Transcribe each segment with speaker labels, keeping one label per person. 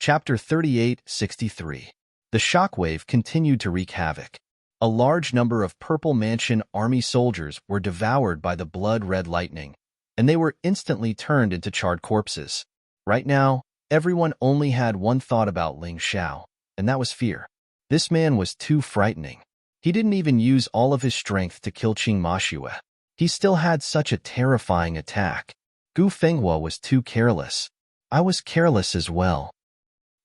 Speaker 1: Chapter 3863. The shockwave continued to wreak havoc. A large number of Purple Mansion army soldiers were devoured by the blood-red lightning, and they were instantly turned into charred corpses. Right now, everyone only had one thought about Ling Xiao, and that was fear. This man was too frightening. He didn't even use all of his strength to kill Qing Mashue. He still had such a terrifying attack. Gu Fenghua was too careless. I was careless as well.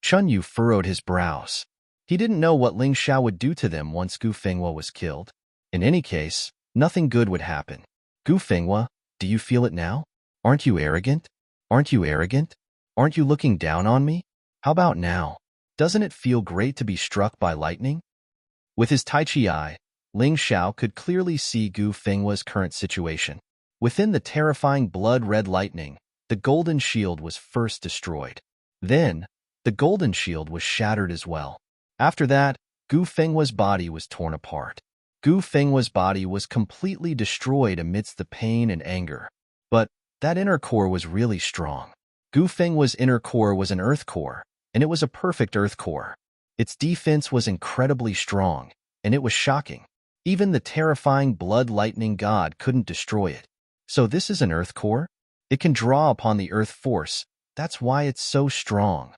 Speaker 1: Chun Yu furrowed his brows. He didn't know what Ling Xiao would do to them once Gu Fenghua was killed. In any case, nothing good would happen. Gu Fenghua, do you feel it now? Aren't you arrogant? Aren't you arrogant? Aren't you looking down on me? How about now? Doesn't it feel great to be struck by lightning? With his Tai Chi eye, Ling Xiao could clearly see Gu Fenghua's current situation. Within the terrifying blood-red lightning, the golden shield was first destroyed. Then, the golden shield was shattered as well. After that, Gu Fenghua's body was torn apart. Gu Fenghua's body was completely destroyed amidst the pain and anger. But that inner core was really strong. Gu Fenghua's inner core was an earth core, and it was a perfect earth core. Its defense was incredibly strong, and it was shocking. Even the terrifying blood lightning god couldn't destroy it. So this is an earth core? It can draw upon the earth force. That's why it's so strong.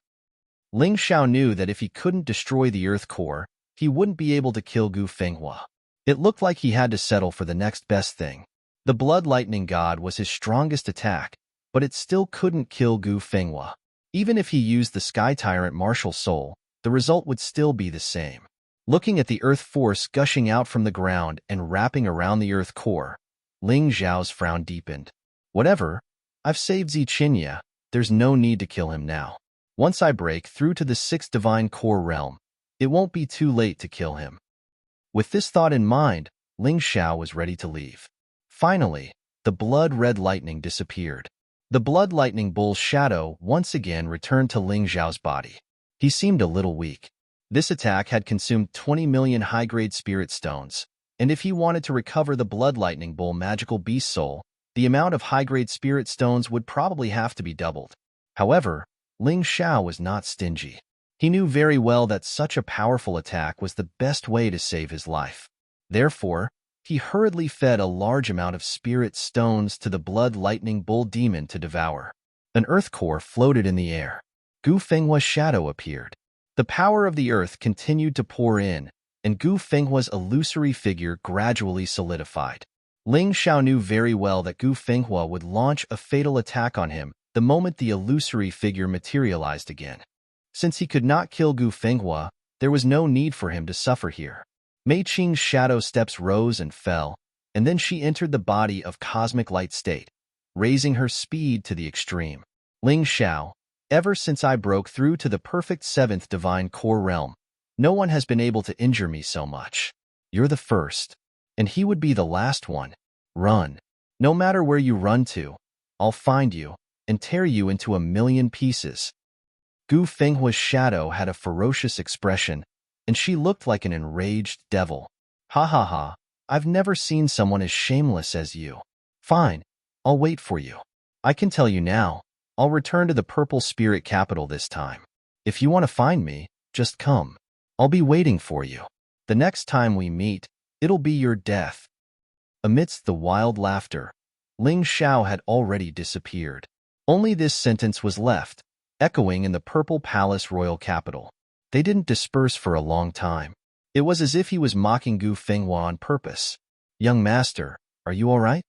Speaker 1: Ling Xiao knew that if he couldn't destroy the earth core, he wouldn't be able to kill Gu Fenghua. It looked like he had to settle for the next best thing. The blood lightning god was his strongest attack, but it still couldn't kill Gu Fenghua. Even if he used the Sky Tyrant martial soul, the result would still be the same. Looking at the earth force gushing out from the ground and wrapping around the earth core, Ling Xiao's frown deepened. Whatever, I've saved Ziqinya, there's no need to kill him now. Once I break through to the 6th divine core realm, it won't be too late to kill him. With this thought in mind, Ling Xiao was ready to leave. Finally, the blood-red lightning disappeared. The blood lightning bull's shadow once again returned to Ling Xiao's body. He seemed a little weak. This attack had consumed 20 million high-grade spirit stones, and if he wanted to recover the blood lightning bull magical beast soul, the amount of high-grade spirit stones would probably have to be doubled. However, Ling Xiao was not stingy. He knew very well that such a powerful attack was the best way to save his life. Therefore, he hurriedly fed a large amount of spirit stones to the blood lightning bull demon to devour. An earth core floated in the air. Gu Fenghua's shadow appeared. The power of the earth continued to pour in, and Gu Fenghua's illusory figure gradually solidified. Ling Xiao knew very well that Gu Fenghua would launch a fatal attack on him the moment the illusory figure materialized again. Since he could not kill Gu Fenghua, there was no need for him to suffer here. Mei Qing's shadow steps rose and fell, and then she entered the body of cosmic light state, raising her speed to the extreme. Ling Xiao, ever since I broke through to the perfect 7th divine core realm, no one has been able to injure me so much. You're the first, and he would be the last one. Run. No matter where you run to, I'll find you and tear you into a million pieces. Gu Fenghua's shadow had a ferocious expression, and she looked like an enraged devil. Ha ha ha, I've never seen someone as shameless as you. Fine, I'll wait for you. I can tell you now, I'll return to the Purple Spirit Capital this time. If you want to find me, just come. I'll be waiting for you. The next time we meet, it'll be your death. Amidst the wild laughter, Ling Xiao had already disappeared. Only this sentence was left, echoing in the Purple Palace Royal Capital. They didn't disperse for a long time. It was as if he was mocking Gu Fenghua on purpose. Young master, are you all right?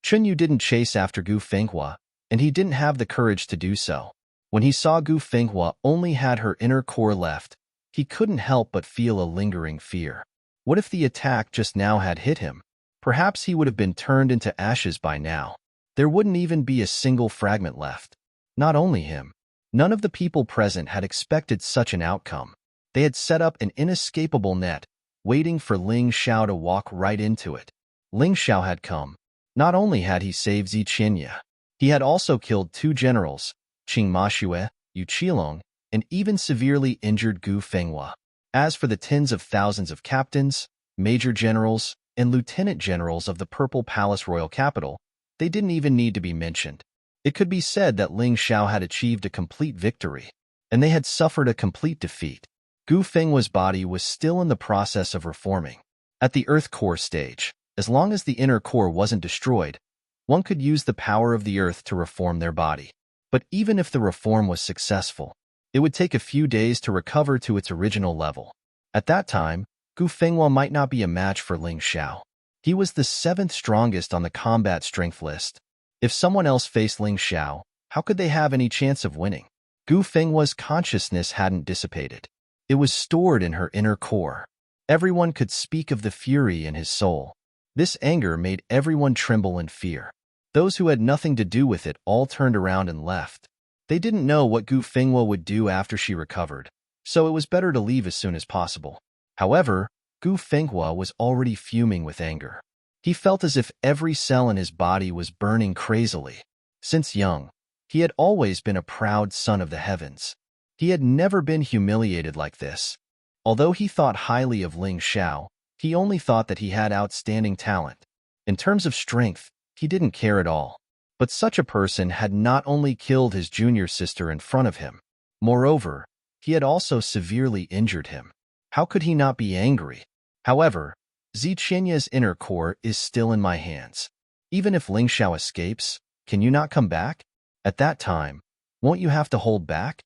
Speaker 1: Chun Yu didn't chase after Gu Fenghua, and he didn't have the courage to do so. When he saw Gu Fenghua only had her inner core left, he couldn't help but feel a lingering fear. What if the attack just now had hit him? Perhaps he would have been turned into ashes by now. There wouldn't even be a single fragment left. Not only him. None of the people present had expected such an outcome. They had set up an inescapable net, waiting for Ling Xiao to walk right into it. Ling Xiao had come. Not only had he saved Ziqinya, he had also killed 2 generals, Qing Mashue, Yu Qilong, and even severely injured Gu Fenghua. As for the tens of thousands of captains, major generals, and lieutenant generals of the Purple Palace Royal Capital, they didn't even need to be mentioned. It could be said that Ling Xiao had achieved a complete victory. and they had suffered a complete defeat. Gu Fenghua's body was still in the process of reforming. At the Earth core stage, as long as the inner core wasn't destroyed, one could use the power of the Earth to reform their body. But even if the reform was successful, it would take a few days to recover to its original level. At that time, Gu Fenghua might not be a match for Ling Xiao. He was the 7th strongest on the combat strength list. If someone else faced Ling Xiao, how could they have any chance of winning? Gu Fenghua's consciousness hadn't dissipated. It was stored in her inner core. Everyone could speak of the fury in his soul. This anger made everyone tremble in fear. Those who had nothing to do with it all turned around and left. They didn't know what Gu Fenghua would do after she recovered, so it was better to leave as soon as possible. However, Gu Fenghua was already fuming with anger. He felt as if every cell in his body was burning crazily. Since young, he had always been a proud son of the heavens. He had never been humiliated like this. Although he thought highly of Ling Xiao, he only thought that he had outstanding talent. In terms of strength, he didn't care at all. But such a person had not only killed his junior sister in front of him. Moreover, he had also severely injured him. How could he not be angry? However, Ziqianya's inner core is still in my hands. Even if Ling Xiao escapes, can you not come back? At that time, won't you have to hold back?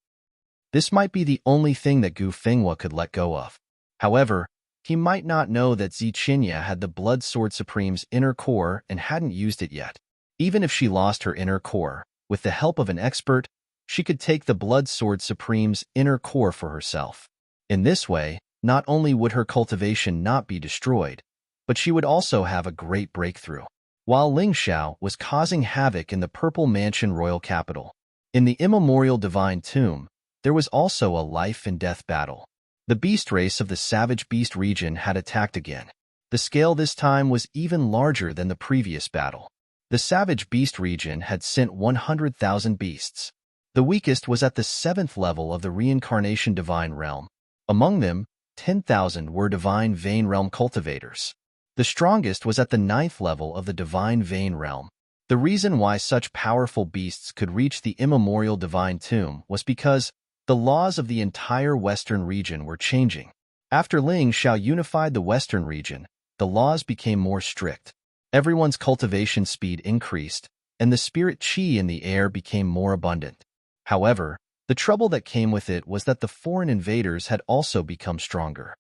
Speaker 1: This might be the only thing that Gu Fenghua could let go of. However, he might not know that Ziqianya had the Blood Sword Supreme's inner core and hadn't used it yet. Even if she lost her inner core, with the help of an expert, she could take the Blood Sword Supreme's inner core for herself. In this way, not only would her cultivation not be destroyed, but she would also have a great breakthrough. While Ling Xiao was causing havoc in the Purple Mansion royal capital, in the immemorial Divine Tomb, there was also a life-and-death battle. The beast race of the Savage Beast region had attacked again. The scale this time was even larger than the previous battle. The Savage Beast region had sent 100,000 beasts. The weakest was at the 7th level of the Reincarnation Divine Realm. Among them, 10,000 were Divine Vein Realm cultivators. The strongest was at the 9th level of the Divine Vein Realm. The reason why such powerful beasts could reach the immemorial Divine Tomb was because the laws of the entire Western region were changing. After Ling Xiao unified the Western region, the laws became more strict. Everyone's cultivation speed increased, and the spirit qi in the air became more abundant. However, the trouble that came with it was that the foreign invaders had also become stronger.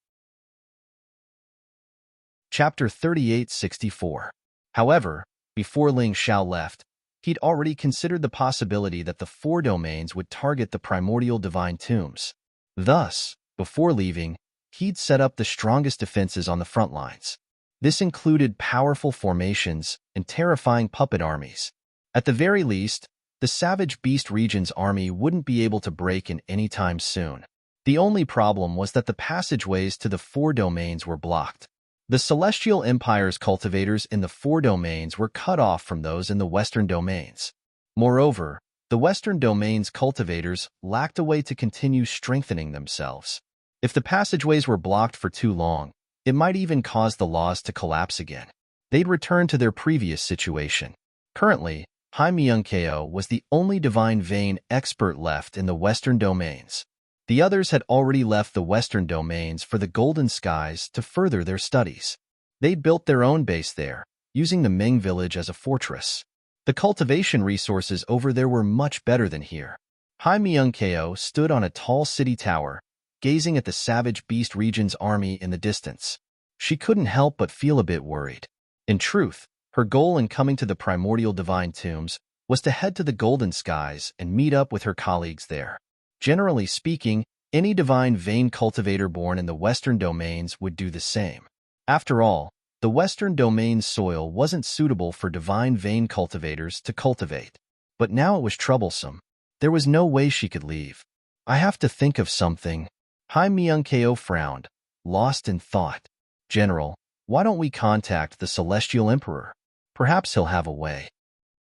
Speaker 1: Chapter 3864. However, before Ling Xiao left, he'd already considered the possibility that the 4 domains would target the primordial divine tombs. Thus, before leaving, he'd set up the strongest defenses on the front lines. This included powerful formations and terrifying puppet armies. At the very least, the Savage Beast region's army wouldn't be able to break in any time soon. The only problem was that the passageways to the 4 domains were blocked. The Celestial Empire's cultivators in the 4 domains were cut off from those in the Western domains. Moreover, the Western domain's cultivators lacked a way to continue strengthening themselves. If the passageways were blocked for too long, it might even cause the laws to collapse again. They'd return to their previous situation. Currently, Hai Myung-ko was the only Divine Vein expert left in the Western domains. The others had already left the Western domains for the Golden Skies to further their studies. They'd built their own base there, using the Ming village as a fortress. The cultivation resources over there were much better than here. Hai Myung-ko stood on a tall city tower, gazing at the Savage Beast region's army in the distance. She couldn't help but feel a bit worried. In truth, her goal in coming to the primordial divine tombs was to head to the Golden Skies and meet up with her colleagues there. Generally speaking, any divine vein cultivator born in the Western domains would do the same. After all, the Western domain's soil wasn't suitable for divine vein cultivators to cultivate. But now it was troublesome. There was no way she could leave. I have to think of something. Hai Myung-ko frowned, lost in thought. General, why don't we contact the Celestial Emperor? Perhaps he'll have a way.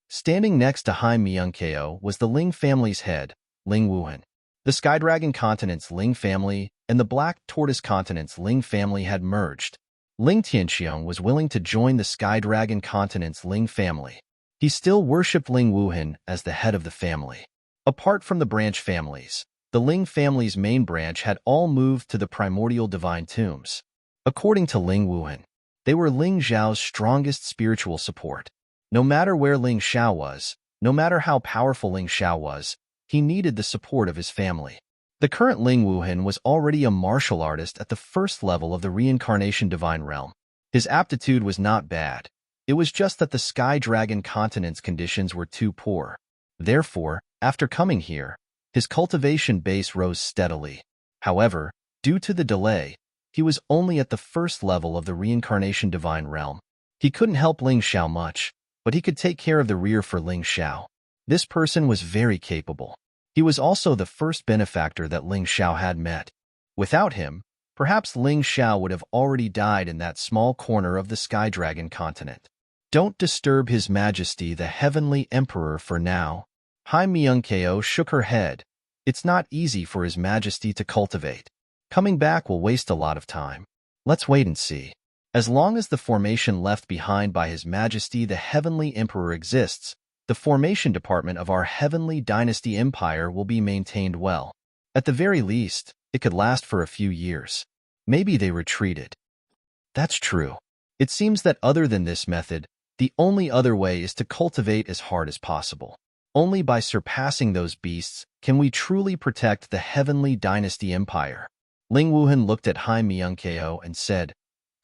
Speaker 1: Standing next to Hai Myung-ko was the Ling family's head, Ling Wuhan. The Skydragon Continent's Ling family and the Black Tortoise Continent's Ling family had merged. Ling Tianxiong was willing to join the Skydragon Continent's Ling family. He still worshipped Ling Wuhan as the head of the family. Apart from the branch families, The Ling family's main branch had all moved to the primordial divine tombs. According to Ling Wuhan, they were Ling Zhao's strongest spiritual support. No matter where Ling Xiao was, no matter how powerful Ling Xiao was, he needed the support of his family. The current Ling Wuhan was already a martial artist at the first level of the reincarnation divine realm. His aptitude was not bad. It was just that the Sky Dragon continent's conditions were too poor. Therefore, after coming here, his cultivation base rose steadily. However, due to the delay, he was only at the first level of the reincarnation divine realm. He couldn't help Ling Xiao much, but he could take care of the rear for Ling Xiao. This person was very capable. He was also the first benefactor that Ling Xiao had met. Without him, perhaps Ling Xiao would have already died in that small corner of the Sky Dragon continent. Don't disturb His Majesty the Heavenly Emperor for now. Hai Myungko shook her head. It's not easy for His Majesty to cultivate. Coming back will waste a lot of time. Let's wait and see. As long as the formation left behind by His Majesty the Heavenly Emperor exists, the formation department of our Heavenly Dynasty Empire will be maintained well. At the very least, it could last for a few years. Maybe they retreated. That's true. It seems that other than this method, the only other way is to cultivate as hard as possible. Only by surpassing those beasts can we truly protect the Heavenly Dynasty Empire. Ling Wuhan looked at Hai Myungko and said,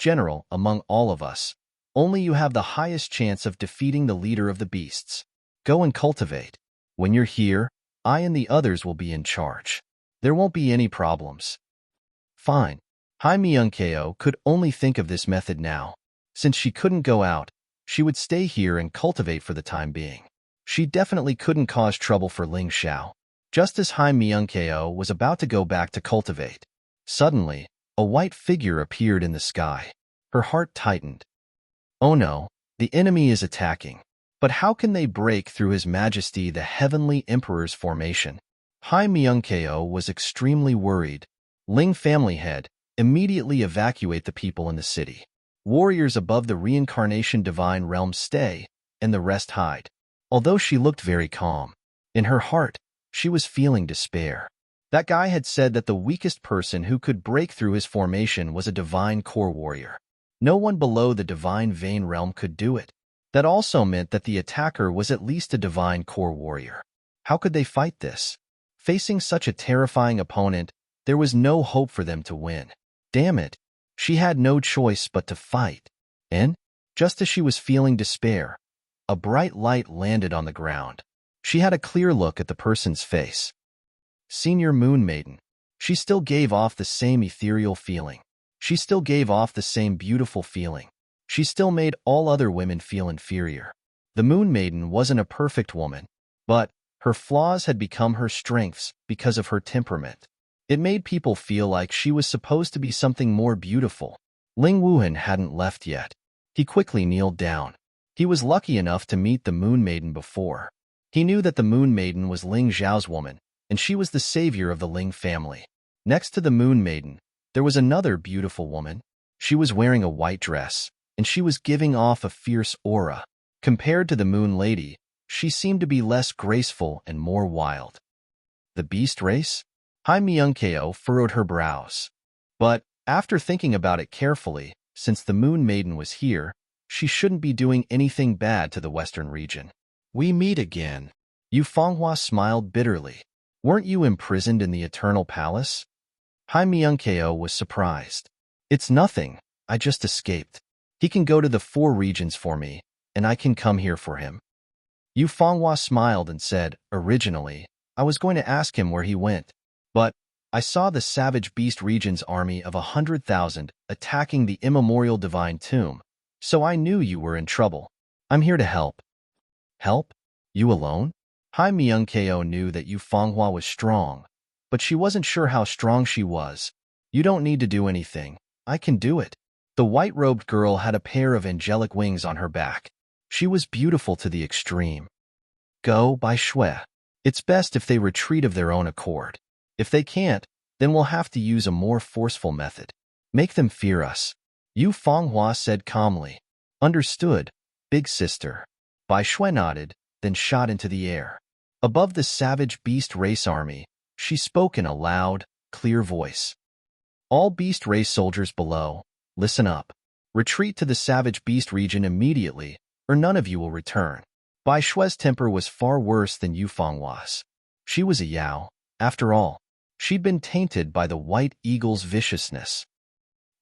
Speaker 1: General, among all of us, only you have the highest chance of defeating the leader of the beasts. Go and cultivate. When you're here, I and the others will be in charge. There won't be any problems. Fine. Hai Myungko could only think of this method now. Since she couldn't go out, she would stay here and cultivate for the time being. She definitely couldn't cause trouble for Ling Xiao. Just as Hai Myungko was about to go back to cultivate, suddenly, a white figure appeared in the sky. Her heart tightened. Oh no, the enemy is attacking. But how can they break through His Majesty the Heavenly Emperor's formation? Hai Myungko was extremely worried. Ling family head, immediately evacuate the people in the city. Warriors above the reincarnation divine realm stay, and the rest hide. Although she looked very calm, in her heart, she was feeling despair. That guy had said that the weakest person who could break through his formation was a divine core warrior. No one below the divine vein realm could do it. That also meant that the attacker was at least a divine core warrior. How could they fight this? Facing such a terrifying opponent, there was no hope for them to win. Damn it, she had no choice but to fight. And, just as she was feeling despair, a bright light landed on the ground. She had a clear look at the person's face. Senior Moon Maiden. She still gave off the same ethereal feeling. She still gave off the same beautiful feeling. She still made all other women feel inferior. The Moon Maiden wasn't a perfect woman, but her flaws had become her strengths because of her temperament. It made people feel like she was supposed to be something more beautiful. Ling Wuhan hadn't left yet. He quickly kneeled down. He was lucky enough to meet the Moon Maiden before. He knew that the Moon Maiden was Ling Zhao's woman, and she was the savior of the Ling family. Next to the Moon Maiden, there was another beautiful woman. She was wearing a white dress, and she was giving off a fierce aura. Compared to the Moon Lady, she seemed to be less graceful and more wild. The beast race? Hai Myungko furrowed her brows. But, after thinking about it carefully, since the Moon Maiden was here, she shouldn't be doing anything bad to the Western region. We meet again. Yu Fanghua smiled bitterly. Weren't you imprisoned in the Eternal Palace? Hai Myungko was surprised. It's nothing, I just escaped. He can go to the 4 regions for me, and I can come here for him. Yu Fanghua smiled and said, originally, I was going to ask him where he went, but I saw the Savage Beast Region's army of 100,000 attacking the immemorial divine tomb, so I knew you were in trouble. I'm here to help. Help? You alone? Hai Myungko knew that Yu Fanghua was strong, but she wasn't sure how strong she was. You don't need to do anything. I can do it. The white-robed girl had a pair of angelic wings on her back. She was beautiful to the extreme. Go by Shui. It's best if they retreat of their own accord. If they can't, then we'll have to use a more forceful method. Make them fear us. Yu Fanghua said calmly. Understood, big sister. Bai Shui nodded, then shot into the air. Above the savage beast race army, She spoke in a loud, clear voice. All beast race soldiers below, listen up. Retreat to the savage beast region immediately, or none of you will return. Bai Shue's temper was far worse than Yu Fenghua's. She was a Yao, after all. She'd been tainted by the white eagle's viciousness.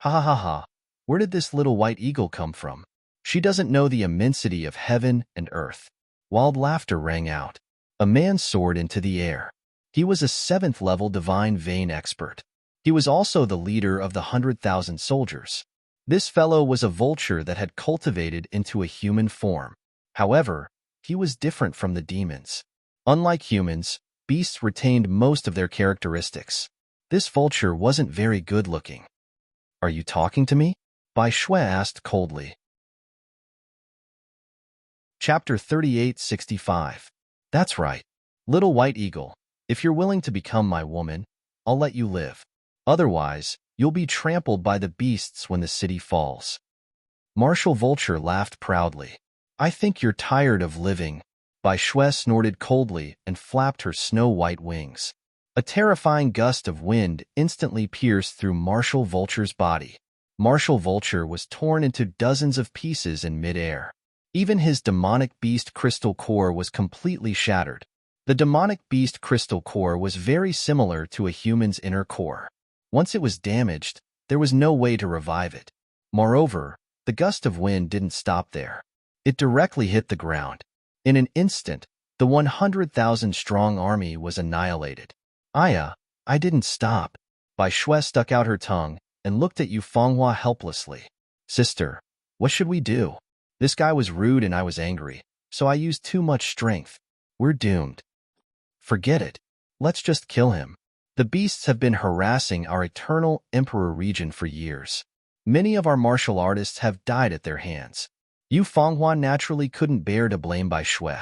Speaker 1: Ha ha ha ha, where did this little white eagle come from? She doesn't know the immensity of heaven and earth. Wild laughter rang out. A man soared into the air. He was a 7th-level divine vein expert. He was also the leader of the 100,000 soldiers. This fellow was a vulture that had cultivated into a human form. However, he was different from the demons. Unlike humans, beasts retained most of their characteristics. This vulture wasn't very good-looking. Are you talking to me? Bai Shui asked coldly. Chapter 3865. That's right. Little White Eagle, if you're willing to become my woman, I'll let you live. Otherwise, you'll be trampled by the beasts when the city falls. Martial Vulture laughed proudly. I think you're tired of living. Bai Shui snorted coldly and flapped her snow-white wings. A terrifying gust of wind instantly pierced through Martial Vulture's body. Martial Vulture was torn into dozens of pieces in mid-air. Even his demonic beast crystal core was completely shattered. The demonic beast crystal core was very similar to a human's inner core. Once it was damaged, there was no way to revive it. Moreover, the gust of wind didn't stop there. It directly hit the ground. In an instant, the 100,000-strong army was annihilated. I didn't stop. Bai Shui stuck out her tongue and looked at Yu Fenghua helplessly. Sister, what should we do? This guy was rude and I was angry, so I used too much strength. We're doomed. Forget it. Let's just kill him. The beasts have been harassing our eternal emperor region for years. Many of our martial artists have died at their hands. Yu Fenghua naturally couldn't bear to blame Bai Shui.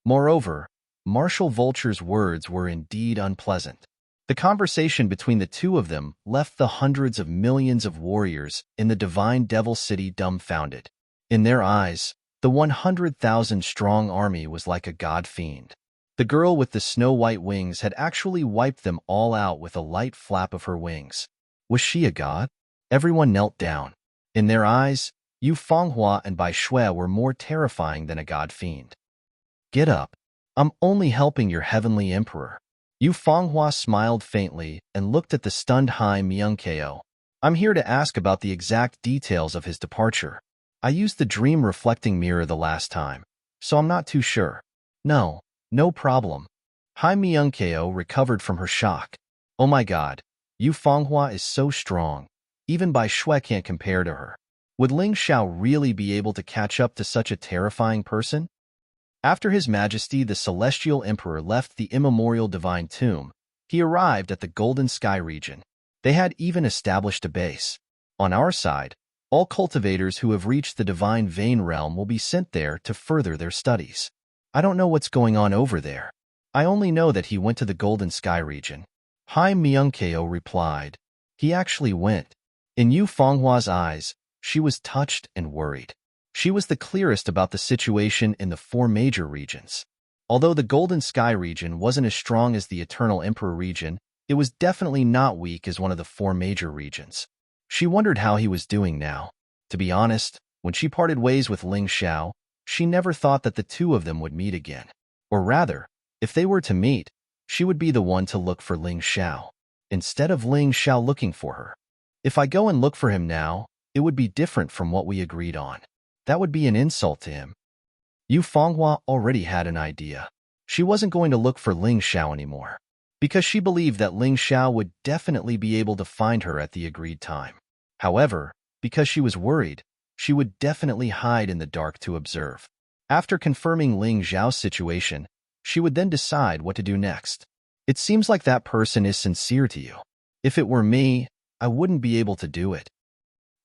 Speaker 1: Moreover, Martial Vulture's words were indeed unpleasant. The conversation between the two of them left the hundreds of millions of warriors in the Divine Devil City dumbfounded. In their eyes, the 100,000-strong army was like a god-fiend. The girl with the snow-white wings had actually wiped them all out with a light flap of her wings. Was she a god? Everyone knelt down. In their eyes, Yu Fenghua and Bai Shui were more terrifying than a god-fiend. Get up. I'm only helping your heavenly emperor. Yu Fenghua smiled faintly and looked at the stunned Hai Myungkeo. I'm here to ask about the exact details of his departure. I used the dream reflecting mirror the last time, so I'm not too sure. No problem. Hai Myungkeo recovered from her shock. Oh my god, Yu Fenghua is so strong. Even Bai Shui can't compare to her. Would Ling Xiao really be able to catch up to such a terrifying person? After His Majesty the Celestial Emperor left the immemorial divine tomb, he arrived at the Golden Sky region. They had even established a base. On our side, all cultivators who have reached the divine vein realm will be sent there to further their studies. I don't know what's going on over there. I only know that he went to the Golden Sky region. Hai Myungkeo replied. He actually went. In Yu Fenghua's eyes, she was touched and worried. She was the clearest about the situation in the 4 major regions. Although the Golden Sky region wasn't as strong as the Eternal Emperor region, it was definitely not weak as one of the 4 major regions. She wondered how he was doing now. To be honest, when she parted ways with Ling Xiao, she never thought that the two of them would meet again. Or rather, if they were to meet, she would be the one to look for Ling Xiao, instead of Ling Xiao looking for her. If I go and look for him now, it would be different from what we agreed on. That would be an insult to him. Yu Fenghua already had an idea. She wasn't going to look for Ling Xiao anymore, because she believed that Ling Xiao would definitely be able to find her at the agreed time. However, because she was worried, she would definitely hide in the dark to observe. After confirming Ling Xiao's situation, she would then decide what to do next. It seems like that person is sincere to you. If it were me, I wouldn't be able to do it.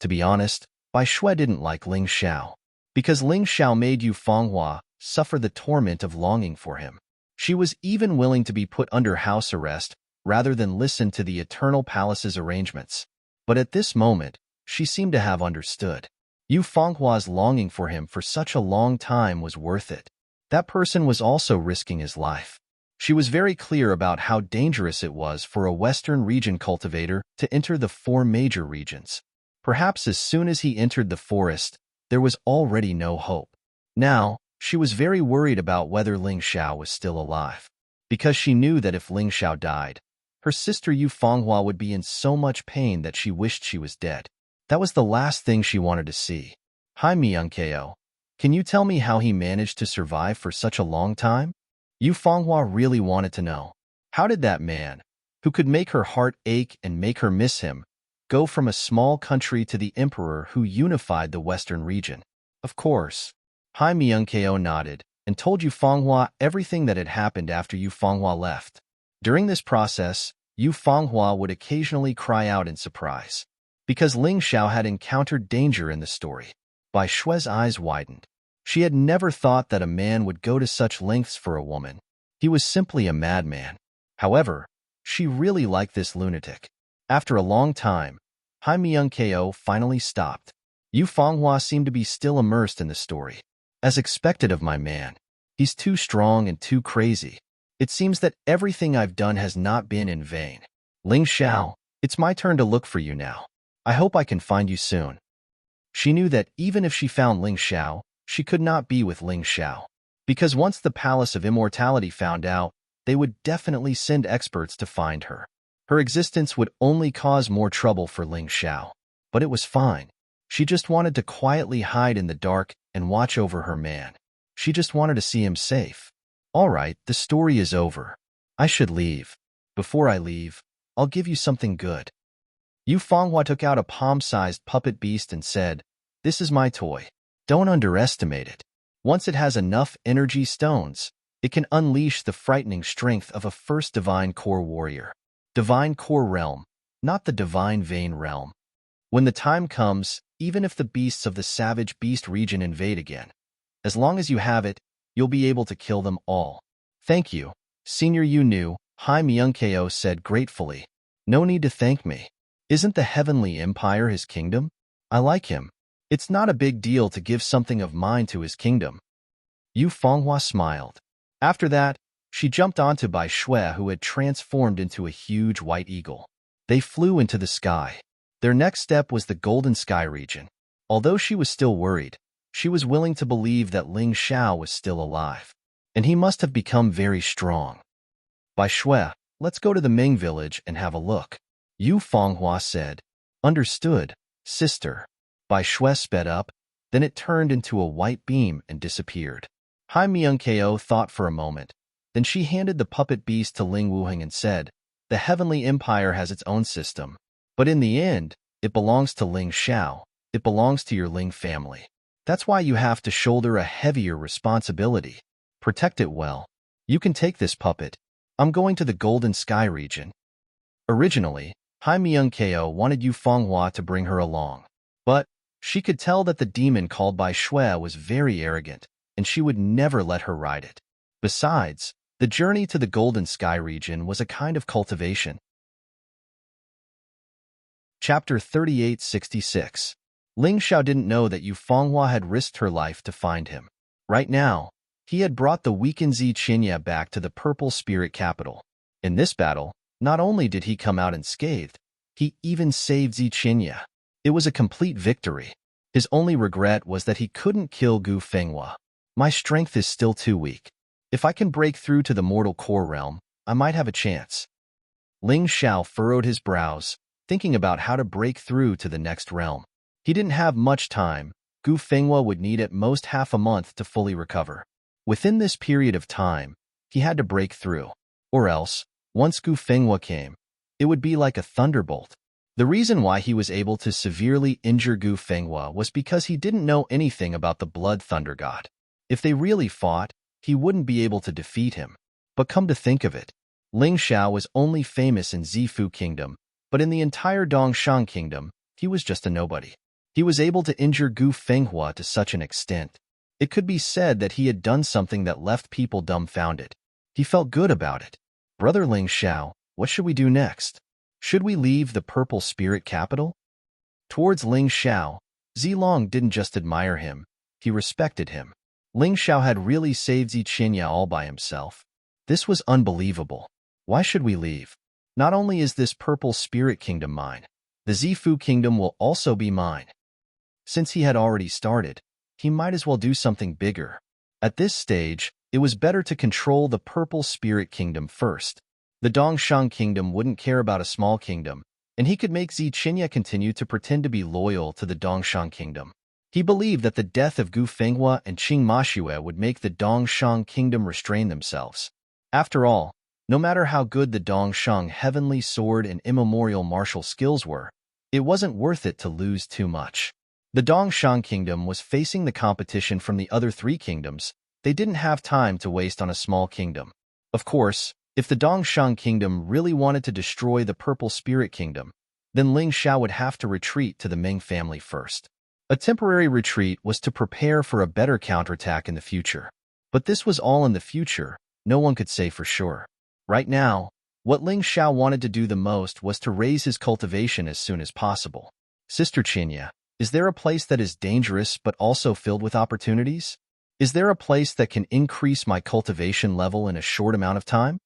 Speaker 1: To be honest, Bai Shui didn't like Ling Xiao, because Ling Xiao made Yu Fenghua suffer the torment of longing for him. She was even willing to be put under house arrest rather than listen to the Eternal Palace's arrangements. But at this moment, she seemed to have understood. Yu Fenghua's longing for him for such a long time was worth it. That person was also risking his life. She was very clear about how dangerous it was for a Western region cultivator to enter the 4 major regions. Perhaps as soon as he entered the forest, there was already no hope. Now, she was very worried about whether Ling Xiao was still alive, because she knew that if Ling Xiao died, her sister Yu Fenghua would be in so much pain that she wished she was dead. That was the last thing she wanted to see. Hi Myung-ko, can you tell me how he managed to survive for such a long time? Yu Fenghua really wanted to know. How did that man, who could make her heart ache and make her miss him, go from a small country to the emperor who unified the Western region? Of course. Hai Myung-ko nodded and told Yu Fenghua everything that had happened after Yu Fenghua left. During this process, Yu Fenghua would occasionally cry out in surprise, because Ling Xiao had encountered danger in the story. Bai Shue's eyes widened. She had never thought that a man would go to such lengths for a woman. He was simply a madman. However, she really liked this lunatic. After a long time, Hai Myung-ko finally stopped. Yu Fenghua seemed to be still immersed in the story. As expected of my man, he's too strong and too crazy. It seems that everything I've done has not been in vain. Ling Xiao, it's my turn to look for you now. I hope I can find you soon. She knew that even if she found Ling Xiao, she could not be with Ling Xiao, because once the Palace of Immortality found out, they would definitely send experts to find her. Her existence would only cause more trouble for Ling Xiao, but it was fine. She just wanted to quietly hide in the dark and watch over her man. She just wanted to see him safe. All right, the story is over. I should leave. Before I leave, I'll give you something good. Yu Fenghua took out a palm-sized puppet beast and said, "This is my toy. Don't underestimate it. Once it has enough energy stones, it can unleash the frightening strength of a first divine core warrior. Divine core realm, not the divine vein realm. When the time comes, even if the beasts of the savage beast region invade again, as long as you have it, you'll be able to kill them all." "Thank you, Senior Yu Nu," Hai Myung-ko said gratefully. "No need to thank me. Isn't the Heavenly Empire his kingdom? I like him. It's not a big deal to give something of mine to his kingdom." Yu Fenghua smiled. After that, she jumped onto Bai Shui, who had transformed into a huge white eagle. They flew into the sky. Their next step was the Golden Sky region. Although she was still worried, she was willing to believe that Ling Xiao was still alive, and he must have become very strong. "Bai Shui, let's go to the Ming village and have a look," Yu Fenghua said. "Understood, sister." Bai Shui sped up, then it turned into a white beam and disappeared. Hai Myung-ko thought for a moment. Then she handed the puppet beast to Ling Wuheng and said, "The Heavenly Empire has its own system, but in the end, it belongs to Ling Xiao. It belongs to your Ling family. That's why you have to shoulder a heavier responsibility. Protect it well. You can take this puppet. I'm going to the Golden Sky region." Originally, Hai Myung-ko wanted Yu Fenghua to bring her along, but she could tell that the demon called Bai Shui was very arrogant, and she would never let her ride it. Besides, the journey to the Golden Sky region was a kind of cultivation. Chapter 3866. Ling Xiao didn't know that Yu Fenghua had risked her life to find him. Right now, he had brought the weakened Ziqinya back to the Purple Spirit capital. In this battle, not only did he come out unscathed, he even saved Ziqinya. It was a complete victory. His only regret was that he couldn't kill Gu Fenghua. "My strength is still too weak. If I can break through to the mortal core realm, I might have a chance." Ling Xiao furrowed his brows, thinking about how to break through to the next realm. He didn't have much time. Gu Fenghua would need at most half a month to fully recover. Within this period of time, he had to break through. Or else, once Gu Fenghua came, it would be like a thunderbolt. The reason why he was able to severely injure Gu Fenghua was because he didn't know anything about the Blood Thunder God. If they really fought, he wouldn't be able to defeat him. But come to think of it, Ling Xiao was only famous in Zifu Kingdom, but in the entire Dongshan Kingdom, he was just a nobody. He was able to injure Gu Fenghua to such an extent. It could be said that he had done something that left people dumbfounded. He felt good about it. "Brother Ling Xiao, what should we do next? Should we leave the Purple Spirit capital?" Towards Ling Xiao, Zilong didn't just admire him, he respected him. Ling Xiao had really saved Ziqinya all by himself. This was unbelievable. Why should we leave? Not only is this purple spirit kingdom mine, the Zifu kingdom will also be mine. Since he had already started, he might as well do something bigger. At this stage, it was better to control the purple spirit kingdom first. The Dongshan kingdom wouldn't care about a small kingdom, and he could make Ziqinya continue to pretend to be loyal to the Dongshan kingdom. He believed that the death of Gu Fenghua and Qing Mashue would make the Dongshan kingdom restrain themselves. After all, no matter how good the Dongshan heavenly sword and immemorial martial skills were, it wasn't worth it to lose too much. The Dongshan kingdom was facing the competition from the other three kingdoms. They didn't have time to waste on a small kingdom. Of course, if the Dongshan kingdom really wanted to destroy the purple spirit kingdom, then Ling Xiao would have to retreat to the Ming family first. A temporary retreat was to prepare for a better counterattack in the future. But this was all in the future. No one could say for sure. Right now, what Ling Xiao wanted to do the most was to raise his cultivation as soon as possible. Sister Qinya, is there a place that is dangerous but also filled with opportunities? Is there a place that can increase my cultivation level in a short amount of time?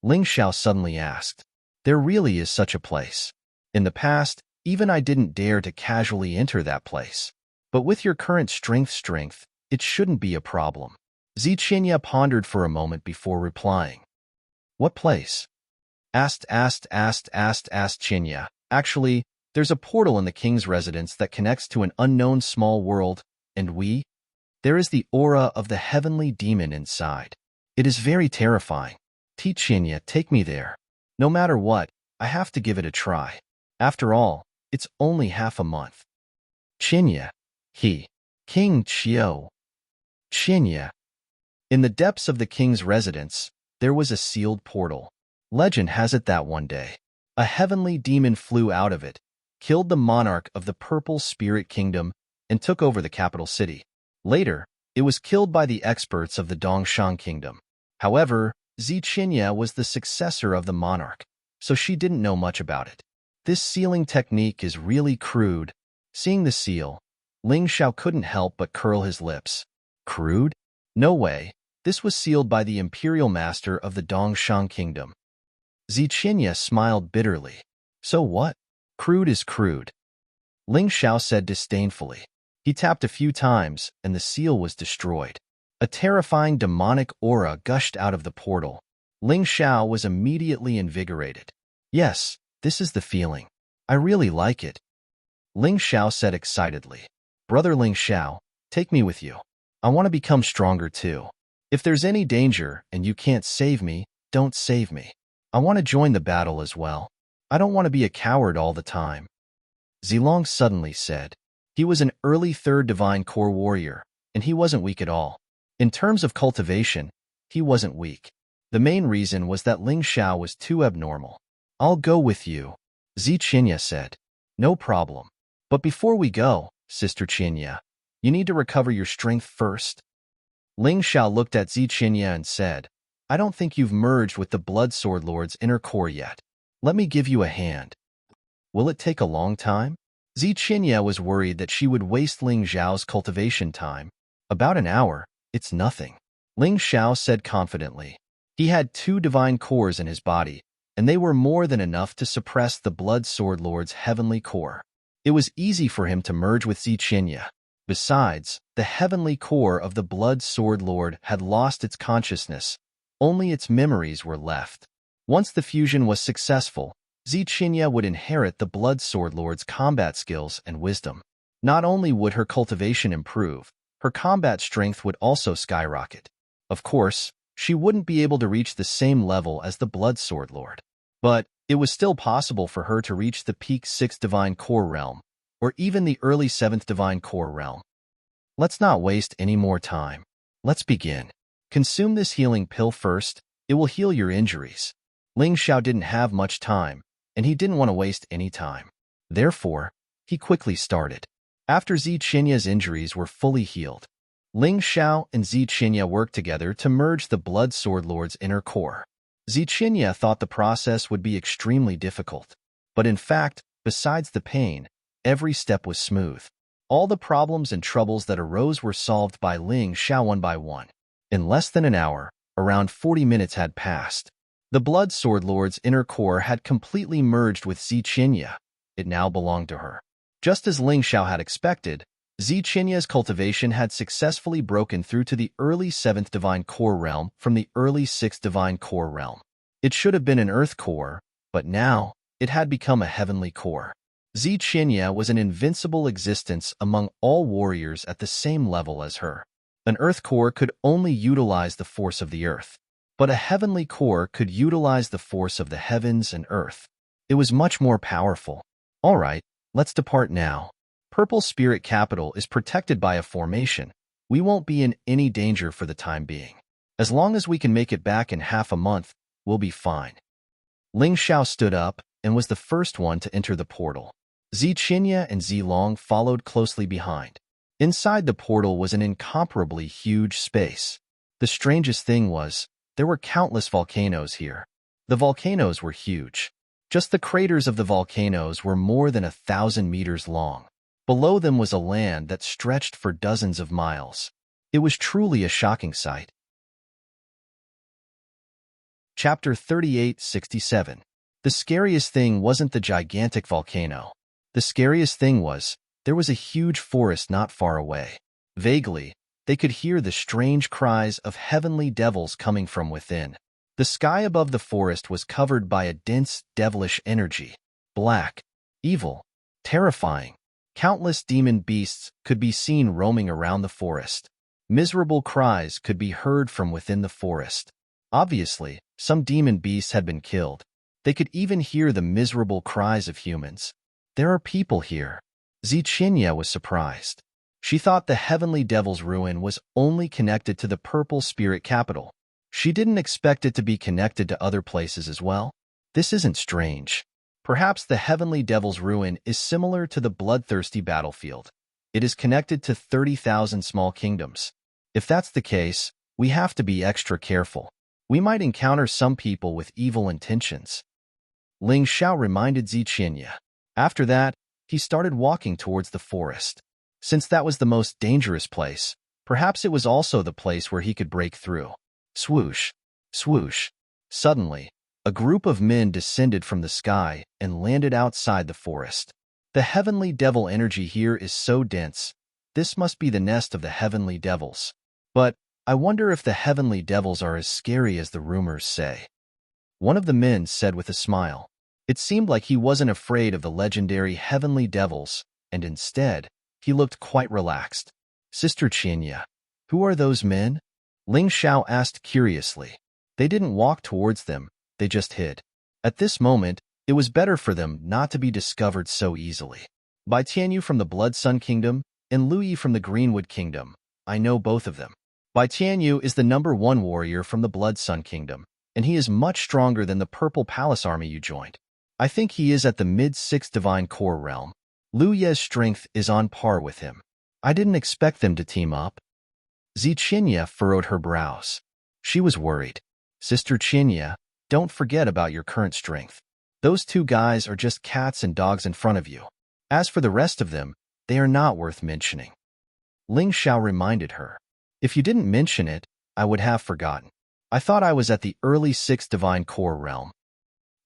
Speaker 1: Ling Xiao suddenly asked. There really is such a place. In the past, even I didn't dare to casually enter that place. But with your current strength, it shouldn't be a problem. Ziqinya pondered for a moment before replying. What place? Asked Qinya. Actually, there's a portal in the king's residence that connects to an unknown small world, and there is the aura of the heavenly demon inside. It is very terrifying. Qinya, take me there. No matter what, I have to give it a try. After all, it's only half a month. Qinya. King Qiu. Qinya. In the depths of the king's residence, there was a sealed portal. Legend has it that one day, a heavenly demon flew out of it, killed the monarch of the purple spirit kingdom, and took over the capital city. Later, it was killed by the experts of the Dongshan kingdom. However, Ziqinya was the successor of the monarch, so she didn't know much about it. This sealing technique is really crude. Seeing the seal, Ling Xiao couldn't help but curl his lips. Crude? No way. This was sealed by the imperial master of the Dongshan kingdom. Ziqinya smiled bitterly. So what? Crude is crude. Ling Xiao said disdainfully. He tapped a few times, and the seal was destroyed. A terrifying demonic aura gushed out of the portal. Ling Xiao was immediately invigorated. Yes, this is the feeling. I really like it. Ling Xiao said excitedly. Brother Ling Xiao, take me with you. I want to become stronger too. If there's any danger and you can't save me, don't save me. I want to join the battle as well. I don't want to be a coward all the time. Zilong suddenly said. He was an early third divine core warrior, and he wasn't weak at all. In terms of cultivation, he wasn't weak. The main reason was that Ling Xiao was too abnormal. I'll go with you, Ziqinya said. No problem. But before we go, Sister Qinya, you need to recover your strength first. Ling Xiao looked at Ziqinya and said, I don't think you've merged with the Blood Sword Lord's inner core yet. Let me give you a hand. Will it take a long time? Ziqinya was worried that she would waste Ling Xiao's cultivation time. About an hour, it's nothing. Ling Xiao said confidently. He had 2 divine cores in his body, and they were more than enough to suppress the Blood Sword Lord's heavenly core. It was easy for him to merge with Ziqinya. Besides, the heavenly core of the Blood Sword Lord had lost its consciousness. Only its memories were left. Once the fusion was successful, Ziqinya would inherit the Blood Sword Lord's combat skills and wisdom. Not only would her cultivation improve, her combat strength would also skyrocket. Of course, she wouldn't be able to reach the same level as the Blood Sword Lord. But it was still possible for her to reach the peak 6th Divine Core realm, or even the early 7th Divine Core realm. Let's not waste any more time. Let's begin. Consume this healing pill first. It will heal your injuries. Ling Xiao didn't have much time, and he didn't want to waste any time. Therefore, he quickly started. After Zichinya's injuries were fully healed, Ling Xiao and Ziqinya worked together to merge the Blood Sword Lord's inner core. Ziqinya thought the process would be extremely difficult, but in fact, besides the pain, every step was smooth. All the problems and troubles that arose were solved by Ling Xiao one by one. In less than an hour, Around 40 minutes had passed. The Blood Sword Lord's inner core had completely merged with Ziqinya. It now belonged to her. Just as Ling Xiao had expected, Ziqinya's cultivation had successfully broken through to the early 7th Divine Core realm from the early 6th Divine Core realm. It should have been an Earth core, but now it had become a heavenly core. Ziqinya was an invincible existence among all warriors at the same level as her. An Earth core could only utilize the force of the Earth, but a heavenly core could utilize the force of the heavens and Earth. It was much more powerful. All right, let's depart now. Purple Spirit Capital is protected by a formation. We won't be in any danger for the time being. As long as we can make it back in half a month, we'll be fine. Ling Xiao stood up and was the first one to enter the portal. Ziqinya and Zilong followed closely behind. Inside the portal was an incomparably huge space. The strangest thing was, there were countless volcanoes here. The volcanoes were huge. Just the craters of the volcanoes were more than 1,000 meters long. Below them was a land that stretched for dozens of miles. It was truly a shocking sight. Chapter 3867. The scariest thing wasn't the gigantic volcano. The scariest thing was, there was a huge forest not far away. Vaguely, they could hear the strange cries of heavenly devils coming from within. The sky above the forest was covered by a dense, devilish energy. Black, evil, terrifying. Countless demon beasts could be seen roaming around the forest. Miserable cries could be heard from within the forest. Obviously, some demon beasts had been killed. They could even hear the miserable cries of humans. There are people here. Ziqinya was surprised. She thought the Heavenly Devil's Ruin was only connected to the Purple Spirit Capital. She didn't expect it to be connected to other places as well. This isn't strange. Perhaps the Heavenly Devil's Ruin is similar to the bloodthirsty battlefield. It is connected to 30,000 small kingdoms. If that's the case, we have to be extra careful. We might encounter some people with evil intentions. Ling Xiao reminded Ziqinya. After that, he started walking towards the forest. Since that was the most dangerous place, perhaps it was also the place where he could break through. Swoosh, swoosh. Suddenly, a group of men descended from the sky and landed outside the forest. The heavenly devil energy here is so dense. This must be the nest of the heavenly devils. But I wonder if the heavenly devils are as scary as the rumors say. One of the men said with a smile. It seemed like he wasn't afraid of the legendary heavenly devils, and instead, he looked quite relaxed. Sister Qinya, who are those men? Ling Xiao asked curiously. They didn't walk towards them, they just hid. At this moment, it was better for them not to be discovered so easily. Bai Tianyu from the Blood Sun Kingdom and Lu Yi from the Greenwood Kingdom. I know both of them. Bai Tianyu is the #1 warrior from the Blood Sun Kingdom, and he is much stronger than the Purple Palace army you joined. I think he is at the mid-6th Divine Core realm. Lu Ye's strength is on par with him. I didn't expect them to team up. Ziqinya furrowed her brows. She was worried. Sister Qinya, don't forget about your current strength. Those two guys are just cats and dogs in front of you. As for the rest of them, they are not worth mentioning. Ling Xiao reminded her. If you didn't mention it, I would have forgotten. I thought I was at the early 6th Divine Core realm.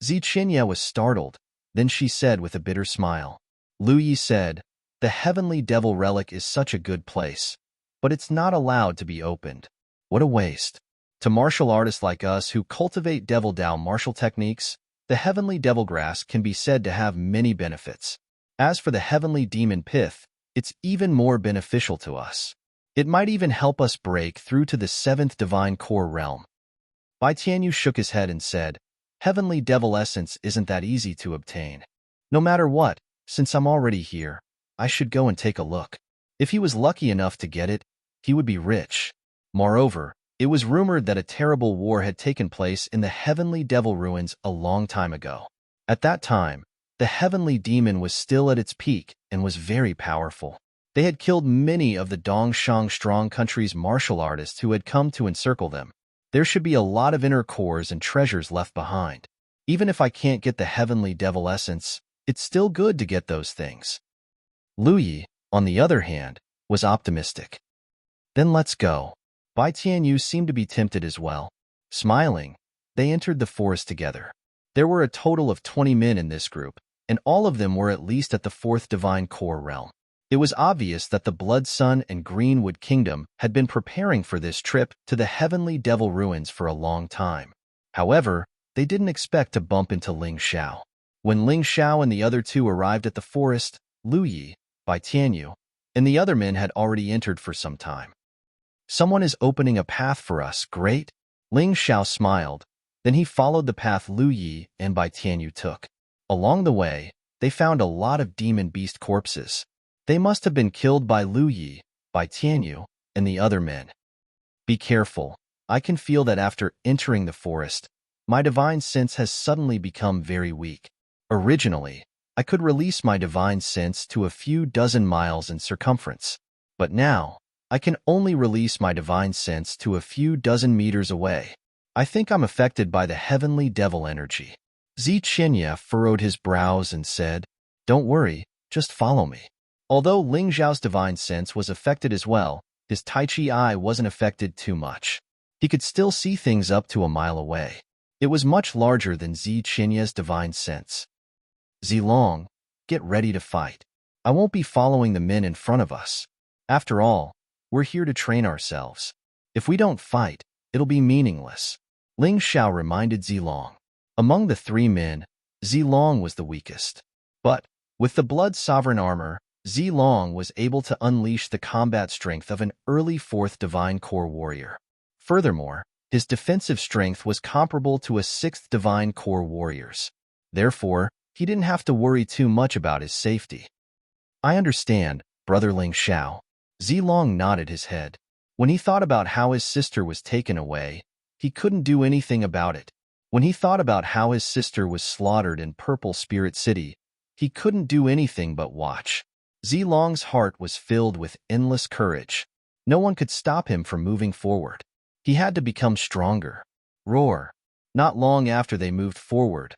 Speaker 1: Ziqinya was startled. Then she said with a bitter smile. Lu Yi said, the Heavenly Devil Relic is such a good place, but it's not allowed to be opened. What a waste. To martial artists like us who cultivate Devil Dao martial techniques, the Heavenly Devil Grass can be said to have many benefits. As for the Heavenly Demon Pith, it's even more beneficial to us. It might even help us break through to the 7th Divine Core realm. Bai Tianyu shook his head and said, Heavenly Devil Essence isn't that easy to obtain. No matter what, since I'm already here, I should go and take a look. If he was lucky enough to get it, he would be rich. Moreover, it was rumored that a terrible war had taken place in the Heavenly Devil Ruins a long time ago. At that time, the Heavenly Demon was still at its peak and was very powerful. They had killed many of the Dongshang Strong Country's martial artists who had come to encircle them. There should be a lot of inner cores and treasures left behind. Even if I can't get the Heavenly Devil Essence, it's still good to get those things. Lu Yi, on the other hand, was optimistic. Then let's go. Bai Tianyu seemed to be tempted as well. Smiling, they entered the forest together. There were a total of 20 men in this group, and all of them were at least at the fourth divine core realm. It was obvious that the Blood Sun and Greenwood Kingdom had been preparing for this trip to the Heavenly Devil Ruins for a long time. However, they didn't expect to bump into Ling Xiao. When Ling Xiao and the other two arrived at the forest, Lu Yi, Bai Tianyu, and the other men had already entered for some time. "Someone is opening a path for us, great." Ling Xiao smiled. Then he followed the path Lu Yi and Bai Tianyu took. Along the way, they found a lot of demon beast corpses. They must have been killed by Lu Yi, Bai Tianyu, and the other men. "Be careful. I can feel that after entering the forest, my divine sense has suddenly become very weak. Originally, I could release my divine sense to a few dozen miles in circumference, but now I can only release my divine sense to a few dozen meters away. I think I'm affected by the heavenly devil energy." Zi Qinya furrowed his brows and said, "Don't worry, just follow me." Although Ling Xiao's divine sense was affected as well, his Tai Chi eye wasn't affected too much. He could still see things up to a mile away. It was much larger than Zi Qinya's divine sense. "Zilong, get ready to fight. I won't be following the men in front of us. After all, we're here to train ourselves. If we don't fight, it'll be meaningless," Ling Xiao reminded Zilong. Among the three men, Zilong was the weakest. But, with the Blood Sovereign armor, Zilong was able to unleash the combat strength of an early 4th Divine Core warrior. Furthermore, his defensive strength was comparable to a 6th Divine Core warrior's. Therefore, he didn't have to worry too much about his safety. "I understand, Brother Ling Xiao." Zilong nodded his head. When he thought about how his sister was taken away, he couldn't do anything about it. When he thought about how his sister was slaughtered in Purple Spirit City, he couldn't do anything but watch. Zilong's heart was filled with endless courage. No one could stop him from moving forward. He had to become stronger. Roar. Not long after they moved forward,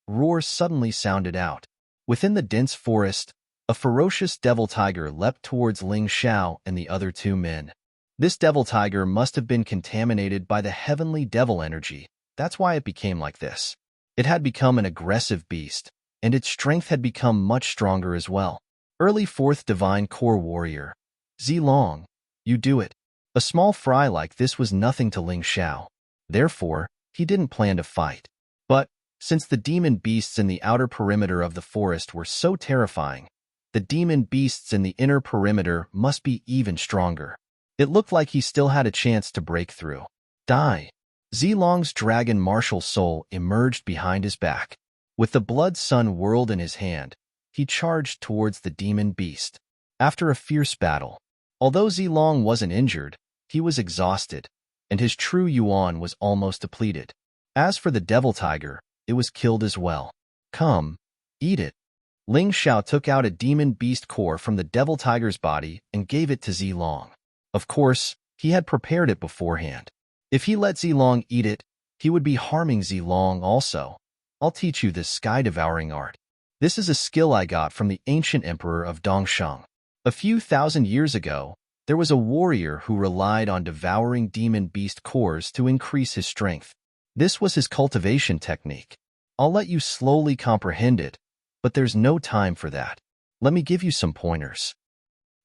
Speaker 1: roar suddenly sounded out. Within the dense forest, a ferocious devil tiger leapt towards Ling Xiao and the other two men. This devil tiger must have been contaminated by the heavenly devil energy. That's why it became like this. It had become an aggressive beast, and its strength had become much stronger as well. Early 4th Divine Core warrior, Zilong, you do it. A small fry like this was nothing to Ling Xiao. Therefore, he didn't plan to fight. But, since the demon beasts in the outer perimeter of the forest were so terrifying, the demon beasts in the inner perimeter must be even stronger. It looked like he still had a chance to break through. Die. Zilong's dragon martial soul emerged behind his back. With the Blood Sun whirled in his hand, he charged towards the demon beast. After a fierce battle, although Zilong wasn't injured, he was exhausted, and his true yuan was almost depleted. As for the devil tiger, it was killed as well. "Come, eat it." Ling Xiao took out a demon beast core from the devil tiger's body and gave it to Zilong. Of course, he had prepared it beforehand. If he let Zilong eat it, he would be harming Zilong also. "I'll teach you this sky-devouring art. This is a skill I got from the ancient emperor of Dongsheng. A few thousand years ago, there was a warrior who relied on devouring demon beast cores to increase his strength. This was his cultivation technique. I'll let you slowly comprehend it, but there's no time for that. Let me give you some pointers."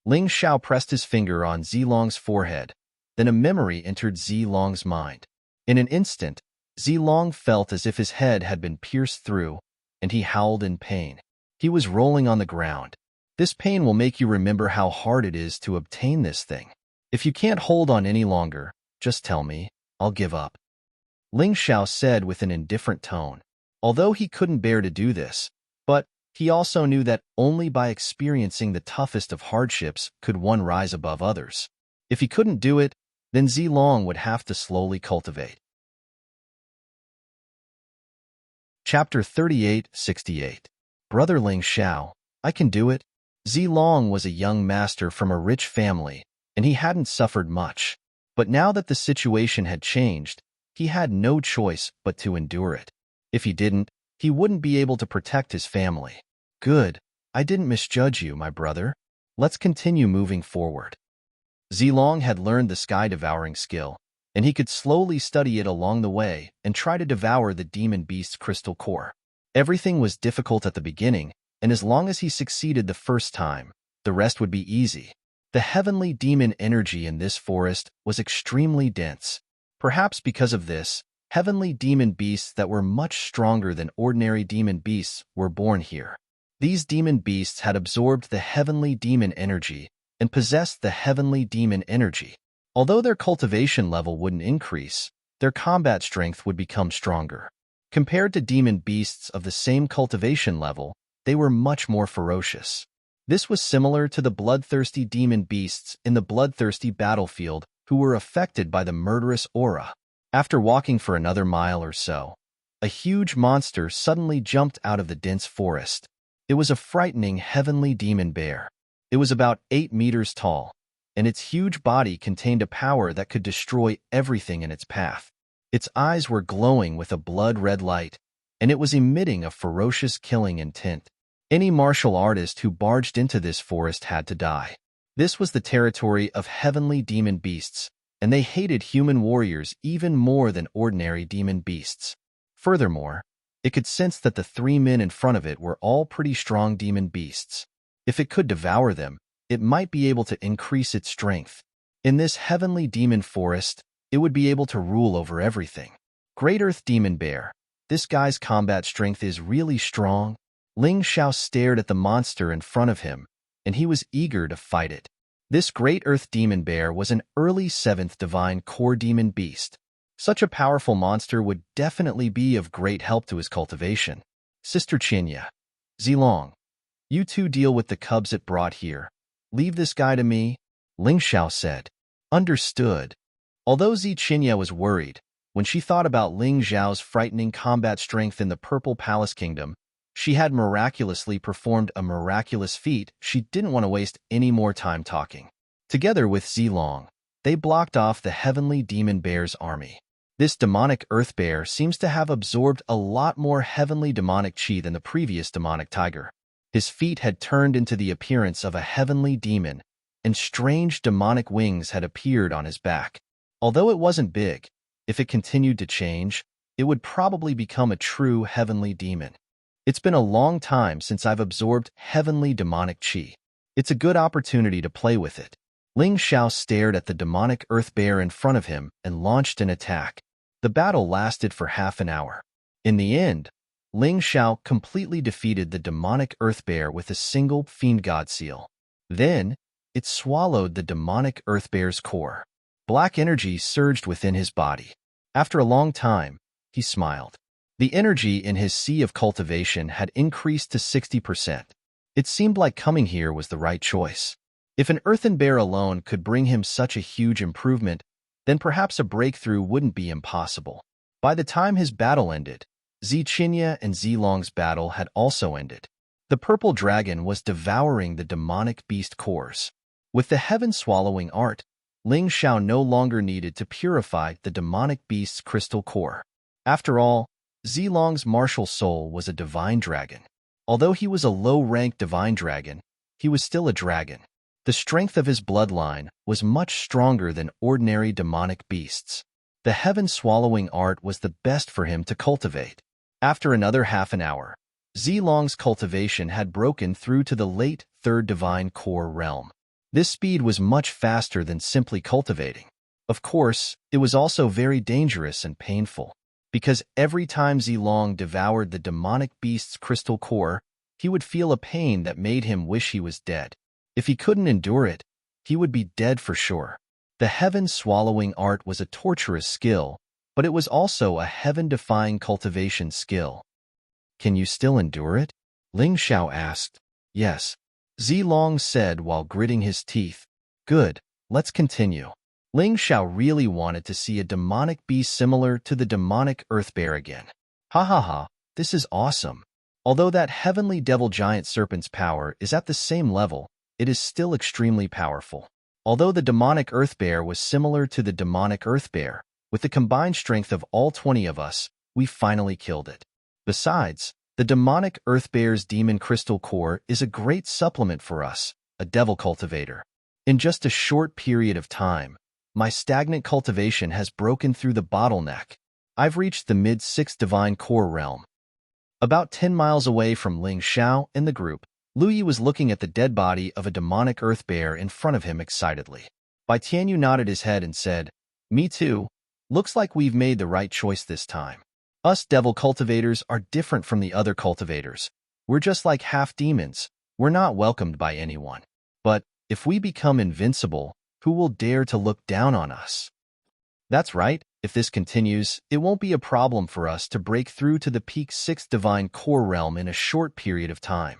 Speaker 1: Ling Xiao pressed his finger on Zilong's forehead. Then a memory entered Zilong's mind. In an instant, Zilong felt as if his head had been pierced through, and he howled in pain. He was rolling on the ground. This pain will make you remember how hard it is to obtain this thing. If you can't hold on any longer, just tell me, I'll give up. Ling Xiao said with an indifferent tone. Although he couldn't bear to do this, but he also knew that only by experiencing the toughest of hardships could one rise above others. If he couldn't do it, then Zilong would have to slowly cultivate. Chapter 38-68. Brother Ling Xiao, I can do it. Zilong was a young master from a rich family, and he hadn't suffered much. But now that the situation had changed, he had no choice but to endure it. If he didn't, he wouldn't be able to protect his family. Good. I didn't misjudge you, my brother. Let's continue moving forward. Zilong had learned the sky-devouring skill, and he could slowly study it along the way and try to devour the demon beast's crystal core. Everything was difficult at the beginning, and as long as he succeeded the first time, the rest would be easy. The heavenly demon energy in this forest was extremely dense. Perhaps because of this, heavenly demon beasts that were much stronger than ordinary demon beasts were born here. These demon beasts had absorbed the heavenly demon energy and possessed the heavenly demon energy. Although their cultivation level wouldn't increase, their combat strength would become stronger. Compared to demon beasts of the same cultivation level, they were much more ferocious. This was similar to the bloodthirsty demon beasts in the bloodthirsty battlefield who were affected by the murderous aura. After walking for another mile or so, a huge monster suddenly jumped out of the dense forest. It was a frightening heavenly demon bear. It was about 8 meters tall, and its huge body contained a power that could destroy everything in its path. Its eyes were glowing with a blood-red light, and it was emitting a ferocious killing intent. Any martial artist who barged into this forest had to die. This was the territory of heavenly demon beasts, and they hated human warriors even more than ordinary demon beasts. Furthermore, it could sense that the 3 men in front of it were all pretty strong demon beasts. If it could devour them, it might be able to increase its strength. In this heavenly demon forest, it would be able to rule over everything. Great Earth Demon Bear. This guy's combat strength is really strong. Ling Xiao stared at the monster in front of him, and he was eager to fight it. This Great Earth Demon Bear was an early 7th Divine Core Demon Beast. Such a powerful monster would definitely be of great help to his cultivation. Sister Qinya, Zilong, you two deal with the cubs it brought here. Leave this guy to me, Ling Xiao said. Understood. Although Qinya was worried, when she thought about Ling Xiao's frightening combat strength in the Purple Palace Kingdom, she had miraculously performed a miraculous feat. She didn't want to waste any more time talking. Together with Zilong, they blocked off the heavenly demon bear's army. This demonic earth bear seems to have absorbed a lot more heavenly demonic chi than the previous demonic tiger. His feet had turned into the appearance of a heavenly demon, and strange demonic wings had appeared on his back. Although it wasn't big, if it continued to change, it would probably become a true heavenly demon. It's been a long time since I've absorbed heavenly demonic chi. It's a good opportunity to play with it. Ling Xiao stared at the demonic earth bear in front of him and launched an attack. The battle lasted for half an hour. In the end, Ling Xiao completely defeated the demonic earth bear with a single fiend god seal. Then, it swallowed the demonic earth bear's core. Black energy surged within his body. After a long time, he smiled. The energy in his sea of cultivation had increased to 60%. It seemed like coming here was the right choice. If an earthen bear alone could bring him such a huge improvement, then perhaps a breakthrough wouldn't be impossible. By the time his battle ended, Qinya and Zilong's battle had also ended. The purple dragon was devouring the demonic beast cores. With the heaven-swallowing art, Ling Xiao no longer needed to purify the demonic beast's crystal core. After all, Zilong's martial soul was a divine dragon. Although he was a low-ranked divine dragon, he was still a dragon. The strength of his bloodline was much stronger than ordinary demonic beasts. The heaven-swallowing art was the best for him to cultivate. After another half an hour, Zilong's cultivation had broken through to the late 3rd Divine Core realm. This speed was much faster than simply cultivating. Of course, it was also very dangerous and painful, because every time Zilong devoured the demonic beast's crystal core, he would feel a pain that made him wish he was dead. If he couldn't endure it, he would be dead for sure. The heaven-swallowing art was a torturous skill, but it was also a heaven-defying cultivation skill. Can you still endure it? Ling Xiao asked. Yes, Zilong said while gritting his teeth. Good, let's continue. Ling Xiao really wanted to see a demonic beast similar to the demonic earth bear again. Ha ha ha, this is awesome. Although that heavenly devil giant serpent's power is at the same level, it is still extremely powerful. Although the demonic earth bear was similar to the demonic earth bear, with the combined strength of all 20 of us, we finally killed it. Besides, the demonic earth bear's demon crystal core is a great supplement for us, a devil cultivator. In just a short period of time, my stagnant cultivation has broken through the bottleneck. I've reached the mid-6th divine core realm. About 10 miles away from Ling Xiao and the group, Lu Yi was looking at the dead body of a demonic earth bear in front of him excitedly. Bai Tianyu nodded his head and said, "Me too. Looks like we've made the right choice this time. Us devil cultivators are different from the other cultivators. We're just like half demons. We're not welcomed by anyone. But if we become invincible, who will dare to look down on us?" That's right. If this continues, it won't be a problem for us to break through to the peak 6th divine core realm in a short period of time.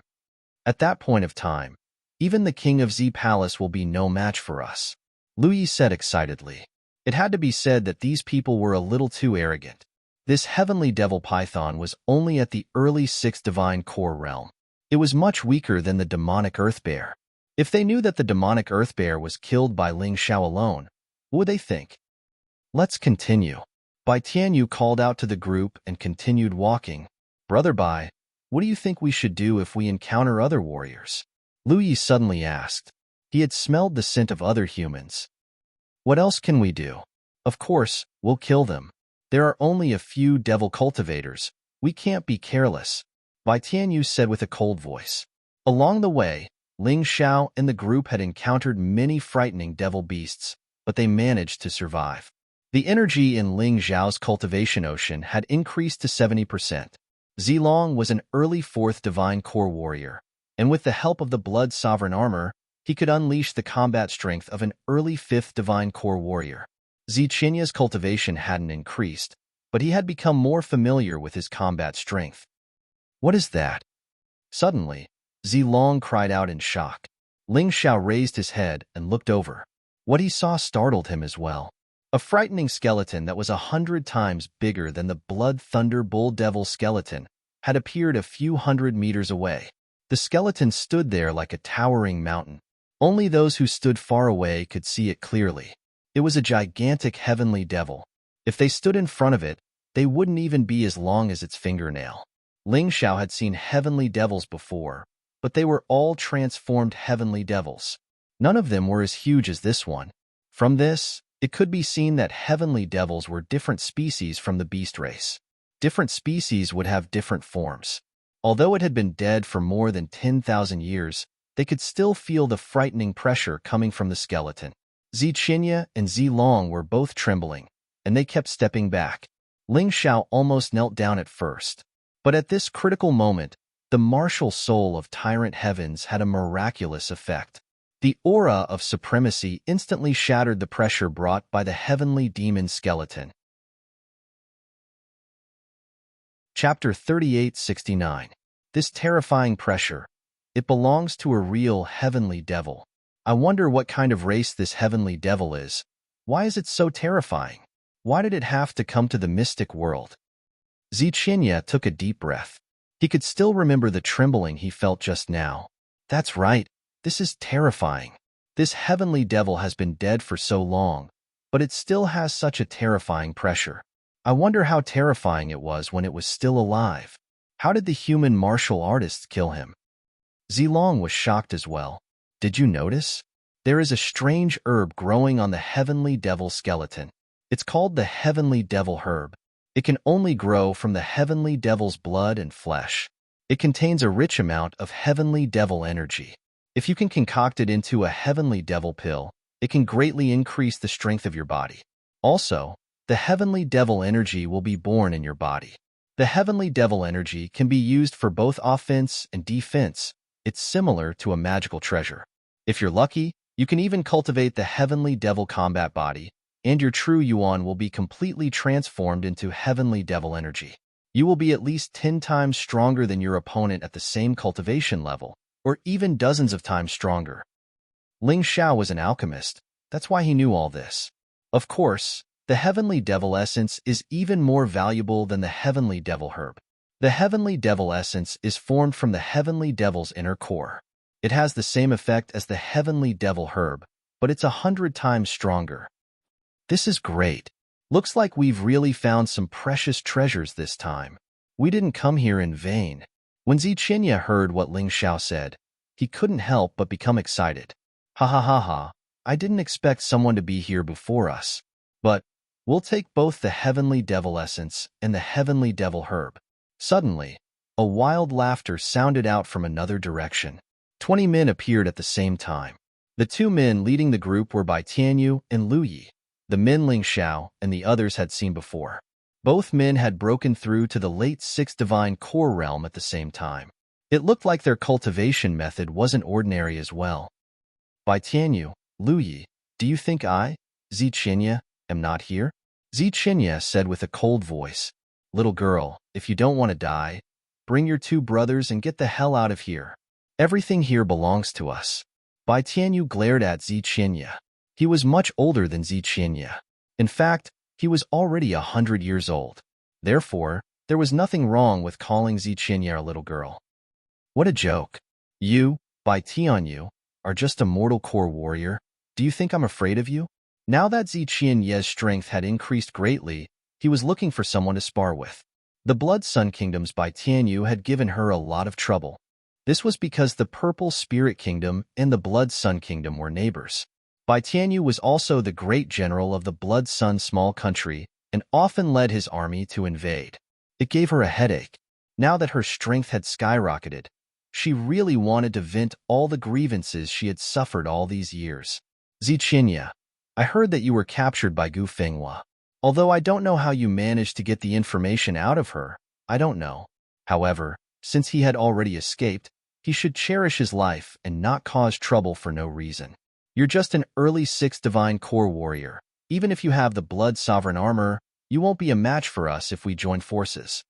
Speaker 1: At that point of time, even the king of Z Palace will be no match for us, Lu Yi said excitedly. It had to be said that these people were a little too arrogant. This heavenly devil python was only at the early 6th divine core realm. It was much weaker than the demonic earth bear. If they knew that the demonic earth bear was killed by Ling Xiao alone, what would they think? Let's continue. Bai Tianyu called out to the group and continued walking. Brother Bai, what do you think we should do if we encounter other warriors? Lu Yi suddenly asked. He had smelled the scent of other humans. What else can we do? Of course, we'll kill them. There are only a few devil cultivators. We can't be careless, Bai Tianyu said with a cold voice. Along the way, Ling Xiao and the group had encountered many frightening devil beasts, but they managed to survive. The energy in Ling Xiao's cultivation ocean had increased to 70%. Zilong was an early 4th divine core warrior, and with the help of the blood sovereign armor, he could unleash the combat strength of an early 5th divine core warrior. Zichinya's cultivation hadn't increased, but he had become more familiar with his combat strength. What is that? Suddenly, Zilong cried out in shock. Ling Xiao raised his head and looked over. What he saw startled him as well. A frightening skeleton that was 100 times bigger than the Blood Thunder Bull Devil skeleton had appeared a few hundred meters away. The skeleton stood there like a towering mountain. Only those who stood far away could see it clearly. It was a gigantic heavenly devil. If they stood in front of it, they wouldn't even be as long as its fingernail. Ling Xiao had seen heavenly devils before, but they were all transformed heavenly devils. None of them were as huge as this one. From this, it could be seen that heavenly devils were different species from the beast race. Different species would have different forms. Although it had been dead for more than 10,000 years, they could still feel the frightening pressure coming from the skeleton. Zichinya and Zilong were both trembling, and they kept stepping back. Ling Xiao almost knelt down at first. But at this critical moment, the martial soul of Tyrant Heavens had a miraculous effect. The aura of supremacy instantly shattered the pressure brought by the heavenly demon skeleton. Chapter 3869. This terrifying pressure. It belongs to a real heavenly devil. I wonder what kind of race this heavenly devil is. Why is it so terrifying? Why did it have to come to the mystic world? Zichinya took a deep breath. He could still remember the trembling he felt just now. That's right. This is terrifying. This heavenly devil has been dead for so long, but it still has such a terrifying pressure. I wonder how terrifying it was when it was still alive. How did the human martial artists kill him? Zilong was shocked as well. Did you notice? There is a strange herb growing on the heavenly devil skeleton. It's called the heavenly devil herb. It can only grow from the heavenly devil's blood and flesh. It contains a rich amount of heavenly devil energy. If you can concoct it into a heavenly devil pill, it can greatly increase the strength of your body. Also, the heavenly devil energy will be born in your body. The heavenly devil energy can be used for both offense and defense. It's similar to a magical treasure. If you're lucky, you can even cultivate the heavenly devil combat body, and your true yuan will be completely transformed into heavenly devil energy. You will be at least 10 times stronger than your opponent at the same cultivation level, or even dozens of times stronger. Ling Xiao was an alchemist. That's why he knew all this. Of course, the heavenly devil essence is even more valuable than the heavenly devil herb. The heavenly devil essence is formed from the heavenly devil's inner core. It has the same effect as the heavenly devil herb, but it's 100 times stronger. This is great. Looks like we've really found some precious treasures this time. We didn't come here in vain. When Zichinya heard what Ling Xiao said, he couldn't help but become excited. Ha ha ha ha, I didn't expect someone to be here before us. But we'll take both the heavenly devil essence and the heavenly devil herb. Suddenly, a wild laughter sounded out from another direction. 20 men appeared at the same time. The two men leading the group were Bai Tianyu and Lu Yi. The men Ling Xiao and the others had seen before. Both men had broken through to the late sixth divine core realm at the same time. It looked like their cultivation method wasn't ordinary as well. Bai Tianyu, Lu Yi, do you think I, Zi Qinya, am not here? Zi Qinya said with a cold voice. Little girl, if you don't want to die, bring your two brothers and get the hell out of here. Everything here belongs to us. Bai Tianyu glared at Zi Qinya. He was much older than Zi Qinya. In fact, he was already 100 years old. Therefore, there was nothing wrong with calling Zi Qinya a little girl. What a joke. You, Bai Tianyu, are just a mortal core warrior. Do you think I'm afraid of you? Now that Zi Qianye's strength had increased greatly, he was looking for someone to spar with. The Blood Sun Kingdoms Bai Tianyu had given her a lot of trouble. This was because the Purple Spirit Kingdom and the Blood Sun Kingdom were neighbors. Bai Tianyu was also the great general of the Blood Sun small country and often led his army to invade. It gave her a headache. Now that her strength had skyrocketed, she really wanted to vent all the grievances she had suffered all these years. Zi Qinya, I heard that you were captured by Gu Fenghua. Although I don't know how you managed to get the information out of her, I don't know. However, since he had already escaped, he should cherish his life and not cause trouble for no reason. You're just an early 6th divine core warrior. Even if you have the blood sovereign armor, you won't be a match for us if we join forces.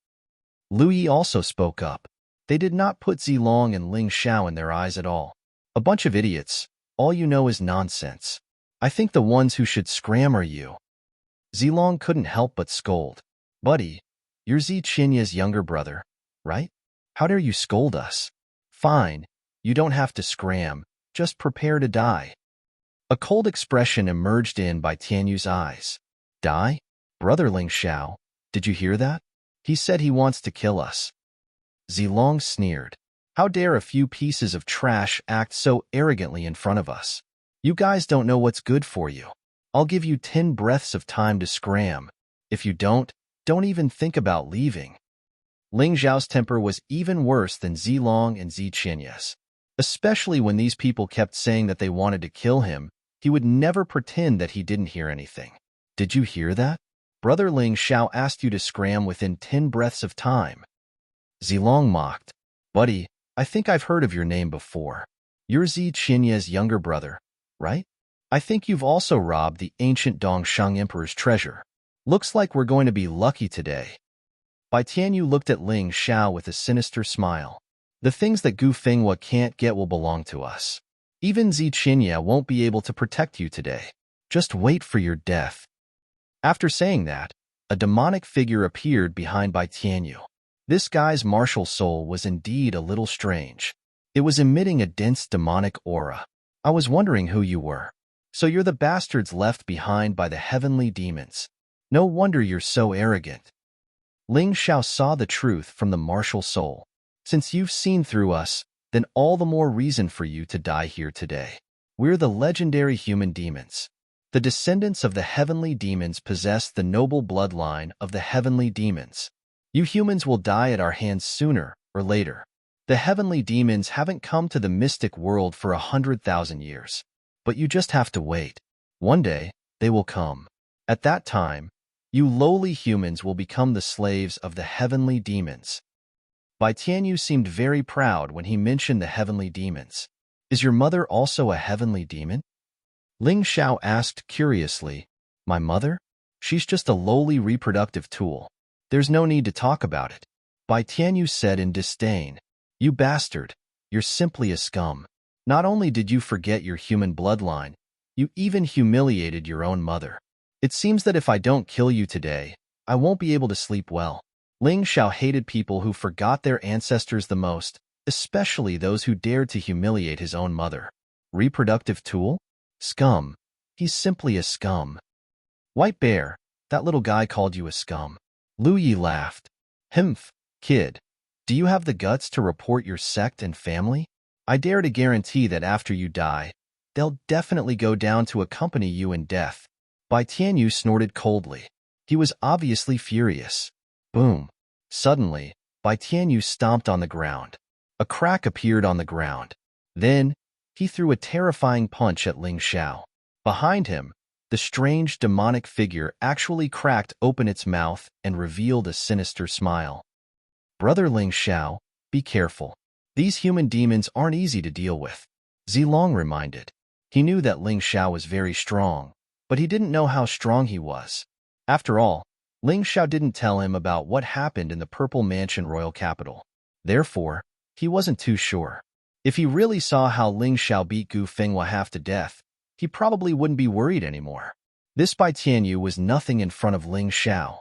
Speaker 1: Lu Yi also spoke up. They did not put Zilong and Ling Xiao in their eyes at all. A bunch of idiots. All you know is nonsense. I think the ones who should scram are you. Zilong couldn't help but scold. Buddy, you're Zi Qinya's younger brother, right? How dare you scold us? Fine, you don't have to scram, just prepare to die. A cold expression emerged in Bai Tianyu's eyes. Die? Brother Ling Xiao, did you hear that? He said he wants to kill us. Zilong sneered. How dare a few pieces of trash act so arrogantly in front of us? You guys don't know what's good for you. I'll give you 10 breaths of time to scram. If you don't even think about leaving. Ling Xiao's temper was even worse than Zilong and Zi Qinya's. Especially when these people kept saying that they wanted to kill him, he would never pretend that he didn't hear anything. Did you hear that? Brother Ling Xiao asked you to scram within 10 breaths of time. Zilong mocked. Buddy, I think I've heard of your name before. You're Zi Qinya's younger brother, right? I think you've also robbed the ancient Dongshang Emperor's treasure. Looks like we're going to be lucky today. Bai Tianyu looked at Ling Xiao with a sinister smile. The things that Gu Fenghua can't get will belong to us. Even Zi Qinya won't be able to protect you today. Just wait for your death. After saying that, a demonic figure appeared behind Bai Tianyu. This guy's martial soul was indeed a little strange. It was emitting a dense demonic aura. I was wondering who you were. So you're the bastards left behind by the heavenly demons. No wonder you're so arrogant. Ling Xiao saw the truth from the martial soul. Since you've seen through us, then all the more reason for you to die here today. We're the legendary human demons. The descendants of the heavenly demons possess the noble bloodline of the heavenly demons. You humans will die at our hands sooner or later. The heavenly demons haven't come to the mystic world for 100,000 years. But you just have to wait. One day, they will come. At that time, you lowly humans will become the slaves of the heavenly demons. Bai Tianyu seemed very proud when he mentioned the heavenly demons. Is your mother also a heavenly demon? Ling Xiao asked curiously. My mother? She's just a lowly reproductive tool. There's no need to talk about it. Bai Tianyu said in disdain. You bastard, you're simply a scum. Not only did you forget your human bloodline, you even humiliated your own mother. It seems that if I don't kill you today, I won't be able to sleep well. Ling Xiao hated people who forgot their ancestors the most, especially those who dared to humiliate his own mother. Reproductive tool? Scum. He's simply a scum. White Bear, that little guy called you a scum. Lu Yi laughed. Humph, kid. Do you have the guts to report your sect and family? I dare to guarantee that after you die, they'll definitely go down to accompany you in death. Bai Tianyu snorted coldly. He was obviously furious. Boom. Suddenly, Bai Tianyu stomped on the ground. A crack appeared on the ground. Then, he threw a terrifying punch at Ling Xiao. Behind him, the strange demonic figure actually cracked open its mouth and revealed a sinister smile. Brother Ling Xiao, be careful. These human demons aren't easy to deal with, Zilong reminded. He knew that Ling Xiao was very strong, but he didn't know how strong he was. After all, Ling Xiao didn't tell him about what happened in the Purple Mansion royal capital. Therefore, he wasn't too sure. If he really saw how Ling Xiao beat Gu Fenghua half to death, he probably wouldn't be worried anymore. This Bai Tianyu was nothing in front of Ling Xiao.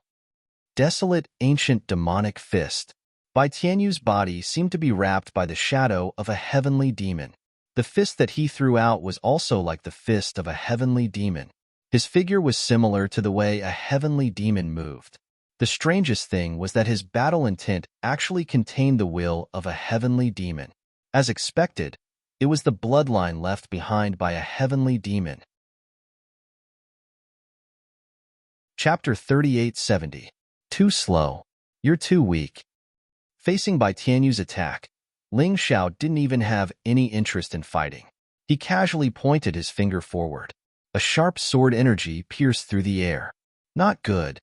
Speaker 1: Desolate, ancient, demonic fist. Bai Tianyu's body seemed to be wrapped by the shadow of a heavenly demon. The fist that he threw out was also like the fist of a heavenly demon. His figure was similar to the way a heavenly demon moved. The strangest thing was that his battle intent actually contained the will of a heavenly demon. As expected, it was the bloodline left behind by a heavenly demon. Chapter 3870. Too slow. You're too weak. Facing Bai Tianyu's attack, Ling Xiao didn't even have any interest in fighting. He casually pointed his finger forward. A sharp sword energy pierced through the air. Not good.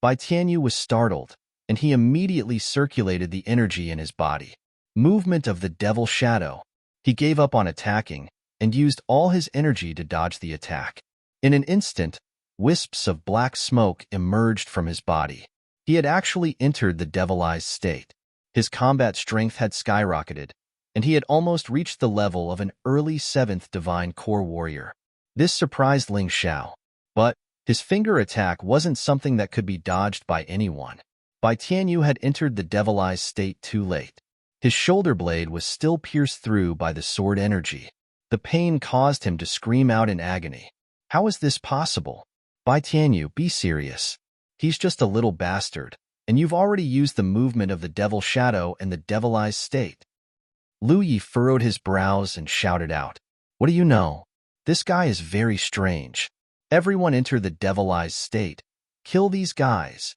Speaker 1: Bai Tianyu was startled, and he immediately circulated the energy in his body. Movement of the devil shadow. He gave up on attacking and used all his energy to dodge the attack. In an instant, wisps of black smoke emerged from his body. He had actually entered the devilized state. His combat strength had skyrocketed, and he had almost reached the level of an early 7th Divine Core warrior. This surprised Ling Xiao, but his finger attack wasn't something that could be dodged by anyone. Bai Tianyu had entered the devilized state too late. His shoulder blade was still pierced through by the sword energy. The pain caused him to scream out in agony. How is this possible? Bai Tianyu, be serious. He's just a little bastard, and you've already used the movement of the devil shadow and the devilized state. Lu Yi furrowed his brows and shouted out, "What do you know? This guy is very strange. Everyone enter the devilized state. Kill these guys."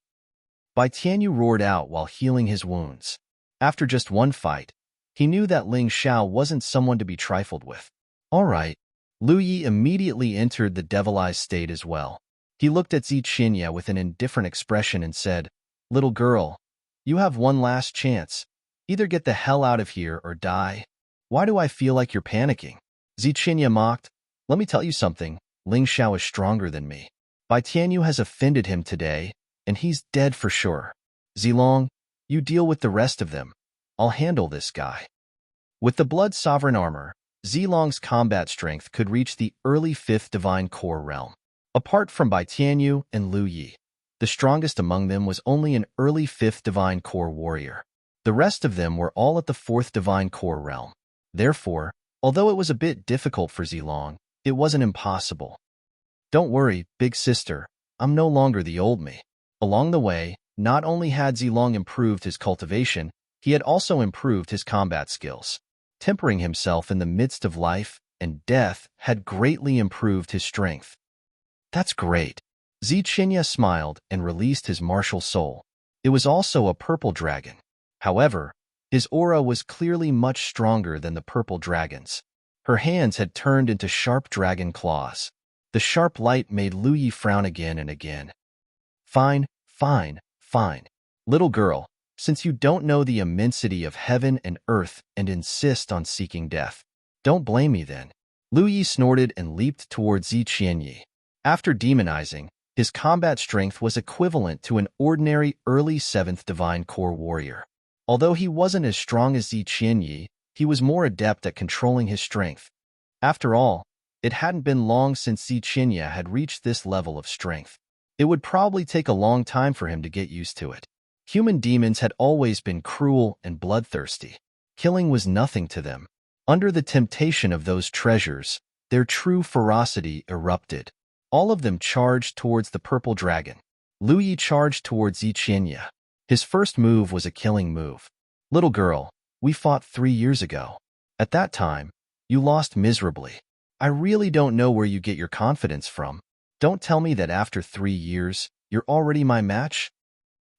Speaker 1: Bai Tianyu roared out while healing his wounds. After just one fight, he knew that Ling Xiao wasn't someone to be trifled with. All right. Lu Yi immediately entered the devilized state as well. He looked at Ziqinya with an indifferent expression and said, "Little girl, you have one last chance. Either get the hell out of here or die." "Why do I feel like you're panicking?" Ziqinya mocked. "Let me tell you something. Ling Xiao is stronger than me. Bai Tianyu has offended him today, and he's dead for sure. Zilong, you deal with the rest of them. I'll handle this guy." With the Blood Sovereign armor, Zilong's combat strength could reach the early 5th Divine Core realm. Apart from Bai Tianyu and Lu Yi, the strongest among them was only an early 5th Divine Core warrior. The rest of them were all at the 4th Divine Core realm. Therefore, although it was a bit difficult for Zilong, it wasn't impossible. "Don't worry, big sister, I'm no longer the old me." Along the way, not only had Zilong improved his cultivation, he had also improved his combat skills. Tempering himself in the midst of life and death had greatly improved his strength. "That's great." Ziqinya smiled and released his martial soul. It was also a purple dragon. However, his aura was clearly much stronger than the purple dragon's. Her hands had turned into sharp dragon claws. The sharp light made Lu Yi frown again and again. Fine. Little girl, since you don't know the immensity of heaven and earth and insist on seeking death, don't blame me then." Lu Yi snorted and leaped towards Ziqinya. After demonizing, his combat strength was equivalent to an ordinary early 7th Divine Core warrior. Although he wasn't as strong as Ziqinya, he was more adept at controlling his strength. After all, it hadn't been long since Ziqinya had reached this level of strength. It would probably take a long time for him to get used to it. Human demons had always been cruel and bloodthirsty. Killing was nothing to them. Under the temptation of those treasures, their true ferocity erupted. All of them charged towards the purple dragon. Lu Yi charged towards Ziqinya. His first move was a killing move. "Little girl, we fought 3 years ago. At that time, you lost miserably. I really don't know where you get your confidence from. Don't tell me that after 3 years, you're already my match?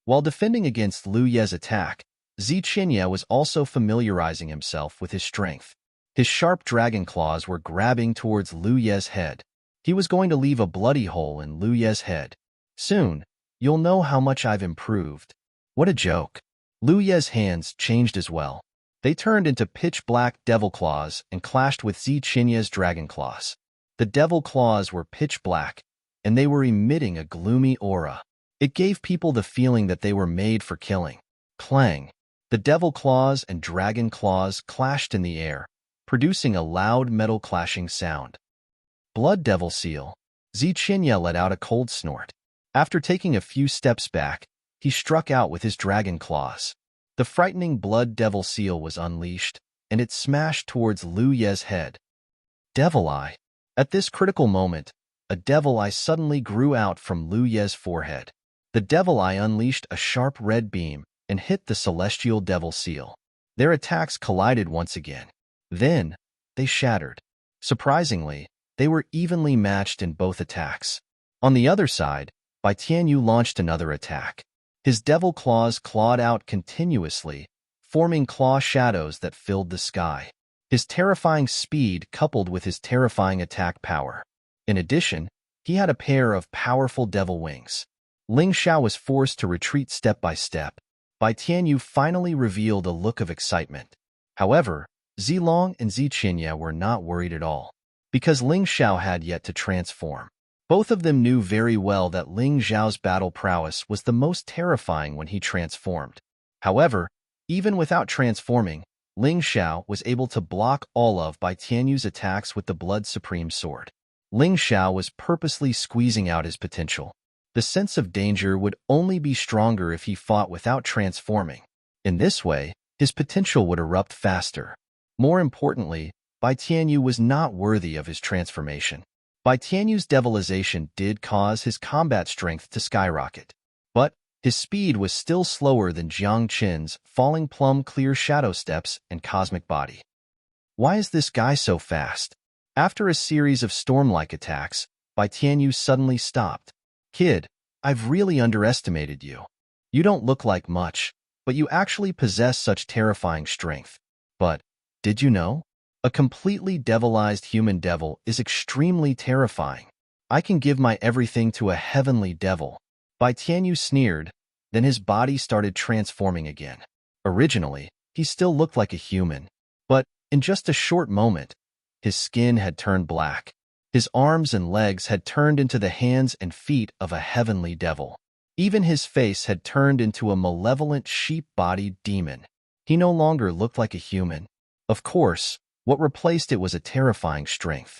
Speaker 1: While defending against Liu Ye's attack, Ziqinya was also familiarizing himself with his strength. His sharp dragon claws were grabbing towards Liu Ye's head. He was going to leave a bloody hole in Liu Ye's head. Soon, you'll know how much I've improved. What a joke. Liu Ye's hands changed as well. They turned into pitch-black devil claws and clashed with Ziqinya's dragon claws. The devil claws were pitch black, and they were emitting a gloomy aura. It gave people the feeling that they were made for killing. Clang! The devil claws and dragon claws clashed in the air, producing a loud metal clashing sound. Blood devil seal. Ziqinya let out a cold snort. After taking a few steps back, he struck out with his dragon claws. The frightening blood devil seal was unleashed, and it smashed towards Liu Ye's head. Devil Eye. At this critical moment, a devil eye suddenly grew out from Liu Ye's forehead. The devil eye unleashed a sharp red beam and hit the celestial devil seal. Their attacks collided once again. Then, they shattered. Surprisingly, they were evenly matched in both attacks. On the other side, Bai Tianyu launched another attack. His devil claws clawed out continuously, forming claw shadows that filled the sky. His terrifying speed coupled with his terrifying attack power. In addition, he had a pair of powerful devil wings. Ling Xiao was forced to retreat step by step. Bai Tianyu finally revealed a look of excitement. However, Zilong and Ziqinya were not worried at all, because Ling Xiao had yet to transform. Both of them knew very well that Ling Xiao's battle prowess was the most terrifying when he transformed. However, even without transforming, Ling Xiao was able to block all of Bai Tianyu's attacks with the Blood Supreme Sword. Ling Xiao was purposely squeezing out his potential. The sense of danger would only be stronger if he fought without transforming. In this way, his potential would erupt faster. More importantly, Bai Tianyu was not worthy of his transformation. Bai Tianyu's devilization did cause his combat strength to skyrocket, but his speed was still slower than Jiang Qin's falling plum clear shadow steps and cosmic body. Why is this guy so fast? After a series of storm-like attacks, Bai Tianyu suddenly stopped. Kid, I've really underestimated you. You don't look like much, but you actually possess such terrifying strength. But, did you know? A completely devilized human devil is extremely terrifying. I can give my everything to a heavenly devil. Bai Tianyu sneered, then his body started transforming again. Originally, he still looked like a human, but in just a short moment, his skin had turned black. His arms and legs had turned into the hands and feet of a heavenly devil. Even his face had turned into a malevolent sheep-bodied demon. He no longer looked like a human. Of course, what replaced it was a terrifying strength.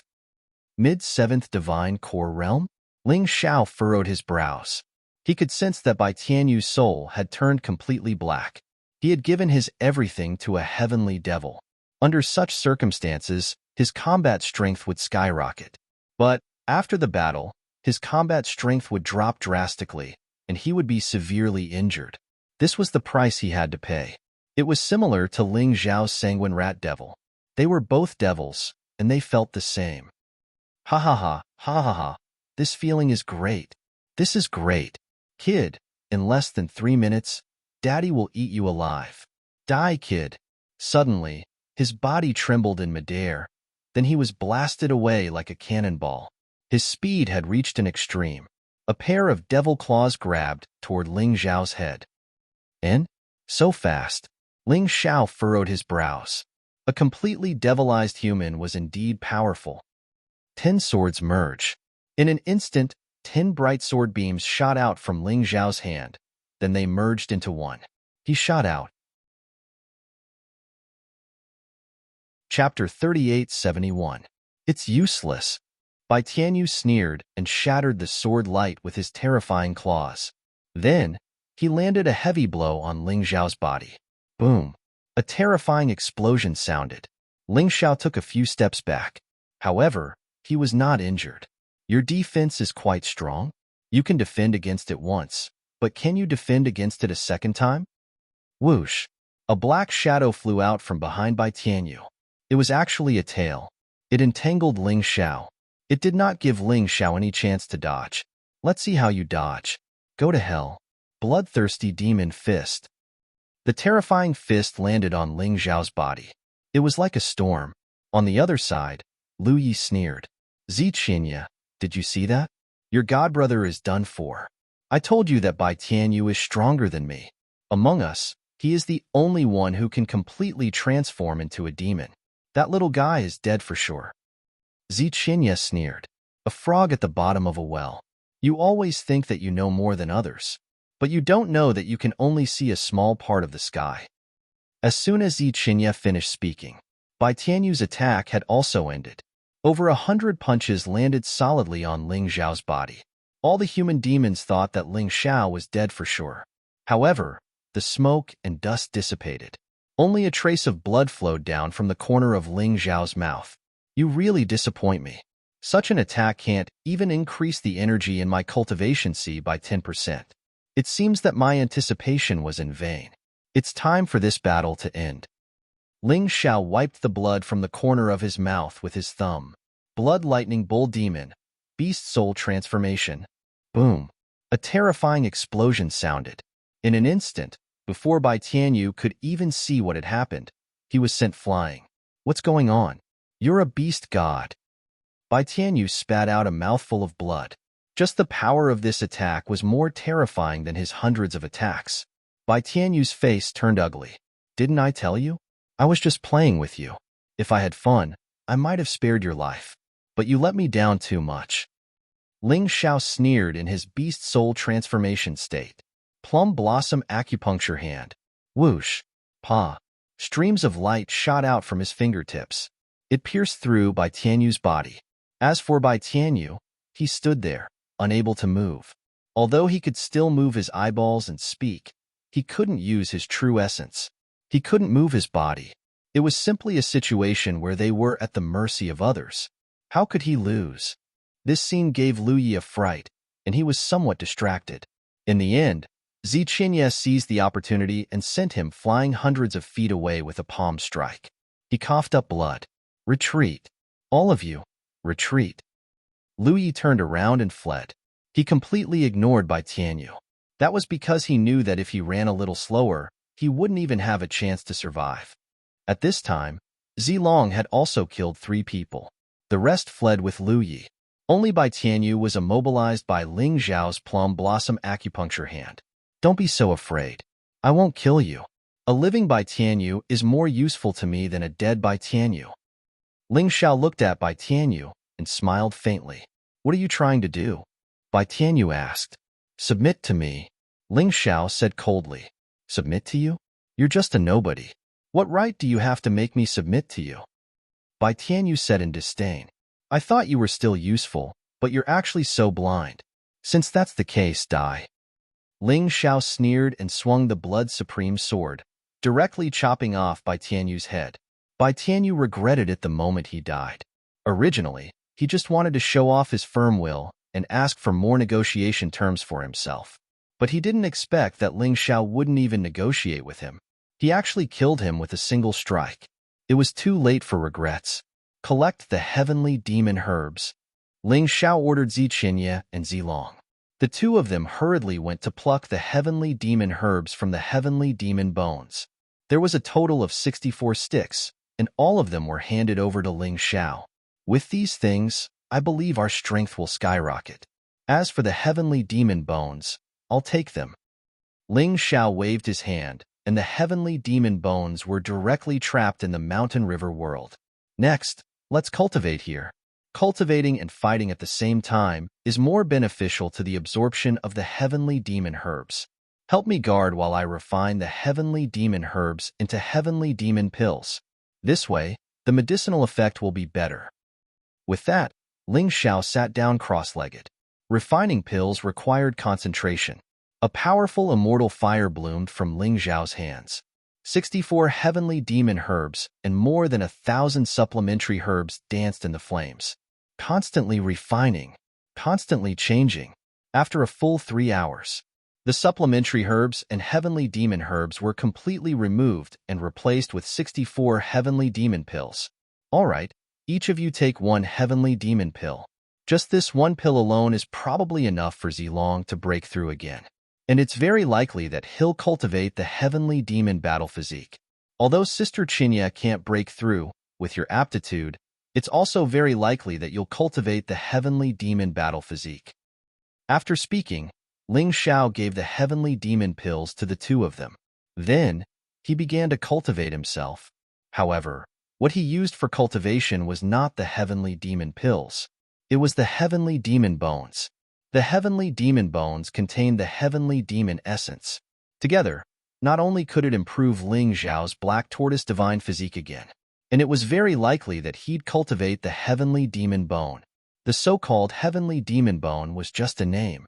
Speaker 1: Mid-7th Divine Core Realm? Ling Xiao furrowed his brows. He could sense that Bai Tianyu's soul had turned completely black. He had given his everything to a heavenly devil. Under such circumstances, his combat strength would skyrocket. But, after the battle, his combat strength would drop drastically, and he would be severely injured. This was the price he had to pay. It was similar to Ling Xiao's sanguine rat devil. They were both devils, and they felt the same. Ha ha ha, ha ha ha. This feeling is great. This is great. Kid, in less than 3 minutes, Daddy will eat you alive. Die, kid. Suddenly, his body trembled in midair. Then he was blasted away like a cannonball. His speed had reached an extreme. A pair of devil claws grabbed toward Ling Xiao's head. And, so fast, Ling Xiao furrowed his brows. A completely devilized human was indeed powerful. 10 swords merge. In an instant, 10 bright sword beams shot out from Ling Xiao's hand. Then they merged into one. He shot out. Chapter 3871. It's useless. Bai Tianyu sneered and shattered the sword light with his terrifying claws. Then, he landed a heavy blow on Ling Xiao's body. Boom. A terrifying explosion sounded. Ling Xiao took a few steps back. However, he was not injured. Your defense is quite strong. You can defend against it once, but can you defend against it a second time? Whoosh. A black shadow flew out from behind Bai Tianyu. It was actually a tail. It entangled Ling Xiao. It did not give Ling Xiao any chance to dodge. Let's see how you dodge. Go to hell. Bloodthirsty demon fist. The terrifying fist landed on Ling Xiao's body. It was like a storm. On the other side, Lu Yi sneered. Ziqinya, did you see that? Your godbrother is done for. I told you that Bai Tianyu is stronger than me. Among us, he is the only one who can completely transform into a demon. That little guy is dead for sure. Ziqinya sneered. A frog at the bottom of a well. You always think that you know more than others, but you don't know that you can only see a small part of the sky. As soon as Ziqinya finished speaking, Bai Tianyu's attack had also ended. Over 100 punches landed solidly on Ling Xiao's body. All the human demons thought that Ling Xiao was dead for sure. However, the smoke and dust dissipated. Only a trace of blood flowed down from the corner of Ling Xiao's mouth. You really disappoint me. Such an attack can't even increase the energy in my cultivation C by 10%. It seems that my anticipation was in vain. It's time for this battle to end. Ling Xiao wiped the blood from the corner of his mouth with his thumb. Blood lightning bull demon. Beast soul transformation. Boom. A terrifying explosion sounded. In an instant, before Bai Tianyu could even see what had happened, he was sent flying. What's going on? You're a beast god. Bai Tianyu spat out a mouthful of blood. Just the power of this attack was more terrifying than his hundreds of attacks. Bai Tianyu's face turned ugly. Didn't I tell you? I was just playing with you. If I had fun, I might have spared your life. But you let me down too much. Ling Xiao sneered in his beast soul transformation state. Plum blossom acupuncture hand. Whoosh. Pa. Streams of light shot out from his fingertips. It pierced through Bai Tianyu's body. As for Bai Tianyu, he stood there, unable to move. Although he could still move his eyeballs and speak, he couldn't use his true essence. He couldn't move his body. It was simply a situation where they were at the mercy of others. How could he lose? This scene gave Lu Yi a fright, and he was somewhat distracted. In the end, Ziqinya seized the opportunity and sent him flying hundreds of feet away with a palm strike. He coughed up blood. Retreat. All of you, retreat. Lu Yi turned around and fled. He completely ignored Bai Tianyu. That was because he knew that if he ran a little slower, he wouldn't even have a chance to survive. At this time, Zilong had also killed 3 people. The rest fled with Lu Yi. Only Bai Tianyu was immobilized by Ling Xiao's plum blossom acupuncture hand. Don't be so afraid. I won't kill you. A living Bai Tianyu is more useful to me than a dead Bai Tianyu. Ling Xiao looked at Bai Tianyu and smiled faintly. What are you trying to do? Bai Tianyu asked. Submit to me. Ling Xiao said coldly. Submit to you? You're just a nobody. What right do you have to make me submit to you? Bai Tianyu said in disdain. I thought you were still useful, but you're actually so blind. Since that's the case, die. Ling Xiao sneered and swung the blood supreme sword, directly chopping off Bai Tianyu's head. Bai Tianyu regretted it the moment he died. Originally, he just wanted to show off his firm will and ask for more negotiation terms for himself. But he didn't expect that Ling Xiao wouldn't even negotiate with him. He actually killed him with a single strike. It was too late for regrets. Collect the heavenly demon herbs. Ling Xiao ordered Ziqinya and Zilong. The 2 of them hurriedly went to pluck the heavenly demon herbs from the heavenly demon bones. There was a total of 64 sticks, and all of them were handed over to Ling Xiao. With these things, I believe our strength will skyrocket. As for the heavenly demon bones, I'll take them. Ling Xiao waved his hand, and the heavenly demon bones were directly trapped in the mountain river world. Next, let's cultivate here. Cultivating and fighting at the same time is more beneficial to the absorption of the heavenly demon herbs. Help me guard while I refine the heavenly demon herbs into heavenly demon pills. This way, the medicinal effect will be better. With that, Ling Xiao sat down cross-legged. Refining pills required concentration. A powerful immortal fire bloomed from Ling Xiao's hands. 64 heavenly demon herbs and more than 1,000 supplementary herbs danced in the flames. Constantly refining, constantly changing. After a full 3 hours, the supplementary herbs and heavenly demon herbs were completely removed and replaced with 64 heavenly demon pills. All right, Each of you take one heavenly demon pill. Just this one pill alone is probably enough for Zilong to break through again. And it's very likely that he'll cultivate the heavenly demon battle physique. Although Sister Chinya can't break through, with your aptitude, it's also very likely that you'll cultivate the heavenly demon battle physique. After speaking, Ling Xiao gave the heavenly demon pills to the two of them. Then, he began to cultivate himself. However, what he used for cultivation was not the heavenly demon pills. It was the heavenly demon bones. The heavenly demon bones contained the heavenly demon essence. Together, not only could it improve Ling Xiao's black tortoise divine physique again, and it was very likely that he'd cultivate the heavenly demon bone. The so-called heavenly demon bone was just a name.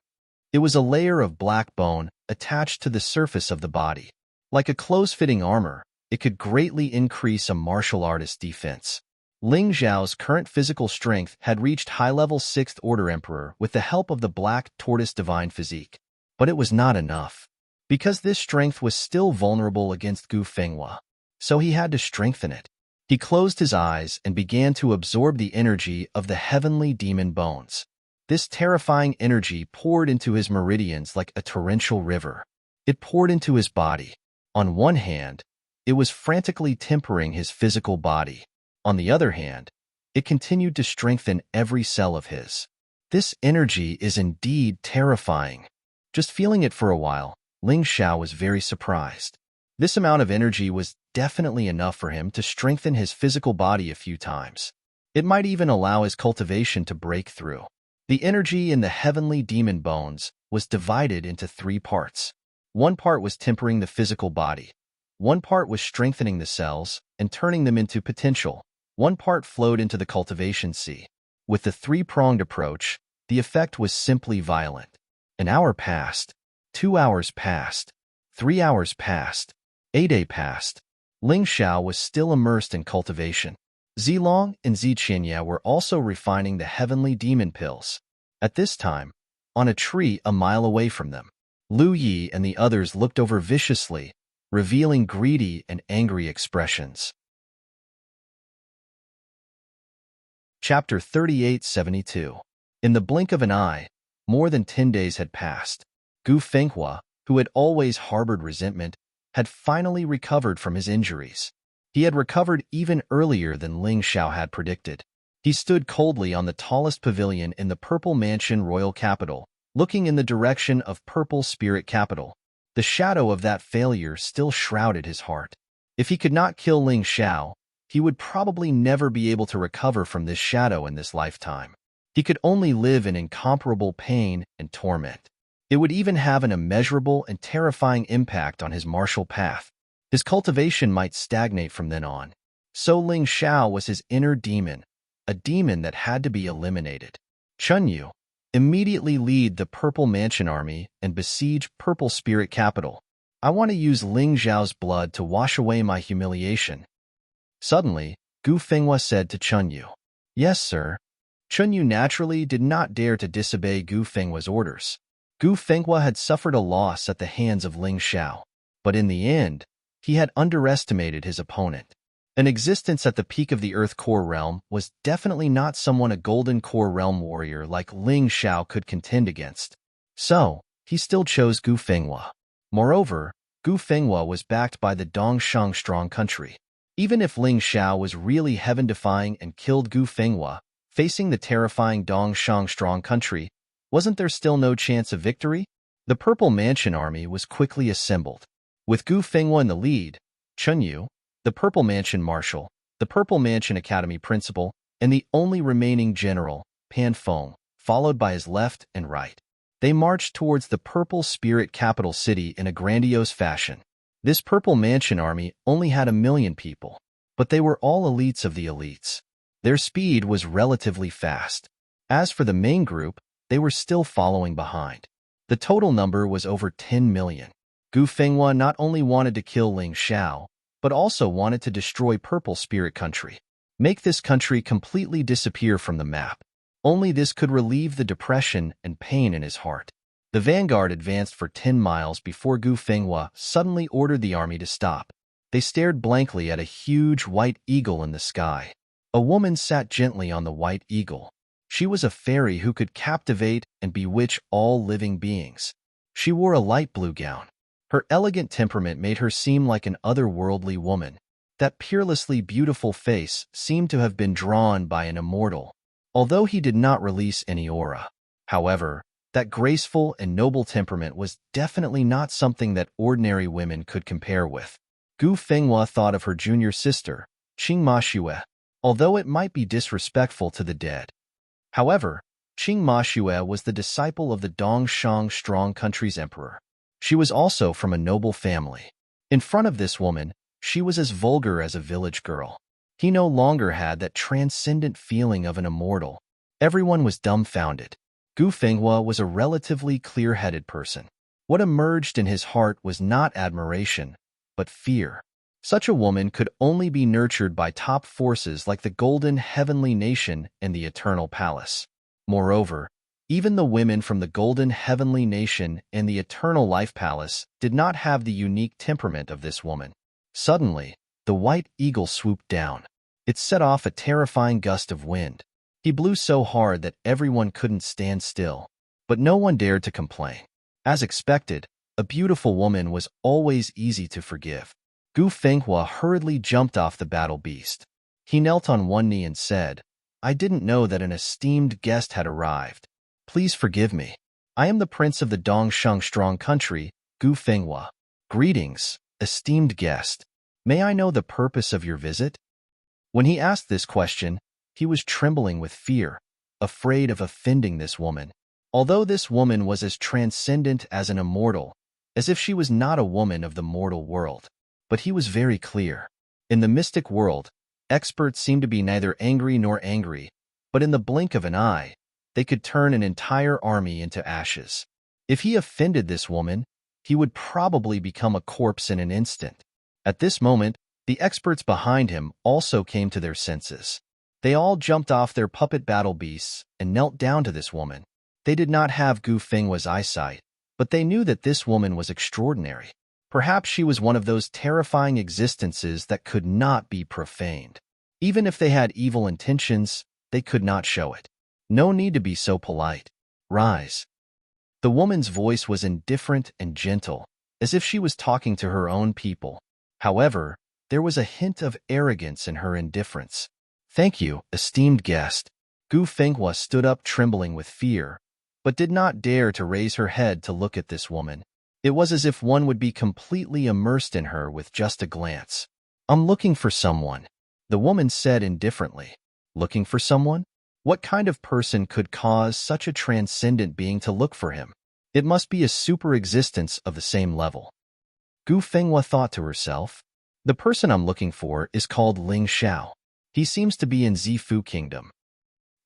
Speaker 1: It was a layer of black bone attached to the surface of the body. Like a close-fitting armor, it could greatly increase a martial artist's defense. Ling Xiao's current physical strength had reached high-level 6th Order Emperor with the help of the black tortoise divine physique. But it was not enough. Because this strength was still vulnerable against Gu Fenghua, so he had to strengthen it. He closed his eyes and began to absorb the energy of the heavenly demon bones. This terrifying energy poured into his meridians like a torrential river. It poured into his body. On one hand, it was frantically tempering his physical body. On the other hand, it continued to strengthen every cell of his. This energy is indeed terrifying. Just feeling it for a while, Ling Xiao was very surprised. This amount of energy was definitely enough for him to strengthen his physical body a few times. It might even allow his cultivation to break through. The energy in the heavenly demon bones was divided into 3 parts. One part was tempering the physical body. One part was strengthening the cells and turning them into potential. One part flowed into the cultivation sea. With the 3-pronged approach, the effect was simply violent. An hour passed. 2 hours passed. 3 hours passed. A day passed. Ling Xiao was still immersed in cultivation. Zilong and Ziqinya were also refining the heavenly demon pills. At this time, on a tree a mile away from them, Lu Yi and the others looked over viciously, revealing greedy and angry expressions. Chapter 3872. In the blink of an eye, more than 10 days had passed. Gu Fenghua, who had always harbored resentment, had finally recovered from his injuries. He had recovered even earlier than Ling Xiao had predicted. He stood coldly on the tallest pavilion in the Purple Mansion royal capital, looking in the direction of Purple Spirit Capital. The shadow of that failure still shrouded his heart. If he could not kill Ling Xiao, he would probably never be able to recover from this shadow in this lifetime. He could only live in incomparable pain and torment. It would even have an immeasurable and terrifying impact on his martial path. His cultivation might stagnate from then on. So Ling Xiao was his inner demon, a demon that had to be eliminated. Chunyu, immediately lead the Purple Mansion army and besiege Purple Spirit Capital. I want to use Ling Xiao's blood to wash away my humiliation. Suddenly, Gu Fenghua said to Chunyu. Yes, sir. Chunyu naturally did not dare to disobey Gu Fenghua's orders. Gu Fenghua had suffered a loss at the hands of Ling Xiao, but in the end, he had underestimated his opponent. An existence at the peak of the Earth Core Realm was definitely not someone a Golden Core Realm warrior like Ling Xiao could contend against. So, he still chose Gu Fenghua. Moreover, Gu Fenghua was backed by the Dongshang Strong Country. Even if Ling Xiao was really heaven-defying and killed Gu Fenghua, facing the terrifying Dongshang Strong Country, wasn't there still no chance of victory? The Purple Mansion army was quickly assembled. With Gu Fenghua in the lead, Chunyu, the Purple Mansion Marshal, the Purple Mansion Academy Principal, and the only remaining general, Pan Feng, followed by his left and right. They marched towards the Purple Spirit Capital City in a grandiose fashion. This Purple Mansion army only had 1 million people, but they were all elites of the elites. Their speed was relatively fast. As for the main group, they were still following behind. The total number was over 10 million. Gu Fenghua not only wanted to kill Ling Xiao, but also wanted to destroy Purple Spirit Country. Make this country completely disappear from the map. Only this could relieve the depression and pain in his heart. The vanguard advanced for 10 miles before Gu Fenghua suddenly ordered the army to stop. They stared blankly at a huge white eagle in the sky. A woman sat gently on the white eagle. She was a fairy who could captivate and bewitch all living beings. She wore a light blue gown. Her elegant temperament made her seem like an otherworldly woman. That peerlessly beautiful face seemed to have been drawn by an immortal, although he did not release any aura. However, that graceful and noble temperament was definitely not something that ordinary women could compare with. Gu Fenghua thought of her junior sister, Qing Ma Xue, although it might be disrespectful to the dead. However, Qing Ma Xue was the disciple of the Dongshang Strong Country's emperor. She was also from a noble family. In front of this woman, she was as vulgar as a village girl. He no longer had that transcendent feeling of an immortal. Everyone was dumbfounded. Gu Fenghua was a relatively clear-headed person. What emerged in his heart was not admiration, but fear. Such a woman could only be nurtured by top forces like the Golden Heavenly Nation and the Eternal Palace. Moreover, even the women from the Golden Heavenly Nation and the Eternal Life Palace did not have the unique temperament of this woman. Suddenly, the white eagle swooped down. It set off a terrifying gust of wind. He blew so hard that everyone couldn't stand still, but no one dared to complain. As expected, a beautiful woman was always easy to forgive. Gu Fenghua hurriedly jumped off the battle beast. He knelt on one knee and said, "I didn't know that an esteemed guest had arrived. Please forgive me. I am the prince of the Dongshang Strong Country, Gu Fenghua. Greetings, esteemed guest. May I know the purpose of your visit?" When he asked this question, he was trembling with fear, afraid of offending this woman. Although this woman was as transcendent as an immortal, as if she was not a woman of the mortal world. But he was very clear. In the mystic world, experts seemed to be neither angry nor angry, but in the blink of an eye, they could turn an entire army into ashes. If he offended this woman, he would probably become a corpse in an instant. At this moment, the experts behind him also came to their senses. They all jumped off their puppet battle beasts and knelt down to this woman. They did not have Gu Fenghua's eyesight, but they knew that this woman was extraordinary. Perhaps she was one of those terrifying existences that could not be profaned. Even if they had evil intentions, they could not show it. No need to be so polite. Rise. The woman's voice was indifferent and gentle, as if she was talking to her own people. However, there was a hint of arrogance in her indifference. "Thank you, esteemed guest." Gu Fenghua stood up trembling with fear, but did not dare to raise her head to look at this woman. It was as if one would be completely immersed in her with just a glance. "I'm looking for someone," the woman said indifferently. "Looking for someone? What kind of person could cause such a transcendent being to look for him? It must be a super existence of the same level." Gu Fenghua thought to herself, "The person I'm looking for is called Ling Xiao. He seems to be in Zifu Kingdom."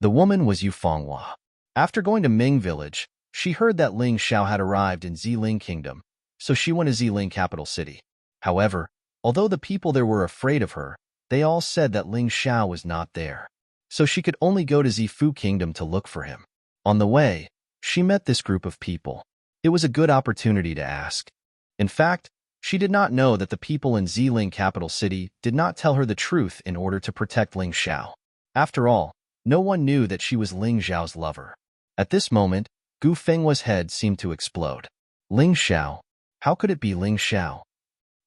Speaker 1: The woman was Yu Fenghua. After going to Ming Village, she heard that Ling Xiao had arrived in Ziling Kingdom, so she went to Ziling capital city. However, although the people there were afraid of her, they all said that Ling Xiao was not there, so she could only go to Zifu Kingdom to look for him. On the way, she met this group of people. It was a good opportunity to ask. In fact, she did not know that the people in Ziling capital city did not tell her the truth in order to protect Ling Xiao. After all, no one knew that she was Ling Xiao's lover. At this moment, Gu Fenghua's head seemed to explode. Ling Xiao? How could it be Ling Xiao?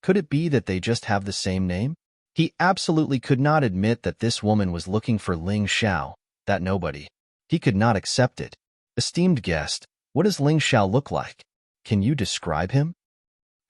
Speaker 1: Could it be that they just have the same name? He absolutely could not admit that this woman was looking for Ling Xiao, that nobody. He could not accept it. "Esteemed guest, what does Ling Xiao look like? Can you describe him?"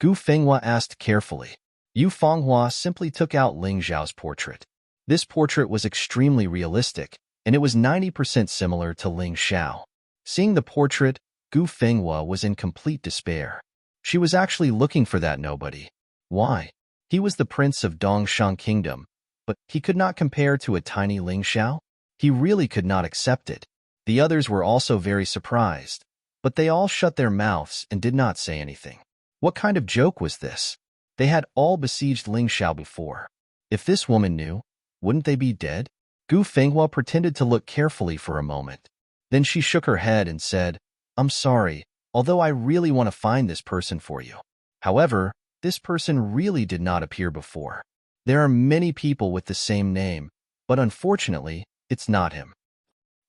Speaker 1: Gu Fenghua asked carefully. Yu Fenghua simply took out Ling Xiao's portrait. This portrait was extremely realistic, and it was 90% similar to Ling Xiao. Seeing the portrait, Gu Fenghua was in complete despair. She was actually looking for that nobody. Why? He was the prince of Dongshang Kingdom, but he could not compare to a tiny Ling Xiao? He really could not accept it. The others were also very surprised, but they all shut their mouths and did not say anything. What kind of joke was this? They had all besieged Ling Xiao before. If this woman knew, wouldn't they be dead? Gu Fenghua pretended to look carefully for a moment. Then she shook her head and said, "I'm sorry, although I really want to find this person for you. However, this person really did not appear before. There are many people with the same name, but unfortunately, it's not him.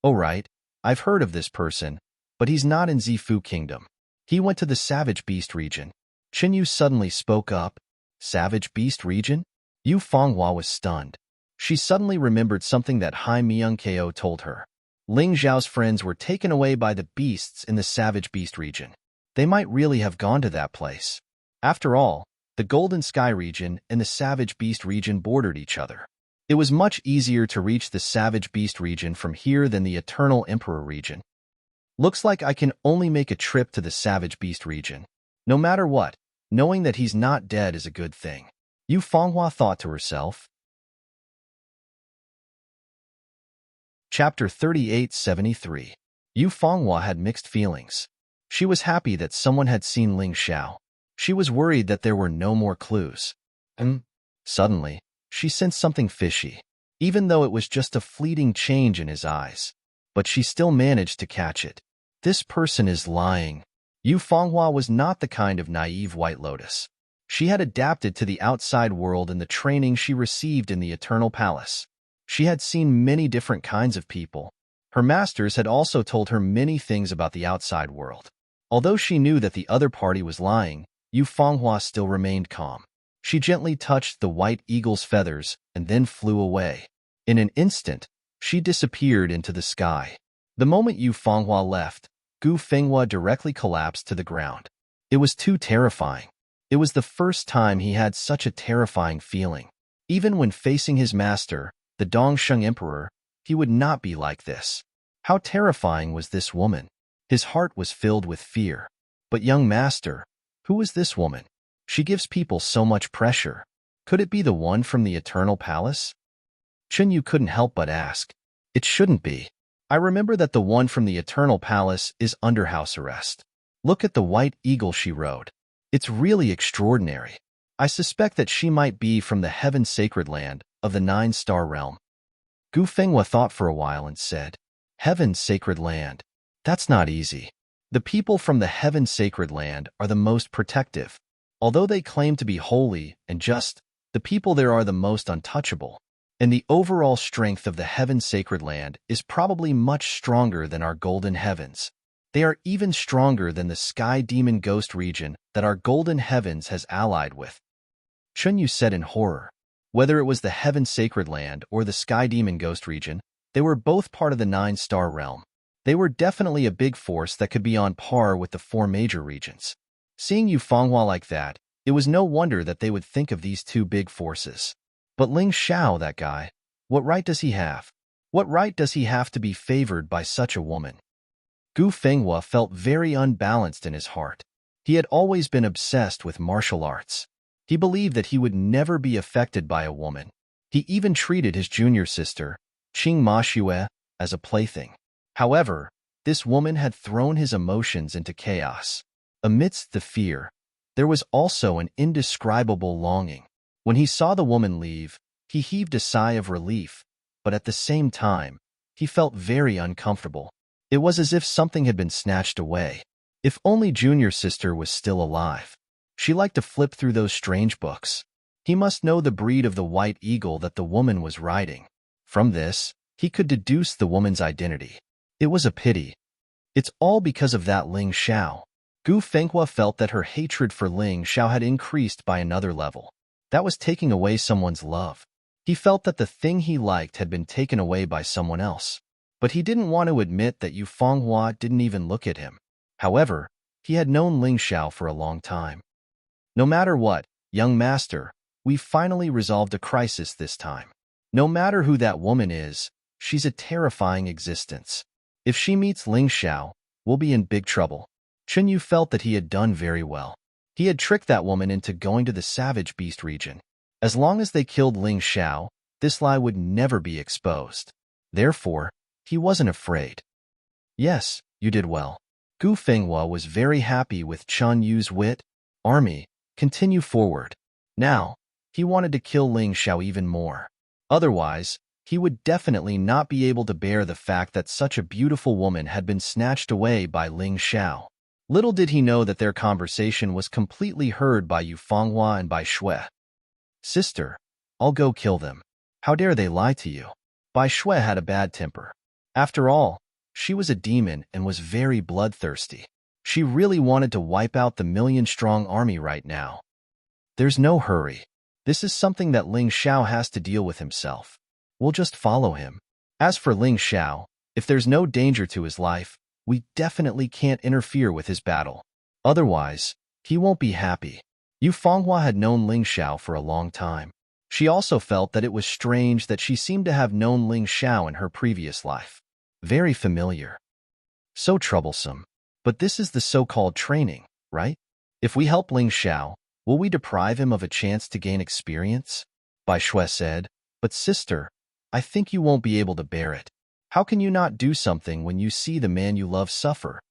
Speaker 1: Oh right, I've heard of this person, but he's not in Zifu Kingdom. He went to the Savage Beast region. Chinyu suddenly spoke up. Savage Beast region? Yu Fanghua was stunned. She suddenly remembered something that Hai Myung-ko told her. Ling Zhao's friends were taken away by the beasts in the Savage Beast region. They might really have gone to that place. After all, the Golden Sky region and the Savage Beast region bordered each other. It was much easier to reach the Savage Beast region from here than the Eternal Emperor region. Looks like I can only make a trip to the Savage Beast region. No matter what, knowing that he's not dead is a good thing. Yu Fanghua thought to herself. Chapter 3873. Yu Fanghua had mixed feelings. She was happy that someone had seen Ling Xiao. She was worried that there were no more clues. Suddenly, she sensed something fishy, even though it was just a fleeting change in his eyes. But she still managed to catch it. This person is lying. Yu Fanghua was not the kind of naive White Lotus. She had adapted to the outside world in the training she received in the Eternal Palace. She had seen many different kinds of people. Her masters had also told her many things about the outside world. Although she knew that the other party was lying, Yu Fanghua still remained calm. She gently touched the white eagle's feathers and then flew away. In an instant, she disappeared into the sky. The moment Yu Fanghua left, Gu Fenghua directly collapsed to the ground. It was too terrifying. It was the first time he had such a terrifying feeling. Even when facing his master, the Dongsheng Emperor, he would not be like this. How terrifying was this woman? His heart was filled with fear. But young master, who is this woman? She gives people so much pressure. Could it be the one from the Eternal Palace? Chinyu couldn't help but ask. It shouldn't be. I remember that the one from the Eternal Palace is under house arrest. Look at the white eagle she rode. It's really extraordinary. I suspect that she might be from the Heaven Sacred Land of the 9-star realm. Gu Fenghua thought for a while and said, Heaven Sacred Land. That's not easy. The people from the Heaven Sacred Land are the most protective. Although they claim to be holy and just, the people there are the most untouchable. And the overall strength of the Heaven Sacred Land is probably much stronger than our Golden Heavens. They are even stronger than the Sky Demon Ghost region that our Golden Heavens has allied with. Chinyu said in horror. Whether it was the Heaven Sacred Land or the Sky Demon Ghost region, they were both part of the 9-star realm. They were definitely a big force that could be on par with the 4 major regions. Seeing Yu Fanghua like that, it was no wonder that they would think of these two big forces. But Ling Xiao, that guy, what right does he have? What right does he have to be favored by such a woman? Gu Fenghua felt very unbalanced in his heart. He had always been obsessed with martial arts. He believed that he would never be affected by a woman. He even treated his junior sister, Qing Ma Xue, as a plaything. However, this woman had thrown his emotions into chaos. Amidst the fear, there was also an indescribable longing. When he saw the woman leave, he heaved a sigh of relief, but at the same time, he felt very uncomfortable. It was as if something had been snatched away. If only junior sister was still alive. She liked to flip through those strange books. He must know the breed of the white eagle that the woman was riding. From this, he could deduce the woman's identity. It was a pity. It's all because of that Ling Xiao. Gu Fenghua felt that her hatred for Ling Xiao had increased by another level. That was taking away someone's love. He felt that the thing he liked had been taken away by someone else. But he didn't want to admit that Yu Fanghua didn't even look at him. However, he had known Ling Xiao for a long time. No matter what, young master, we finally resolved a crisis this time. No matter who that woman is, she's a terrifying existence. If she meets Ling Xiao, we'll be in big trouble. Chinyu felt that he had done very well. He had tricked that woman into going to the Savage Beast region. As long as they killed Ling Xiao, this lie would never be exposed. Therefore, he wasn't afraid. Yes, you did well. Gu Fenghua was very happy with Chen Yu's wit. Army, continue forward. Now, he wanted to kill Ling Xiao even more. Otherwise, he would definitely not be able to bear the fact that such a beautiful woman had been snatched away by Ling Xiao. Little did he know that their conversation was completely heard by Yu Fanghua and by Xue. Sister, I'll go kill them. How dare they lie to you? Bai Shui had a bad temper. After all, she was a demon and was very bloodthirsty. She really wanted to wipe out the million-strong army right now. There's no hurry. This is something that Ling Xiao has to deal with himself. We'll just follow him. As for Ling Xiao, if there's no danger to his life, we definitely can't interfere with his battle. Otherwise, he won't be happy. Yu Fenghua had known Ling Xiao for a long time. She also felt that it was strange that she seemed to have known Ling Xiao in her previous life. Very familiar. So troublesome. But this is the so-called training, right? If we help Ling Xiao, will we deprive him of a chance to gain experience? Bai Shui said, but sister, I think you won't be able to bear it. How can you not do something when you see the man you love suffer?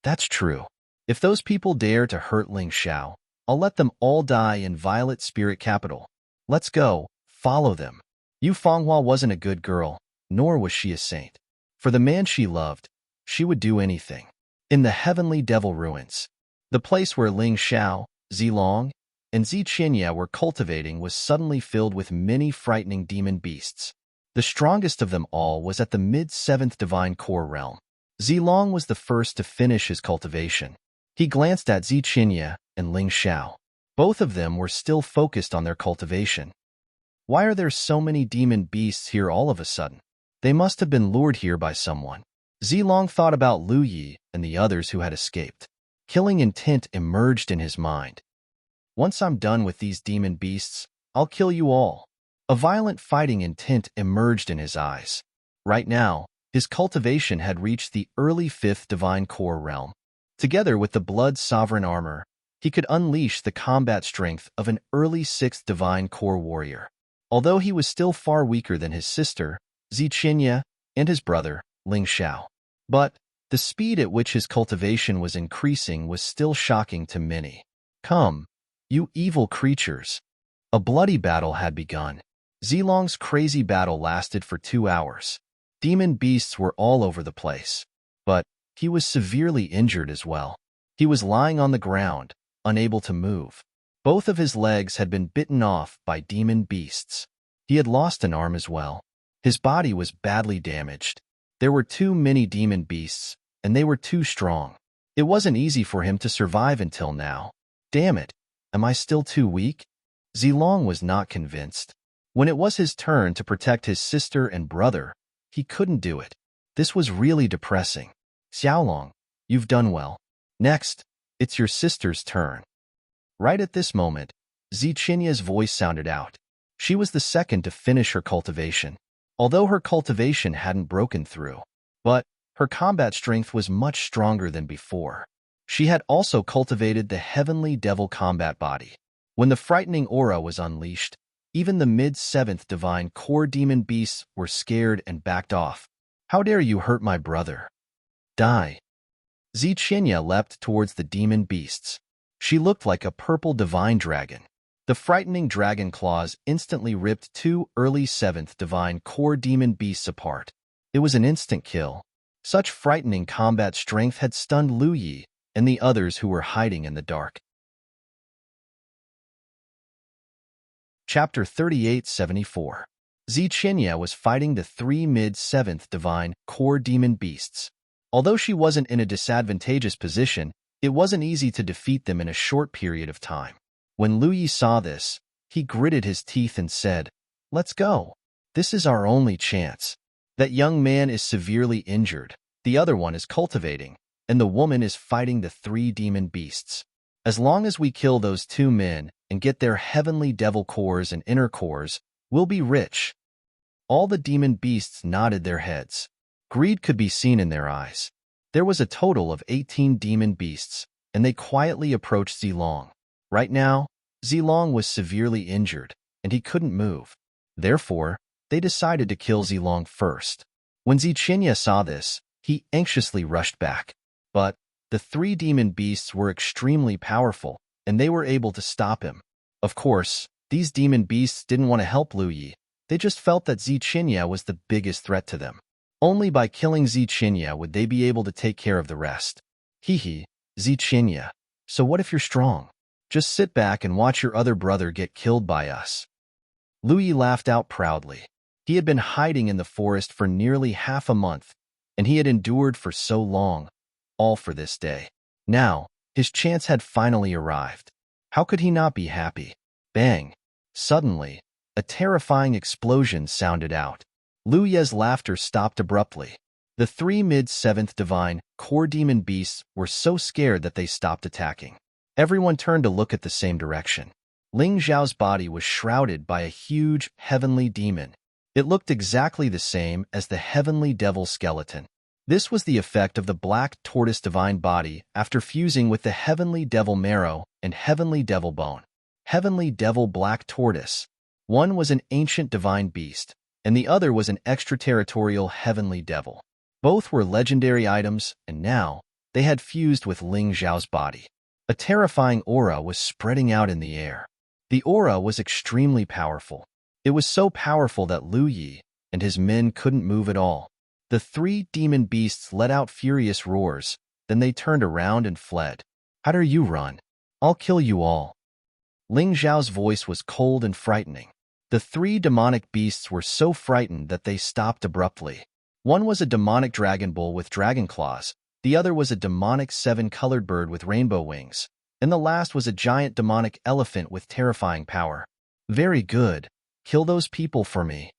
Speaker 1: That's true. If those people dare to hurt Ling Xiao, I'll let them all die in Violet Spirit Capital. Let's go, follow them. Yu Fenghua wasn't a good girl, nor was she a saint. For the man she loved, she would do anything. In the Heavenly Devil Ruins, the place where Ling Xiao, Zilong, and Ziqinya were cultivating was suddenly filled with many frightening demon beasts. The strongest of them all was at the mid-7th Divine Core realm. Zilong was the first to finish his cultivation. He glanced at Ziqinya and Ling Xiao. Both of them were still focused on their cultivation. Why are there so many demon beasts here all of a sudden? They must have been lured here by someone. Zilong thought about Lu Yi and the others who had escaped. Killing intent emerged in his mind. Once I'm done with these demon beasts, I'll kill you all. A violent fighting intent emerged in his eyes. Right now, his cultivation had reached the early 5th Divine Core realm. Together with the Blood Sovereign armor, he could unleash the combat strength of an early 6th Divine Core warrior. Although he was still far weaker than his sister, Ziqinya, and his brother, Ling Xiao. But the speed at which his cultivation was increasing was still shocking to many. Come, you evil creatures. A bloody battle had begun. Zilong's crazy battle lasted for 2 hours. Demon beasts were all over the place. But he was severely injured as well. He was lying on the ground, unable to move. Both of his legs had been bitten off by demon beasts. He had lost an arm as well. His body was badly damaged. There were too many demon beasts, and they were too strong. It wasn't easy for him to survive until now. Damn it, am I still too weak? Zilong was not convinced. When it was his turn to protect his sister and brother, he couldn't do it. This was really depressing. Xiaolong, you've done well. Next, it's your sister's turn. Right at this moment, Zichinya's voice sounded out. She was the second to finish her cultivation. Although her cultivation hadn't broken through, but her combat strength was much stronger than before. She had also cultivated the Heavenly Devil combat body. When the frightening aura was unleashed, even the mid-7th Divine Core demon beasts were scared and backed off. How dare you hurt my brother? Die. Ziqinya leapt towards the demon beasts. She looked like a purple divine dragon. The frightening dragon claws instantly ripped 2 early 7th Divine Core demon beasts apart. It was an instant kill. Such frightening combat strength had stunned Lu Yi and the others who were hiding in the dark. Chapter 3874. Ziqinya was fighting the 3 mid-7th Divine Core demon beasts. Although she wasn't in a disadvantageous position, it wasn't easy to defeat them in a short period of time. When Lu Yi saw this, he gritted his teeth and said, "Let's go. This is our only chance. That young man is severely injured, the other one is cultivating, and the woman is fighting the 3 demon beasts. As long as we kill those 2 men and get their heavenly devil cores and inner cores, we'll be rich." All the demon beasts nodded their heads. Greed could be seen in their eyes. There was a total of 18 demon beasts, and they quietly approached Zilong. Right now, Zilong was severely injured, and he couldn't move. Therefore, they decided to kill Zilong first. When Ziqinya saw this, he anxiously rushed back. But the 3 demon beasts were extremely powerful, and they were able to stop him. Of course, these demon beasts didn't want to help Lu Yi. They just felt that Ziqinya was the biggest threat to them. Only by killing Ziqinya would they be able to take care of the rest. Hee, Ziqinya. So what if you're strong? Just sit back and watch your other brother get killed by us. Lu Yi laughed out proudly. He had been hiding in the forest for nearly half a month, and he had endured for so long, all for this day. Now, his chance had finally arrived. How could he not be happy? Bang! Suddenly, a terrifying explosion sounded out. Liu Ye's laughter stopped abruptly. The three mid-7th divine core demon beasts were so scared that they stopped attacking. Everyone turned to look at the same direction. Ling Xiao's body was shrouded by a huge, heavenly demon. It looked exactly the same as the heavenly devil skeleton. This was the effect of the black tortoise divine body after fusing with the heavenly devil marrow and heavenly devil bone. Heavenly devil black tortoise. One was an ancient divine beast, and the other was an extraterritorial heavenly devil. Both were legendary items, and now they had fused with Ling Xiao's body. A terrifying aura was spreading out in the air. The aura was extremely powerful. It was so powerful that Liu Yi and his men couldn't move at all. The three demon beasts let out furious roars, then they turned around and fled. How dare you run? I'll kill you all. Ling Xiao's voice was cold and frightening. The three demonic beasts were so frightened that they stopped abruptly. One was a demonic dragon bull with dragon claws, the other was a demonic 7-colored bird with rainbow wings, and the last was a giant demonic elephant with terrifying power. Very good. Kill those people for me.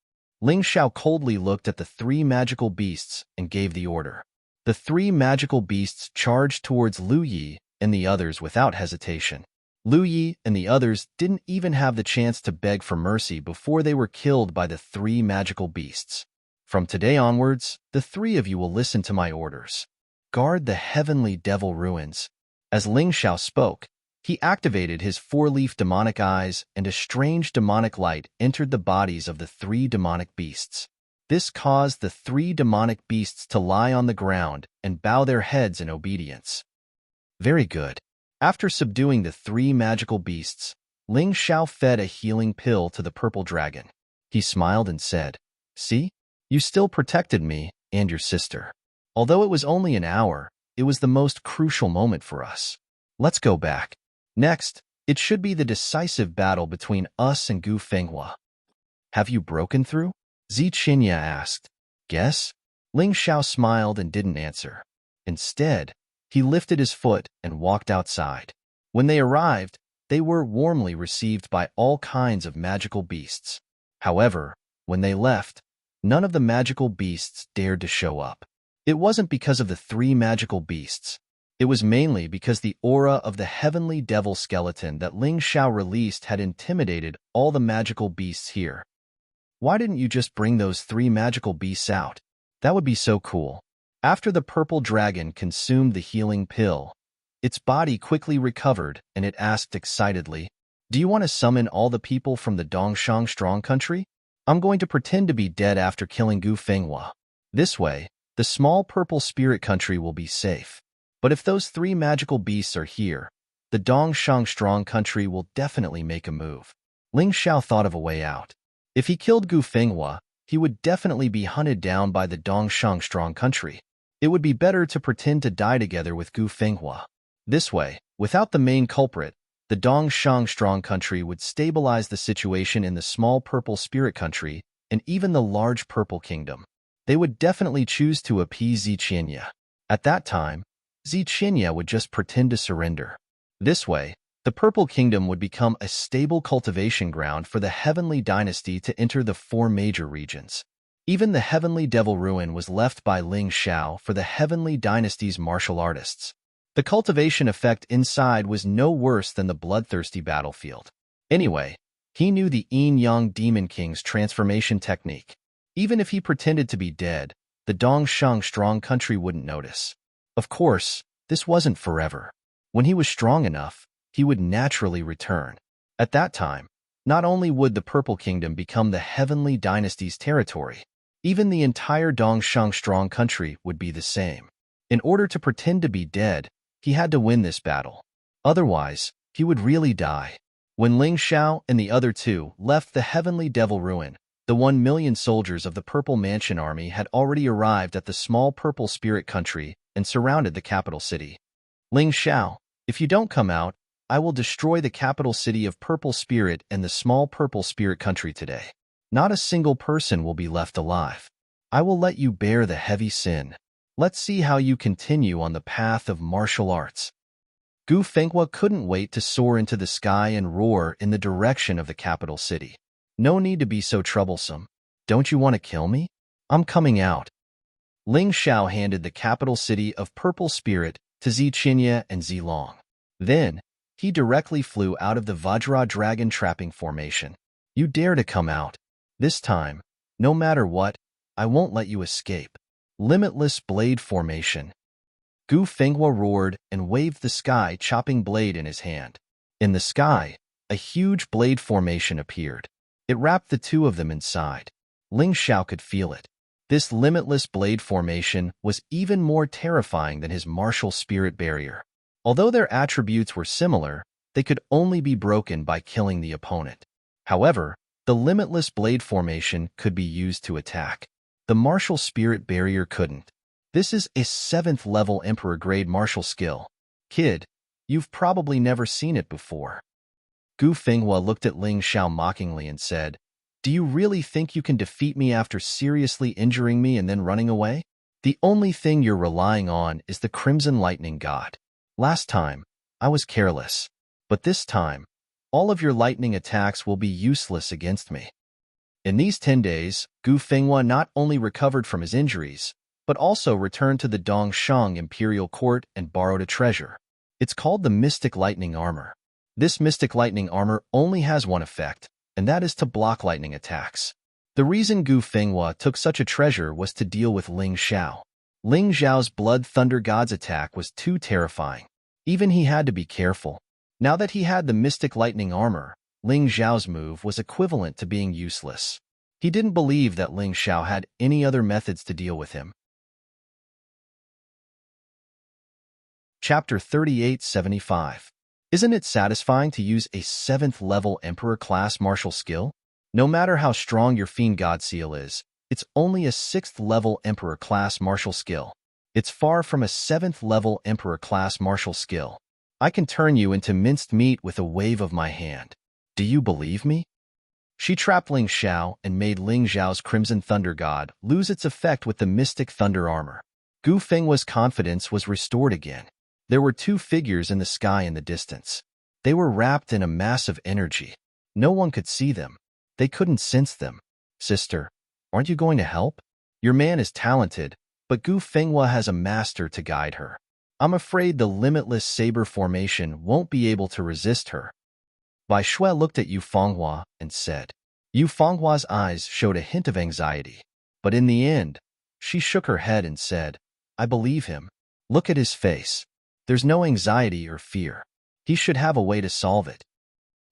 Speaker 1: Ling Xiao coldly looked at the three magical beasts and gave the order. The three magical beasts charged towards Liu Yi and the others without hesitation. Liu Yi and the others didn't even have the chance to beg for mercy before they were killed by the three magical beasts. From today onwards, the three of you will listen to my orders. Guard the heavenly devil ruins. As Ling Xiao spoke, he activated his 4-leaf demonic eyes, and a strange demonic light entered the bodies of the three demonic beasts. This caused the three demonic beasts to lie on the ground and bow their heads in obedience. Very good. After subduing the three magical beasts, Ling Xiao fed a healing pill to the purple dragon. He smiled and said, "See? You still protected me and your sister. Although it was only an hour, it was the most crucial moment for us. Let's go back. Next, it should be the decisive battle between us and Gu Fenghua." "Have you broken through?" Zi Qinya asked. "Guess?" Ling Xiao smiled and didn't answer. Instead, he lifted his foot and walked outside. When they arrived, they were warmly received by all kinds of magical beasts. However, when they left, none of the magical beasts dared to show up. It wasn't because of the three magical beasts. It was mainly because the aura of the heavenly devil skeleton that Ling Xiao released had intimidated all the magical beasts here. Why didn't you just bring those three magical beasts out? That would be so cool. After the purple dragon consumed the healing pill, its body quickly recovered and it asked excitedly, "Do you want to summon all the people from the Dongshang Strong Country? I'm going to pretend to be dead after killing Gu Fenghua. This way, the small purple spirit country will be safe. But if those three magical beasts are here, the Dongshang Strong Country will definitely make a move." Ling Xiao thought of a way out. If he killed Gu Fenghua, he would definitely be hunted down by the Dongshang Strong Country. It would be better to pretend to die together with Gu Fenghua. This way, without the main culprit, the Dongshang Strong Country would stabilize the situation in the small purple spirit country and even the large purple kingdom. They would definitely choose to appease Zi Qinya. At that time, Zi Qinya would just pretend to surrender. This way, the Purple Kingdom would become a stable cultivation ground for the Heavenly Dynasty to enter the 4 major regions. Even the Heavenly Devil Ruin was left by Ling Xiao for the Heavenly Dynasty's martial artists. The cultivation effect inside was no worse than the bloodthirsty battlefield. Anyway, he knew the Yin-Yang Demon King's transformation technique. Even if he pretended to be dead, the Dongshang Strong Country wouldn't notice. Of course, this wasn't forever. When he was strong enough, he would naturally return. At that time, not only would the Purple Kingdom become the Heavenly Dynasty's territory, even the entire Dongshang Strong Country would be the same. In order to pretend to be dead, he had to win this battle. Otherwise, he would really die. When Ling Xiao and the other two left the Heavenly Devil Ruin, the 1 million soldiers of the Purple Mansion Army had already arrived at the small Purple Spirit Country and surrounded the capital city. "Ling Xiao, if you don't come out, I will destroy the capital city of Purple Spirit and the small Purple Spirit Country today." Not a single person will be left alive. I will let you bear the heavy sin. Let's see how you continue on the path of martial arts. Gu Fenghua couldn't wait to soar into the sky and roar in the direction of the capital city. No need to be so troublesome. Don't you want to kill me? I'm coming out. Ling Xiao handed the capital city of Purple Spirit to Zi Qinya and Zi Long. Then, he directly flew out of the Vajra Dragon trapping formation. You dare to come out. This time, no matter what, I won't let you escape. Limitless Blade Formation. Gu Fenghua roared and waved the sky chopping blade in his hand. In the sky, a huge blade formation appeared. It wrapped the two of them inside. Ling Xiao could feel it. This limitless blade formation was even more terrifying than his martial spirit barrier. Although their attributes were similar, they could only be broken by killing the opponent. However, the limitless blade formation could be used to attack. The martial spirit barrier couldn't. This is a 7th level Emperor grade martial skill. Kid, you've probably never seen it before. Gu Fenghua looked at Ling Xiao mockingly and said, Do you really think you can defeat me after seriously injuring me and then running away? The only thing you're relying on is the Crimson Lightning God. Last time, I was careless. But this time, all of your lightning attacks will be useless against me. In these 10 days, Gu Fenghua not only recovered from his injuries, but also returned to the Dongshang Imperial Court and borrowed a treasure. It's called the Mystic Lightning Armor. This Mystic Lightning Armor only has one effect, and that is to block lightning attacks. The reason Gu Fenghua took such a treasure was to deal with Ling Xiao. Ling Xiao's Blood Thunder God's attack was too terrifying. Even he had to be careful. Now that he had the Mystic Lightning Armor, Ling Xiao's move was equivalent to being useless. He didn't believe that Ling Xiao had any other methods to deal with him. Chapter 3875. Isn't it satisfying to use a 7th level Emperor-class martial skill? No matter how strong your Fiend God Seal is, it's only a 6th level Emperor-class martial skill. It's far from a 7th level Emperor-class martial skill. I can turn you into minced meat with a wave of my hand. Do you believe me? She trapped Ling Xiao and made Ling Xiao's Crimson Thunder God lose its effect with the Mystic Thunder Armor. Gu Fenghua's confidence was restored again. There were two figures in the sky in the distance. They were wrapped in a mass of energy. No one could see them. They couldn't sense them. Sister, aren't you going to help? Your man is talented, but Gu Fenghua has a master to guide her. I'm afraid the limitless saber formation won't be able to resist her. Bai Shui looked at Yu Fenghua and said. Yu Fenghua's eyes showed a hint of anxiety. But in the end, she shook her head and said, I believe him. Look at his face. There's no anxiety or fear. He should have a way to solve it.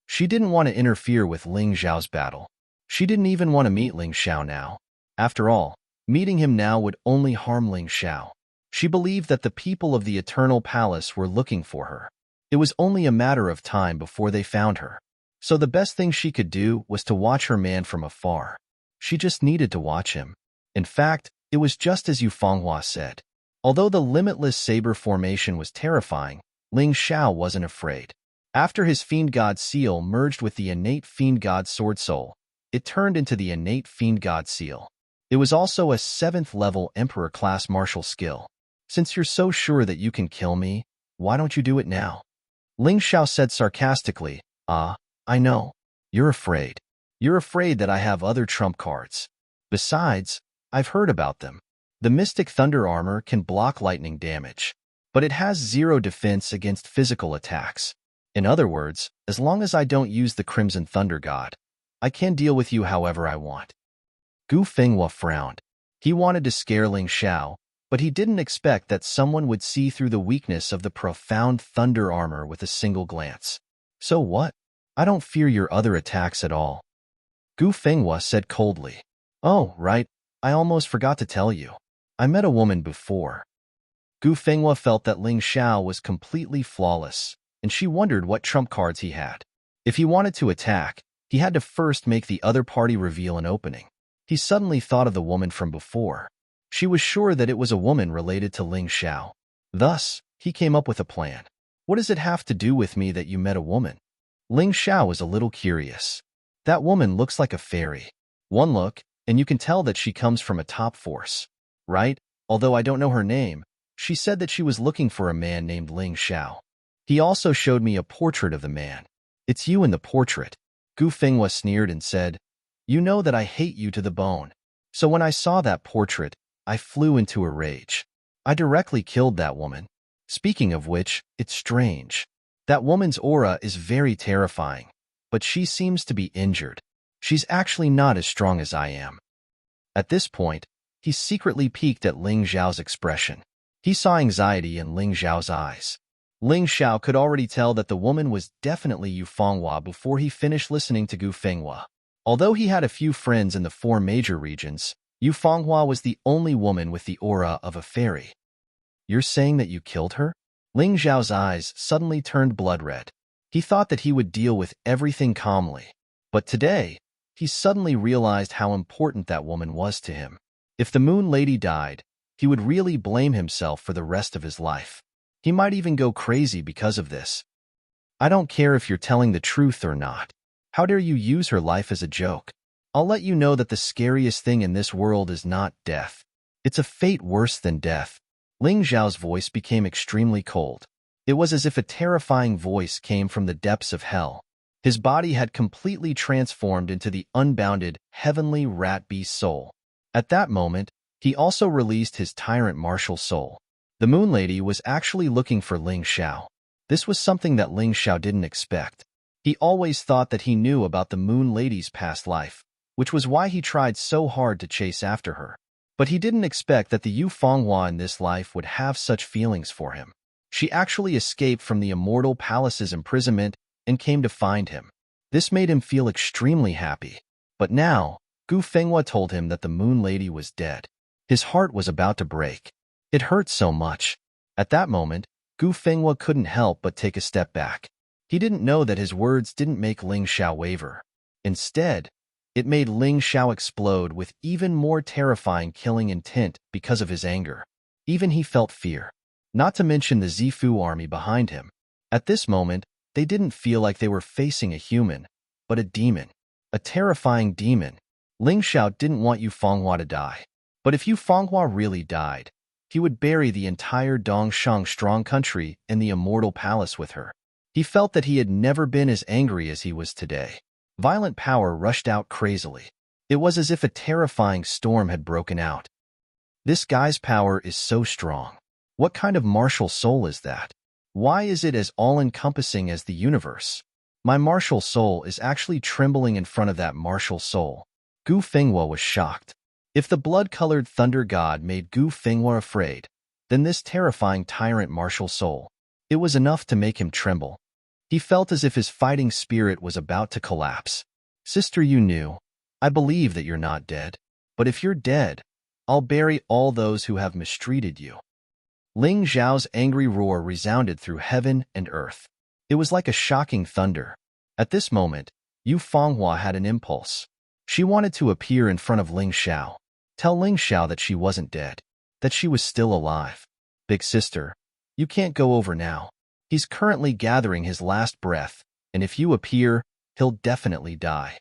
Speaker 1: She didn't want to interfere with Ling Xiao's battle. She didn't even want to meet Ling Xiao now. After all, meeting him now would only harm Ling Xiao. She believed that the people of the Eternal Palace were looking for her. It was only a matter of time before they found her. So the best thing she could do was to watch her man from afar. She just needed to watch him. In fact, it was just as Yu Fenghua said. Although the limitless saber formation was terrifying, Ling Xiao wasn't afraid. After his Fiend God Seal merged with the innate Fiend God Sword Soul, it turned into the innate Fiend God Seal. It was also a 7th level Emperor-class martial skill. Since you're so sure that you can kill me, why don't you do it now? Ling Xiao said sarcastically, I know. You're afraid. You're afraid that I have other trump cards. Besides, I've heard about them. The Mystic Thunder Armor can block lightning damage, but it has 0 defense against physical attacks. In other words, as long as I don't use the Crimson Thunder God, I can deal with you however I want. Gu Fenghua frowned. He wanted to scare Ling Xiao, but he didn't expect that someone would see through the weakness of the profound thunder armor with a single glance. So what? I don't fear your other attacks at all. Gu Fenghua said coldly. Oh, right, I almost forgot to tell you. I met a woman before. Gu Fenghua felt that Ling Xiao was completely flawless, and she wondered what trump cards he had. If he wanted to attack, he had to first make the other party reveal an opening. He suddenly thought of the woman from before. She was sure that it was a woman related to Ling Xiao. Thus, he came up with a plan. What does it have to do with me that you met a woman? Ling Xiao was a little curious. That woman looks like a fairy. One look, and you can tell that she comes from a top force, right? Although I don't know her name, she said that she was looking for a man named Ling Xiao. He also showed me a portrait of the man. It's you in the portrait. Gu Fenghua sneered and said, you know that I hate you to the bone. So when I saw that portrait, I flew into a rage. I directly killed that woman. Speaking of which, it's strange. That woman's aura is very terrifying, but she seems to be injured. She's actually not as strong as I am. At this point, he secretly peeked at Ling Xiao's expression. He saw anxiety in Ling Xiao's eyes. Ling Xiao could already tell that the woman was definitely Yu Fenghua before he finished listening to Gu Fenghua. Although he had a few friends in the 4 major regions, Yu Fenghua was the only woman with the aura of a fairy. You're saying that you killed her? Ling Xiao's eyes suddenly turned blood red. He thought that he would deal with everything calmly. But today, he suddenly realized how important that woman was to him. If the Moon Lady died, he would really blame himself for the rest of his life. He might even go crazy because of this. I don't care if you're telling the truth or not. How dare you use her life as a joke? I'll let you know that the scariest thing in this world is not death. It's a fate worse than death. Ling Xiao's voice became extremely cold. It was as if a terrifying voice came from the depths of hell. His body had completely transformed into the unbounded, heavenly rat beast soul. At that moment, he also released his tyrant martial soul. The Moon Lady was actually looking for Ling Xiao. This was something that Ling Xiao didn't expect. He always thought that he knew about the Moon Lady's past life, which was why he tried so hard to chase after her. But he didn't expect that the Yu Fenghua in this life would have such feelings for him. She actually escaped from the Immortal Palace's imprisonment and came to find him. This made him feel extremely happy. But now, Gu Fenghua told him that the Moon Lady was dead. His heart was about to break. It hurt so much. At that moment, Gu Fenghua couldn't help but take a step back. He didn't know that his words didn't make Ling Xiao waver. Instead, it made Ling Xiao explode with even more terrifying killing intent because of his anger. Even he felt fear. Not to mention the Zifu army behind him. At this moment, they didn't feel like they were facing a human, but a demon. A terrifying demon. Ling Xiao didn't want Yu Fenghua to die. But if Yu Fenghua really died, he would bury the entire Dongshang strong country in the Immortal Palace with her. He felt that he had never been as angry as he was today. Violent power rushed out crazily. It was as if a terrifying storm had broken out. This guy's power is so strong. What kind of martial soul is that? Why is it as all-encompassing as the universe? My martial soul is actually trembling in front of that martial soul. Gu Fenghua was shocked. If the blood-colored thunder god made Gu Fenghua afraid, then this terrifying tyrant martial soul, it was enough to make him tremble. He felt as if his fighting spirit was about to collapse. Sister, you knew. I believe that you're not dead. But if you're dead, I'll bury all those who have mistreated you. Ling Xiao's angry roar resounded through heaven and earth. It was like a shocking thunder. At this moment, Yu Fenghua had an impulse. She wanted to appear in front of Ling Xiao. Tell Ling Xiao that she wasn't dead. That she was still alive. Big sister, you can't go over now. He's currently gathering his last breath, and if you appear, he'll definitely die.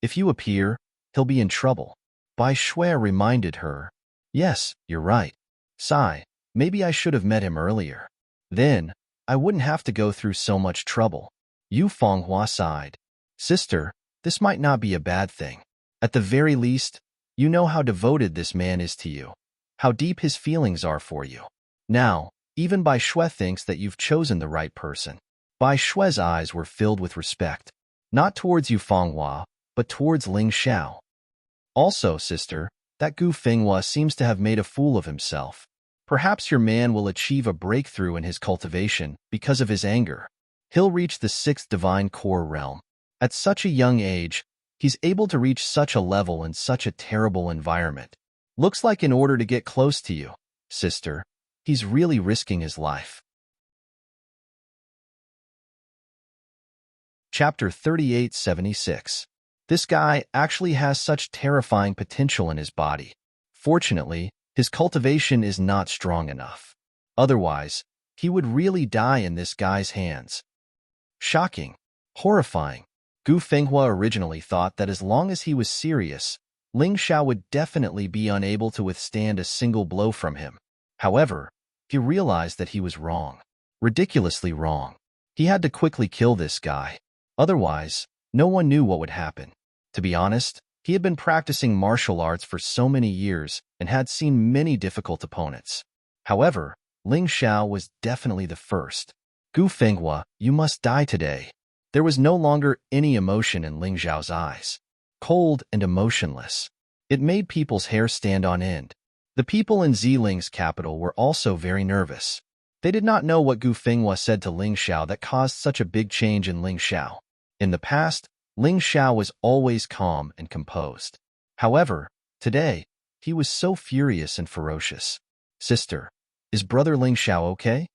Speaker 1: If you appear, he'll be in trouble. Bai Shui reminded her. Yes, you're right. Sigh, maybe I should have met him earlier. Then, I wouldn't have to go through so much trouble. Yu Fenghua sighed. Sister, this might not be a bad thing. At the very least, you know how devoted this man is to you. How deep his feelings are for you. Now, even Bai Shui thinks that you've chosen the right person. Bai Shui's eyes were filled with respect. Not towards Yu Fenghua, but towards Ling Xiao. Also, sister, that Gu Fenghua seems to have made a fool of himself. Perhaps your man will achieve a breakthrough in his cultivation because of his anger. He'll reach the 6th divine core realm. At such a young age, he's able to reach such a level in such a terrible environment. Looks like in order to get close to you, sister, he's really risking his life. Chapter 3876. This guy actually has such terrifying potential in his body. Fortunately, his cultivation is not strong enough. Otherwise, he would really die in this guy's hands. Shocking. Horrifying. Gu Fenghua originally thought that as long as he was serious, Ling Xiao would definitely be unable to withstand a single blow from him. However, he realized that he was wrong. Ridiculously wrong. He had to quickly kill this guy. Otherwise, no one knew what would happen. To be honest, he had been practicing martial arts for so many years and had seen many difficult opponents. However, Ling Xiao was definitely the first. Gu Fenghua, you must die today. There was no longer any emotion in Ling Xiao's eyes. Cold and emotionless. It made people's hair stand on end. The people in Ziling's capital were also very nervous. They did not know what Gu Fenghua said to Ling Xiao that caused such a big change in Ling Xiao. In the past, Ling Xiao was always calm and composed. However, today, he was so furious and ferocious. Sister, is brother Ling Xiao okay?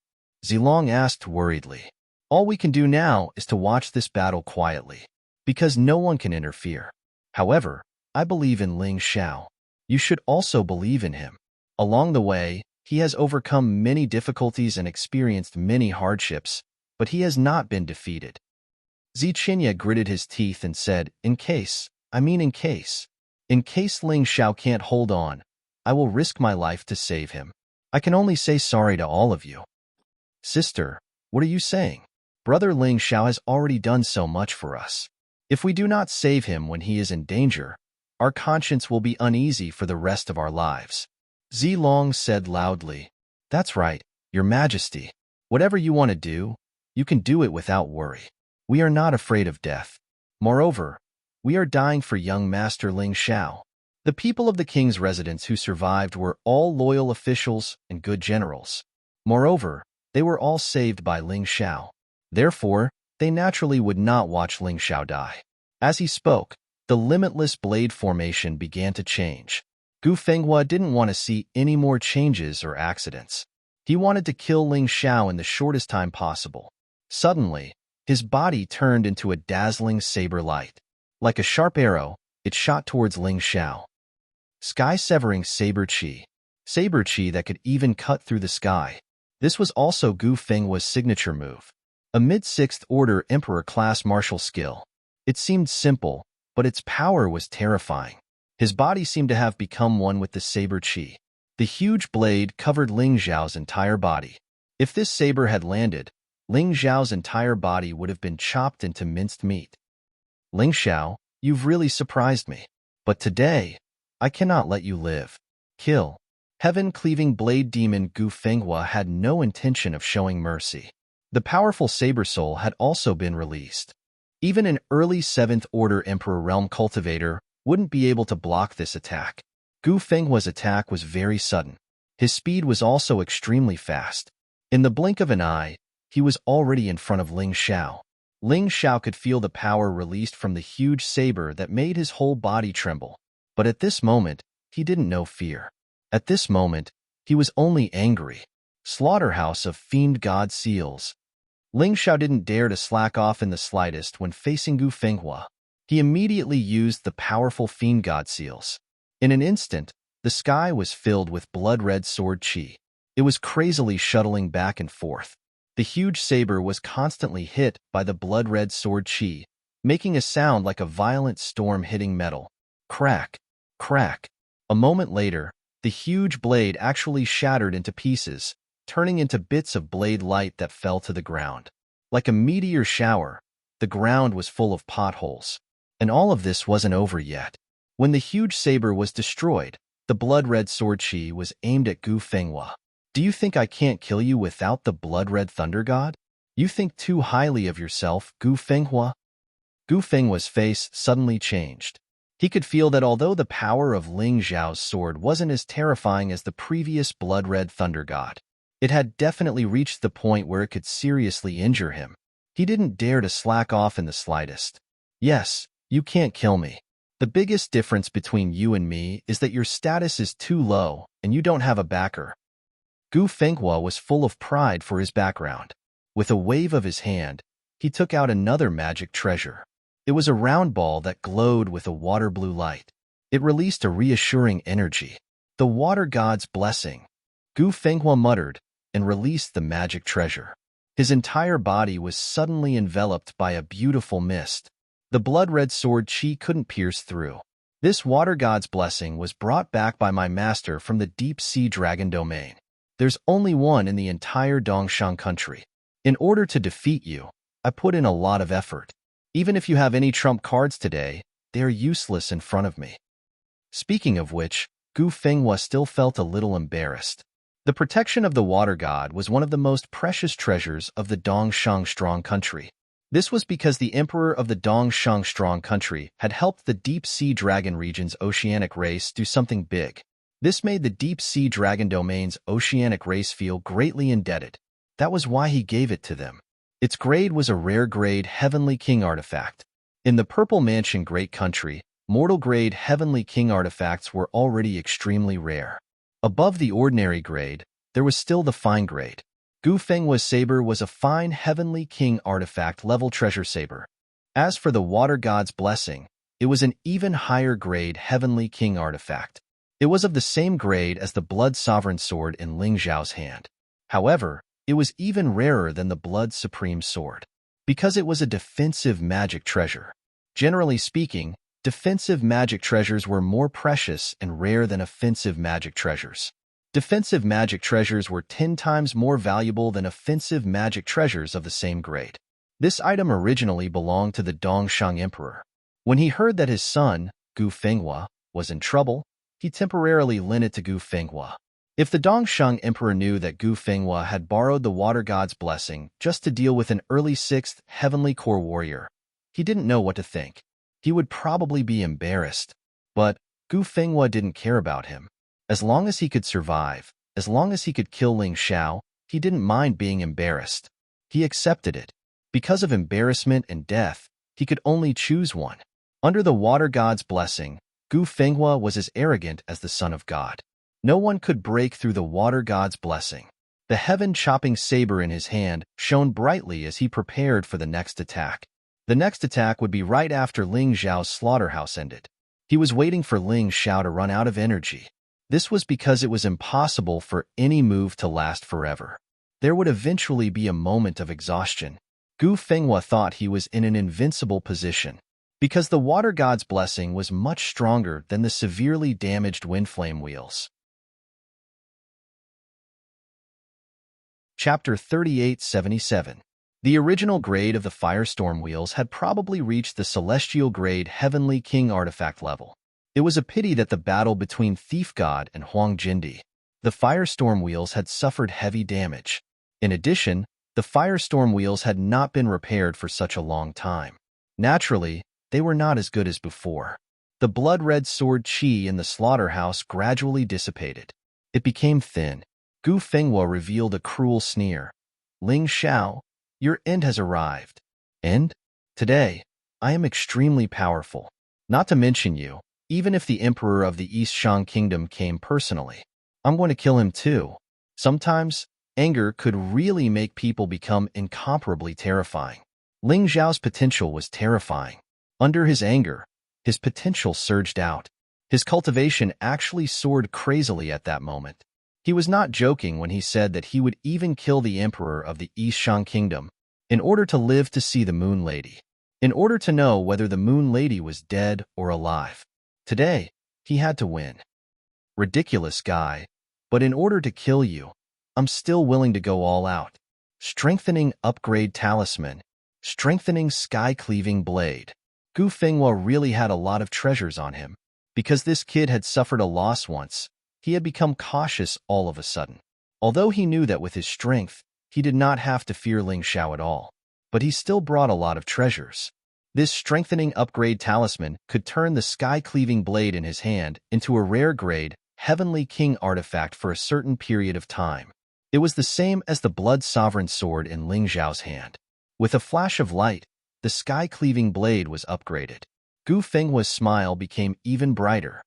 Speaker 1: Zilong asked worriedly. All we can do now is to watch this battle quietly, because no one can interfere. However, I believe in Ling Xiao. You should also believe in him. Along the way, he has overcome many difficulties and experienced many hardships, but he has not been defeated. Ziqinya gritted his teeth and said, in case Ling Xiao can't hold on, I will risk my life to save him. I can only say sorry to all of you. Sister, what are you saying? Brother Ling Xiao has already done so much for us. If we do not save him when he is in danger, our conscience will be uneasy for the rest of our lives. Zilong said loudly, That's right, Your Majesty. Whatever you want to do, you can do it without worry. We are not afraid of death. Moreover, we are dying for young Master Ling Xiao. The people of the king's residence who survived were all loyal officials and good generals. Moreover, they were all saved by Ling Xiao. Therefore, they naturally would not watch Ling Xiao die. As he spoke, the limitless blade formation began to change. Gu Fenghua didn't want to see any more changes or accidents. He wanted to kill Ling Xiao in the shortest time possible. Suddenly, his body turned into a dazzling saber light. Like a sharp arrow, it shot towards Ling Xiao. Sky-severing saber chi. Saber chi that could even cut through the sky. This was also Gu Fenghua's signature move. A mid-6th order emperor-class martial skill. It seemed simple, but its power was terrifying. His body seemed to have become one with the saber chi. The huge blade covered Ling Xiao's entire body. If this saber had landed, Ling Xiao's entire body would have been chopped into minced meat. Ling Xiao, you've really surprised me. But today, I cannot let you live. Kill. Heaven-cleaving blade demon Gu Fenghua had no intention of showing mercy. The powerful saber soul had also been released. Even an early 7th order Emperor Realm cultivator wouldn't be able to block this attack. Gu Fenghua's attack was very sudden. His speed was also extremely fast. In the blink of an eye, he was already in front of Ling Xiao. Ling Xiao could feel the power released from the huge saber that made his whole body tremble. But at this moment, he didn't know fear. At this moment, he was only angry. Slaughterhouse of fiend god seals. Ling Xiao didn't dare to slack off in the slightest when facing Gu Fenghua. He immediately used the powerful fiend god seals. In an instant, the sky was filled with blood-red sword chi. It was crazily shuttling back and forth. The huge saber was constantly hit by the blood-red sword chi, making a sound like a violent storm hitting metal. Crack, crack. A moment later, the huge blade actually shattered into pieces, turning into bits of blade light that fell to the ground. Like a meteor shower, the ground was full of potholes. And all of this wasn't over yet. When the huge saber was destroyed, the blood-red sword chi was aimed at Gu Fenghua. Do you think I can't kill you without the blood-red thunder god? You think too highly of yourself, Gu Fenghua? Gu Fenghua's face suddenly changed. He could feel that although the power of Ling Xiao's sword wasn't as terrifying as the previous blood-red thunder god, it had definitely reached the point where it could seriously injure him. He didn't dare to slack off in the slightest. Yes, you can't kill me. The biggest difference between you and me is that your status is too low and you don't have a backer. Gu Fenghua was full of pride for his background. With a wave of his hand, he took out another magic treasure. It was a round ball that glowed with a water blue light. It released a reassuring energy. The water god's blessing. Gu Fenghua muttered and released the magic treasure. His entire body was suddenly enveloped by a beautiful mist. The blood-red sword chi couldn't pierce through. This water god's blessing was brought back by my master from the deep-sea dragon domain. There's only one in the entire Dongshan country. In order to defeat you, I put in a lot of effort. Even if you have any trump cards today, they are useless in front of me. Speaking of which, Gu Fenghua still felt a little embarrassed. The protection of the water god was one of the most precious treasures of the Dongshan strong country. This was because the emperor of the Dongshan strong country had helped the deep-sea dragon region's oceanic race do something big. This made the deep-sea dragon domain's oceanic race feel greatly indebted. That was why he gave it to them. Its grade was a rare grade Heavenly King artifact. In the Purple Mansion Great Country, mortal grade Heavenly King artifacts were already extremely rare. Above the ordinary grade, there was still the fine grade. Gu Fenghua's saber was a fine Heavenly King artifact level treasure saber. As for the water god's blessing, it was an even higher grade Heavenly King artifact. It was of the same grade as the Blood Sovereign sword in Ling Zhao's hand. However, it was even rarer than the Blood Supreme sword, because it was a defensive magic treasure. Generally speaking, defensive magic treasures were more precious and rare than offensive magic treasures. Defensive magic treasures were 10 times more valuable than offensive magic treasures of the same grade. This item originally belonged to the Dongshan Emperor. When he heard that his son, Gu Fenghua, was in trouble, he temporarily lent it to Gu Fenghua. If the Dongshan Emperor knew that Gu Fenghua had borrowed the water god's blessing just to deal with an early 6th Heavenly Core warrior, he didn't know what to think. He would probably be embarrassed. But Gu Fenghua didn't care about him. As long as he could survive, as long as he could kill Ling Xiao, he didn't mind being embarrassed. He accepted it. Because of embarrassment and death, he could only choose one. Under the water god's blessing, Gu Fenghua was as arrogant as the son of God. No one could break through the water god's blessing. The heaven-chopping saber in his hand shone brightly as he prepared for the next attack. The next attack would be right after Ling Zhao's slaughterhouse ended. He was waiting for Ling Xiao to run out of energy. This was because it was impossible for any move to last forever. There would eventually be a moment of exhaustion. Gu Fenghua thought he was in an invincible position, because the water god's blessing was much stronger than the severely damaged wind flame wheels. Chapter 3877. The original grade of the Firestorm wheels had probably reached the celestial grade Heavenly King artifact level. It was a pity that the battle between Thief God and Huang Jindi, the Firestorm wheels, had suffered heavy damage. In addition, the Firestorm wheels had not been repaired for such a long time. Naturally, they were not as good as before. The blood-red sword chi in the slaughterhouse gradually dissipated. It became thin. Gu Fenghua revealed a cruel sneer. Ling Xiao, your end has arrived. End? Today, I am extremely powerful. Not to mention you, even if the Emperor of the East Shang Kingdom came personally. I'm going to kill him too. Sometimes, anger could really make people become incomparably terrifying. Ling Zhao's potential was terrifying. Under his anger, his potential surged out. His cultivation actually soared crazily at that moment. He was not joking when he said that he would even kill the Emperor of the East Shang Kingdom in order to live to see the Moon Lady, in order to know whether the Moon Lady was dead or alive. Today, he had to win. Ridiculous guy, but in order to kill you, I'm still willing to go all out. Strengthening upgrade talisman, strengthening sky-cleaving blade. Gu Fenghua really had a lot of treasures on him. Because this kid had suffered a loss once, he had become cautious all of a sudden. Although he knew that with his strength, he did not have to fear Ling Xiao at all. But he still brought a lot of treasures. This strengthening upgrade talisman could turn the sky-cleaving blade in his hand into a rare grade, Heavenly King artifact for a certain period of time. It was the same as the Blood Sovereign sword in Ling Zhao's hand. With a flash of light, the sky-cleaving blade was upgraded. Gu Fenghua's smile became even brighter.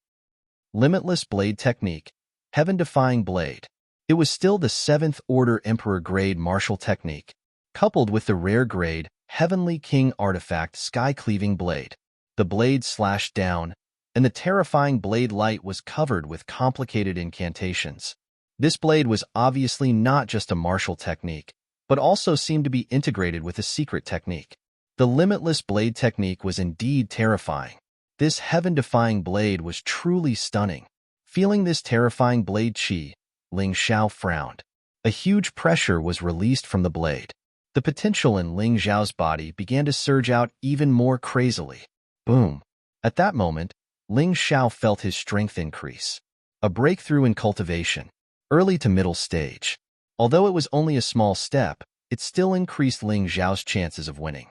Speaker 1: Limitless Blade Technique, Heaven-Defying Blade. It was still the 7th Order Emperor grade martial technique, coupled with the rare grade, Heavenly King artifact Sky-Cleaving Blade. The blade slashed down, and the terrifying blade light was covered with complicated incantations. This blade was obviously not just a martial technique, but also seemed to be integrated with a secret technique. The limitless blade technique was indeed terrifying. This heaven-defying blade was truly stunning. Feeling this terrifying blade chi, Ling Xiao frowned. A huge pressure was released from the blade. The potential in Ling Xiao's body began to surge out even more crazily. Boom! At that moment, Ling Xiao felt his strength increase. A breakthrough in cultivation. Early to middle stage. Although it was only a small step, it still increased Ling Xiao's chances of winning.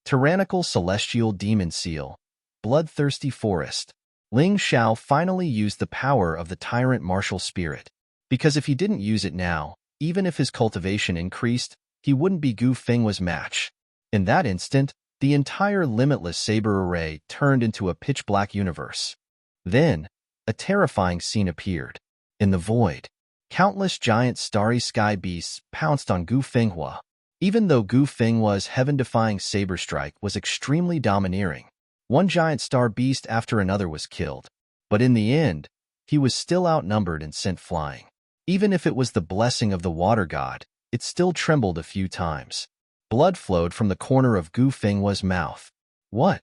Speaker 1: Tyrannical Celestial Demon Seal. Bloodthirsty Forest. Ling Xiao finally used the power of the Tyrant martial spirit. Because if he didn't use it now, even if his cultivation increased, he wouldn't be Gu Fenghua's match. In that instant, the entire limitless saber array turned into a pitch-black universe. Then, a terrifying scene appeared. In the void, countless giant starry sky beasts pounced on Gu Fenghua. Even though Gu Fenghua's heaven-defying saber strike was extremely domineering, one giant star beast after another was killed. But in the end, he was still outnumbered and sent flying. Even if it was the blessing of the water god, it still trembled a few times. Blood flowed from the corner of Gu Fenghua's mouth. What?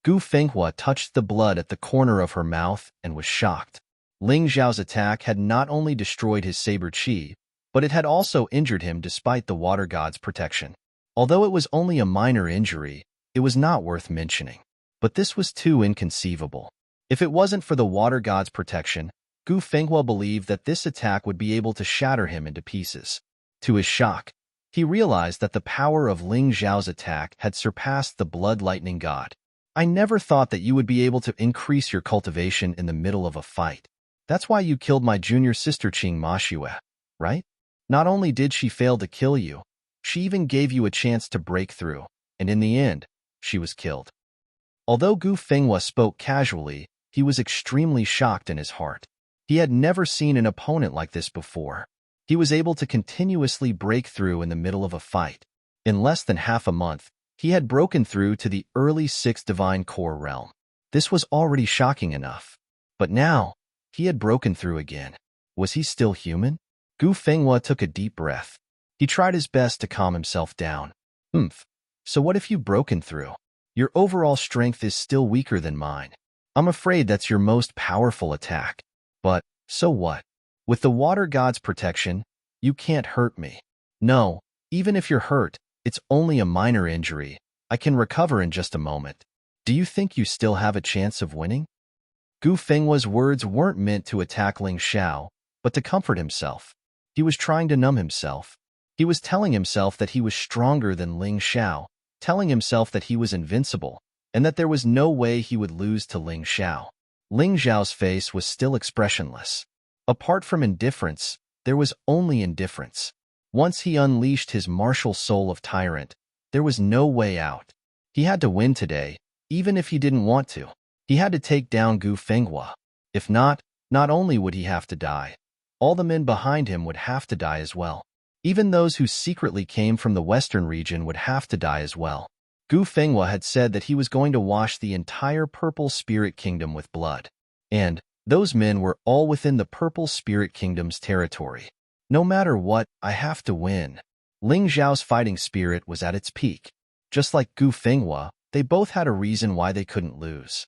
Speaker 1: Gu Fenghua touched the blood at the corner of her mouth and was shocked. Ling Xiao's attack had not only destroyed his saber chi, but it had also injured him despite the water god's protection. Although it was only a minor injury, it was not worth mentioning. But this was too inconceivable. If it wasn't for the water god's protection, Gu Fenghua believed that this attack would be able to shatter him into pieces. To his shock, he realized that the power of Ling Xiao's attack had surpassed the blood lightning god. I never thought that you would be able to increase your cultivation in the middle of a fight. That's why you killed my junior sister Qing Maxue, right? Not only did she fail to kill you, she even gave you a chance to break through, and in the end, she was killed. Although Gu Fenghua spoke casually, he was extremely shocked in his heart. He had never seen an opponent like this before. He was able to continuously break through in the middle of a fight. In less than half a month, he had broken through to the early 6th Divine Core realm. This was already shocking enough. But now, he had broken through again. Was he still human? Gu Fenghua took a deep breath. He tried his best to calm himself down. So what if you've broken through? Your overall strength is still weaker than mine. I'm afraid that's your most powerful attack. But, so what? With the water god's protection, you can't hurt me. No, even if you're hurt, it's only a minor injury. I can recover in just a moment. Do you think you still have a chance of winning? Gu Fenghua's words weren't meant to attack Ling Xiao, but to comfort himself. He was trying to numb himself. He was telling himself that he was stronger than Ling Xiao, telling himself that he was invincible, and that there was no way he would lose to Ling Xiao. Ling Xiao's face was still expressionless. Apart from indifference, there was only indifference. Once he unleashed his martial soul of Tyrant, there was no way out. He had to win today, even if he didn't want to. He had to take down Gu Fenghua. If not, not only would he have to die, all the men behind him would have to die as well. Even those who secretly came from the western region would have to die as well. Gu Fenghua had said that he was going to wash the entire Purple Spirit Kingdom with blood. And those men were all within the Purple Spirit Kingdom's territory. No matter what, I have to win. Ling Xiao's fighting spirit was at its peak. Just like Gu Fenghua, they both had a reason why they couldn't lose.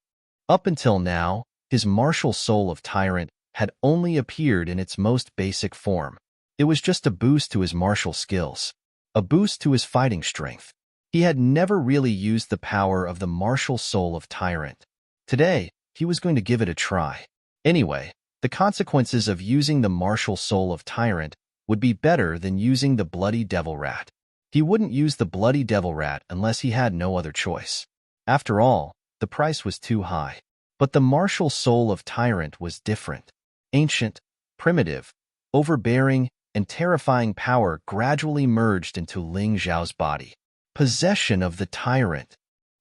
Speaker 1: Up until now, his martial soul of Tyrant had only appeared in its most basic form. It was just a boost to his martial skills, a boost to his fighting strength. He had never really used the power of the martial soul of Tyrant. Today, he was going to give it a try. Anyway, the consequences of using the martial soul of Tyrant would be better than using the bloody devil rat. He wouldn't use the bloody devil rat unless he had no other choice. After all, the price was too high. But the martial soul of Tyrant was different. Ancient, primitive, overbearing, and terrifying power gradually merged into Ling Xiao's body. Possession of the Tyrant.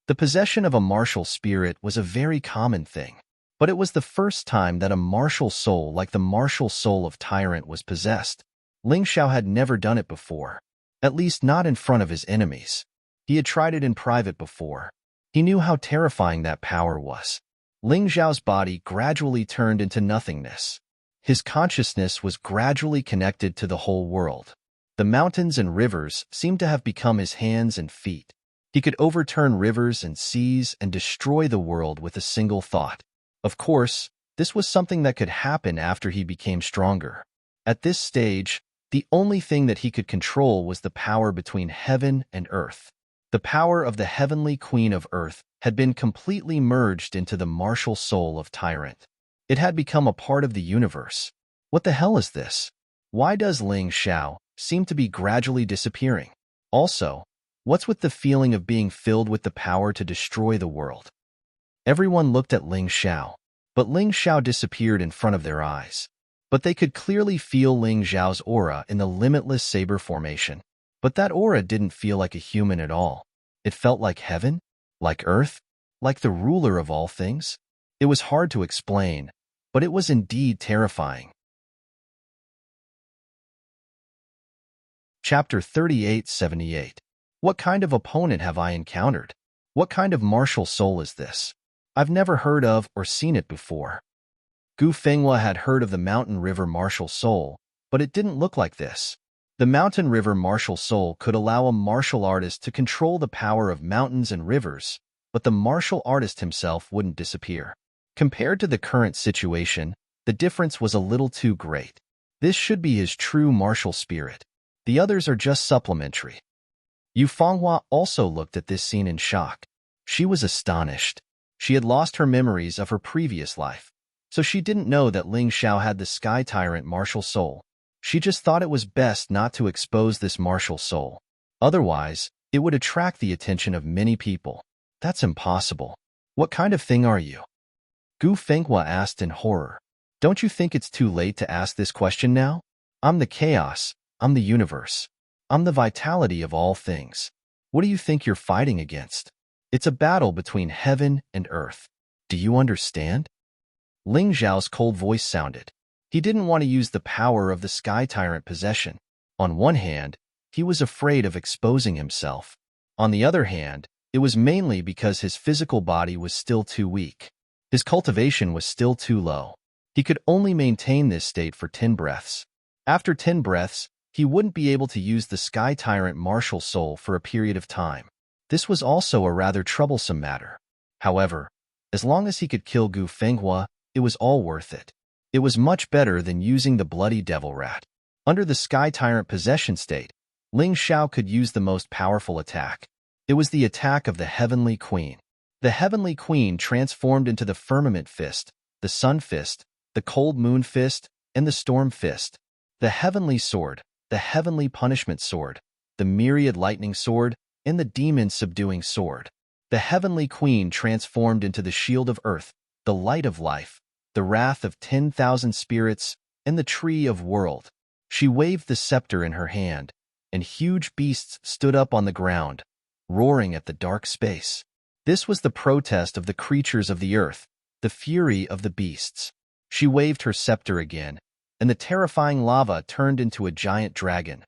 Speaker 1: The possession of a martial spirit was a very common thing. But it was the first time that a martial soul like the martial soul of Tyrant was possessed. Ling Xiao had never done it before. At least not in front of his enemies. He had tried it in private before. He knew how terrifying that power was. Ling Xiao's body gradually turned into nothingness. His consciousness was gradually connected to the whole world. The mountains and rivers seemed to have become his hands and feet. He could overturn rivers and seas and destroy the world with a single thought. Of course, this was something that could happen after he became stronger. At this stage, the only thing that he could control was the power between heaven and earth. The power of the heavenly queen of earth had been completely merged into the martial soul of Tyrant. It had become a part of the universe. What the hell is this? Why does Ling Xiao seem to be gradually disappearing? Also, what's with the feeling of being filled with the power to destroy the world? Everyone looked at Ling Xiao, but Ling Xiao disappeared in front of their eyes. But they could clearly feel Ling Xiao's aura in the limitless saber formation. But that aura didn't feel like a human at all. It felt like heaven, like earth, like the ruler of all things. It was hard to explain, but it was indeed terrifying. Chapter 3878. What kind of opponent have I encountered? What kind of martial soul is this? I've never heard of or seen it before. Gu Fenghua had heard of the Mountain River martial soul, but it didn't look like this. The Mountain River martial soul could allow a martial artist to control the power of mountains and rivers, but the martial artist himself wouldn't disappear. Compared to the current situation, the difference was a little too great. This should be his true martial spirit. The others are just supplementary. Yu Fenghua also looked at this scene in shock. She was astonished. She had lost her memories of her previous life, so she didn't know that Ling Xiao had the Sky Tyrant martial soul. She just thought it was best not to expose this martial soul. Otherwise, it would attract the attention of many people. That's impossible. What kind of thing are you? Gu Fenghua asked in horror. Don't you think it's too late to ask this question now? I'm the chaos. I'm the universe. I'm the vitality of all things. What do you think you're fighting against? It's a battle between heaven and earth. Do you understand? Ling Xiao's cold voice sounded. He didn't want to use the power of the Sky Tyrant possession. On one hand, he was afraid of exposing himself. On the other hand, it was mainly because his physical body was still too weak. His cultivation was still too low. He could only maintain this state for 10 breaths. After 10 breaths, he wouldn't be able to use the Sky Tyrant martial soul for a period of time. This was also a rather troublesome matter. However, as long as he could kill Gu Fenghua, it was all worth it. It was much better than using the bloody devil rat. Under the Sky Tyrant possession state, Ling Xiao could use the most powerful attack. It was the attack of the Heavenly Queen. The Heavenly Queen transformed into the Firmament Fist, the Sun Fist, the Cold Moon Fist, and the Storm Fist. The Heavenly Sword, the Heavenly Punishment Sword, the Myriad Lightning Sword, and the Demon Subduing Sword. The Heavenly Queen transformed into the Shield of Earth, the Light of Life, the Wrath of 10,000 Spirits, and the Tree of World. She waved the scepter in her hand, and huge beasts stood up on the ground, roaring at the dark space. This was the protest of the creatures of the earth, the fury of the beasts. She waved her scepter again, and the terrifying lava turned into a giant dragon.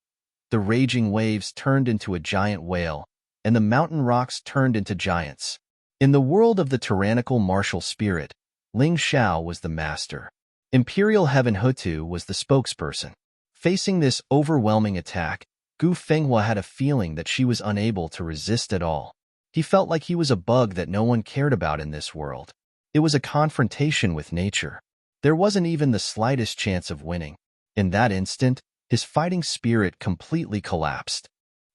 Speaker 1: The raging waves turned into a giant whale, and the mountain rocks turned into giants. In the world of the tyrannical martial spirit, Ling Xiao was the master. Imperial Heaven Hutu was the spokesperson. Facing this overwhelming attack, Gu Fenghua had a feeling that she was unable to resist at all. He felt like he was a bug that no one cared about in this world. It was a confrontation with nature. There wasn't even the slightest chance of winning. In that instant, his fighting spirit completely collapsed.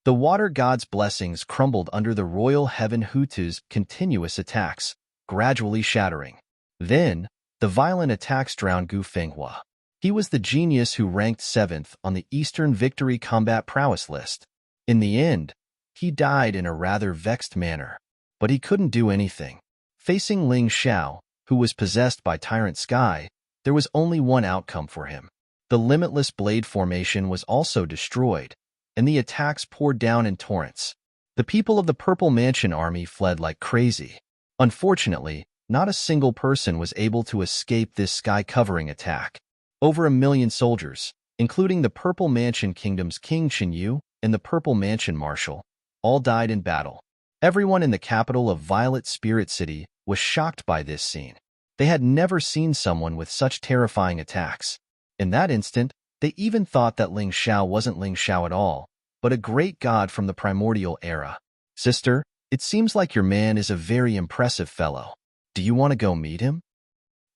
Speaker 1: The water god's blessings crumbled under the royal Heaven Hutu's continuous attacks, gradually shattering. Then, the violent attacks drowned Gu Fenghua. He was the genius who ranked 7th on the Eastern Victory Combat Prowess list. In the end, he died in a rather vexed manner. But he couldn't do anything. Facing Ling Xiao, who was possessed by Tyrant Sky, there was only one outcome for him. The limitless blade formation was also destroyed, and the attacks poured down in torrents. The people of the Purple Mansion army fled like crazy. Unfortunately, not a single person was able to escape this sky-covering attack. Over 1 million soldiers, including the Purple Mansion Kingdom's King Chenyu and the Purple Mansion Marshal, all died in battle. Everyone in the capital of Violet Spirit City was shocked by this scene. They had never seen someone with such terrifying attacks. In that instant, they even thought that Ling Xiao wasn't Ling Xiao at all, but a great god from the primordial era. Sister, It seems like your man is a very impressive fellow. Do you want to go meet him?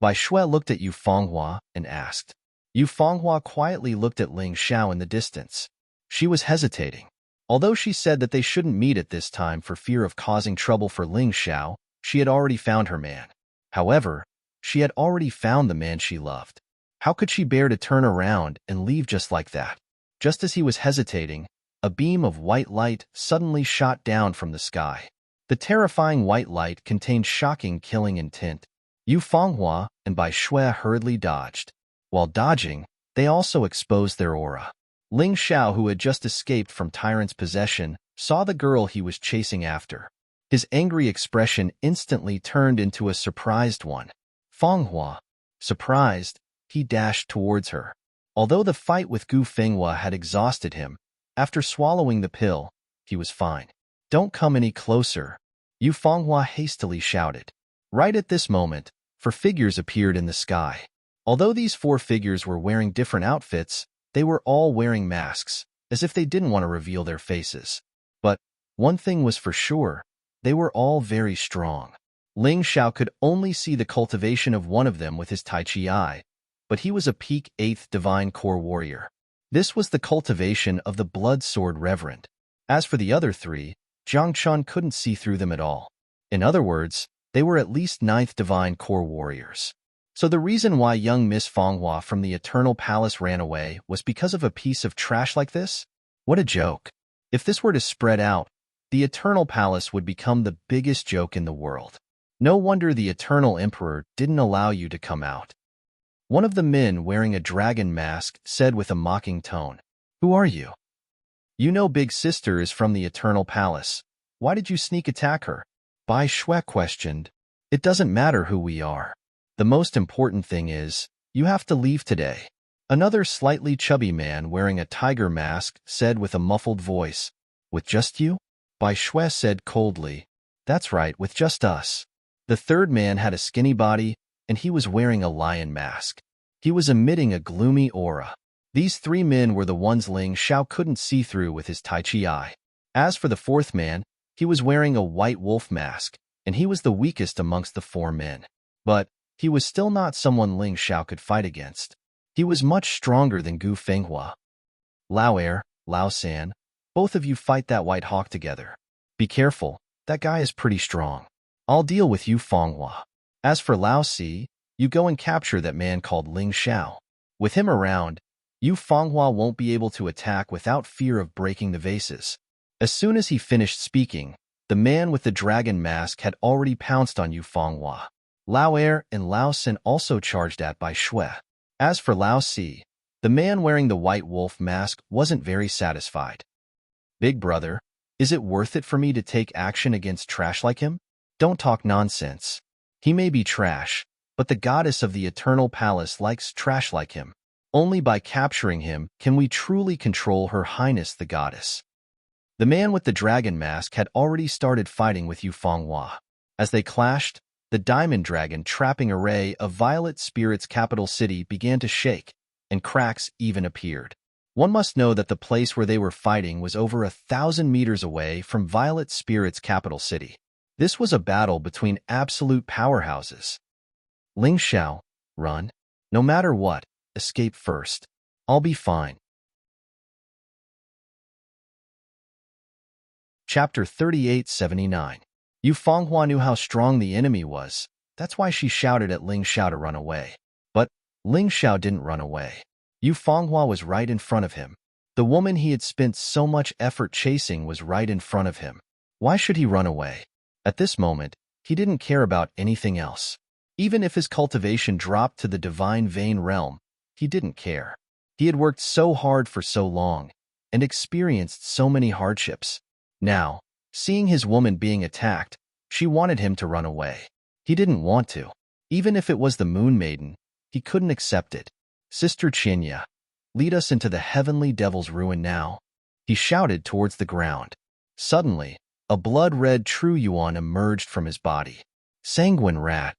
Speaker 1: Bai Shui looked at Yu Fenghua and asked. Yu Fenghua quietly looked at Ling Xiao in the distance. She was hesitating. Although she said that they shouldn't meet at this time for fear of causing trouble for Ling Xiao, she had already found her man. However, she had already found the man she loved. How could she bear to turn around and leave just like that? Just as he was hesitating, a beam of white light suddenly shot down from the sky. The terrifying white light contained shocking killing intent. Yu Fenghua and Bai Shui hurriedly dodged. While dodging, they also exposed their aura. Ling Xiao, who had just escaped from Tyrant's possession, saw the girl he was chasing after. His angry expression instantly turned into a surprised one. Fenghua. Surprised, he dashed towards her. Although the fight with Gu Fenghua had exhausted him, after swallowing the pill, he was fine. Don't come any closer, Yu Fenghua hastily shouted. Right at this moment, 4 figures appeared in the sky. Although these 4 figures were wearing different outfits, they were all wearing masks, as if they didn't want to reveal their faces. But one thing was for sure, they were all very strong. Ling Xiao could only see the cultivation of one of them with his Tai Chi eye, but he was a peak 8th Divine Core warrior. This was the cultivation of the Blood Sword Reverend. As for the other 3, Jiang Chun couldn't see through them at all. In other words, they were at least 9th Divine Core warriors. So the reason why young Miss Fenghua from the Eternal Palace ran away was because of a piece of trash like this? What a joke. If this were to spread out, the Eternal Palace would become the biggest joke in the world. No wonder the Eternal Emperor didn't allow you to come out. One of the men wearing a dragon mask said with a mocking tone, Who are you? You know Big Sister is from the Eternal Palace. Why did you sneak attack her? Bai Shui questioned. It doesn't matter who we are. The most important thing is, you have to leave today. Another slightly chubby man wearing a tiger mask said with a muffled voice, With just you? Bai Shui said coldly, That's right, with just us. The third man had a skinny body, and he was wearing a lion mask. He was emitting a gloomy aura. These 3 men were the ones Ling Xiao couldn't see through with his Tai Chi eye. As for the 4th man, he was wearing a white wolf mask, and he was the weakest amongst the 4 men. But he was still not someone Ling Xiao could fight against. He was much stronger than Gu Fenghua. Lao Er, Lao San, both of you fight that white hawk together. Be careful, that guy is pretty strong. I'll deal with Yu Fenghua. As for Lao Si, you go and capture that man called Ling Xiao. With him around, Yu Fenghua won't be able to attack without fear of breaking the vases. As soon as he finished speaking, the man with the dragon mask had already pounced on Yu Fenghua. Lao Er and Lao Sin also charged at Bai Shui. As for Lao Si, the man wearing the white wolf mask wasn't very satisfied. Big brother, is it worth it for me to take action against trash like him? Don't talk nonsense. He may be trash, but the goddess of the Eternal Palace likes trash like him. Only by capturing him can we truly control Her Highness the Goddess. The man with the dragon mask had already started fighting with Yu Fenghua. As they clashed, the diamond dragon trapping array of Violet Spirit's capital city began to shake, and cracks even appeared. One must know that the place where they were fighting was over 1,000 meters away from Violet Spirit's capital city. This was a battle between absolute powerhouses. Ling Xiao, run. No matter what, escape first. I'll be fine. Chapter 3879. Yu Fenghua knew how strong the enemy was. That's why she shouted at Ling Xiao to run away. But Ling Xiao didn't run away. Yu Fenghua was right in front of him. The woman he had spent so much effort chasing was right in front of him. Why should he run away? At this moment, he didn't care about anything else. Even if his cultivation dropped to the divine vein realm, he didn't care. He had worked so hard for so long, and experienced so many hardships. Now, seeing his woman being attacked, she wanted him to run away. He didn't want to. Even if it was the Moon Maiden, he couldn't accept it. Sister Qinya, lead us into the heavenly devil's ruin now. He shouted towards the ground. Suddenly, a blood-red true yuan emerged from his body. Sanguine rat.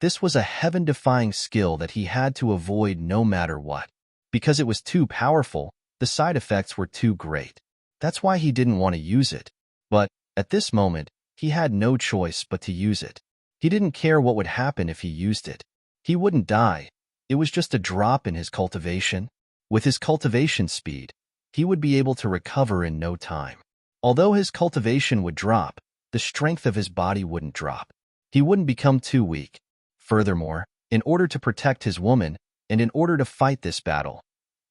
Speaker 1: This was a heaven-defying skill that he had to avoid no matter what. Because it was too powerful, the side effects were too great. That's why he didn't want to use it. But, at this moment, he had no choice but to use it. He didn't care what would happen if he used it. He wouldn't die. It was just a drop in his cultivation. With his cultivation speed, he would be able to recover in no time. Although his cultivation would drop, the strength of his body wouldn't drop. He wouldn't become too weak. Furthermore, in order to protect his woman, and in order to fight this battle,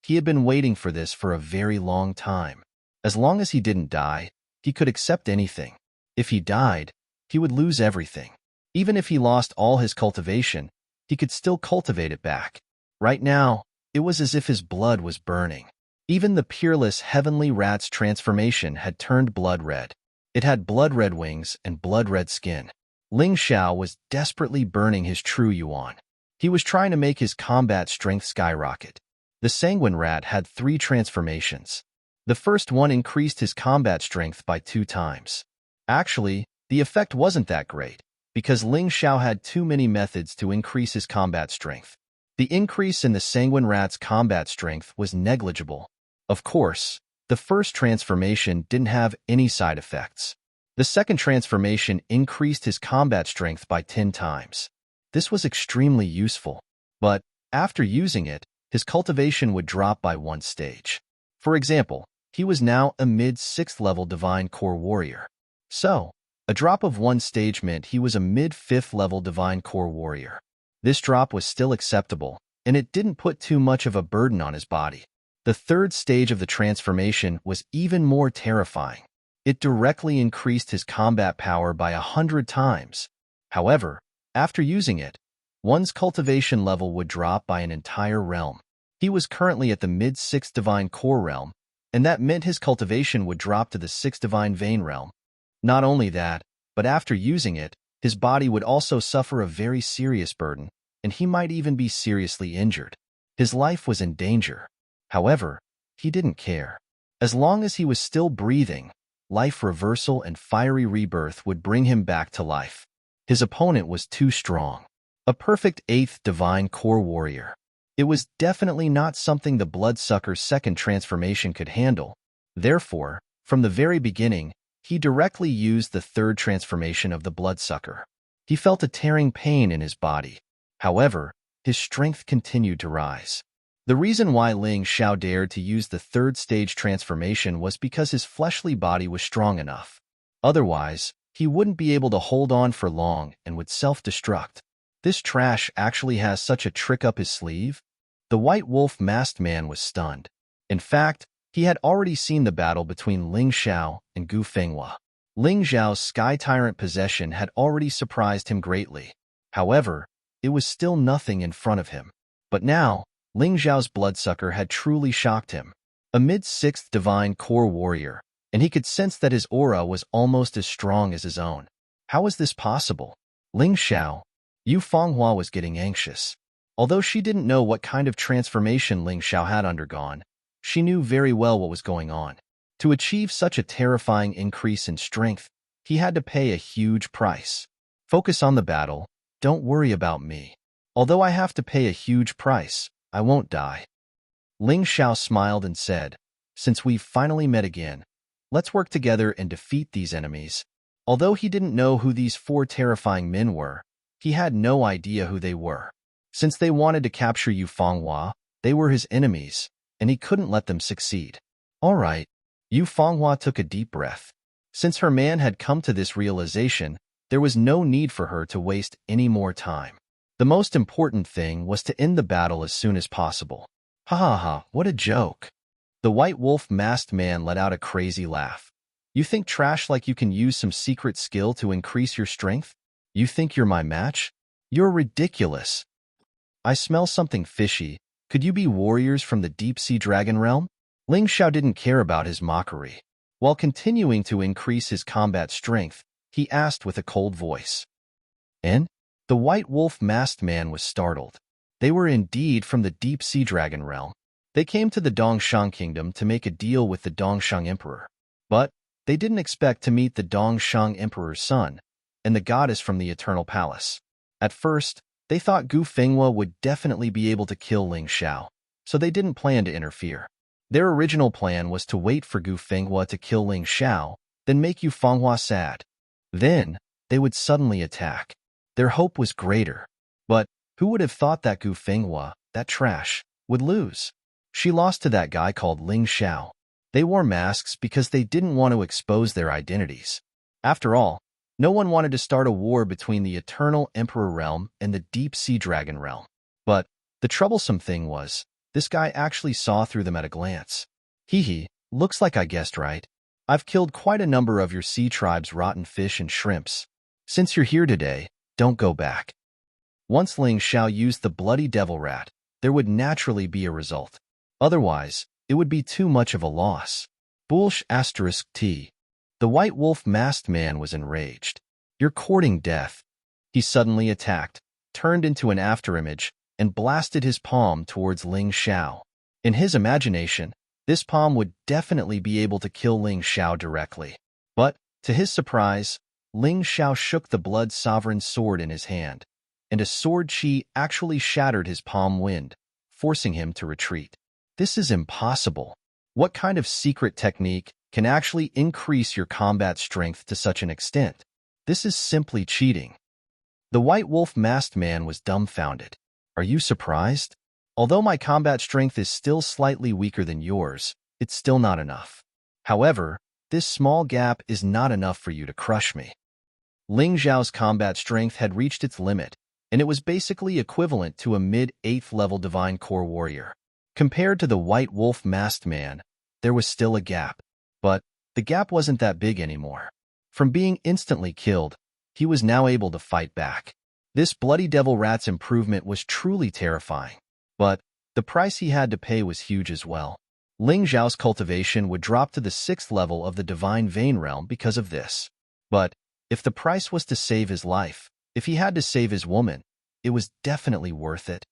Speaker 1: he had been waiting for this for a very long time. As long as he didn't die, he could accept anything. If he died, he would lose everything. Even if he lost all his cultivation, he could still cultivate it back. Right now, it was as if his blood was burning. Even the peerless heavenly rat's transformation had turned blood red. It had blood red wings and blood red skin. Ling Xiao was desperately burning his true yuan. He was trying to make his combat strength skyrocket. The sanguine rat had 3 transformations. The first one increased his combat strength by 2 times. Actually, the effect wasn't that great, because Ling Xiao had too many methods to increase his combat strength. The increase in the sanguine rat's combat strength was negligible. Of course, the first transformation didn't have any side effects. The second transformation increased his combat strength by 10 times. This was extremely useful, but after using it, his cultivation would drop by 1 stage. For example, he was now a mid-6th level Divine Core Warrior. So, a drop of 1 stage meant he was a mid-5th level Divine Core Warrior. This drop was still acceptable, and it didn't put too much of a burden on his body. The third stage of the transformation was even more terrifying. It directly increased his combat power by 100 times. However, after using it, one's cultivation level would drop by an entire realm. He was currently at the mid-6th Divine Core realm, and that meant his cultivation would drop to the 6th Divine Vein realm. Not only that, but after using it, his body would also suffer a very serious burden, and he might even be seriously injured. His life was in danger. However, he didn't care. As long as he was still breathing, life reversal and fiery rebirth would bring him back to life. His opponent was too strong. A perfect 8th Divine Core Warrior. It was definitely not something the Bloodsucker's second transformation could handle. Therefore, from the very beginning, he directly used the third transformation of the Bloodsucker. He felt a tearing pain in his body. However, his strength continued to rise. The reason why Ling Xiao dared to use the third stage transformation was because his fleshly body was strong enough. Otherwise, he wouldn't be able to hold on for long and would self-destruct. This trash actually has such a trick up his sleeve? The White Wolf masked man was stunned. In fact, he had already seen the battle between Ling Xiao and Gu Fenghua. Ling Xiao's Sky Tyrant possession had already surprised him greatly. However, it was still nothing in front of him. But now, Ling Xiao's Bloodsucker had truly shocked him. A mid-6th Divine Core Warrior, and he could sense that his aura was almost as strong as his own. How was this possible? Ling Xiao. Yu Fenghua was getting anxious. Although she didn't know what kind of transformation Ling Xiao had undergone, she knew very well what was going on. To achieve such a terrifying increase in strength, he had to pay a huge price. Focus on the battle, don't worry about me. Although I have to pay a huge price, I won't die. Ling Xiao smiled and said, since we've finally met again, let's work together and defeat these enemies. Although he didn't know who these 4 terrifying men were, he had no idea who they were. Since they wanted to capture Yu Fenghua, they were his enemies, and he couldn't let them succeed. All right. Yu Fenghua took a deep breath. Since her man had come to this realization, there was no need for her to waste any more time. The most important thing was to end the battle as soon as possible. Ha ha ha, what a joke. The White Wolf masked man let out a crazy laugh. You think trash like you can use some secret skill to increase your strength? You think you're my match? You're ridiculous. I smell something fishy. Could you be warriors from the deep-sea dragon realm? Ling Xiao didn't care about his mockery. While continuing to increase his combat strength, he asked with a cold voice. And? The White Wolf masked man was startled. They were indeed from the deep-sea dragon realm. They came to the Dongshang kingdom to make a deal with the Dongshang emperor. But they didn't expect to meet the Dongshang emperor's son, and the goddess from the Eternal Palace. At first, they thought Gu Fenghua would definitely be able to kill Ling Xiao, so they didn't plan to interfere. Their original plan was to wait for Gu Fenghua to kill Ling Xiao, then make Yu Fenghua sad. Then, they would suddenly attack. Their hope was greater. But who would have thought that Gu Fenghua, that trash, would lose? She lost to that guy called Ling Xiao. They wore masks because they didn't want to expose their identities. After all, no one wanted to start a war between the Eternal Emperor realm and the Deep Sea Dragon realm. But the troublesome thing was, this guy actually saw through them at a glance. Hee, looks like I guessed right. I've killed quite a number of your sea tribe's rotten fish and shrimps. Since you're here today, don't go back. Once Ling Xiao used the bloody devil rat, there would naturally be a result. Otherwise, it would be too much of a loss. Bullsh *T. The white wolf masked man was enraged. You're courting death. He suddenly attacked, turned into an afterimage, and blasted his palm towards Ling Xiao. In his imagination, this palm would definitely be able to kill Ling Xiao directly. But, to his surprise, Ling Xiao shook the blood sovereign sword in his hand, and a sword chi actually shattered his palm wind, forcing him to retreat. This is impossible. What kind of secret technique can actually increase your combat strength to such an extent? This is simply cheating. The white wolf masked man was dumbfounded. Are you surprised? Although my combat strength is still slightly weaker than yours, it's still not enough. However, this small gap is not enough for you to crush me. Ling Xiao's combat strength had reached its limit, and it was basically equivalent to a mid-8th level Divine Core warrior. Compared to the white wolf masked man, there was still a gap. But the gap wasn't that big anymore. From being instantly killed, he was now able to fight back. This bloody devil rat's improvement was truly terrifying. But the price he had to pay was huge as well. Ling Xiao's cultivation would drop to the 6th level of the Divine Vein realm because of this. But if the price was to save his life, if he had to save his woman, it was definitely worth it.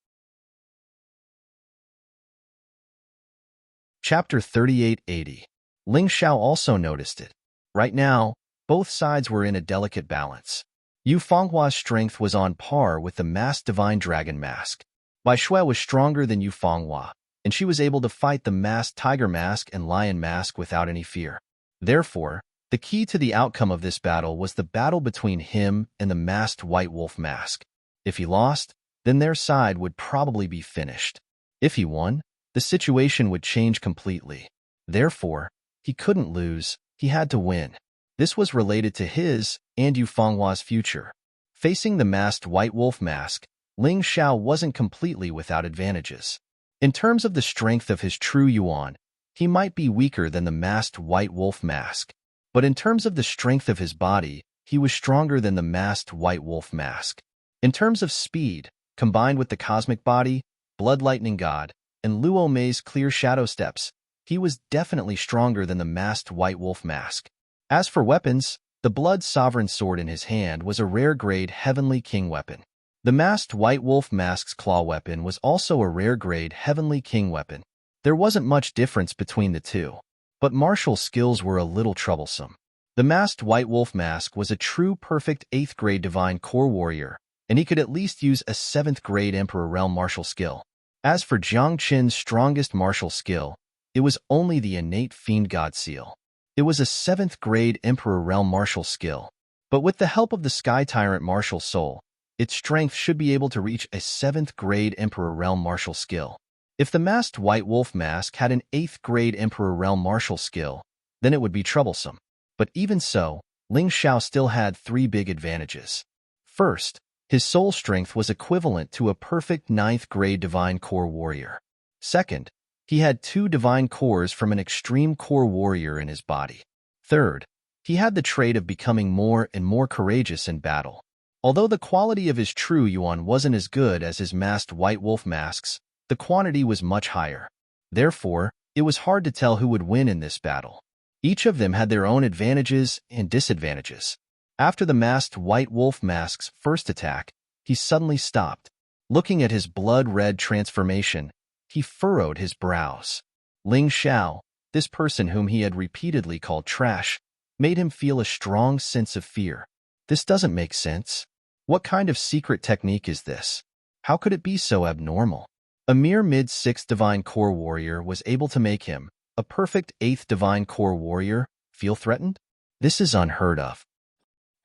Speaker 1: Chapter 3880. Ling Xiao also noticed it. Right now, both sides were in a delicate balance. Yu Fenghua's strength was on par with the masked divine dragon mask. Bai Shui was stronger than Yu Fenghua, and she was able to fight the masked tiger mask and lion mask without any fear. Therefore, the key to the outcome of this battle was the battle between him and the masked white wolf mask. If he lost, then their side would probably be finished. If he won, the situation would change completely. Therefore, he couldn't lose, he had to win. This was related to his and Yu Fenghua's future. Facing the masked white wolf mask, Ling Xiao wasn't completely without advantages. In terms of the strength of his true yuan, he might be weaker than the masked white wolf mask. But in terms of the strength of his body, he was stronger than the masked white wolf mask. In terms of speed, combined with the cosmic body, blood lightning god, and Luo Mei's clear shadow steps, he was definitely stronger than the masked white wolf mask. As for weapons, the blood sovereign sword in his hand was a rare grade heavenly king weapon. The masked white wolf mask's claw weapon was also a rare grade heavenly king weapon. There wasn't much difference between the two, but martial skills were a little troublesome. The masked white wolf mask was a true perfect 8th grade divine core warrior, and he could at least use a 7th grade emperor realm martial skill. As for Jiang Qin's strongest martial skill, it was only the innate fiend god seal. It was a 7th grade emperor realm martial skill, but with the help of the sky tyrant martial soul, its strength should be able to reach a 7th grade emperor realm martial skill. If the masked white wolf mask had an 8th grade emperor realm martial skill, then it would be troublesome. But even so, Ling Xiao still had 3 big advantages. First, his soul strength was equivalent to a perfect 9th grade divine core warrior. Second, he had 2 divine cores from an extreme core warrior in his body. Third, he had the trait of becoming more and more courageous in battle. Although the quality of his true yuan wasn't as good as his masked white wolf masks, the quantity was much higher. Therefore, it was hard to tell who would win in this battle. Each of them had their own advantages and disadvantages. After the masked white wolf mask's first attack, he suddenly stopped. Looking at his blood-red transformation, he furrowed his brows. Ling Xiao, this person whom he had repeatedly called trash, made him feel a strong sense of fear. This doesn't make sense. What kind of secret technique is this? How could it be so abnormal? A mere mid-6th divine core warrior was able to make him, a perfect 8th divine core warrior, feel threatened? This is unheard of.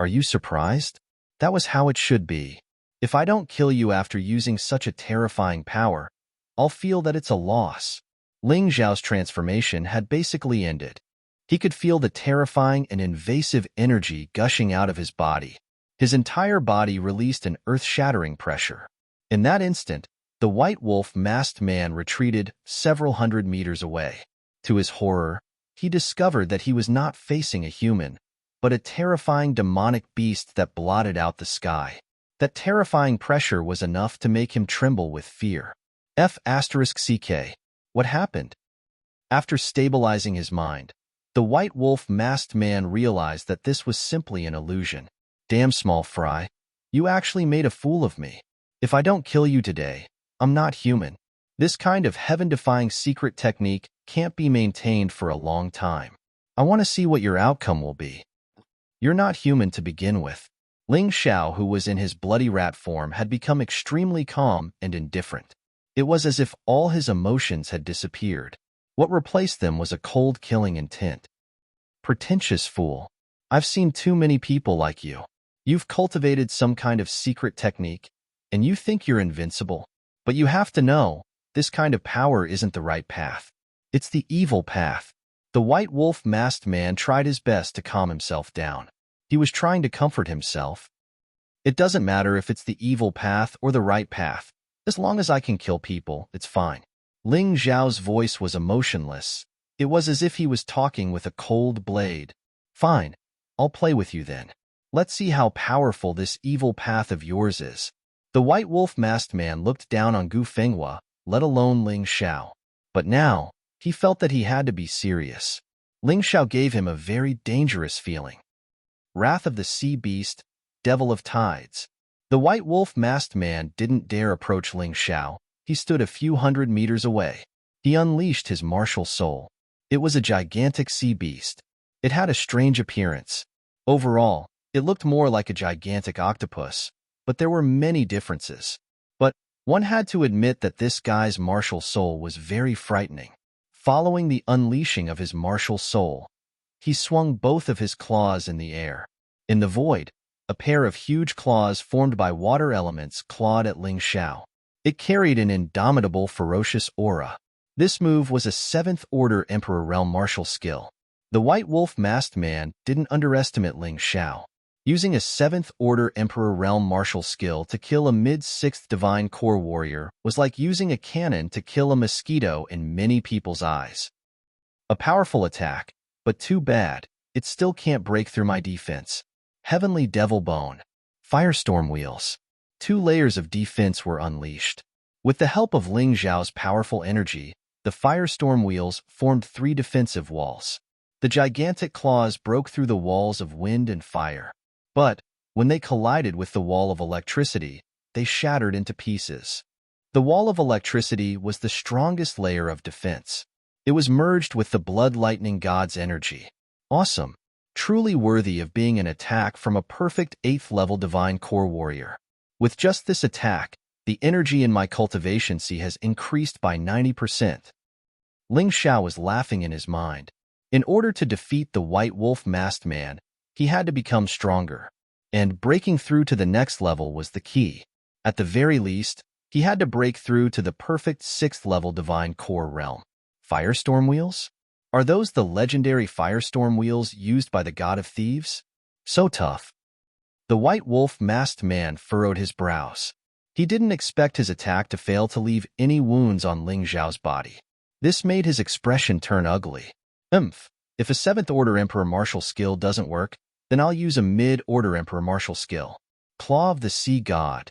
Speaker 1: Are you surprised? That was how it should be. If I don't kill you after using such a terrifying power, I'll feel that it's a loss. Ling Xiao's transformation had basically ended. He could feel the terrifying and invasive energy gushing out of his body. His entire body released an earth-shattering pressure. In that instant, the white wolf masked man retreated several hundred meters away. To his horror, he discovered that he was not facing a human, but a terrifying demonic beast that blotted out the sky. That terrifying pressure was enough to make him tremble with fear. F***CK. What happened? After stabilizing his mind, the white wolf masked man realized that this was simply an illusion. Damn, small fry, you actually made a fool of me. If I don't kill you today, I'm not human. This kind of heaven-defying secret technique can't be maintained for a long time. I want to see what your outcome will be. You're not human to begin with. Ling Xiao, who was in his bloody rat form, had become extremely calm and indifferent. It was as if all his emotions had disappeared. What replaced them was a cold, killing intent. Pretentious fool. I've seen too many people like you. You've cultivated some kind of secret technique, and you think you're invincible. But you have to know, this kind of power isn't the right path. It's the evil path. The white wolf masked man tried his best to calm himself down. He was trying to comfort himself. It doesn't matter if it's the evil path or the right path. As long as I can kill people, it's fine. Ling Xiao's voice was emotionless. It was as if he was talking with a cold blade. Fine, I'll play with you then. Let's see how powerful this evil path of yours is. The white wolf masked man looked down on Gu Fenghua, let alone Ling Xiao. But now, he felt that he had to be serious. Ling Xiao gave him a very dangerous feeling. Wrath of the Sea Beast, Devil of Tides. The white wolf masked man didn't dare approach Ling Xiao. He stood a few hundred meters away. He unleashed his martial soul. It was a gigantic sea beast. It had a strange appearance. Overall, it looked more like a gigantic octopus, but there were many differences. But one had to admit that this guy's martial soul was very frightening. Following the unleashing of his martial soul, he swung both of his claws in the air. In the void, a pair of huge claws formed by water elements clawed at Ling Xiao. It carried an indomitable, ferocious aura. This move was a 7th-order Emperor Realm martial skill. The white wolf masked man didn't underestimate Ling Xiao. Using a 7th-order Emperor Realm martial skill to kill a mid-6th Divine Core warrior was like using a cannon to kill a mosquito in many people's eyes. A powerful attack, but too bad, it still can't break through my defense. Heavenly Devil Bone. Firestorm Wheels. 2 layers of defense were unleashed. With the help of Ling Xiao's powerful energy, the Firestorm Wheels formed 3 defensive walls. The gigantic claws broke through the walls of wind and fire. But, when they collided with the wall of electricity, they shattered into pieces. The wall of electricity was the strongest layer of defense. It was merged with the Blood Lightning God's energy. Awesome. Truly worthy of being an attack from a perfect 8th-level Divine Core warrior. With just this attack, the energy in my cultivation sea has increased by 90%. Ling Xiao was laughing in his mind. In order to defeat the white wolf masked man, he had to become stronger. And breaking through to the next level was the key. At the very least, he had to break through to the perfect 6th-level Divine Core realm. Firestorm Wheels? Are those the legendary Firestorm Wheels used by the God of Thieves? So tough. The white wolf masked man furrowed his brows. He didn't expect his attack to fail to leave any wounds on Ling Xiao's body. This made his expression turn ugly. If a 7th-order Emperor martial skill doesn't work, then I'll use a mid-order Emperor martial skill. Claw of the Sea God.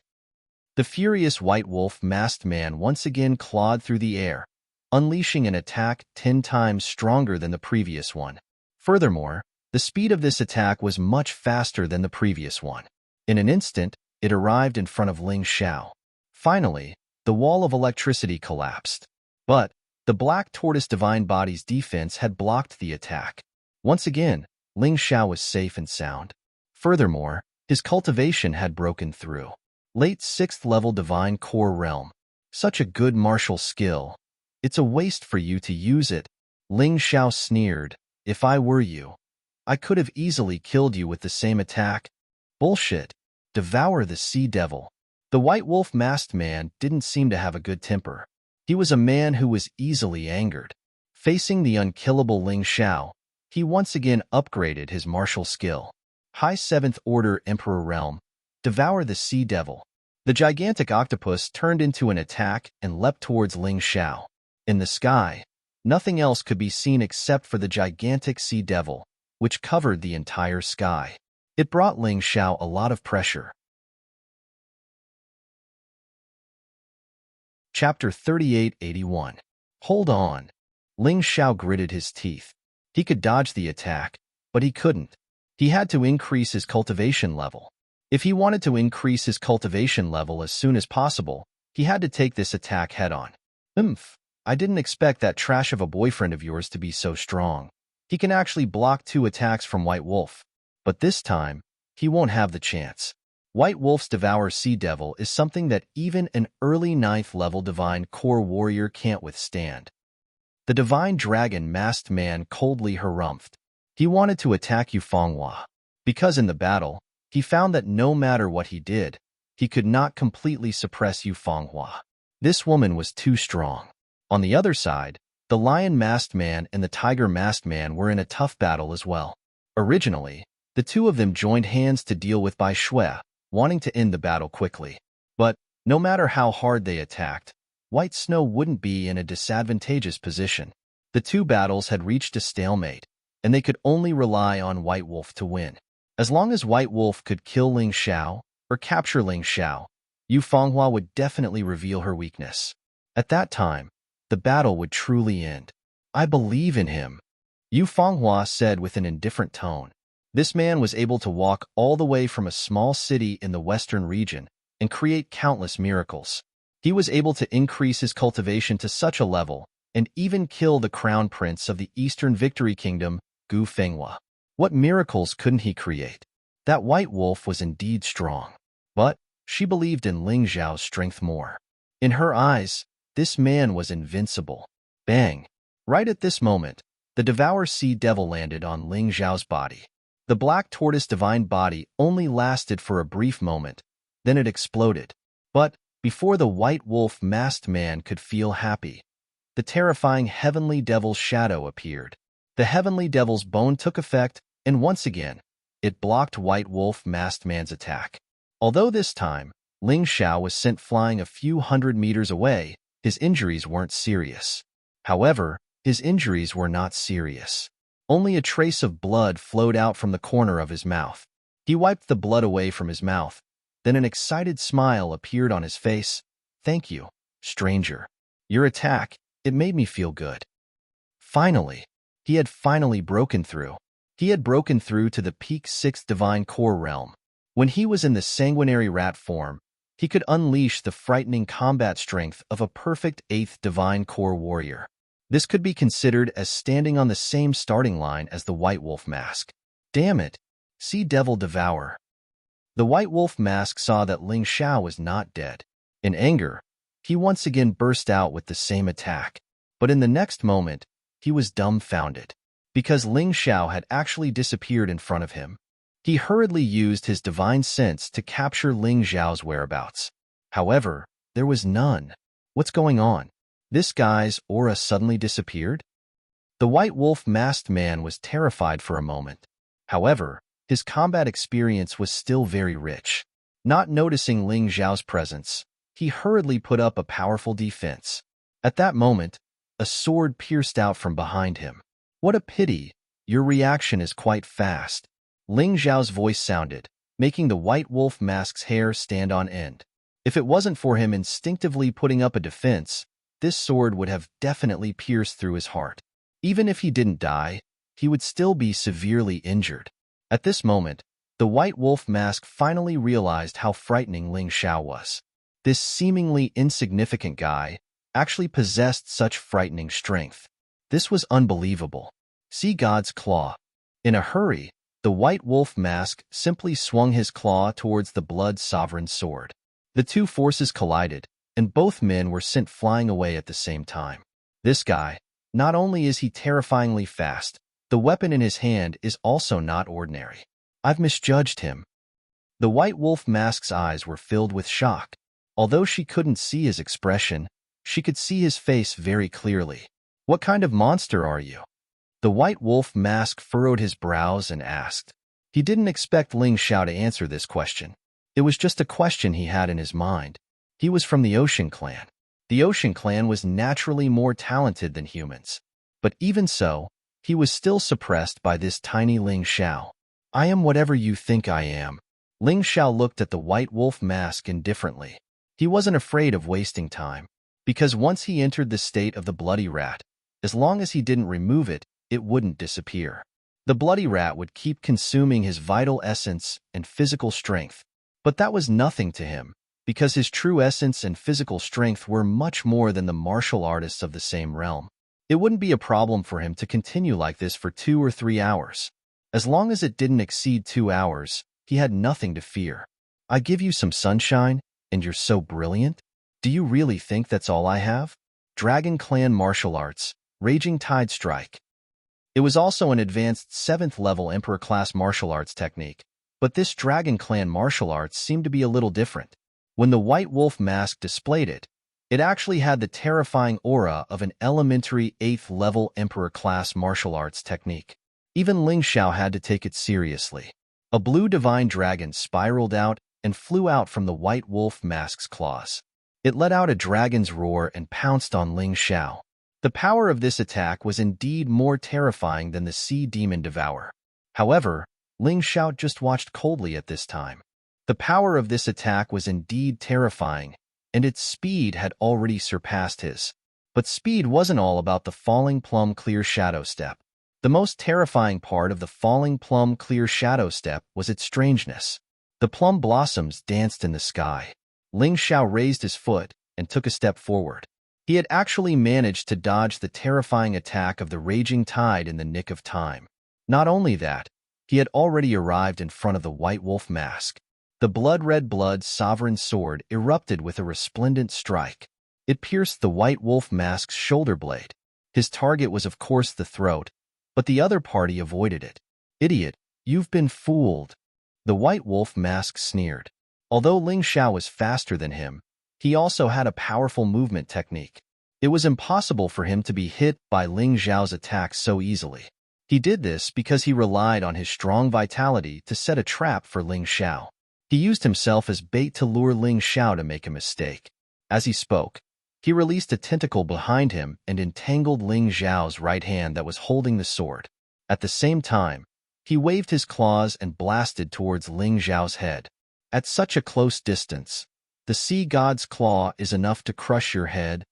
Speaker 1: The furious white wolf masked man once again clawed through the air, unleashing an attack 10 times stronger than the previous one. Furthermore, the speed of this attack was much faster than the previous one. In an instant, it arrived in front of Ling Xiao. Finally, the wall of electricity collapsed. But the Black Tortoise Divine Body's defense had blocked the attack. Once again, Ling Xiao was safe and sound. Furthermore, his cultivation had broken through. Late 6th-level Divine Core Realm. Such a good martial skill. It's a waste for you to use it. Ling Xiao sneered. If I were you, I could have easily killed you with the same attack, Bullshit. Devour the sea devil. The white wolf masked man didn't seem to have a good temper. He was a man who was easily angered. Facing the unkillable Ling Xiao, he once again upgraded his martial skill. High 7th Order Emperor Realm. Devour the sea devil. The gigantic octopus turned into an attack and leapt towards Ling Xiao. In the sky, nothing else could be seen except for the gigantic sea devil, which covered the entire sky. It brought Ling Xiao a lot of pressure. Chapter 3881. Hold on. Ling Xiao gritted his teeth. He could dodge the attack, but he couldn't. He had to increase his cultivation level. If he wanted to increase his cultivation level as soon as possible, he had to take this attack head-on. I didn't expect that trash of a boyfriend of yours to be so strong. He can actually block 2 attacks from White Wolf. But this time, he won't have the chance. White Wolf's Devour Sea Devil is something that even an early 9th level Divine Core Warrior can't withstand. The Divine Dragon Masked Man coldly harumphed. He wanted to attack Yufenghua, because in the battle, he found that no matter what he did, he could not completely suppress Yufenghua. This woman was too strong. On the other side, the Lion Masked Man and the Tiger Masked Man were in a tough battle as well. Originally, the two of them joined hands to deal with Bai Shui, wanting to end the battle quickly. But, no matter how hard they attacked, White Snow wouldn't be in a disadvantageous position. The two battles had reached a stalemate, and they could only rely on White Wolf to win. As long as White Wolf could kill Ling Xiao, or capture Ling Xiao, Yufenghua would definitely reveal her weakness. At that time, the battle would truly end. I believe in him, Yufenghua said with an indifferent tone. This man was able to walk all the way from a small city in the western region and create countless miracles. He was able to increase his cultivation to such a level and even kill the crown prince of the Eastern Victory Kingdom, Gu Fenghua. What miracles couldn't he create? That White Wolf was indeed strong. But she believed in Ling Xiao's strength more. In her eyes, this man was invincible. Bang! Right at this moment, the Devour Sea Devil landed on Ling Xiao's body. The Black Tortoise Divine Body only lasted for a brief moment, then it exploded. But before the White Wolf Masked Man could feel happy, the terrifying Heavenly Devil's shadow appeared. The Heavenly Devil's bone took effect, and once again, it blocked White Wolf Masked Man's attack. Although this time, Ling Xiao was sent flying a few hundred meters away, his injuries weren't serious. However, his injuries were not serious. Only a trace of blood flowed out from the corner of his mouth. He wiped the blood away from his mouth. Then an excited smile appeared on his face. Thank you, stranger. Your attack, it made me feel good. Finally, he had broken through. He had broken through to the peak 6th Divine Core Realm. When he was in the sanguinary rat form, he could unleash the frightening combat strength of a perfect 8th Divine Core Warrior. This could be considered as standing on the same starting line as the White Wolf Mask. Damn it! Sea Devil Devour. The White Wolf Mask saw that Ling Xiao was not dead. In anger, he once again burst out with the same attack. But in the next moment, he was dumbfounded. Because Ling Xiao had actually disappeared in front of him. He hurriedly used his divine sense to capture Ling Xiao's whereabouts. However, there was none. What's going on? This guy's aura suddenly disappeared? The White Wolf Masked Man was terrified for a moment. However, his combat experience was still very rich. Not noticing Ling Xiao's presence, he hurriedly put up a powerful defense. At that moment, a sword pierced out from behind him. What a pity, your reaction is quite fast. Ling Xiao's voice sounded, making the White Wolf Mask's hair stand on end. If it wasn't for him instinctively putting up a defense, this sword would have definitely pierced through his heart. Even if he didn't die, he would still be severely injured. At this moment, the White Wolf Mask finally realized how frightening Ling Xiao was. This seemingly insignificant guy actually possessed such frightening strength. This was unbelievable. See God's claw. In a hurry, the White Wolf Mask simply swung his claw towards the Blood Sovereign sword. The two forces collided, and both men were sent flying away at the same time. This guy, not only is he terrifyingly fast, the weapon in his hand is also not ordinary. I've misjudged him. The white wolf mask's eyes were filled with shock. Although she couldn't see his expression, she could see his face very clearly. "What kind of monster are you?" The white wolf mask furrowed his brows and asked. He didn't expect Ling Xiao to answer this question. It was just a question he had in his mind. He was from the Ocean Clan. The Ocean Clan was naturally more talented than humans. But even so, he was still suppressed by this tiny Ling Xiao. "I am whatever you think I am." Ling Xiao looked at the white wolf mask indifferently. He wasn't afraid of wasting time, because once he entered the state of the bloody rat, as long as he didn't remove it, it wouldn't disappear. The bloody rat would keep consuming his vital essence and physical strength. But that was nothing to him, because his true essence and physical strength were much more than the martial artists of the same realm. It wouldn't be a problem for him to continue like this for 2 or 3 hours. As long as it didn't exceed 2 hours, he had nothing to fear. "I give you some sunshine, and you're so brilliant? Do you really think that's all I have?" Dragon Clan Martial Arts, Raging Tide Strike. It was also an advanced 7th level Emperor class martial arts technique, but this Dragon Clan martial arts seemed to be a little different. When the white wolf mask displayed it, it actually had the terrifying aura of an elementary 8th level Emperor class martial arts technique. Even Ling Xiao had to take it seriously. A blue divine dragon spiraled out and flew out from the white wolf mask's claws. It let out a dragon's roar and pounced on Ling Xiao. The power of this attack was indeed more terrifying than the sea demon devour. However, Ling Xiao just watched coldly at this time. The power of this attack was indeed terrifying, and its speed had already surpassed his. But speed wasn't all about the falling plum clear shadow step. The most terrifying part of the falling plum clear shadow step was its strangeness. The plum blossoms danced in the sky. Ling Xiao raised his foot and took a step forward. He had actually managed to dodge the terrifying attack of the raging tide in the nick of time. Not only that, he had already arrived in front of the white wolf mask. The blood-red sovereign sword erupted with a resplendent strike. It pierced the white wolf mask's shoulder blade. His target was of course the throat, but the other party avoided it. "Idiot, you've been fooled." The white wolf mask sneered. Although Ling Xiao was faster than him, he also had a powerful movement technique. It was impossible for him to be hit by Ling Xiao's attacks so easily. He did this because he relied on his strong vitality to set a trap for Ling Xiao. He used himself as bait to lure Ling Xiao to make a mistake. As he spoke, he released a tentacle behind him and entangled Ling Xiao's right hand that was holding the sword. At the same time, he waved his claws and blasted towards Ling Xiao's head. At such a close distance, the sea god's claw is enough to crush your head.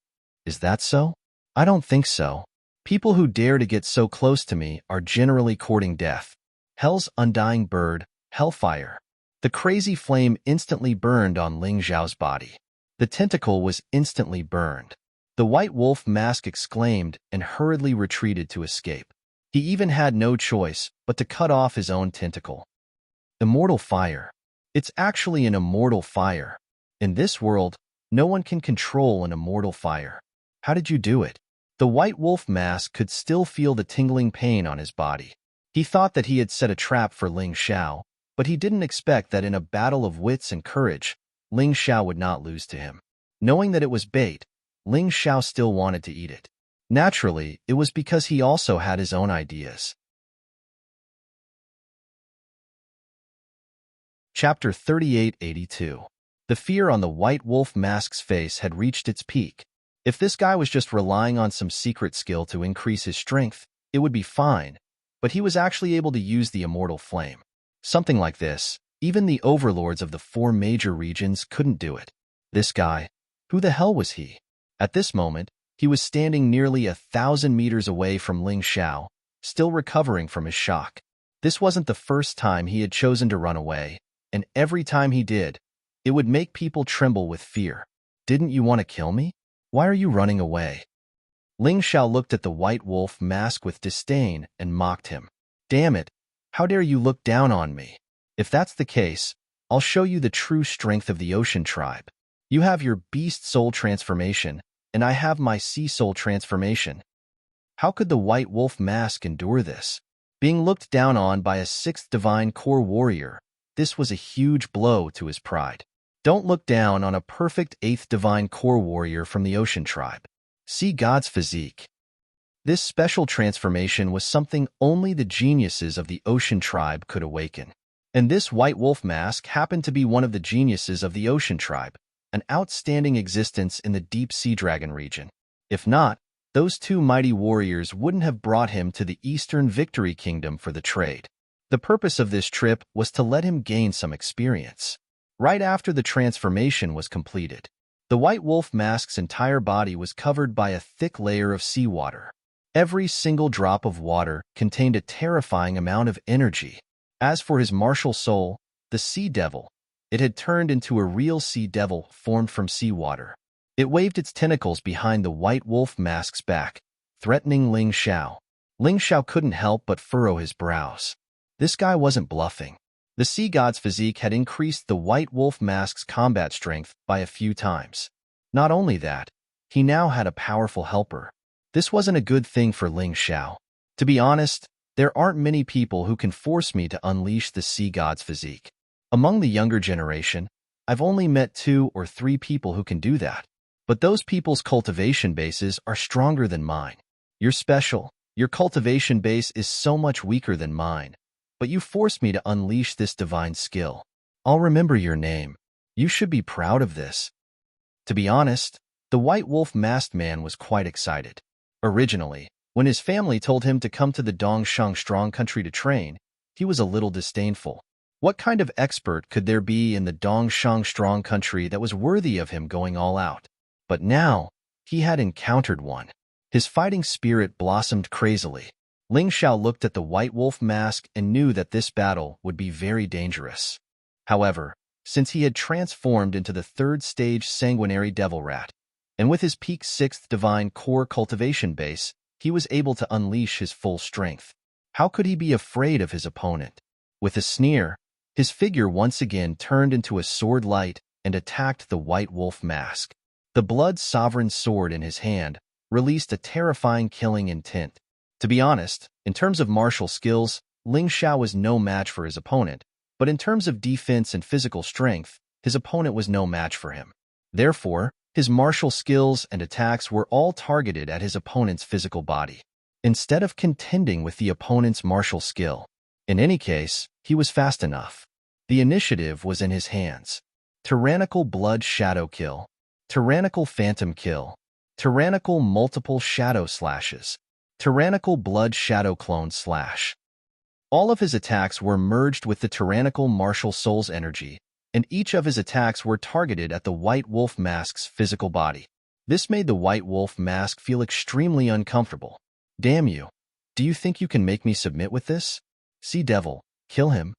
Speaker 1: Is that so? I don't think so. People who dare to get so close to me are generally courting death. Hell's undying bird, hellfire. The crazy flame instantly burned on Ling Xiao's body. The tentacle was instantly burned. The white wolf mask exclaimed and hurriedly retreated to escape. He even had no choice but to cut off his own tentacle. Immortal fire. It's actually an immortal fire. In this world, no one can control an immortal fire. How did you do it? The white wolf mask could still feel the tingling pain on his body. He thought that he had set a trap for Ling Xiao, but he didn't expect that in a battle of wits and courage, Ling Xiao would not lose to him. Knowing that it was bait, Ling Xiao still wanted to eat it. Naturally, it was because he also had his own ideas. Chapter 3882. The fear on the white wolf mask's face had reached its peak. If this guy was just relying on some secret skill to increase his strength, it would be fine, but he was actually able to use the immortal flame. Something like this, even the overlords of the 4 major regions couldn't do it. This guy, who the hell was he? At this moment, he was standing nearly 1,000 meters away from Ling Xiao, still recovering from his shock. This wasn't the first time he had chosen to run away, and every time he did, it would make people tremble with fear. "Didn't you want to kill me? Why are you running away?" Ling Xiao looked at the white wolf mask with disdain and mocked him. "Damn it, how dare you look down on me? If that's the case, I'll show you the true strength of the ocean tribe. You have your beast soul transformation, and I have my sea soul transformation." How could the white wolf mask endure this? Being looked down on by a 6th divine core warrior, this was a huge blow to his pride. Don't look down on a perfect 8th divine core warrior from the ocean tribe. See God's physique. This special transformation was something only the geniuses of the ocean tribe could awaken. And this white wolf mask happened to be one of the geniuses of the ocean tribe, an outstanding existence in the deep sea dragon region. If not, those two mighty warriors wouldn't have brought him to the Eastern Victory Kingdom for the trade. The purpose of this trip was to let him gain some experience. Right after the transformation was completed, the white wolf mask's entire body was covered by a thick layer of seawater. Every single drop of water contained a terrifying amount of energy. As for his martial soul, the sea devil, it had turned into a real sea devil formed from seawater. It waved its tentacles behind the white wolf mask's back, threatening Ling Xiao. Ling Xiao couldn't help but furrow his brows. This guy wasn't bluffing. The sea god's physique had increased the white wolf mask's combat strength by a few times. Not only that, he now had a powerful helper. This wasn't a good thing for Ling Xiao. To be honest, there aren't many people who can force me to unleash the sea god's physique. Among the younger generation, I've only met 2 or 3 people who can do that. But those people's cultivation bases are stronger than mine. You're special. Your cultivation base is so much weaker than mine. But you forced me to unleash this divine skill. I'll remember your name. You should be proud of this. To be honest, the white wolf masked man was quite excited. Originally, when his family told him to come to the Dongshang Strong Country to train, he was a little disdainful. What kind of expert could there be in the Dongshang Strong Country that was worthy of him going all out? But now, he had encountered one. His fighting spirit blossomed crazily. Ling Xiao looked at the white wolf mask and knew that this battle would be very dangerous. However, since he had transformed into the 3rd stage sanguinary devil rat, and with his peak 6th divine core cultivation base, he was able to unleash his full strength. How could he be afraid of his opponent? With a sneer, his figure once again turned into a sword light and attacked the white wolf mask. The blood sovereign sword in his hand released a terrifying killing intent. To be honest, in terms of martial skills, Ling Xiao was no match for his opponent, but in terms of defense and physical strength, his opponent was no match for him. Therefore, his martial skills and attacks were all targeted at his opponent's physical body, instead of contending with the opponent's martial skill. In any case, he was fast enough. The initiative was in his hands. Tyrannical blood shadow kill, tyrannical phantom kill, tyrannical multiple shadow slashes, tyrannical blood shadow clone slash. All of his attacks were merged with the tyrannical martial soul's energy, and each of his attacks were targeted at the white wolf mask's physical body. This made the white wolf mask feel extremely uncomfortable. Damn you. Do you think you can make me submit with this? Sea devil, kill him.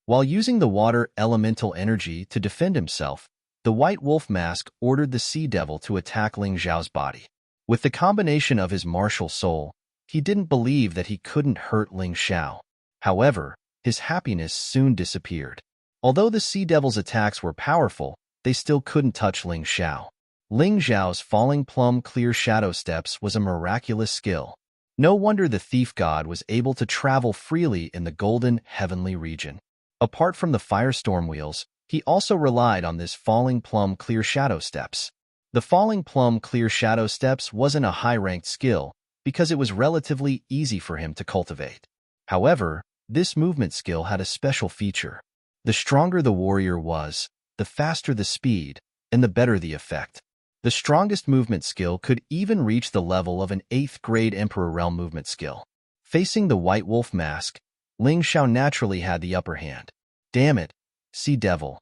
Speaker 1: While using the water elemental energy to defend himself, the white wolf mask ordered the sea devil to attack Ling Xiao's body. With the combination of his martial soul, he didn't believe that he couldn't hurt Ling Xiao. However, his happiness soon disappeared. Although the sea devil's attacks were powerful, they still couldn't touch Ling Xiao. Ling Xiao's falling plum clear shadow steps was a miraculous skill. No wonder the thief god was able to travel freely in the golden heavenly region. Apart from the firestorm wheels, he also relied on this falling plum clear shadow steps. The falling plum clear shadow steps wasn't a high-ranked skill because it was relatively easy for him to cultivate. However, this movement skill had a special feature. The stronger the warrior was, the faster the speed, and the better the effect. The strongest movement skill could even reach the level of an 8th grade Emperor Realm movement skill. Facing the white wolf mask, Ling Xiao naturally had the upper hand. Damn it, Sea Devil.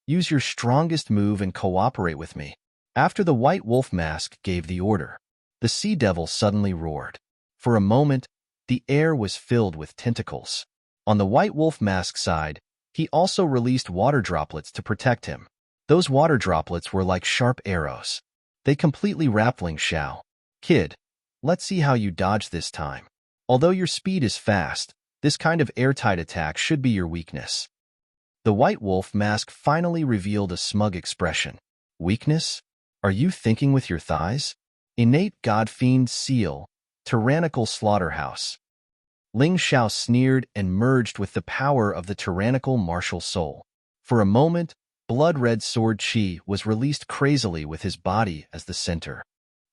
Speaker 1: Use your strongest move and cooperate with me. After the white wolf mask gave the order, the Sea Devil suddenly roared. For a moment, the air was filled with tentacles. On the white wolf mask side, he also released water droplets to protect him. Those water droplets were like sharp arrows. They completely wrapped Ling Xiao. Kid, let's see how you dodge this time. Although your speed is fast, this kind of airtight attack should be your weakness. The white wolf mask finally revealed a smug expression. Weakness? Are you thinking with your thighs? Innate godfiend seal, tyrannical slaughterhouse. Ling Xiao sneered and merged with the power of the tyrannical martial soul. For a moment, blood-red sword chi was released crazily with his body as the center.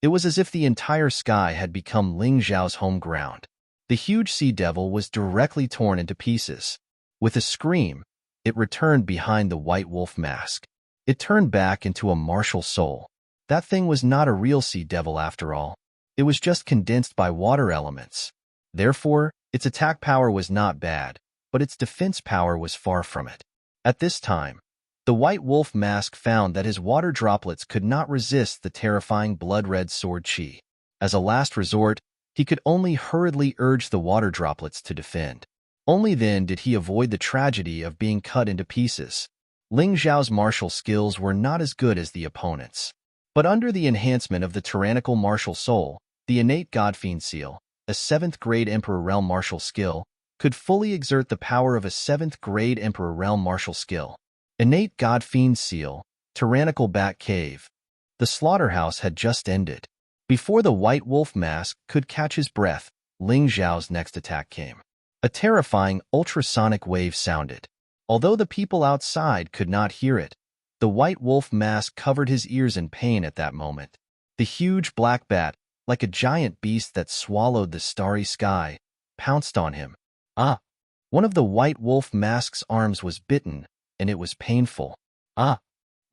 Speaker 1: It was as if the entire sky had become Ling Xiao's home ground. The huge sea devil was directly torn into pieces. With a scream, it returned behind the white wolf mask. It turned back into a martial soul. That thing was not a real sea devil after all. It was just condensed by water elements. Therefore, its attack power was not bad, but its defense power was far from it. At this time, the white wolf mask found that his water droplets could not resist the terrifying blood-red sword chi. As a last resort, he could only hurriedly urge the water droplets to defend. Only then did he avoid the tragedy of being cut into pieces. Ling Xiao's martial skills were not as good as the opponent's. But under the enhancement of the tyrannical martial soul, the innate God-Fiend seal, a 7th-grade Emperor Realm martial skill, could fully exert the power of a 7th-grade Emperor Realm martial skill. Innate God-Fiend seal, tyrannical Bat Cave. The slaughterhouse had just ended. Before the white wolf mask could catch his breath, Ling Xiao's next attack came. A terrifying ultrasonic wave sounded. Although the people outside could not hear it, the white wolf mask covered his ears in pain at that moment. The huge black bat, like a giant beast that swallowed the starry sky, pounced on him. Ah! One of the white wolf mask's arms was bitten, and it was painful. Ah!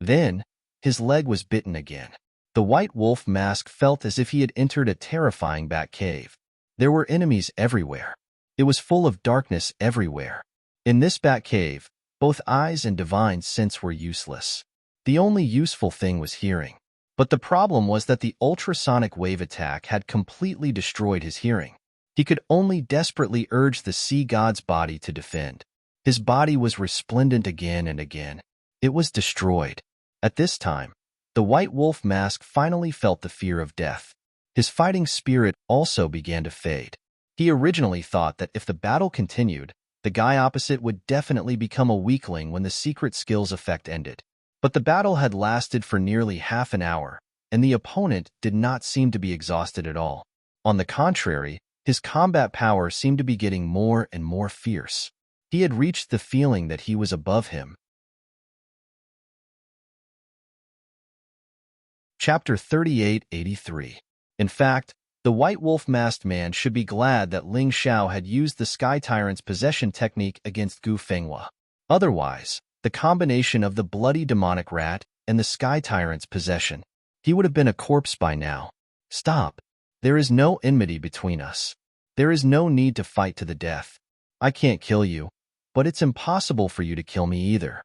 Speaker 1: Then, his leg was bitten again. The white wolf mask felt as if he had entered a terrifying bat cave. There were enemies everywhere. It was full of darkness everywhere. In this bat cave, both eyes and divine sense were useless. The only useful thing was hearing. But the problem was that the ultrasonic wave attack had completely destroyed his hearing. He could only desperately urge the sea god's body to defend. His body was resplendent again and again. It was destroyed. At this time, the white wolf mask finally felt the fear of death. His fighting spirit also began to fade. He originally thought that if the battle continued, the guy opposite would definitely become a weakling when the secret skills effect ended. But the battle had lasted for nearly half an hour, and the opponent did not seem to be exhausted at all. On the contrary, his combat power seemed to be getting more and more fierce. He had reached the feeling that he was above him. Chapter 3883. In fact, the white wolf-masked man should be glad that Ling Xiao had used the Sky Tyrant's possession technique against Gu Fenghua. Otherwise, the combination of the bloody demonic rat and the Sky Tyrant's possession, he would have been a corpse by now. Stop. There is no enmity between us. There is no need to fight to the death. I can't kill you, but it's impossible for you to kill me either.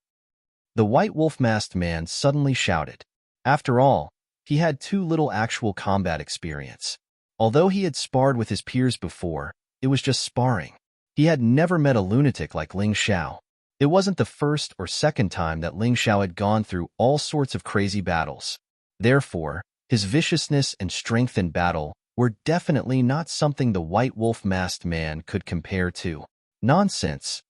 Speaker 1: The white wolf-masked man suddenly shouted. After all, he had too little actual combat experience. Although he had sparred with his peers before, it was just sparring. He had never met a lunatic like Ling Xiao. It wasn't the first or second time that Ling Xiao had gone through all sorts of crazy battles. Therefore, his viciousness and strength in battle were definitely not something the white wolf-masked man could compare to. Nonsense.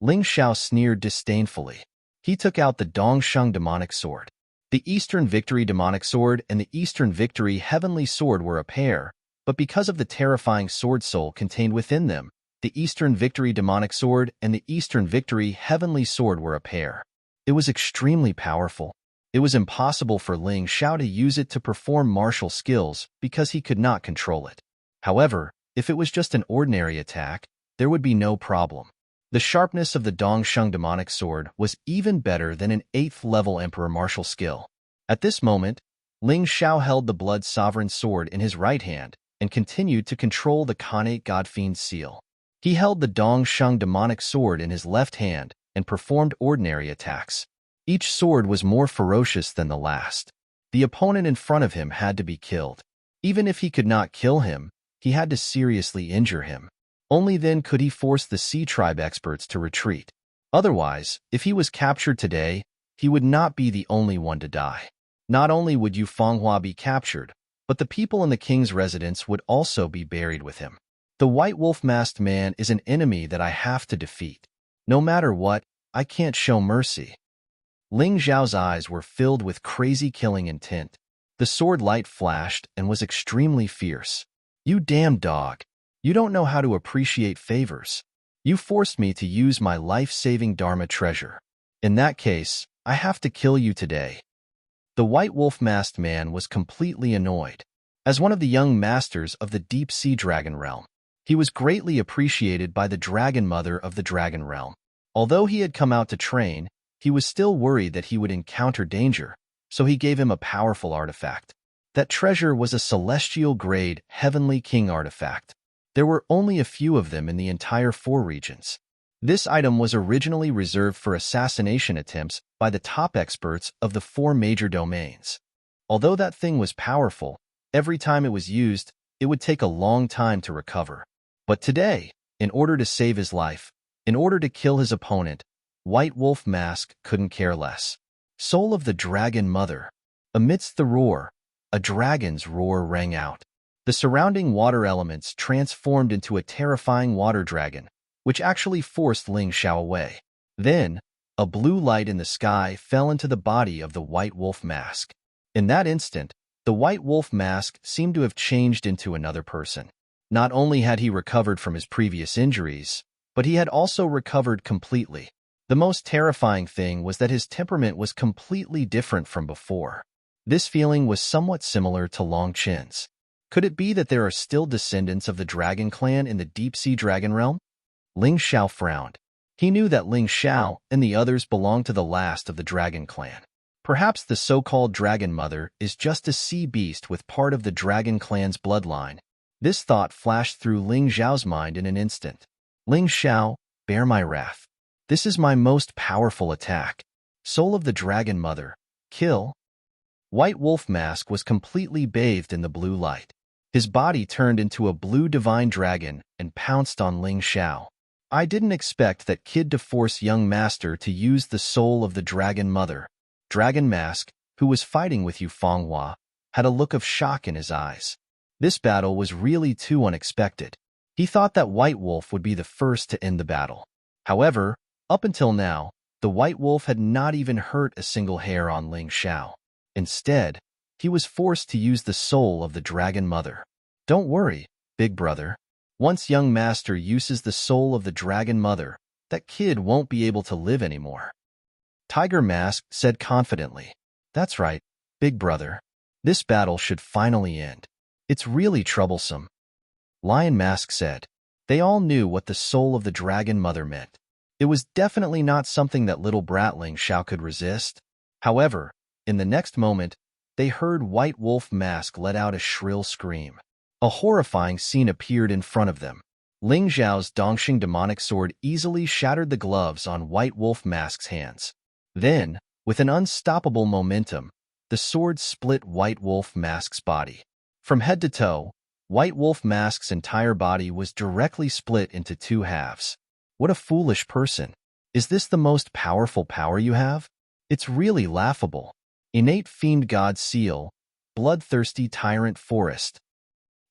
Speaker 1: Ling Xiao sneered disdainfully. He took out the Dongsheng demonic sword. The Eastern Victory demonic sword and the Eastern Victory heavenly sword were a pair, but because of the terrifying sword soul contained within them, the Eastern Victory demonic sword and the Eastern Victory heavenly sword were a pair. It was extremely powerful. It was impossible for Ling Xiao to use it to perform martial skills because he could not control it. However, if it was just an ordinary attack, there would be no problem. The sharpness of the Dongsheng demonic sword was even better than an 8th-level Emperor martial skill. At this moment, Ling Xiao held the Blood Sovereign sword in his right hand and continued to control the Khanate God-Fiend seal. He held the Dongsheng demonic sword in his left hand and performed ordinary attacks. Each sword was more ferocious than the last. The opponent in front of him had to be killed. Even if he could not kill him, he had to seriously injure him. Only then could he force the Sea Tribe experts to retreat. Otherwise, if he was captured today, he would not be the only one to die. Not only would Yu Fenghua be captured, but the people in the king's residence would also be buried with him. The white wolf-masked man is an enemy that I have to defeat. No matter what, I can't show mercy. Ling Xiao's eyes were filled with crazy killing intent. The sword light flashed and was extremely fierce. You damn dog. You don't know how to appreciate favors. You forced me to use my life-saving Dharma treasure. In that case, I have to kill you today." The white wolf-masked man was completely annoyed. As one of the young masters of the deep-sea dragon realm, he was greatly appreciated by the dragon mother of the dragon realm. Although he had come out to train, he was still worried that he would encounter danger, so he gave him a powerful artifact. That treasure was a celestial-grade Heavenly King artifact. There were only a few of them in the entire 4 regions. This item was originally reserved for assassination attempts by the top experts of the 4 major domains. Although that thing was powerful, every time it was used, it would take a long time to recover. But today, in order to save his life, in order to kill his opponent, White Wolf Mask couldn't care less. Soul of the Dragon Mother. Amidst the roar, a dragon's roar rang out. The surrounding water elements transformed into a terrifying water dragon, which actually forced Ling Xiao away. Then, a blue light in the sky fell into the body of the White Wolf Mask. In that instant, the White Wolf Mask seemed to have changed into another person. Not only had he recovered from his previous injuries, but he had also recovered completely. The most terrifying thing was that his temperament was completely different from before. This feeling was somewhat similar to Long Chen's. Could it be that there are still descendants of the Dragon Clan in the deep-sea dragon realm? Ling Xiao frowned. He knew that Ling Xiao and the others belonged to the last of the Dragon Clan. Perhaps the so-called Dragon Mother is just a sea beast with part of the Dragon Clan's bloodline. This thought flashed through Ling Xiao's mind in an instant. Ling Xiao, bear my wrath. This is my most powerful attack. Soul of the Dragon Mother, kill. White Wolf Mask was completely bathed in the blue light. His body turned into a blue divine dragon and pounced on Ling Xiao. I didn't expect that kid to force young master to use the soul of the Dragon Mother. Dragon Mask, who was fighting with you Fenghua, had a look of shock in his eyes. This battle was really too unexpected. He thought that White Wolf would be the first to end the battle. However, up until now, the White Wolf had not even hurt a single hair on Ling Xiao. Instead, he was forced to use the soul of the Dragon Mother. Don't worry, big brother. Once young master uses the soul of the Dragon Mother, that kid won't be able to live anymore. Tiger Mask said confidently. That's right, big brother. This battle should finally end. It's really troublesome. Lion Mask said. They all knew what the soul of the Dragon Mother meant. It was definitely not something that little brat Ling Xiao could resist. However, in the next moment, they heard White Wolf Mask let out a shrill scream. A horrifying scene appeared in front of them. Ling Xiao's Dongxing demonic sword easily shattered the gloves on White Wolf Mask's hands. Then, with an unstoppable momentum, the sword split White Wolf Mask's body. From head to toe, White Wolf Mask's entire body was directly split into 2 halves. What a foolish person. Is this the most powerful power you have? It's really laughable. Innate Fiend God Seal, Bloodthirsty Tyrant Forest.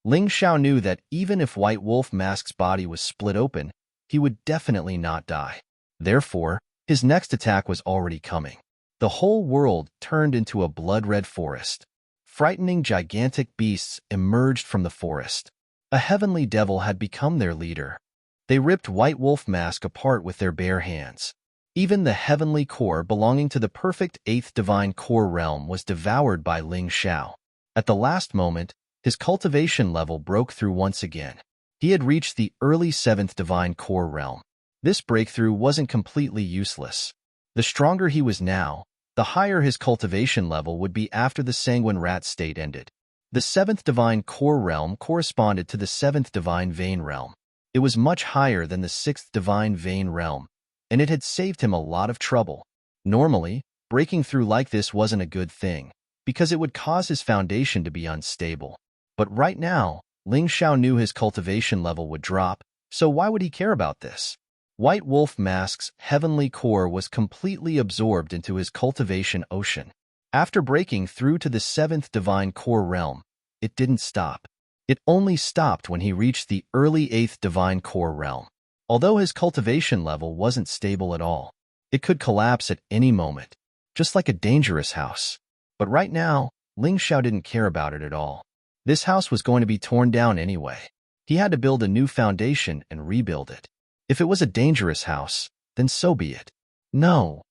Speaker 1: Ling Xiao knew that even if White Wolf Mask's body was split open, he would definitely not die. Therefore, his next attack was already coming. The whole world turned into a blood-red forest. Frightening gigantic beasts emerged from the forest. A heavenly devil had become their leader. They ripped White Wolf Mask apart with their bare hands. Even the heavenly core belonging to the perfect 8th divine core realm was devoured by Ling Xiao. At the last moment, his cultivation level broke through once again. He had reached the early 7th divine core realm. This breakthrough wasn't completely useless. The stronger he was now, the higher his cultivation level would be after the sanguine rat state ended. The 7th divine core realm corresponded to the 7th divine vein realm. It was much higher than the 6th divine vein realm, and it had saved him a lot of trouble. Normally, breaking through like this wasn't a good thing, because it would cause his foundation to be unstable. But right now, Ling Xiao knew his cultivation level would drop, so why would he care about this? White Wolf Mask's heavenly core was completely absorbed into his cultivation ocean. After breaking through to the 7th divine core realm, it didn't stop. It only stopped when he reached the early 8th divine core realm. Although his cultivation level wasn't stable at all, it could collapse at any moment, just like a dangerous house. But right now, Ling Xiao didn't care about it at all. This house was going to be torn down anyway. He had to build a new foundation and rebuild it. If it was a dangerous house, then so be it. No.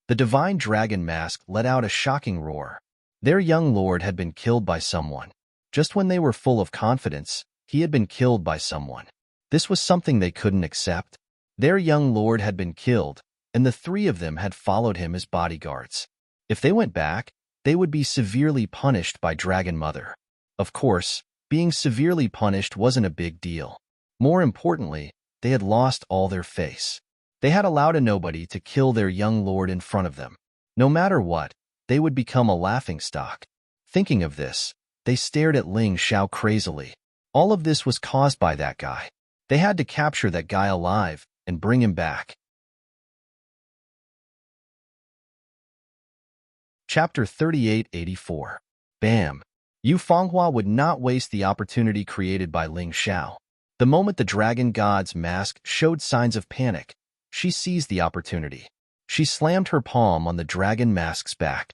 Speaker 1: The divine dragon mask let out a shocking roar. Their young lord had been killed by someone. Just when they were full of confidence, he had been killed by someone. This was something they couldn't accept. Their young lord had been killed, and the three of them had followed him as bodyguards. If they went back, they would be severely punished by Dragon Mother. Of course, being severely punished wasn't a big deal. More importantly, they had lost all their face. They had allowed a nobody to kill their young lord in front of them. No matter what, they would become a laughingstock. Thinking of this, they stared at Ling Xiao crazily. All of this was caused by that guy. They had to capture that guy alive and bring him back. Chapter 3884. Bam! Yu Fenghua would not waste the opportunity created by Ling Xiao. The moment the dragon god's mask showed signs of panic, she seized the opportunity. She slammed her palm on the dragon mask's back.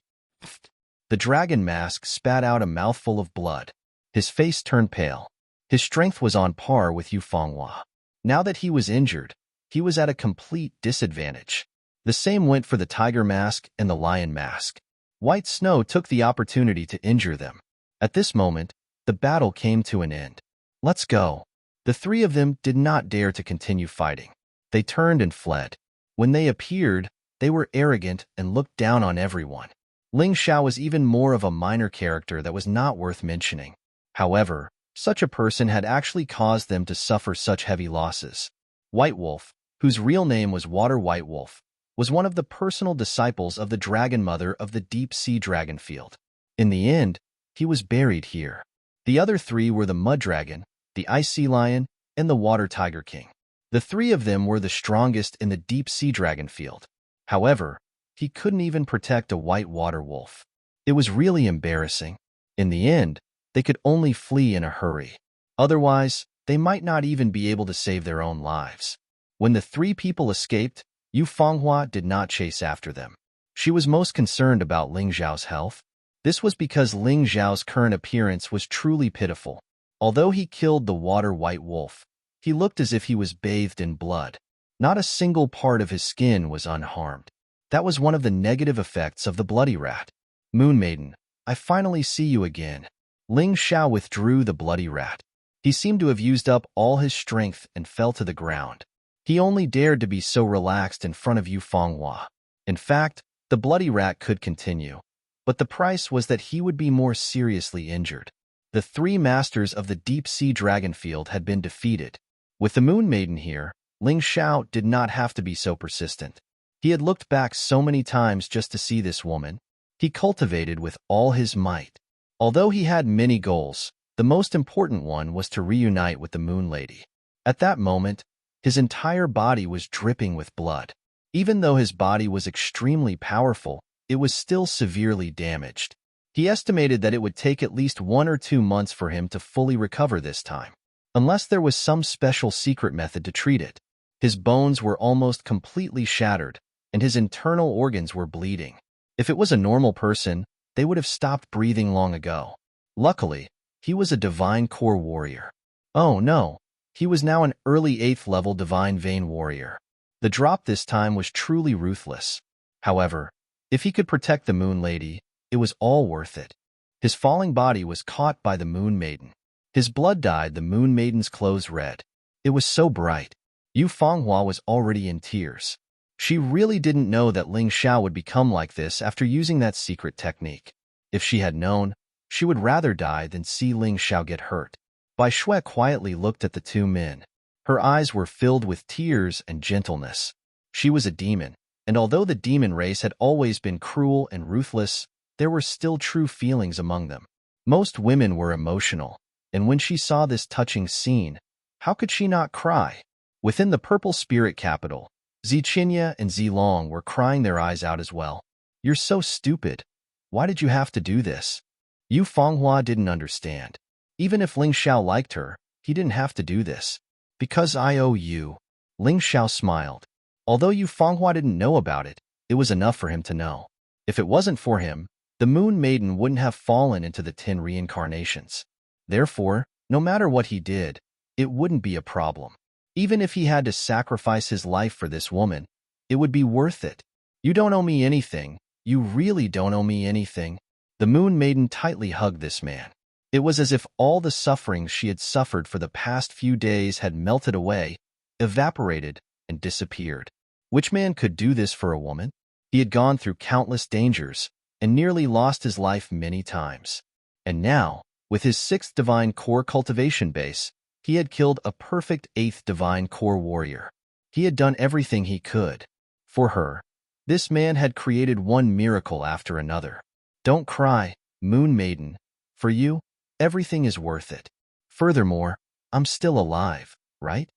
Speaker 1: The dragon mask spat out a mouthful of blood. His face turned pale. His strength was on par with Yu Fenghua. Now that he was injured, he was at a complete disadvantage. The same went for the tiger mask and the lion mask. White Snow took the opportunity to injure them. At this moment, the battle came to an end. Let's go. The three of them did not dare to continue fighting. They turned and fled. When they appeared, they were arrogant and looked down on everyone. Ling Xiao was even more of a minor character that was not worth mentioning. However, such a person had actually caused them to suffer such heavy losses. White Wolf, whose real name was Water White Wolf, was one of the personal disciples of the Dragon Mother of the Deep-Sea Dragon Field. In the end, he was buried here. The other three were the Mud Dragon, the Ice Sea Lion, and the Water Tiger King. The three of them were the strongest in the Deep-Sea Dragon Field. However, he couldn't even protect a White Water Wolf. It was really embarrassing. In the end, they could only flee in a hurry. Otherwise, they might not even be able to save their own lives. When the three people escaped, Yu Fenghua did not chase after them. She was most concerned about Ling Xiao's health. This was because Ling Xiao's current appearance was truly pitiful. Although he killed the Water White Wolf, he looked as if he was bathed in blood. Not a single part of his skin was unharmed. That was one of the negative effects of the bloody rat. Moon Maiden, I finally see you again. Ling Xiao withdrew the bloody rat. He seemed to have used up all his strength and fell to the ground. He only dared to be so relaxed in front of Yu Fenghua. In fact, the bloody rat could continue, but the price was that he would be more seriously injured. The three masters of the Deep-Sea Dragon Field had been defeated. With the Moon Maiden here, Ling Xiao did not have to be so persistent. He had looked back so many times just to see this woman. He cultivated with all his might. Although he had many goals, the most important one was to reunite with the Moon Lady. At that moment, his entire body was dripping with blood. Even though his body was extremely powerful, it was still severely damaged. He estimated that it would take at least 1 or 2 months for him to fully recover this time, unless there was some special secret method to treat it. His bones were almost completely shattered, and his internal organs were bleeding. If it was a normal person, they would have stopped breathing long ago. Luckily, he was a divine core warrior. Oh no, he was now an early 8th level divine vein warrior. The drop this time was truly ruthless. However, if he could protect the Moon Lady, it was all worth it. His falling body was caught by the Moon Maiden. His blood dyed the Moon Maiden's clothes red. It was so bright. Yu Fenghua was already in tears. She really didn't know that Ling Xiao would become like this after using that secret technique. If she had known, she would rather die than see Ling Xiao get hurt. Bai Shui quietly looked at the two men. Her eyes were filled with tears and gentleness. She was a demon, and although the demon race had always been cruel and ruthless, there were still true feelings among them. Most women were emotional, and when she saw this touching scene, how could she not cry? Within the Purple Spirit Capital, Ziqinya and Zilong were crying their eyes out as well. You're so stupid. Why did you have to do this? Yu Fenghua didn't understand. Even if Ling Xiao liked her, he didn't have to do this. Because I owe you. Ling Xiao smiled. Although Yu Fenghua didn't know about it, it was enough for him to know. If it wasn't for him, the Moon Maiden wouldn't have fallen into the 10 reincarnations. Therefore, no matter what he did, it wouldn't be a problem. Even if he had to sacrifice his life for this woman, it would be worth it. You don't owe me anything. You really don't owe me anything. The Moon Maiden tightly hugged this man. It was as if all the sufferings she had suffered for the past few days had melted away, evaporated, and disappeared. Which man could do this for a woman? He had gone through countless dangers and nearly lost his life many times. And now, with his 6th divine core cultivation base, he had killed a perfect 8th divine core warrior. He had done everything he could. For her, this man had created one miracle after another. Don't cry, Moon Maiden. For you, everything is worth it. Furthermore, I'm still alive, right?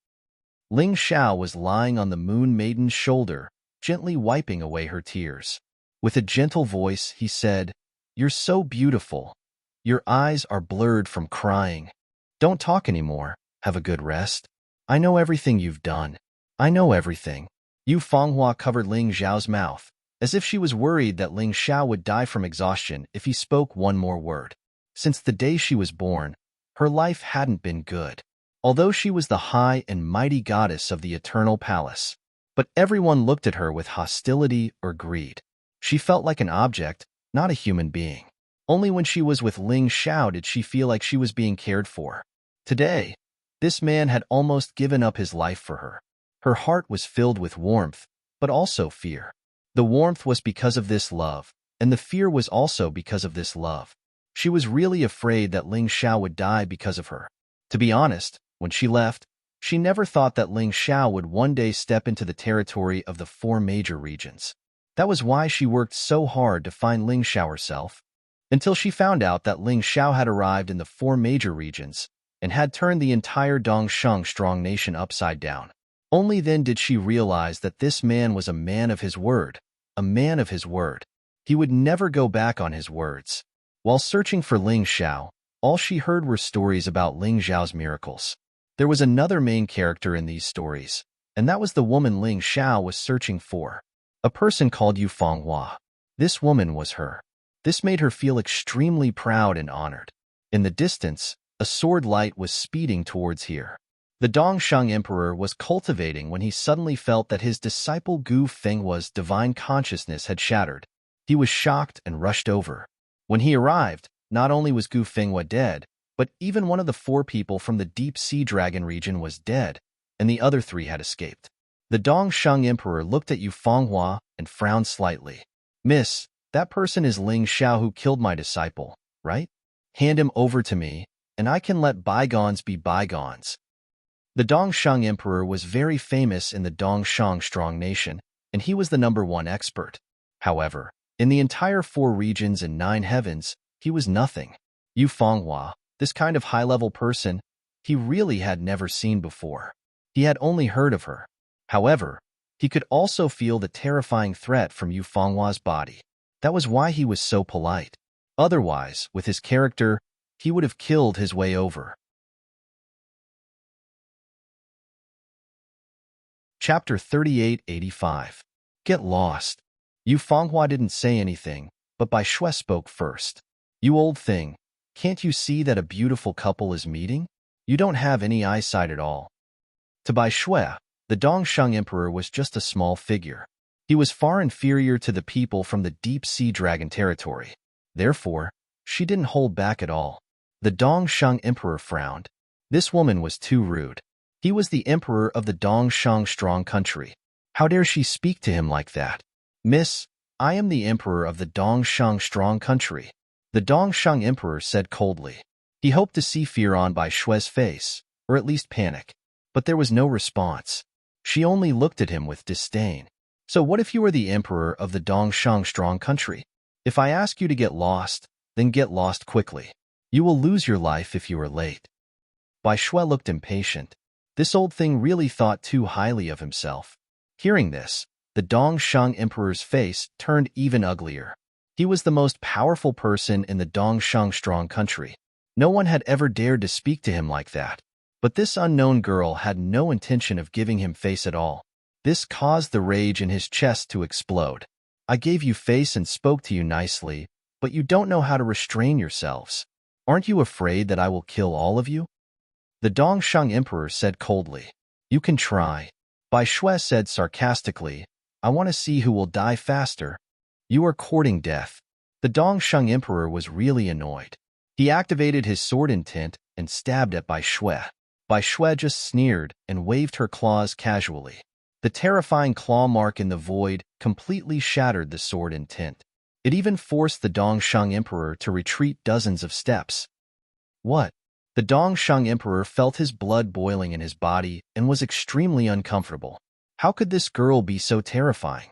Speaker 1: Ling Xiao was lying on the Moon Maiden's shoulder, gently wiping away her tears. With a gentle voice, he said, "You're so beautiful. Your eyes are blurred from crying. Don't talk anymore. Have a good rest. I know everything you've done. I know everything." Yu Fenghua covered Ling Xiao's mouth, as if she was worried that Ling Xiao would die from exhaustion if he spoke one more word. Since the day she was born, her life hadn't been good. Although she was the high and mighty goddess of the eternal palace, but everyone looked at her with hostility or greed. She felt like an object, not a human being. Only when she was with Ling Xiao did she feel like she was being cared for. Today, this man had almost given up his life for her. Her heart was filled with warmth, but also fear. The warmth was because of this love, and the fear was also because of this love. She was really afraid that Ling Xiao would die because of her. To be honest, when she left, she never thought that Ling Xiao would one day step into the territory of the 4 major regions. That was why she worked so hard to find Ling Xiao herself, until she found out that Ling Xiao had arrived in the 4 major regions and had turned the entire Dongsheng strong nation upside down. Only then did she realize that this man was a man of his word, a man of his word. He would never go back on his words. While searching for Ling Xiao, all she heard were stories about Ling Xiao's miracles. There was another main character in these stories, and that was the woman Ling Xiao was searching for, a person called Yu Fenghua. This woman was her. This made her feel extremely proud and honored. In the distance, a sword light was speeding towards here. The Dongsheng Emperor was cultivating when he suddenly felt that his disciple Gu Fenghua's divine consciousness had shattered. He was shocked and rushed over. When he arrived, not only was Gu Fenghua dead, but even one of the 4 people from the Deep Sea Dragon region was dead, and the other 3 had escaped. The Dongsheng Emperor looked at Yu Fenghua and frowned slightly. "Miss, that person is Ling Xiao who killed my disciple, right? Hand him over to me, and I can let bygones be bygones." The Dongsheng Emperor was very famous in the Dongsheng strong nation, and he was the #1 expert. However, in the entire 4 regions and 9 heavens, he was nothing. Yu Fenghua, this kind of high-level person, he really had never seen before. He had only heard of her. However, he could also feel the terrifying threat from Yu Fenghua's body. That was why he was so polite. Otherwise, with his character, he would have killed his way over. Chapter 3885. Get lost. Yu Fenghua didn't say anything, but Bai Shui spoke first. "You old thing, can't you see that a beautiful couple is meeting? You don't have any eyesight at all." To Bai Shui, the Dongsheng Emperor was just a small figure. He was far inferior to the people from the Deep Sea Dragon territory. Therefore, she didn't hold back at all. The Dongsheng Emperor frowned. This woman was too rude. He was the emperor of the Dongsheng strong country. How dare she speak to him like that? "Miss, I am the emperor of the Dongsheng strong country," the Dongsheng emperor said coldly. He hoped to see fear on Bai Shui's face, or at least panic. But there was no response. She only looked at him with disdain. "So what if you are the emperor of the Dongsheng strong country? If I ask you to get lost, then get lost quickly. You will lose your life if you are late." Bai Shui looked impatient. This old thing really thought too highly of himself. Hearing this, the Dongsheng Emperor's face turned even uglier. He was the most powerful person in the Dongsheng strong country. No one had ever dared to speak to him like that. But this unknown girl had no intention of giving him face at all. This caused the rage in his chest to explode. "I gave you face and spoke to you nicely, but you don't know how to restrain yourselves. Aren't you afraid that I will kill all of you?" The Dongsheng Emperor said coldly. You can try. Bai Shui said sarcastically, I want to see who will die faster. You are courting death. The Dongsheng Emperor was really annoyed. He activated his sword intent and stabbed at Bai Shui. Bai Shui just sneered and waved her claws casually. The terrifying claw mark in the void completely shattered the sword intent. It even forced the Dongsheng Emperor to retreat dozens of steps. What? The Dongsheng Emperor felt his blood boiling in his body and was extremely uncomfortable. How could this girl be so terrifying?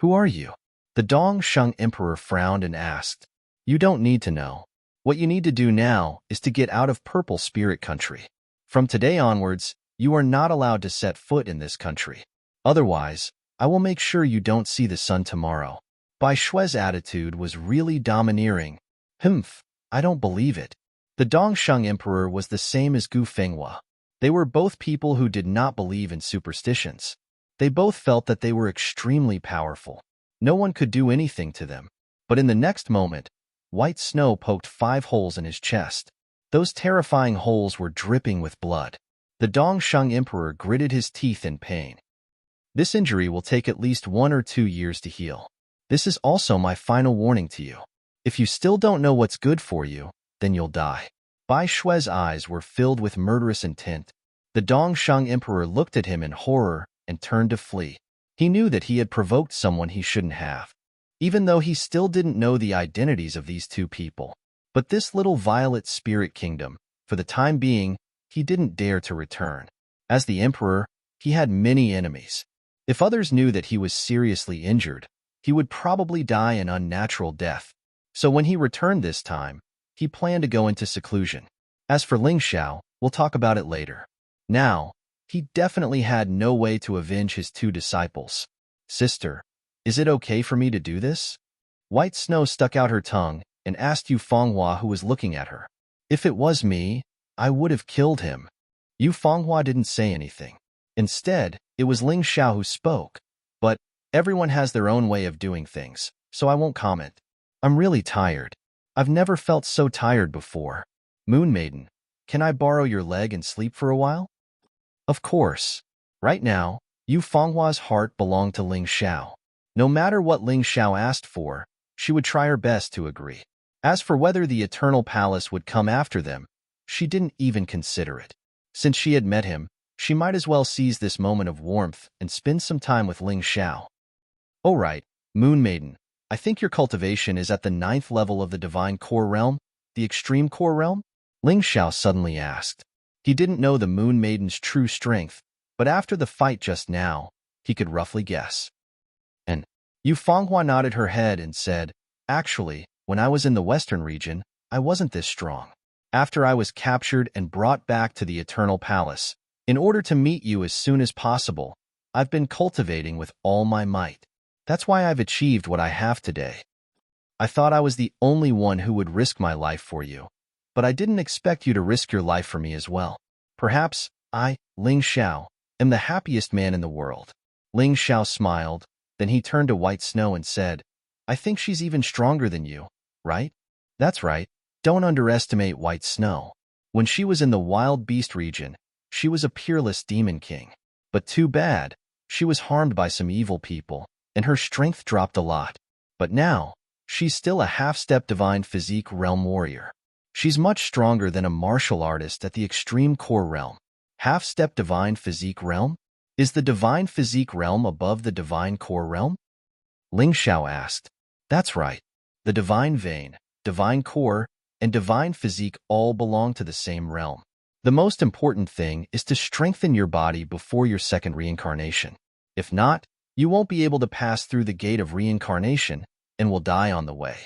Speaker 1: Who are you? The Dongsheng Emperor frowned and asked. You don't need to know. What you need to do now is to get out of Purple Spirit Country. From today onwards, you are not allowed to set foot in this country. Otherwise, I will make sure you don't see the sun tomorrow. Bai Shui's attitude was really domineering. Humph, I don't believe it. The Dongsheng Emperor was the same as Gu Fenghua. They were both people who did not believe in superstitions. They both felt that they were extremely powerful. No one could do anything to them. But in the next moment, white snow poked 5 holes in his chest. Those terrifying holes were dripping with blood. The Dongsheng Emperor gritted his teeth in pain. This injury will take at least 1 or 2 years to heal. This is also my final warning to you. If you still don't know what's good for you, then you'll die. Bai Shui's eyes were filled with murderous intent. The Dongsheng Emperor looked at him in horror and turned to flee. He knew that he had provoked someone he shouldn't have, even though he still didn't know the identities of these 2 people. But this little violet spirit kingdom, for the time being, he didn't dare to return. As the emperor, he had many enemies. If others knew that he was seriously injured, he would probably die an unnatural death. So when he returned this time, he planned to go into seclusion. As for Ling Xiao, we'll talk about it later. Now, he definitely had no way to avenge his 2 disciples. Sister, is it okay for me to do this? White Snow stuck out her tongue and asked Yu Fenghua, who was looking at her. If it was me, I would have killed him. Yu Fenghua didn't say anything. Instead, it was Ling Xiao who spoke. But everyone has their own way of doing things, so I won't comment. I'm really tired. I've never felt so tired before. Moon Maiden, can I borrow your leg and sleep for a while? Of course. Right now, Yu Fenghua's heart belonged to Ling Xiao. No matter what Ling Xiao asked for, she would try her best to agree. As for whether the Eternal Palace would come after them, she didn't even consider it. Since she had met him, she might as well seize this moment of warmth and spend some time with Ling Xiao. All right, Moon Maiden, I think your cultivation is at the 9th level of the Divine Core Realm, the Extreme Core Realm? Ling Xiao suddenly asked. He didn't know the Moon Maiden's true strength, but after the fight just now, he could roughly guess. And Yu Fenghua nodded her head and said, Actually, when I was in the Western region, I wasn't this strong. After I was captured and brought back to the Eternal Palace, in order to meet you as soon as possible, I've been cultivating with all my might. That's why I've achieved what I have today. I thought I was the only one who would risk my life for you, but I didn't expect you to risk your life for me as well. Perhaps I, Ling Xiao, am the happiest man in the world. Ling Xiao smiled, then he turned to White Snow and said, I think she's even stronger than you, right? That's right. Don't underestimate White Snow. When she was in the Wild Beast region, she was a peerless demon king. But too bad, she was harmed by some evil people, and her strength dropped a lot. But now, she's still a half-step divine physique realm warrior. She's much stronger than a martial artist at the extreme core realm. Half-step divine physique realm? Is the divine physique realm above the divine core realm? Ling Xiao asked. That's right. The divine vein, divine core, and divine physique all belong to the same realm. The most important thing is to strengthen your body before your second reincarnation. If not, you won't be able to pass through the gate of reincarnation and will die on the way.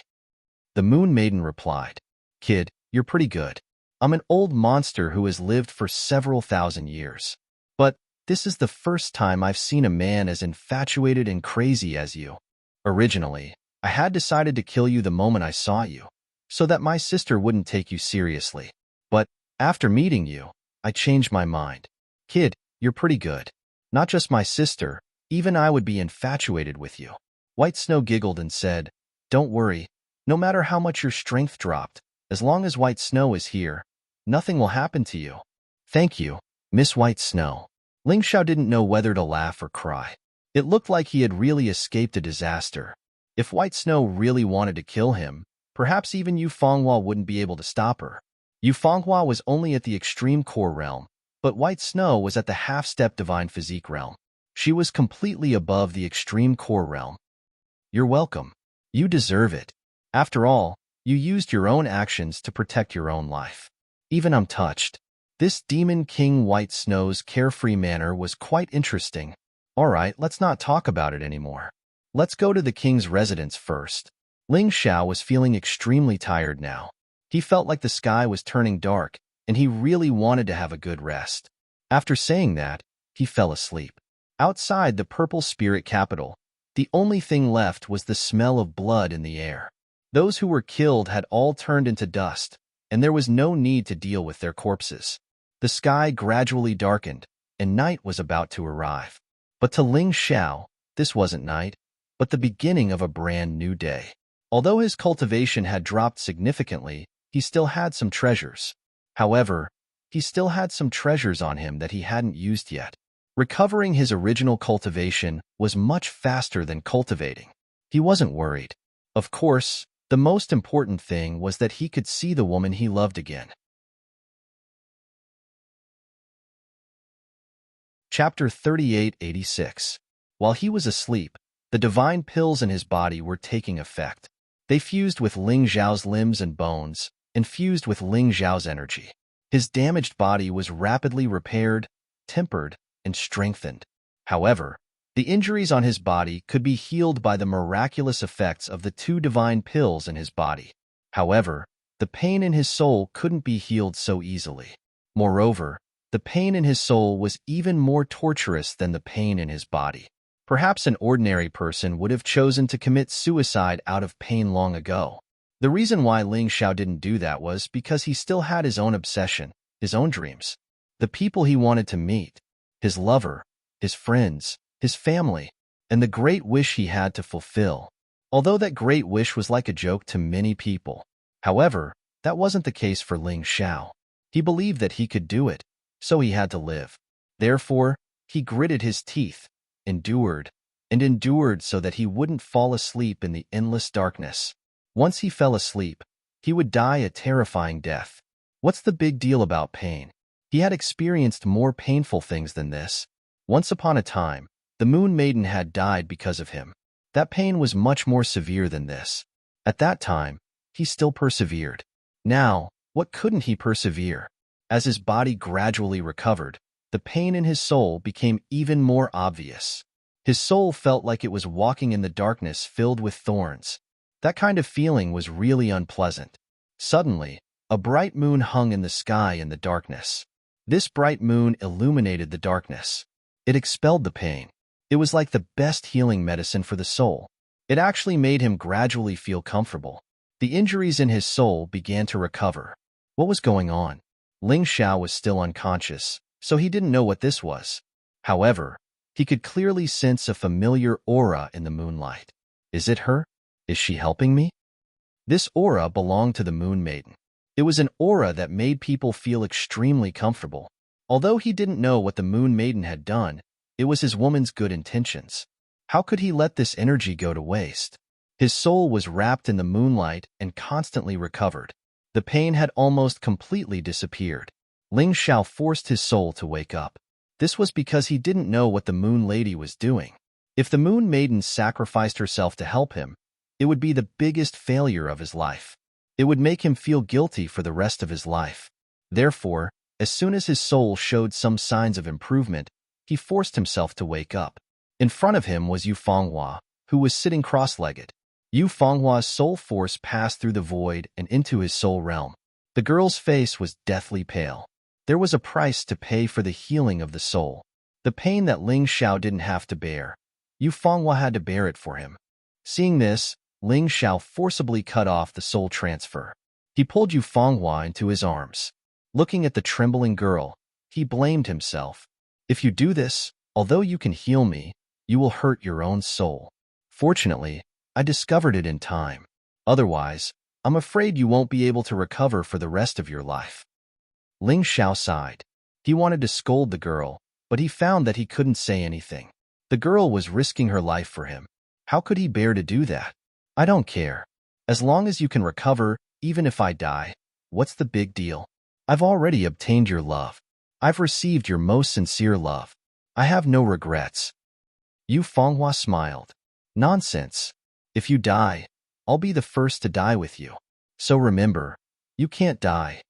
Speaker 1: The Moon Maiden replied, Kid, you're pretty good. I'm an old monster who has lived for several thousand years. But this is the first time I've seen a man as infatuated and crazy as you. Originally, I had decided to kill you the moment I saw you, so that my sister wouldn't take you seriously. But after meeting you, I changed my mind. Kid, you're pretty good. Not just my sister, even I would be infatuated with you. White Snow giggled and said, Don't worry, no matter how much your strength dropped, as long as White Snow is here, nothing will happen to you. Thank you, Miss White Snow. Ling Xiao didn't know whether to laugh or cry. It looked like he had really escaped a disaster. If White Snow really wanted to kill him, perhaps even Yu Fenghua wouldn't be able to stop her. Yu Fenghua was only at the extreme core realm, but White Snow was at the half-step divine physique realm. She was completely above the extreme core realm. You're welcome. You deserve it. After all, you used your own actions to protect your own life. Even I'm touched. This Demon King White Snow's carefree manner was quite interesting. Alright, let's not talk about it anymore. Let's go to the king's residence first. Ling Xiao was feeling extremely tired now. He felt like the sky was turning dark, and he really wanted to have a good rest. After saying that, he fell asleep. Outside the purple spirit capital, the only thing left was the smell of blood in the air. Those who were killed had all turned into dust, and there was no need to deal with their corpses. The sky gradually darkened, and night was about to arrive. But to Ling Xiao, this wasn't night, but the beginning of a brand new day. Although his cultivation had dropped significantly, he still had some treasures. However, he still had some treasures on him that he hadn't used yet. Recovering his original cultivation was much faster than cultivating. He wasn't worried. Of course, the most important thing was that he could see the woman he loved again. Chapter 3886. While he was asleep, the divine pills in his body were taking effect. They fused with Ling Xiao's limbs and bones, and fused with Ling Xiao's energy. His damaged body was rapidly repaired, tempered, and strengthened. However, the injuries on his body could be healed by the miraculous effects of the two divine pills in his body. However, the pain in his soul couldn't be healed so easily. Moreover, the pain in his soul was even more torturous than the pain in his body. Perhaps an ordinary person would have chosen to commit suicide out of pain long ago. The reason why Ling Xiao didn't do that was because he still had his own obsession, his own dreams, the people he wanted to meet, his lover, his friends, his family, and the great wish he had to fulfill. Although that great wish was like a joke to many people. However, that wasn't the case for Ling Xiao. He believed that he could do it, so he had to live. Therefore, he gritted his teeth, endured, and endured so that he wouldn't fall asleep in the endless darkness. Once he fell asleep, he would die a terrifying death. What's the big deal about pain? He had experienced more painful things than this. Once upon a time, the Moon Maiden had died because of him. That pain was much more severe than this. At that time, he still persevered. Now, what couldn't he persevere? As his body gradually recovered, the pain in his soul became even more obvious. His soul felt like it was walking in the darkness filled with thorns. That kind of feeling was really unpleasant. Suddenly, a bright moon hung in the sky in the darkness. This bright moon illuminated the darkness. It expelled the pain. It was like the best healing medicine for the soul. It actually made him gradually feel comfortable. The injuries in his soul began to recover. What was going on? Ling Xiao was still unconscious, so he didn't know what this was. However, he could clearly sense a familiar aura in the moonlight. Is it her? Is she helping me? This aura belonged to the Moon Maiden. It was an aura that made people feel extremely comfortable. Although he didn't know what the Moon Maiden had done, it was his woman's good intentions. How could he let this energy go to waste? His soul was wrapped in the moonlight and constantly recovered. The pain had almost completely disappeared. Ling Xiao forced his soul to wake up. This was because he didn't know what the Moon Lady was doing. If the Moon Maiden sacrificed herself to help him, it would be the biggest failure of his life. It would make him feel guilty for the rest of his life. Therefore, as soon as his soul showed some signs of improvement, he forced himself to wake up. In front of him was Yu Fenghua, who was sitting cross-legged. Yu Fenghua's soul force passed through the void and into his soul realm. The girl's face was deathly pale. There was a price to pay for the healing of the soul. The pain that Ling Xiao didn't have to bear, Yu Fenghua had to bear it for him. Seeing this, Ling Xiao forcibly cut off the soul transfer. He pulled Yu Fenghua into his arms. Looking at the trembling girl, he blamed himself. If you do this, although you can heal me, you will hurt your own soul. Fortunately, I discovered it in time. Otherwise, I'm afraid you won't be able to recover for the rest of your life. Ling Xiao sighed. He wanted to scold the girl, but he found that he couldn't say anything. The girl was risking her life for him. How could he bear to do that? I don't care. As long as you can recover, even if I die, what's the big deal? I've already obtained your love. I've received your most sincere love. I have no regrets. Yu Fenghua smiled. Nonsense. If you die, I'll be the first to die with you. So remember, you can't die.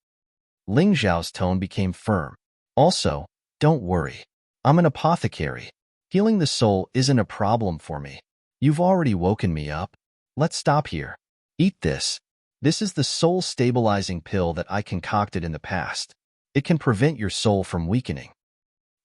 Speaker 1: Ling Zhao's tone became firm. Also, don't worry. I'm an apothecary. Healing the soul isn't a problem for me. You've already woken me up. Let's stop here. Eat this. This is the soul-stabilizing pill that I concocted in the past. It can prevent your soul from weakening.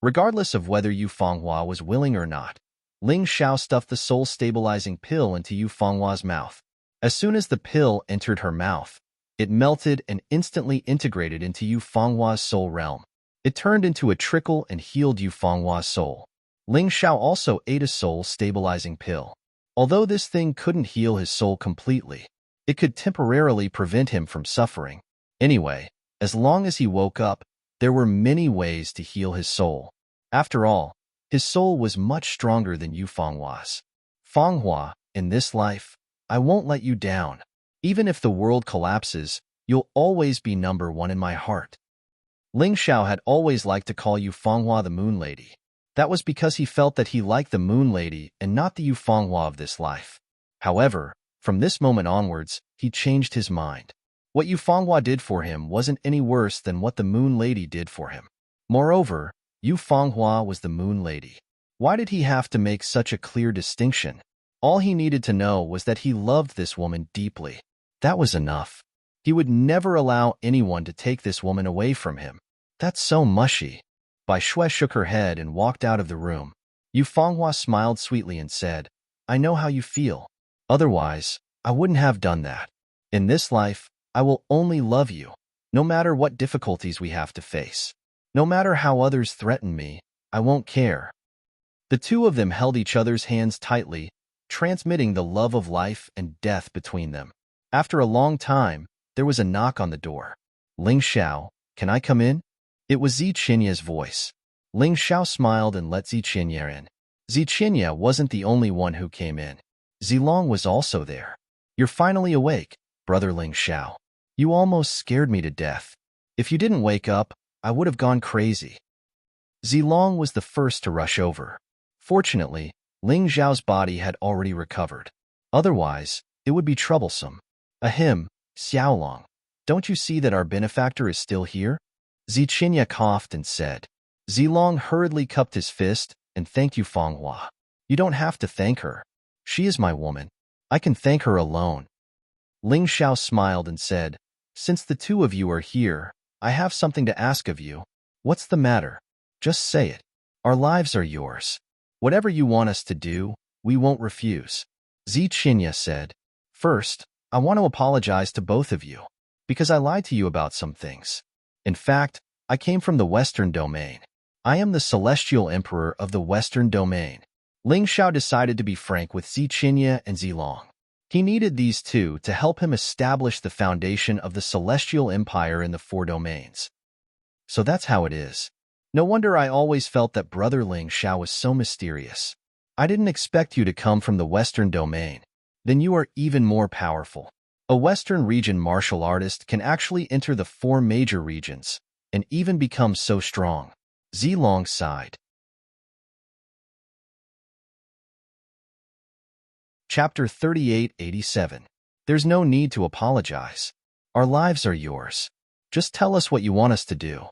Speaker 1: Regardless of whether Yu Fenghua was willing or not, Ling Zhao stuffed the soul-stabilizing pill into Yu Fenghua's mouth. As soon as the pill entered her mouth, it melted and instantly integrated into Yu Fenghua's soul realm. It turned into a trickle and healed Yu Fenghua's soul. Ling Zhao also ate a soul-stabilizing pill. Although this thing couldn't heal his soul completely, it could temporarily prevent him from suffering. Anyway, as long as he woke up, there were many ways to heal his soul. After all, his soul was much stronger than Yu Fenghua's. Fenghua, in this life, I won't let you down. Even if the world collapses, you'll always be number one in my heart. Ling Zhao had always liked to call Yu Fenghua the Moon Lady. That was because he felt that he liked the Moon Lady and not the Yu Fenghua of this life. However, from this moment onwards, he changed his mind. What Yu Fenghua did for him wasn't any worse than what the Moon Lady did for him. Moreover, Yu Fenghua was the Moon Lady. Why did he have to make such a clear distinction? All he needed to know was that he loved this woman deeply. That was enough. He would never allow anyone to take this woman away from him. That's so mushy. Bai Shui shook her head and walked out of the room. Yu Fenghua smiled sweetly and said, I know how you feel. Otherwise, I wouldn't have done that. In this life, I will only love you, no matter what difficulties we have to face. No matter how others threaten me, I won't care. The two of them held each other's hands tightly, transmitting the love of life and death between them. After a long time, there was a knock on the door. Ling Zhao, can I come in? It was Ziqianya's voice. Ling Zhao smiled and let Ziqianya in. Ziqianya wasn't the only one who came in. Zilong was also there. You're finally awake, brother Ling Zhao. You almost scared me to death. If you didn't wake up, I would have gone crazy. Zilong was the first to rush over. Fortunately, Ling Zhao's body had already recovered. Otherwise, it would be troublesome. Ahem, Xiaolong, don't you see that our benefactor is still here? Ziqianya coughed and said. Zilong hurriedly cupped his fist and thanked Yu Fenghua. You don't have to thank her. She is my woman. I can thank her alone. Ling Zhao smiled and said, Since the two of you are here, I have something to ask of you. What's the matter? Just say it. Our lives are yours. Whatever you want us to do, we won't refuse. Ziqianya said, First, I want to apologize to both of you, because I lied to you about some things. In fact, I came from the Western Domain. I am the Celestial Emperor of the Western Domain. Ling Zhao decided to be frank with Ziqianya and Zilong. He needed these two to help him establish the foundation of the Celestial Empire in the four domains. So that's how it is. No wonder I always felt that brother Ling Zhao was so mysterious. I didn't expect you to come from the Western Domain. Then you are even more powerful. A Western region martial artist can actually enter the four major regions and even become so strong. Zilong sighed. Chapter 3887. There's no need to apologize. Our lives are yours. Just tell us what you want us to do.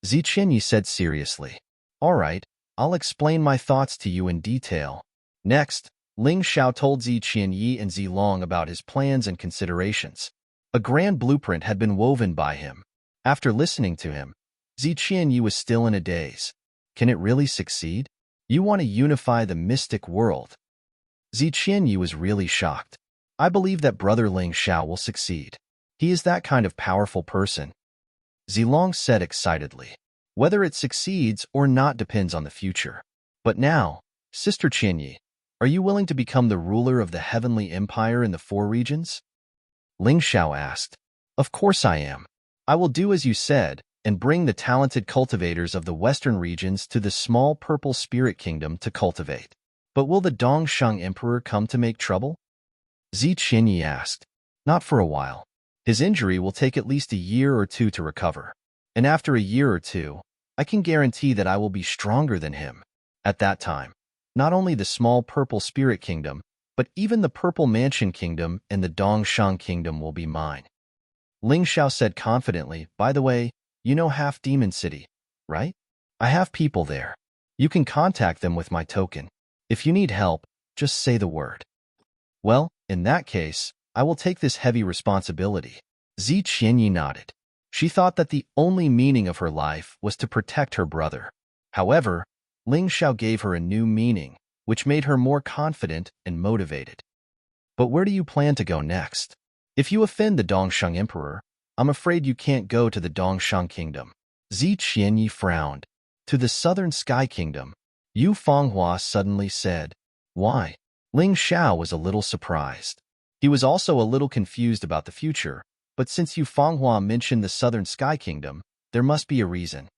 Speaker 1: Ziqianya said seriously. All right, I'll explain my thoughts to you in detail. Next, Ling Zhao told Ziqianya and Zilong about his plans and considerations. A grand blueprint had been woven by him. After listening to him, Ziqianya was still in a daze. Can it really succeed? You want to unify the mystic world. Ziqianya was really shocked. I believe that brother Ling Zhao will succeed. He is that kind of powerful person. Zilong said excitedly. Whether it succeeds or not depends on the future. But now, Sister Qianyi, are you willing to become the ruler of the heavenly empire in the four regions? Ling Zhao asked. Of course I am. I will do as you said, and bring the talented cultivators of the western regions to the small purple spirit kingdom to cultivate. But will the Dongsheng Emperor come to make trouble? Zi Qinyi asked. Not for a while. His injury will take at least a year or two to recover. And after a year or two, I can guarantee that I will be stronger than him. At that time, not only the small purple spirit kingdom, but even the purple mansion kingdom and the Dongsheng kingdom will be mine. Ling Xiao said confidently, by the way, you know Half Demon City, right? I have people there. You can contact them with my token. If you need help, just say the word. Well, in that case, I will take this heavy responsibility. Zi Qianyi nodded. She thought that the only meaning of her life was to protect her brother. However, Ling Xiao gave her a new meaning, which made her more confident and motivated. But where do you plan to go next? If you offend the Dongsheng Emperor, I'm afraid you can't go to the Dongsheng Kingdom. Zi Qianyi frowned. To the Southern Sky Kingdom. Yu Fanghua suddenly said. Why? Ling Xiao was a little surprised. He was also a little confused about the future, but since Yu Fanghua mentioned the Southern Sky Kingdom, there must be a reason.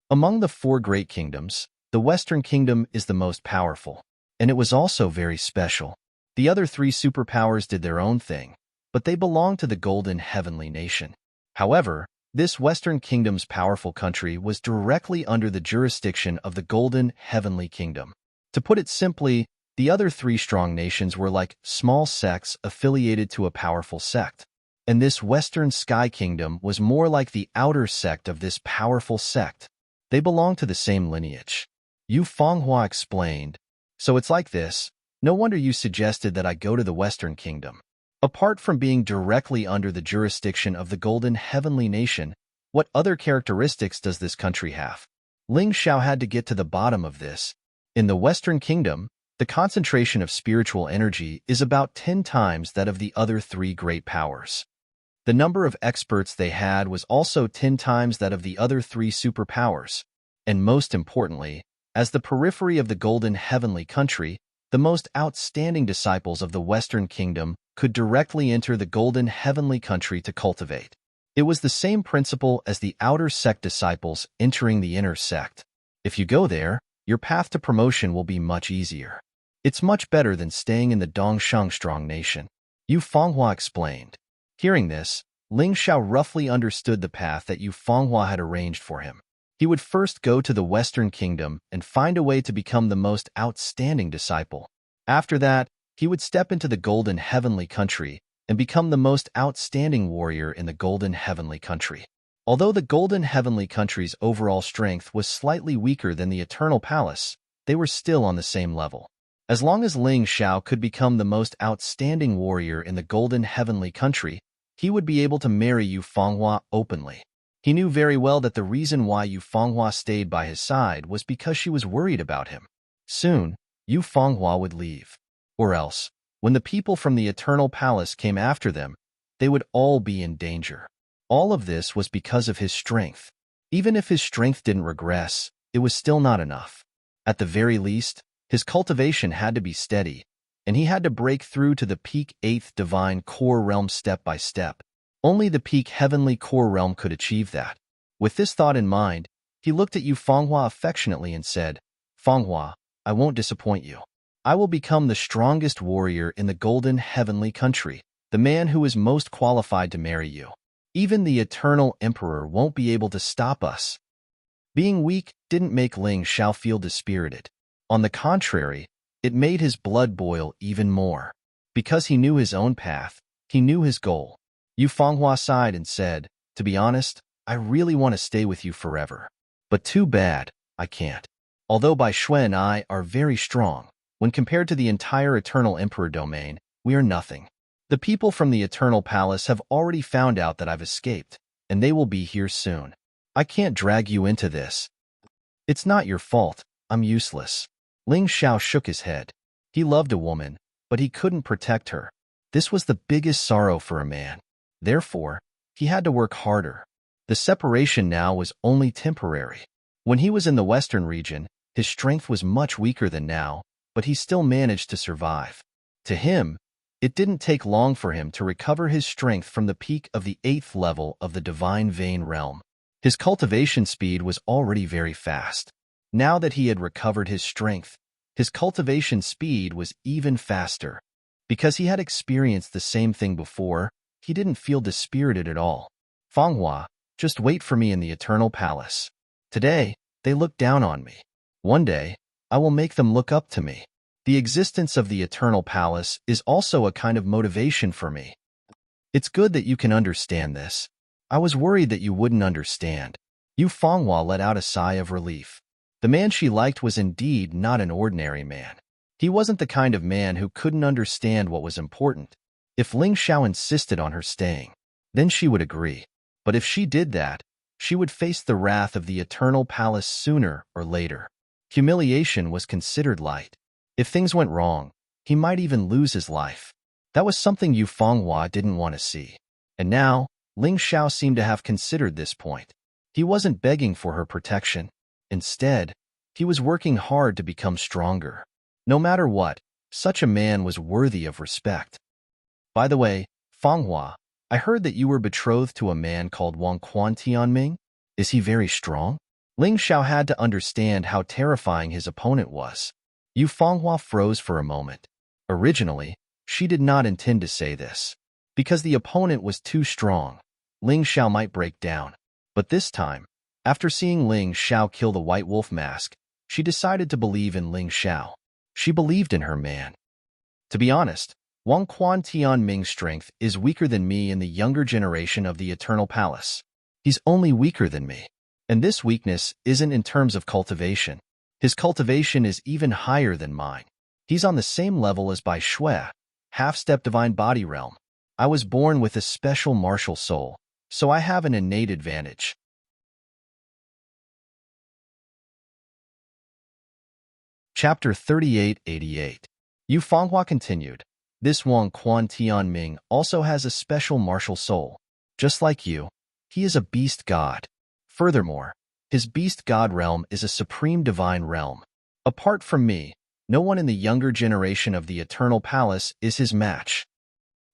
Speaker 1: Among the 4 great kingdoms, the Western Kingdom is the most powerful, and it was also very special. The other 3 superpowers did their own thing, but they belonged to the Golden Heavenly Nation. However, this Western Kingdom's powerful country was directly under the jurisdiction of the Golden Heavenly Kingdom. To put it simply, the other 3 strong nations were like small sects affiliated to a powerful sect, and this Western Sky Kingdom was more like the outer sect of this powerful sect. They belonged to the same lineage. Yu Fanghua explained. So it's like this. No wonder you suggested that I go to the Western Kingdom. Apart from being directly under the jurisdiction of the Golden Heavenly Nation, what other characteristics does this country have? Ling Xiao had to get to the bottom of this. In the Western Kingdom, the concentration of spiritual energy is about 10 times that of the other 3 great powers. The number of experts they had was also 10 times that of the other 3 superpowers. And most importantly, as the periphery of the Golden Heavenly Country, the most outstanding disciples of the Western Kingdom could directly enter the Golden Heavenly Country to cultivate. It was the same principle as the outer sect disciples entering the inner sect. If you go there, your path to promotion will be much easier. It's much better than staying in the Dongsheng Strong Nation. Yu Fanghua explained. Hearing this, Ling Xiao roughly understood the path that Yu Fanghua had arranged for him. He would first go to the Western Kingdom and find a way to become the most outstanding disciple. After that, he would step into the Golden Heavenly Country and become the most outstanding warrior in the Golden Heavenly Country. Although the Golden Heavenly Country's overall strength was slightly weaker than the Eternal Palace, they were still on the same level. As long as Ling Xiao could become the most outstanding warrior in the Golden Heavenly Country, he would be able to marry Yu Fanghua openly. He knew very well that the reason why Yu Fanghua stayed by his side was because she was worried about him. Soon, Yu Fanghua would leave. Or else, when the people from the Eternal Palace came after them, they would all be in danger. All of this was because of his strength. Even if his strength didn't regress, it was still not enough. At the very least, his cultivation had to be steady, and he had to break through to the peak 8th divine core realm step by step. Only the peak heavenly core realm could achieve that. With this thought in mind, he looked at Yu Fanghua affectionately and said, Fanghua, I won't disappoint you. I will become the strongest warrior in the Golden Heavenly Country, the man who is most qualified to marry you. Even the Eternal Emperor won't be able to stop us. Being weak didn't make Ling Xiao feel dispirited. On the contrary, it made his blood boil even more. Because he knew his own path, he knew his goal. Yu Fanghua sighed and said, to be honest, I really want to stay with you forever. But too bad, I can't. Although Bai Shui and I are very strong, when compared to the entire Eternal Emperor domain, we are nothing. The people from the Eternal Palace have already found out that I've escaped, and they will be here soon. I can't drag you into this. It's not your fault, I'm useless. Ling Xiao shook his head. He loved a woman, but he couldn't protect her. This was the biggest sorrow for a man. Therefore, he had to work harder. The separation now was only temporary. When he was in the Western region, his strength was much weaker than now, but he still managed to survive. To him, it didn't take long for him to recover his strength from the peak of the 8th level of the Divine Vein realm. His cultivation speed was already very fast. Now that he had recovered his strength, his cultivation speed was even faster. Because he had experienced the same thing before, he didn't feel dispirited at all. Fanghua, just wait for me in the Eternal Palace. Today, they look down on me. One day, I will make them look up to me. The existence of the Eternal Palace is also a kind of motivation for me. It's good that you can understand this. I was worried that you wouldn't understand. Yu Fanghua let out a sigh of relief. The man she liked was indeed not an ordinary man. He wasn't the kind of man who couldn't understand what was important. If Ling Xiao insisted on her staying, then she would agree. But if she did that, she would face the wrath of the Eternal Palace sooner or later. Humiliation was considered light. If things went wrong, he might even lose his life. That was something Yu Fanghua didn't want to see. And now, Ling Xiao seemed to have considered this point. He wasn't begging for her protection. Instead, he was working hard to become stronger. No matter what, such a man was worthy of respect. By the way, Fanghua, I heard that you were betrothed to a man called Wang Quan Tianming. Is he very strong? Ling Xiao had to understand how terrifying his opponent was. Yu Fanghua froze for a moment. Originally, she did not intend to say this. Because the opponent was too strong, Ling Xiao might break down. But this time, after seeing Ling Xiao kill the White Wolf mask, she decided to believe in Ling Xiao. She believed in her man. To be honest, Wang Quan Tianming's strength is weaker than me in the younger generation of the Eternal Palace. He's only weaker than me. And this weakness isn't in terms of cultivation. His cultivation is even higher than mine. He's on the same level as Bai Shui, half-step divine body realm. I was born with a special martial soul, so I have an innate advantage. Chapter 3888. Yu Fanghua continued. This Wang Quan Tianming also has a special martial soul. Just like you, he is a beast god. Furthermore, his beast god realm is a supreme divine realm. Apart from me, no one in the younger generation of the Eternal Palace is his match.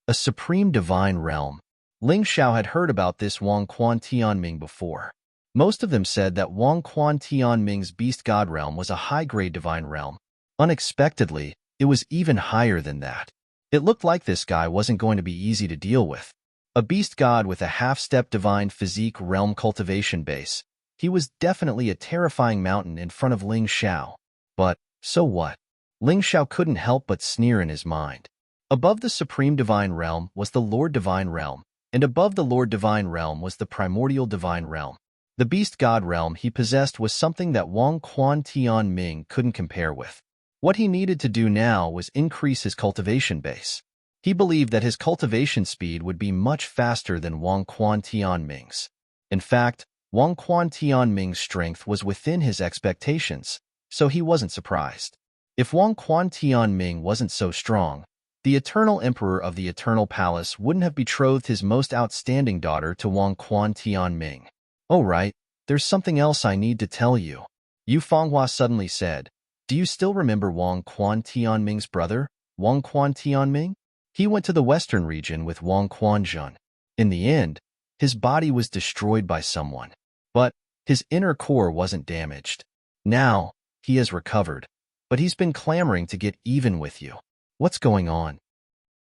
Speaker 1: A supreme divine realm. Ling Xiao had heard about this Wang Quan Tianming before. Most of them said that Wang Quan Tianming's beast god realm was a high-grade divine realm. Unexpectedly, it was even higher than that. It looked like this guy wasn't going to be easy to deal with. A beast god with a half-step divine physique realm cultivation base, he was definitely a terrifying mountain in front of Ling Xiao. But, so what? Ling Xiao couldn't help but sneer in his mind. Above the Supreme Divine Realm was the Lord Divine Realm, and above the Lord Divine Realm was the Primordial Divine Realm. The Beast God Realm he possessed was something that Wang Quan Tianming couldn't compare with. What he needed to do now was increase his cultivation base. He believed that his cultivation speed would be much faster than Wang Quan Tianming's. In fact, Wang Quan Tianming's strength was within his expectations, so he wasn't surprised. If Wang Quan Tianming wasn't so strong, the Eternal Emperor of the Eternal Palace wouldn't have betrothed his most outstanding daughter to Wang Quan Tianming. Oh right, there's something else I need to tell you. Yu Fanghua suddenly said, do you still remember Wang Quan Tianming's brother, Wang Quan Tianming? He went to the western region with Wang Quanzhen. In the end, his body was destroyed by someone. But his inner core wasn't damaged. Now, he has recovered. But he's been clamoring to get even with you. What's going on?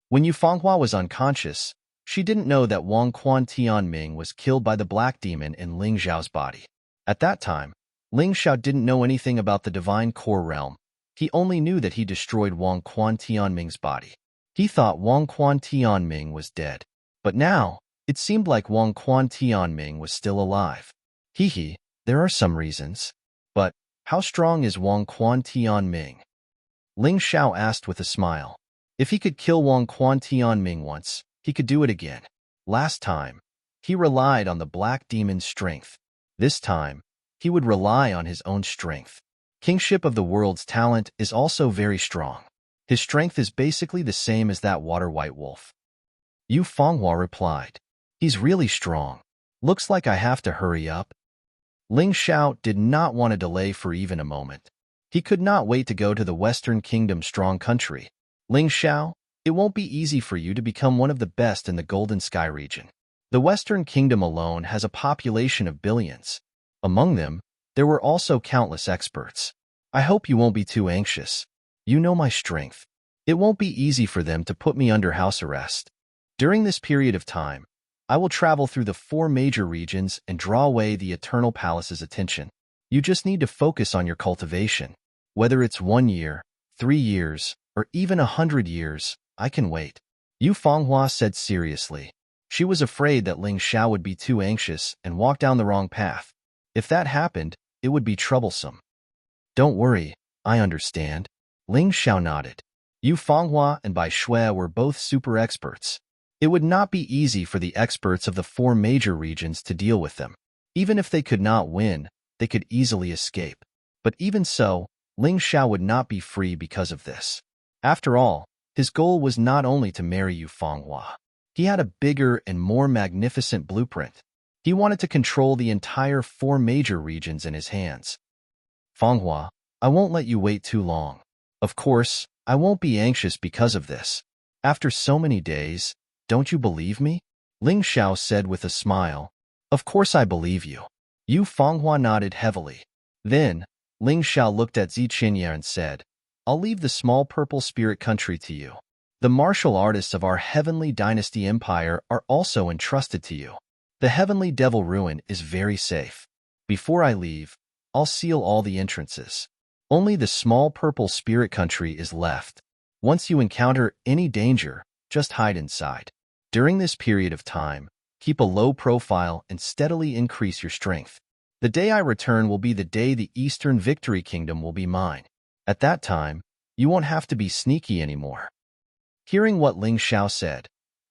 Speaker 1: When Yu Fanghua was unconscious, she didn't know that Wang Quan Tianming was killed by the black demon in Ling Xiao's body. At that time, Ling Xiao didn't know anything about the divine core realm. He only knew that he destroyed Wang Quan Tianming's body. He thought Wang Quan Tianming was dead. But now, it seemed like Wang Quan Tianming was still alive. There are some reasons. But, how strong is Wang Quan Tianming? Ling Xiao asked with a smile. If he could kill Wang Quan Tianming once, he could do it again. Last time, he relied on the black demon's strength. This time, he would rely on his own strength. Kingship of the world's talent is also very strong. His strength is basically the same as that water white wolf. Yu Fanghua replied. He's really strong. Looks like I have to hurry up. Ling Xiao did not want to delay for even a moment. He could not wait to go to the Western Kingdom's strong country. Ling Xiao, it won't be easy for you to become one of the best in the Golden Sky region. The Western Kingdom alone has a population of billions. Among them, there were also countless experts. I hope you won't be too anxious. You know my strength. It won't be easy for them to put me under house arrest. During this period of time, I will travel through the 4 major regions and draw away the Eternal Palace's attention. You just need to focus on your cultivation. Whether it's 1 year, 3 years, or even 100 years, I can wait. Yu Fanghua said seriously. She was afraid that Ling Xiao would be too anxious and walk down the wrong path. If that happened, it would be troublesome. Don't worry, I understand. Ling Xiao nodded. Yu Fanghua and Bai Shui were both super experts. It would not be easy for the experts of the 4 major regions to deal with them. Even if they could not win, they could easily escape. But even so, Ling Xiao would not be free because of this. After all, his goal was not only to marry Yu Fanghua. He had a bigger and more magnificent blueprint. He wanted to control the entire 4 major regions in his hands. Fanghua, I won't let you wait too long. Of course, I won't be anxious because of this. After so many days, don't you believe me? Ling Xiao said with a smile. Of course I believe you. Yu Fanghua nodded heavily. Then, Ling Xiao looked at Ziqinya and said, I'll leave the small purple spirit country to you. The martial artists of our Heavenly Dynasty Empire are also entrusted to you. The Heavenly Devil Ruin is very safe. Before I leave, I'll seal all the entrances. Only the small purple spirit country is left. Once you encounter any danger, just hide inside. During this period of time, keep a low profile and steadily increase your strength. The day I return will be the day the Eastern Victory Kingdom will be mine. At that time, you won't have to be sneaky anymore. Hearing what Ling Xiao said,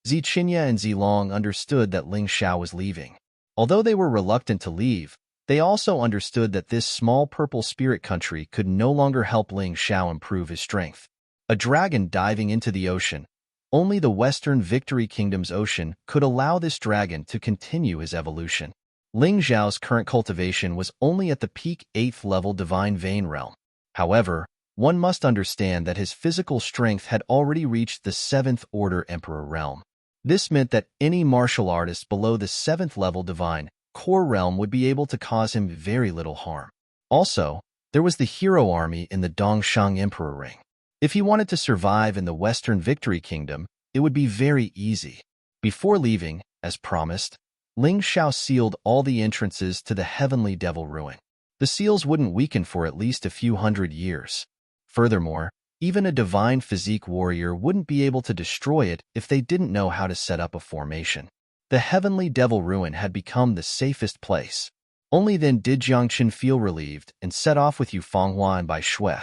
Speaker 1: Ziqinya and Zilong understood that Ling Xiao was leaving. Although they were reluctant to leave, they also understood that this small purple spirit country could no longer help Ling Xiao improve his strength. A dragon diving into the ocean. Only the Western Victory Kingdom's ocean could allow this dragon to continue his evolution. Ling Xiao's current cultivation was only at the peak 8th level Divine Vein realm. However, one must understand that his physical strength had already reached the 7th Order Emperor realm. This meant that any martial artist below the 7th level Divine Core realm would be able to cause him very little harm. Also, there was the hero army in the Dongshang Emperor Ring. If he wanted to survive in the Western Victory Kingdom, it would be very easy. Before leaving, as promised, Ling Xiao sealed all the entrances to the Heavenly Devil Ruin. The seals wouldn't weaken for at least a few hundred years. Furthermore, even a divine physique warrior wouldn't be able to destroy it if they didn't know how to set up a formation. The Heavenly Devil Ruin had become the safest place. Only then did Jiangqin feel relieved and set off with Yu Fanghua and Bai Shui.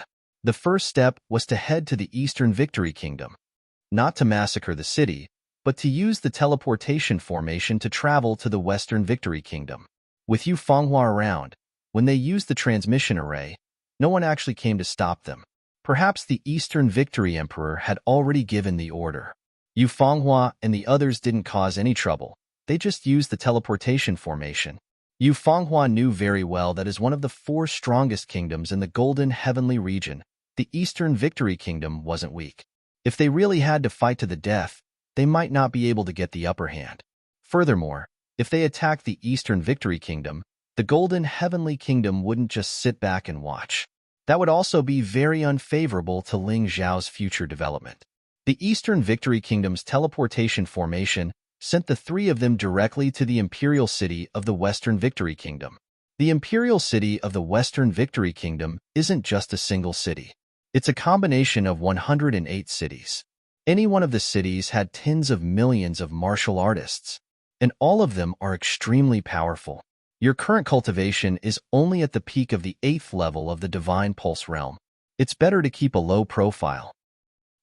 Speaker 1: The first step was to head to the Eastern Victory Kingdom. Not to massacre the city, but to use the teleportation formation to travel to the Western Victory Kingdom. With Yu Fanghua around, when they used the transmission array, no one actually came to stop them. Perhaps the Eastern Victory Emperor had already given the order. Yu Fanghua and the others didn't cause any trouble. They just used the teleportation formation. Yu Fanghua knew very well that as one of the 4 strongest kingdoms in the Golden Heavenly region, the Eastern Victory Kingdom wasn't weak. If they really had to fight to the death, they might not be able to get the upper hand. Furthermore, if they attacked the Eastern Victory Kingdom, the Golden Heavenly Kingdom wouldn't just sit back and watch. That would also be very unfavorable to Ling Xiao's future development. The Eastern Victory Kingdom's teleportation formation sent the 3 of them directly to the Imperial City of the Western Victory Kingdom. The Imperial City of the Western Victory Kingdom isn't just a single city. It's a combination of 108 cities. Any one of the cities had tens of millions of martial artists, and all of them are extremely powerful. Your current cultivation is only at the peak of the 8th level of the Divine Pulse realm. It's better to keep a low profile.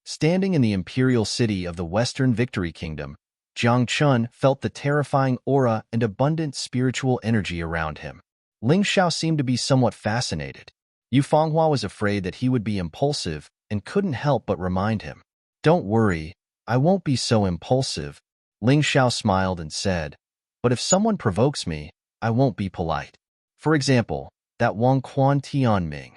Speaker 1: Standing in the Imperial City of the Western Victory Kingdom, Jiang Chun felt the terrifying aura and abundant spiritual energy around him. Ling Xiao seemed to be somewhat fascinated. Yu Fanghua was afraid that he would be impulsive and couldn't help but remind him. Don't worry, I won't be so impulsive. Ling Xiao smiled and said, but if someone provokes me, I won't be polite. For example, that Wang Quan Tianming.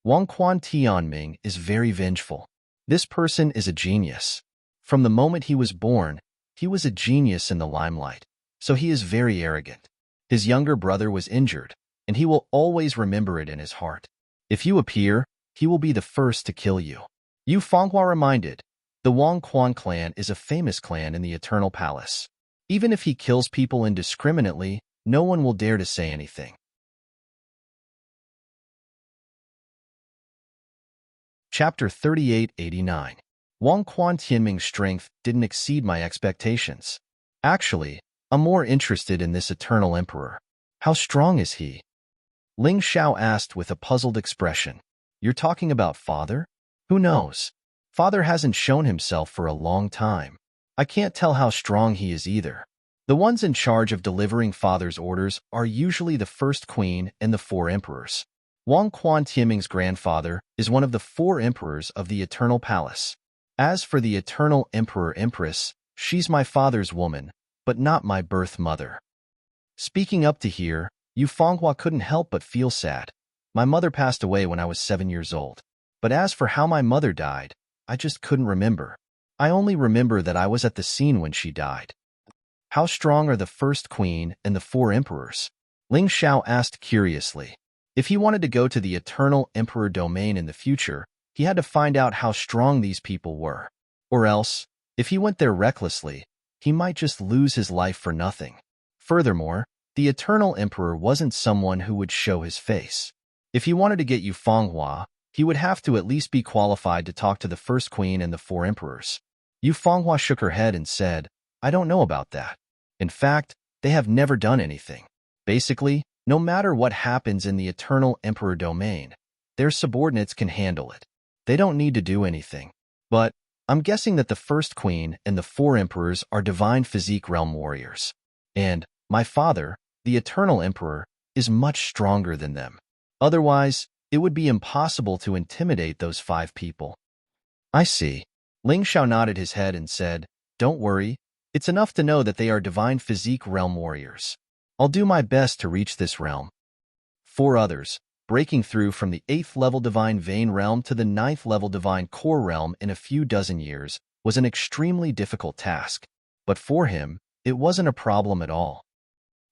Speaker 1: Wang Quan Tianming is very vengeful. This person is a genius. From the moment he was born, he was a genius in the limelight. so he is very arrogant. His younger brother was injured, and he will always remember it in his heart. If you appear, he will be the first to kill you. Yu Fanghua reminded, the Wang Quan clan is a famous clan in the Eternal Palace. Even if he kills people indiscriminately, no one will dare to say anything. Chapter 3889. Wang Quan Tianming's strength didn't exceed my expectations. Actually, I'm more interested in this Eternal Emperor. How strong is he? Ling Xiao asked with a puzzled expression. You're talking about Father? Who knows? Father hasn't shown himself for a long time. I can't tell how strong he is either. The ones in charge of delivering Father's orders are usually the first queen and the 4 emperors. Wang Quan Tianming's grandfather is one of the 4 emperors of the Eternal Palace. As for the Eternal Emperor-Empress, she's my father's woman, but not my birth mother. Speaking up to here, Yu Fanghua couldn't help but feel sad. My mother passed away when I was 7 years old. But as for how my mother died, I just couldn't remember. I only remember that I was at the scene when she died. How strong are the first queen and the 4 emperors? Ling Xiao asked curiously. If he wanted to go to the Eternal Emperor domain in the future, he had to find out how strong these people were. Or else, if he went there recklessly, he might just lose his life for nothing. Furthermore, the Eternal Emperor wasn't someone who would show his face. If he wanted to get Yu Fanghua, he would have to at least be qualified to talk to the first queen and the 4 emperors. Yu Fanghua shook her head and said, I don't know about that. In fact, they have never done anything. Basically, no matter what happens in the Eternal Emperor domain, their subordinates can handle it. They don't need to do anything. But I'm guessing that the first queen and the 4 emperors are divine physique realm warriors. And my father, the Eternal Emperor, is much stronger than them. Otherwise, it would be impossible to intimidate those 5 people. I see. Ling Xiao nodded his head and said, Don't worry, it's enough to know that they are divine physique realm warriors. I'll do my best to reach this realm. 4 others, breaking through from the 8th level divine vein realm to the 9th level divine core realm in a few dozen years, was an extremely difficult task. But for him, it wasn't a problem at all.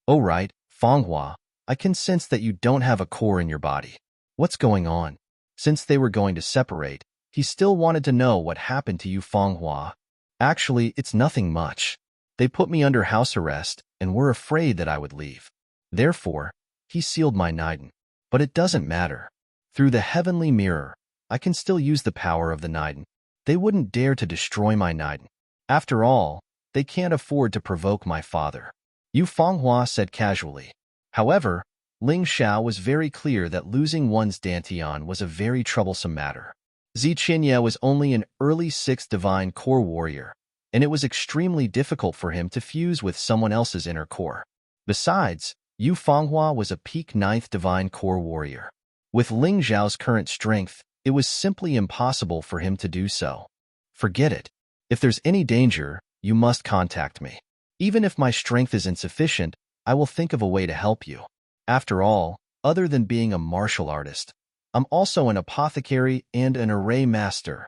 Speaker 1: Oh right, Fanghua, I can sense that you don't have a core in your body. What's going on? Since they were going to separate, he still wanted to know what happened to Yu Fanghua. Actually, it's nothing much. They put me under house arrest and were afraid that I would leave. Therefore, he sealed my Niden. But it doesn't matter. Through the heavenly mirror, I can still use the power of the Niden. They wouldn't dare to destroy my Niden. After all, they can't afford to provoke my father. Yu Fanghua said casually. However, Ling Xiao was very clear that losing one's Dantian was a very troublesome matter. Ziqianye was only an early 6th divine core warrior, and it was extremely difficult for him to fuse with someone else's inner core. Besides, Yu Fanghua was a peak 9th divine core warrior. With Ling Xiao's current strength, it was simply impossible for him to do so. Forget it. If there's any danger, you must contact me. Even if my strength is insufficient, I will think of a way to help you. After all, other than being a martial artist, I'm also an apothecary and an array master.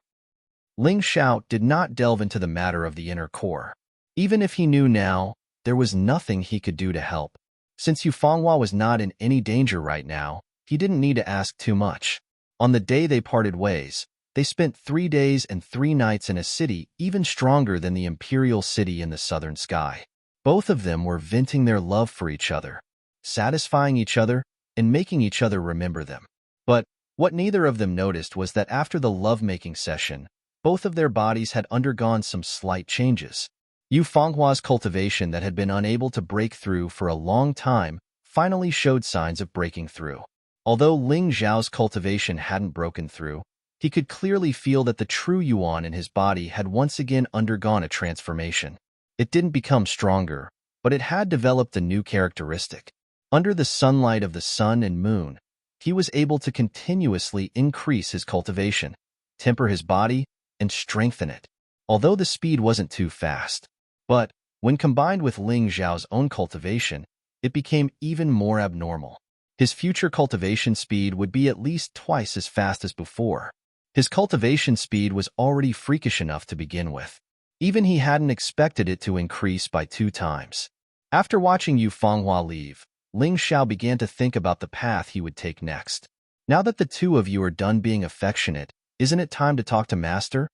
Speaker 1: Ling Xiao did not delve into the matter of the inner core. Even if he knew now, there was nothing he could do to help. Since Yu Fanghua was not in any danger right now, he didn't need to ask too much. On the day they parted ways, they spent 3 days and 3 nights in a city even stronger than the imperial city in the southern sky. Both of them were venting their love for each other, satisfying each other, and making each other remember them. But what neither of them noticed was that after the love-making session, both of their bodies had undergone some slight changes. Yu Fanghua's cultivation that had been unable to break through for a long time finally showed signs of breaking through. Although Ling Xiao's cultivation hadn't broken through, he could clearly feel that the true Yuan in his body had once again undergone a transformation. It didn't become stronger, but it had developed a new characteristic. Under the sunlight of the sun and moon, he was able to continuously increase his cultivation, temper his body, and strengthen it, although the speed wasn't too fast. But when combined with Ling Xiao's own cultivation, it became even more abnormal. His future cultivation speed would be at least twice as fast as before. His cultivation speed was already freakish enough to begin with. Even he hadn't expected it to increase by 2 times. After watching Yu Fenghua leave, Ling Xiao began to think about the path he would take next. Now that the two of you are done being affectionate, isn't it time to talk to Master?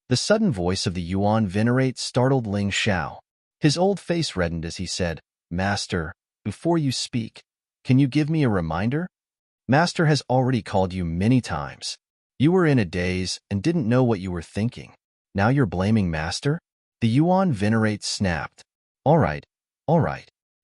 Speaker 1: The sudden voice of the Yuan Venerate startled Ling Xiao. His old face reddened as he said, Master, before you speak, can you give me a reminder? Master has already called you many times. You were in a daze and didn't know what you were thinking. Now you're blaming Master? The Yuan Venerate snapped. All right.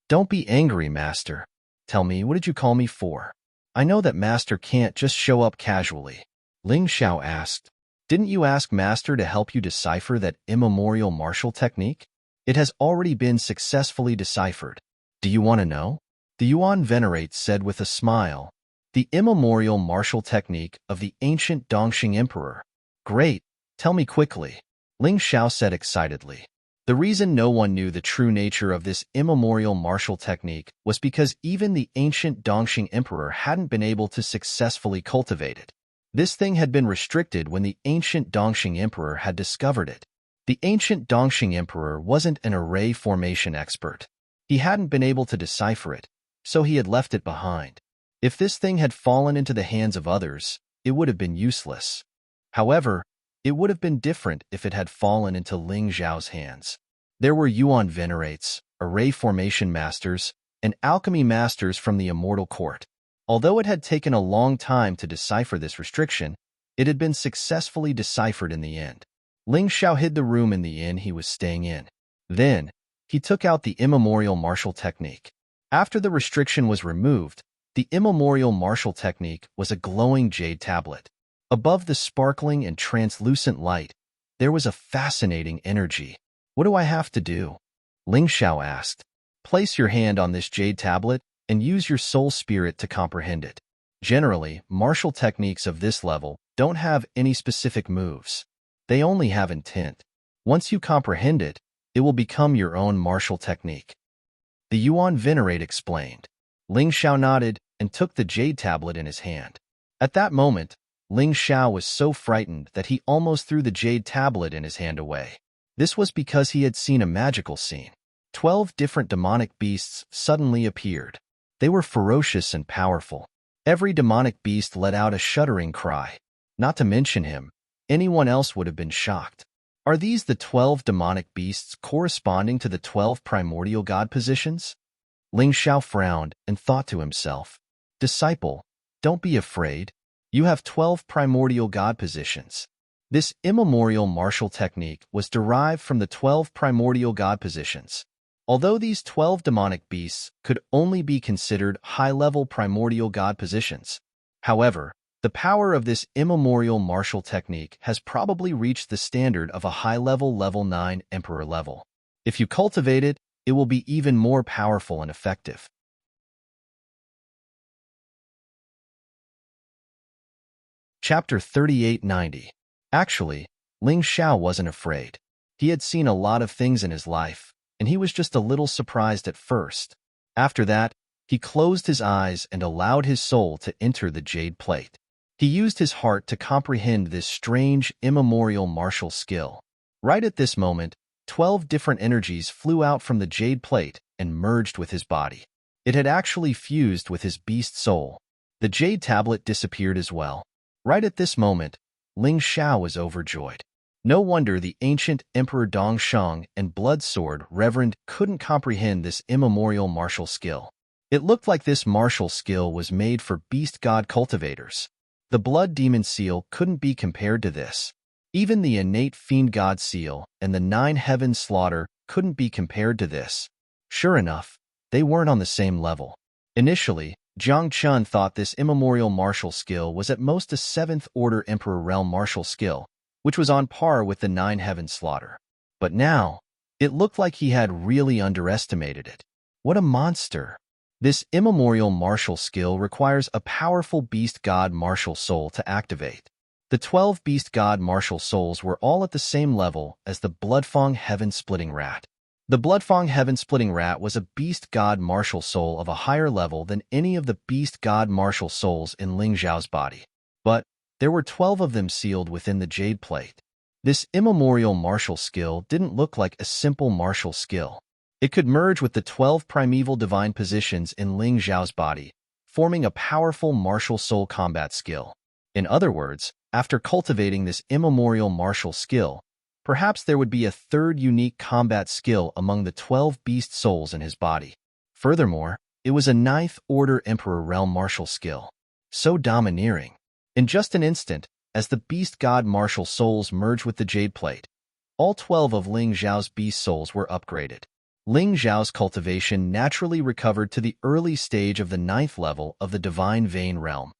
Speaker 1: Don't be angry, Master. Tell me, what did you call me for? I know that Master can't just show up casually. Ling Xiao asked. Didn't you ask Master to help you decipher that immemorial martial technique? It has already been successfully deciphered. Do you want to know? The Yuan Venerate said with a smile. The immemorial martial technique of the ancient Dongxing Emperor. Great, tell me quickly. Ling Xiao said excitedly. The reason no one knew the true nature of this immemorial martial technique was because even the ancient Dongxing Emperor hadn't been able to successfully cultivate it. This thing had been restricted when the ancient Dongxing Emperor had discovered it. The ancient Dongxing Emperor wasn't an array formation expert. He hadn't been able to decipher it, so he had left it behind. If this thing had fallen into the hands of others, it would have been useless. However, it would have been different if it had fallen into Ling Xiao's hands. There were Yuan Venerates, array formation masters, and alchemy masters from the Immortal Court. Although it had taken a long time to decipher this restriction, it had been successfully deciphered in the end. Ling Xiao hid the room in the inn he was staying in. Then, he took out the immemorial martial technique. After the restriction was removed, the immemorial martial technique was a glowing jade tablet. Above the sparkling and translucent light, there was a fascinating energy. What do I have to do? Ling Xiao asked. Place your hand on this jade tablet and use your soul spirit to comprehend it. Generally, martial techniques of this level don't have any specific moves. They only have intent. Once you comprehend it, it will become your own martial technique. The Yuan Venerate explained. Ling Xiao nodded and took the jade tablet in his hand. At that moment, Ling Xiao was so frightened that he almost threw the jade tablet in his hand away. This was because he had seen a magical scene. 12 different demonic beasts suddenly appeared. They were ferocious and powerful. Every demonic beast let out a shuddering cry. Not to mention him, anyone else would have been shocked. Are these the 12 demonic beasts corresponding to the 12 primordial god positions? Ling Xiao frowned and thought to himself, Disciple, don't be afraid. You have 12 primordial god positions. This immemorial martial technique was derived from the 12 primordial god positions. Although these 12 demonic beasts could only be considered high-level primordial god positions, however, the power of this immemorial martial technique has probably reached the standard of a high-level level 9 emperor level. If you cultivate it, it will be even more powerful and effective. Chapter 3890. Actually, Ling Xiao wasn't afraid. He had seen a lot of things in his life, and he was just a little surprised at first. After that, he closed his eyes and allowed his soul to enter the jade plate. He used his heart to comprehend this strange, immemorial martial skill. Right at this moment, 12 different energies flew out from the jade plate and merged with his body. It had actually fused with his beast soul. The jade tablet disappeared as well. Right at this moment, Ling Xiao was overjoyed. No wonder the ancient Emperor Dongshang and Blood Sword Reverend couldn't comprehend this immemorial martial skill. It looked like this martial skill was made for beast god cultivators. The Blood Demon Seal couldn't be compared to this. Even the innate Fiend God Seal and the 9 Heaven Slaughter couldn't be compared to this. Sure enough, they weren't on the same level. Initially, Jiang Chun thought this immemorial martial skill was at most a 7th Order Emperor Realm martial skill, which was on par with the 9 Heaven Slaughter. But now, it looked like he had really underestimated it. What a monster! This immemorial martial skill requires a powerful beast god martial soul to activate. The 12 beast god martial souls were all at the same level as the Bloodfang Heaven-Splitting Rat. The Bloodfang Heaven-Splitting Rat was a beast god martial soul of a higher level than any of the beast god martial souls in Ling Xiao's body. But there were 12 of them sealed within the jade plate. This immemorial martial skill didn't look like a simple martial skill. It could merge with the 12 primeval divine positions in Ling Xiao's body, forming a powerful martial soul combat skill. In other words, after cultivating this immemorial martial skill, perhaps there would be a third unique combat skill among the 12 beast souls in his body. Furthermore, it was a ninth order Emperor realm martial skill. So domineering. In just an instant, as the beast god martial souls merged with the jade plate, all 12 of Ling Xiao's beast souls were upgraded. Ling Xiao's cultivation naturally recovered to the early stage of the 9th level of the divine vein realm.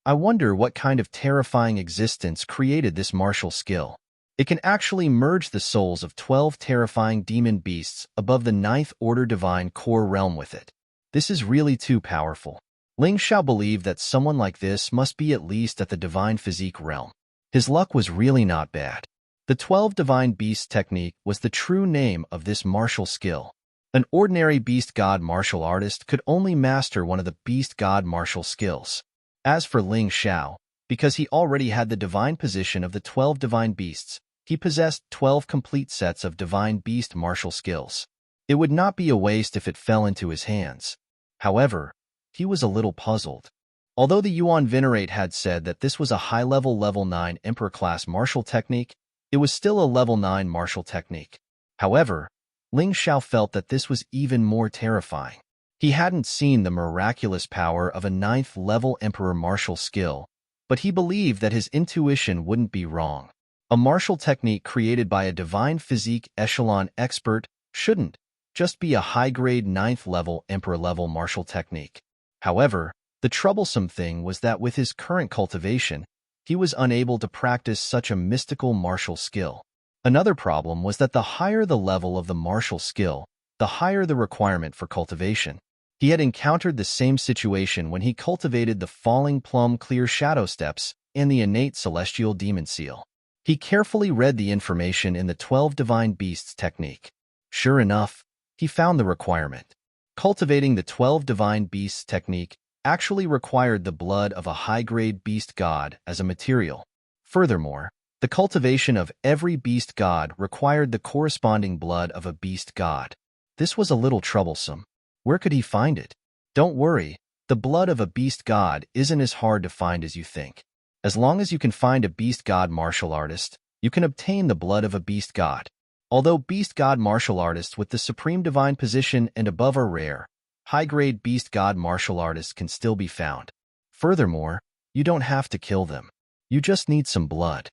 Speaker 1: I wonder what kind of terrifying existence created this martial skill. It can actually merge the souls of 12 terrifying demon beasts above the 9th order divine core realm with it. This is really too powerful. Ling Xiao believed that someone like this must be at least at the divine physique realm. His luck was really not bad. The 12 divine beasts technique was the true name of this martial skill. An ordinary beast god martial artist could only master one of the beast god martial skills. As for Ling Xiao, because he already had the divine position of the 12 divine beasts, he possessed 12 complete sets of divine beast martial skills. It would not be a waste if it fell into his hands. However, he was a little puzzled. Although the Yuan Venerate had said that this was a high-level level 9 Emperor-class martial technique, it was still a level 9 martial technique. However, Ling Xiao felt that this was even more terrifying. He hadn't seen the miraculous power of a 9th level Emperor martial skill, but he believed that his intuition wouldn't be wrong. A martial technique created by a divine physique echelon expert shouldn't just be a high-grade 9th level Emperor level martial technique. However, the troublesome thing was that with his current cultivation, he was unable to practice such a mystical martial skill. Another problem was that the higher the level of the martial skill, the higher the requirement for cultivation. He had encountered the same situation when he cultivated the Falling Plum Clear Shadow Steps and the innate Celestial Demon Seal. He carefully read the information in the 12 Divine Beasts technique. Sure enough, he found the requirement. Cultivating the 12 Divine Beasts technique actually required the blood of a high-grade beast god as a material. Furthermore, the cultivation of every beast god required the corresponding blood of a beast god. This was a little troublesome. Where could he find it? Don't worry, the blood of a beast god isn't as hard to find as you think. As long as you can find a beast god martial artist, you can obtain the blood of a beast god. Although beast god martial artists with the supreme divine position and above are rare, high-grade beast god martial artists can still be found. Furthermore, you don't have to kill them. You just need some blood.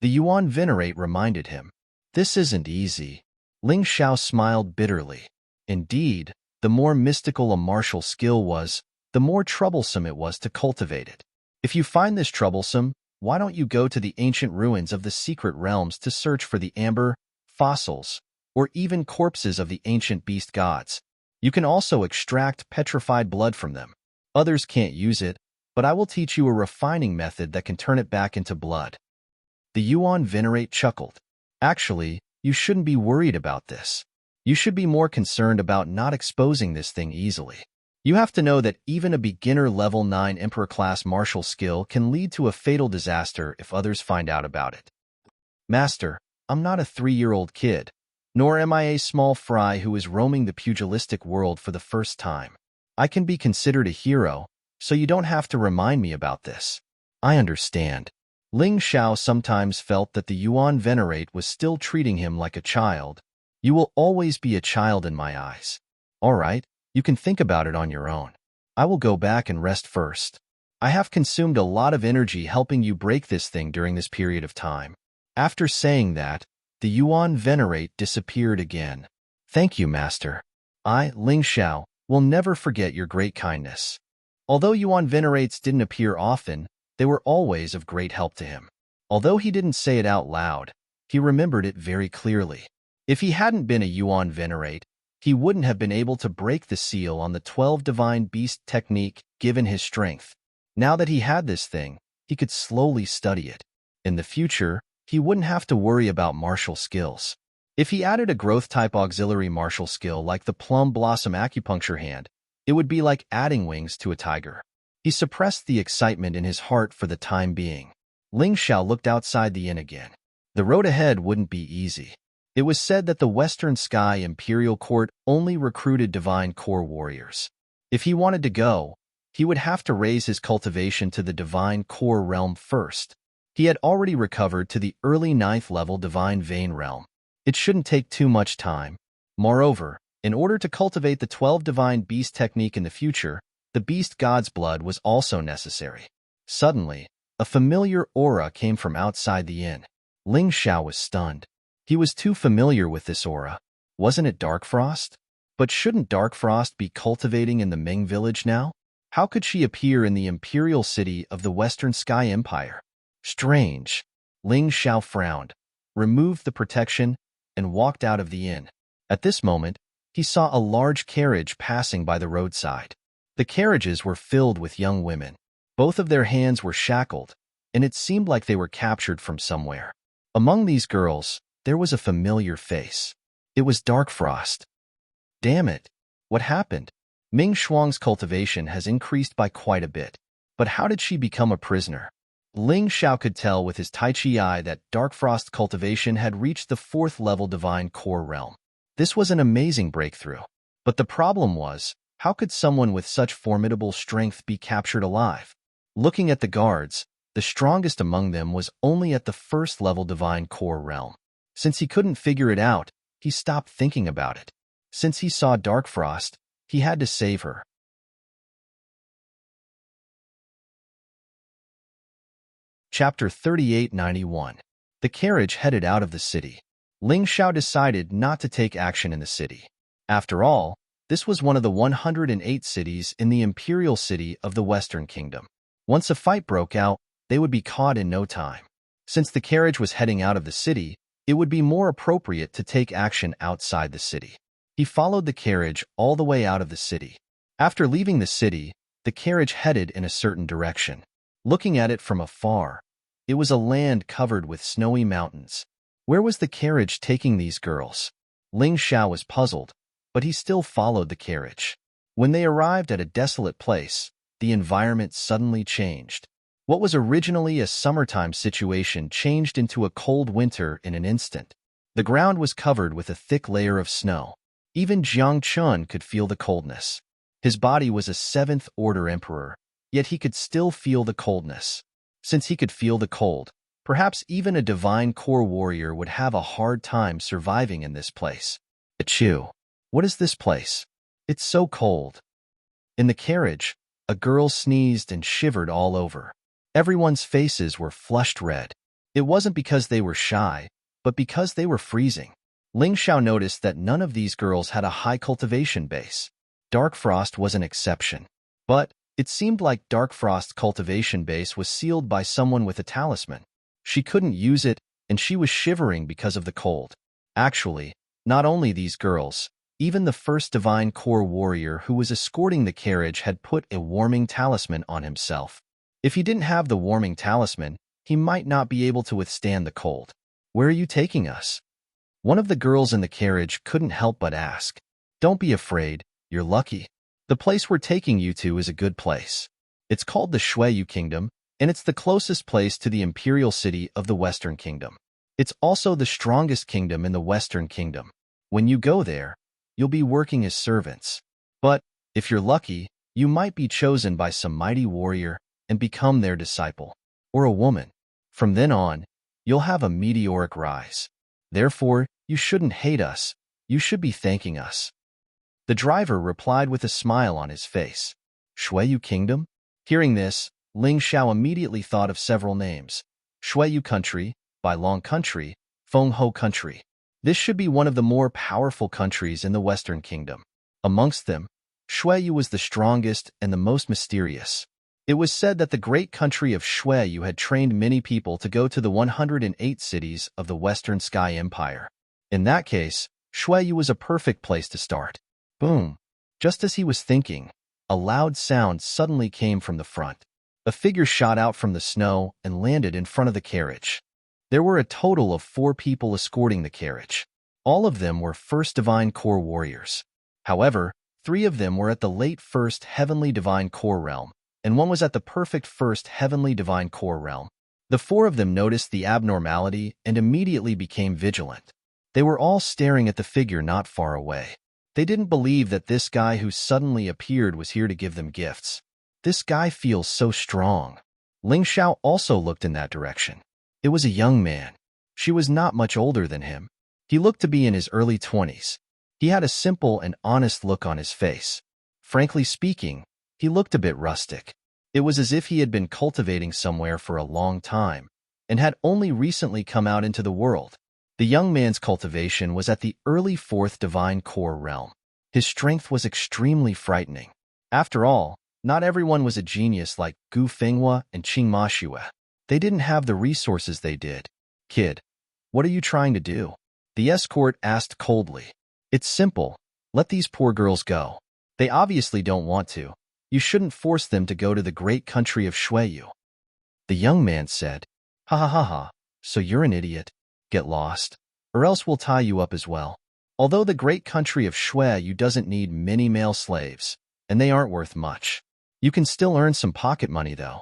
Speaker 1: The Yuan Venerate reminded him. This isn't easy. Ling Xiao smiled bitterly. Indeed, the more mystical a martial skill was, the more troublesome it was to cultivate it. If you find this troublesome, why don't you go to the ancient ruins of the secret realms to search for the amber, fossils, or even corpses of the ancient beast gods? You can also extract petrified blood from them. Others can't use it, but I will teach you a refining method that can turn it back into blood. The Yuan Venerate chuckled. Actually, you shouldn't be worried about this. You should be more concerned about not exposing this thing easily. You have to know that even a beginner level 9 Emperor-class martial skill can lead to a fatal disaster if others find out about it. Master, I'm not a 3-year-old kid. Nor am I a small fry who is roaming the pugilistic world for the first time. I can be considered a hero, so you don't have to remind me about this. I understand. Ling Xiao sometimes felt that the Yuan Venerate was still treating him like a child. You will always be a child in my eyes. All right, you can think about it on your own. I will go back and rest first. I have consumed a lot of energy helping you break this thing during this period of time. After saying that, the Yuan Venerate disappeared again. Thank you, Master. I, Ling Xiao, will never forget your great kindness. Although Yuan Venerates didn't appear often, they were always of great help to him. Although he didn't say it out loud, he remembered it very clearly. If he hadn't been a Yuan Venerate, he wouldn't have been able to break the seal on the 12 Divine Beast technique given his strength. Now that he had this thing, he could slowly study it. In the future, he wouldn't have to worry about martial skills. If he added a growth-type auxiliary martial skill like the Plum Blossom Acupuncture Hand, it would be like adding wings to a tiger. He suppressed the excitement in his heart for the time being. Ling Xiao looked outside the inn again. The road ahead wouldn't be easy. It was said that the Western Sky Imperial Court only recruited Divine Core warriors. If he wanted to go, he would have to raise his cultivation to the Divine Core realm first. He had already recovered to the early 9th level Divine Vein realm. It shouldn't take too much time. Moreover, in order to cultivate the 12 Divine Beast technique in the future, the Beast God's blood was also necessary. Suddenly, a familiar aura came from outside the inn. Ling Xiao was stunned. He was too familiar with this aura. Wasn't it Dark Frost? But shouldn't Dark Frost be cultivating in the Ming village now? How could she appear in the imperial city of the Western Sky Empire? Strange. Ling Xiao frowned, removed the protection, and walked out of the inn. At this moment, he saw a large carriage passing by the roadside. The carriages were filled with young women. Both of their hands were shackled, and it seemed like they were captured from somewhere. Among these girls, there was a familiar face. It was Dark Frost. Damn it! What happened? Ming Shuang's cultivation has increased by quite a bit. But how did she become a prisoner? Ling Xiao could tell with his Tai Chi eye that Dark Frost's cultivation had reached the 4th level Divine Core realm. This was an amazing breakthrough. But the problem was, how could someone with such formidable strength be captured alive? Looking at the guards, the strongest among them was only at the 1st level Divine Core realm. Since he couldn't figure it out, he stopped thinking about it. Since he saw Dark Frost, he had to save her. Chapter 3891. The carriage headed out of the city. Ling Xiao decided not to take action in the city. After all, this was one of the 108 cities in the imperial city of the Western Kingdom. Once a fight broke out, they would be caught in no time. Since the carriage was heading out of the city, it would be more appropriate to take action outside the city. He followed the carriage all the way out of the city. After leaving the city, the carriage headed in a certain direction. Looking at it from afar, it was a land covered with snowy mountains. Where was the carriage taking these girls? Ling Xiao was puzzled, but he still followed the carriage. When they arrived at a desolate place, the environment suddenly changed. What was originally a summertime situation changed into a cold winter in an instant. The ground was covered with a thick layer of snow. Even Jiang Chun could feel the coldness. His body was a 7th-order emperor, yet he could still feel the coldness. Since he could feel the cold, perhaps even a Divine Core warrior would have a hard time surviving in this place. Achoo! What is this place? It's so cold. In the carriage, a girl sneezed and shivered all over. Everyone's faces were flushed red. It wasn't because they were shy, but because they were freezing. Ling Xiao noticed that none of these girls had a high cultivation base. Dark Frost was an exception. But it seemed like Dark Frost's cultivation base was sealed by someone with a talisman. She couldn't use it, and she was shivering because of the cold. Actually, not only these girls, even the first Divine Core warrior who was escorting the carriage had put a warming talisman on himself. If he didn't have the warming talisman, he might not be able to withstand the cold. Where are you taking us? One of the girls in the carriage couldn't help but ask. Don't be afraid, you're lucky. The place we're taking you to is a good place. It's called the Shueyu Kingdom, and it's the closest place to the imperial city of the Western Kingdom. It's also the strongest kingdom in the Western Kingdom. When you go there, you'll be working as servants. But, if you're lucky, you might be chosen by some mighty warrior and become their disciple, or a woman. From then on, you'll have a meteoric rise. Therefore, you shouldn't hate us, you should be thanking us. The driver replied with a smile on his face. Shueyu Kingdom? Hearing this, Ling Xiao immediately thought of several names. Shueyu Country, Bailong Country, Fengho Country. This should be one of the more powerful countries in the Western Kingdom. Amongst them, Shueyu was the strongest and the most mysterious. It was said that the great country of Shueyu had trained many people to go to the 108 cities of the Western Sky Empire. In that case, Shueyu was a perfect place to start. Boom! Just as he was thinking, a loud sound suddenly came from the front. A figure shot out from the snow and landed in front of the carriage. There were a total of 4 people escorting the carriage. All of them were First Divine Core warriors. However, 3 of them were at the late First Heavenly Divine Core realm, and 1 was at the perfect First Heavenly Divine Core realm. The 4 of them noticed the abnormality and immediately became vigilant. They were all staring at the figure not far away. They didn't believe that this guy who suddenly appeared was here to give them gifts. This guy feels so strong. Ling Xiao also looked in that direction. It was a young man. She was not much older than him. He looked to be in his early 20s. He had a simple and honest look on his face. Frankly speaking, he looked a bit rustic. It was as if he had been cultivating somewhere for a long time and had only recently come out into the world. The young man's cultivation was at the early 4th divine core realm. His strength was extremely frightening. After all, not everyone was a genius like Gu Fenghua and Qing Ma Xue. They didn't have the resources they did. Kid, what are you trying to do? The escort asked coldly. It's simple. Let these poor girls go. They obviously don't want to. You shouldn't force them to go to the great country of Shuiyu. The young man said, Ha ha ha ha, so you're an idiot. Get lost, or else we'll tie you up as well. Although the great country of Shuiyu doesn't need many male slaves, and they aren't worth much. You can still earn some pocket money, though.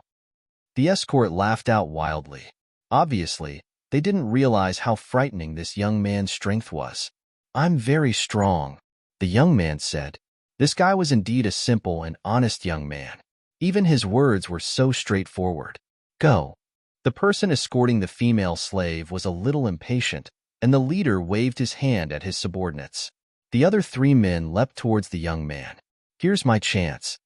Speaker 1: The escort laughed out wildly. Obviously, they didn't realize how frightening this young man's strength was. I'm very strong, the young man said. This guy was indeed a simple and honest young man. Even his words were so straightforward. Go. The person escorting the female slave was a little impatient, and the leader waved his hand at his subordinates. The other 3 men leapt towards the young man. Here's my chance.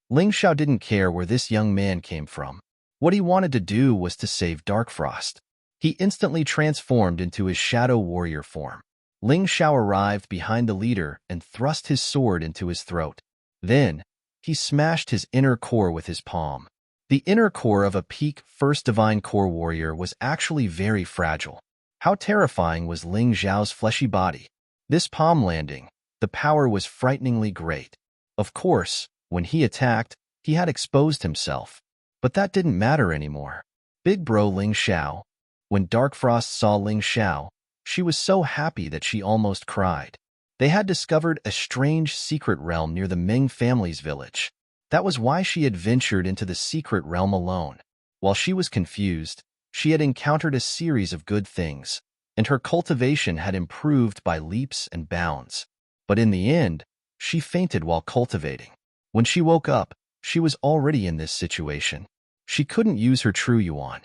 Speaker 1: Ling Xiao didn't care where this young man came from. What he wanted to do was to save Darkfrost. He instantly transformed into his shadow warrior form. Ling Xiao arrived behind the leader and thrust his sword into his throat. Then, he smashed his inner core with his palm. The inner core of a peak 1st divine core warrior was actually very fragile. How terrifying was Ling Xiao's fleshy body? This palm landing, the power was frighteningly great. Of course, when he attacked, he had exposed himself. But that didn't matter anymore. Big bro Ling Xiao. When Darkfrost saw Ling Xiao, she was so happy that she almost cried. They had discovered a strange secret realm near the Ming family's village. That was why she had ventured into the secret realm alone. While she was confused, she had encountered a series of good things, and her cultivation had improved by leaps and bounds. But in the end, she fainted while cultivating. When she woke up, she was already in this situation. She couldn't use her true yuan.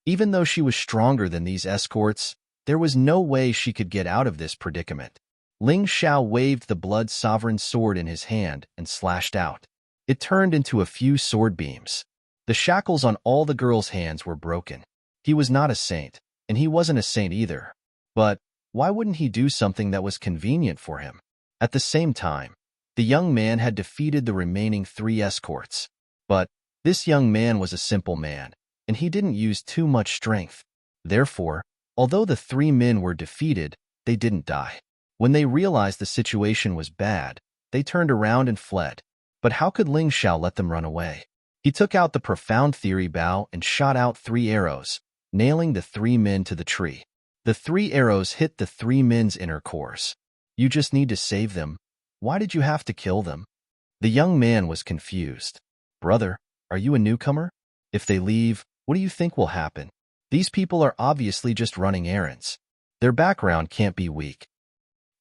Speaker 1: Even though she was stronger than these escorts, there was no way she could get out of this predicament. Ling Xiao waved the blood sovereign sword in his hand and slashed out. It turned into a few sword beams. The shackles on all the girls' hands were broken. He was not a saint, and he wasn't a saint either. But why wouldn't he do something that was convenient for him? At the same time, the young man had defeated the remaining 3 escorts. But this young man was a simple man, and he didn't use too much strength. Therefore, although the 3 men were defeated, they didn't die. When they realized the situation was bad, they turned around and fled. But how could Ling Xiao let them run away? He took out the profound theory bow and shot out 3 arrows, nailing the 3 men to the tree. The 3 arrows hit the 3 men's inner cores. You just need to save them. Why did you have to kill them? The young man was confused. Brother, are you a newcomer? If they leave, what do you think will happen? These people are obviously just running errands. Their background can't be weak.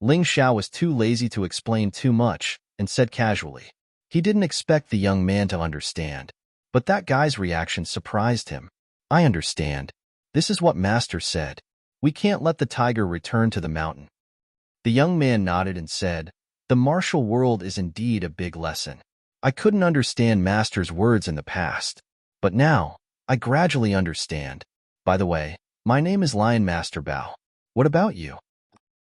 Speaker 1: Ling Xiao was too lazy to explain too much and said casually. He didn't expect the young man to understand, but that guy's reaction surprised him. I understand. This is what Master said. We can't let the tiger return to the mountain. The young man nodded and said, the martial world is indeed a big lesson. I couldn't understand Master's words in the past, but now, I gradually understand. By the way, my name is Lion Master Bao. What about you?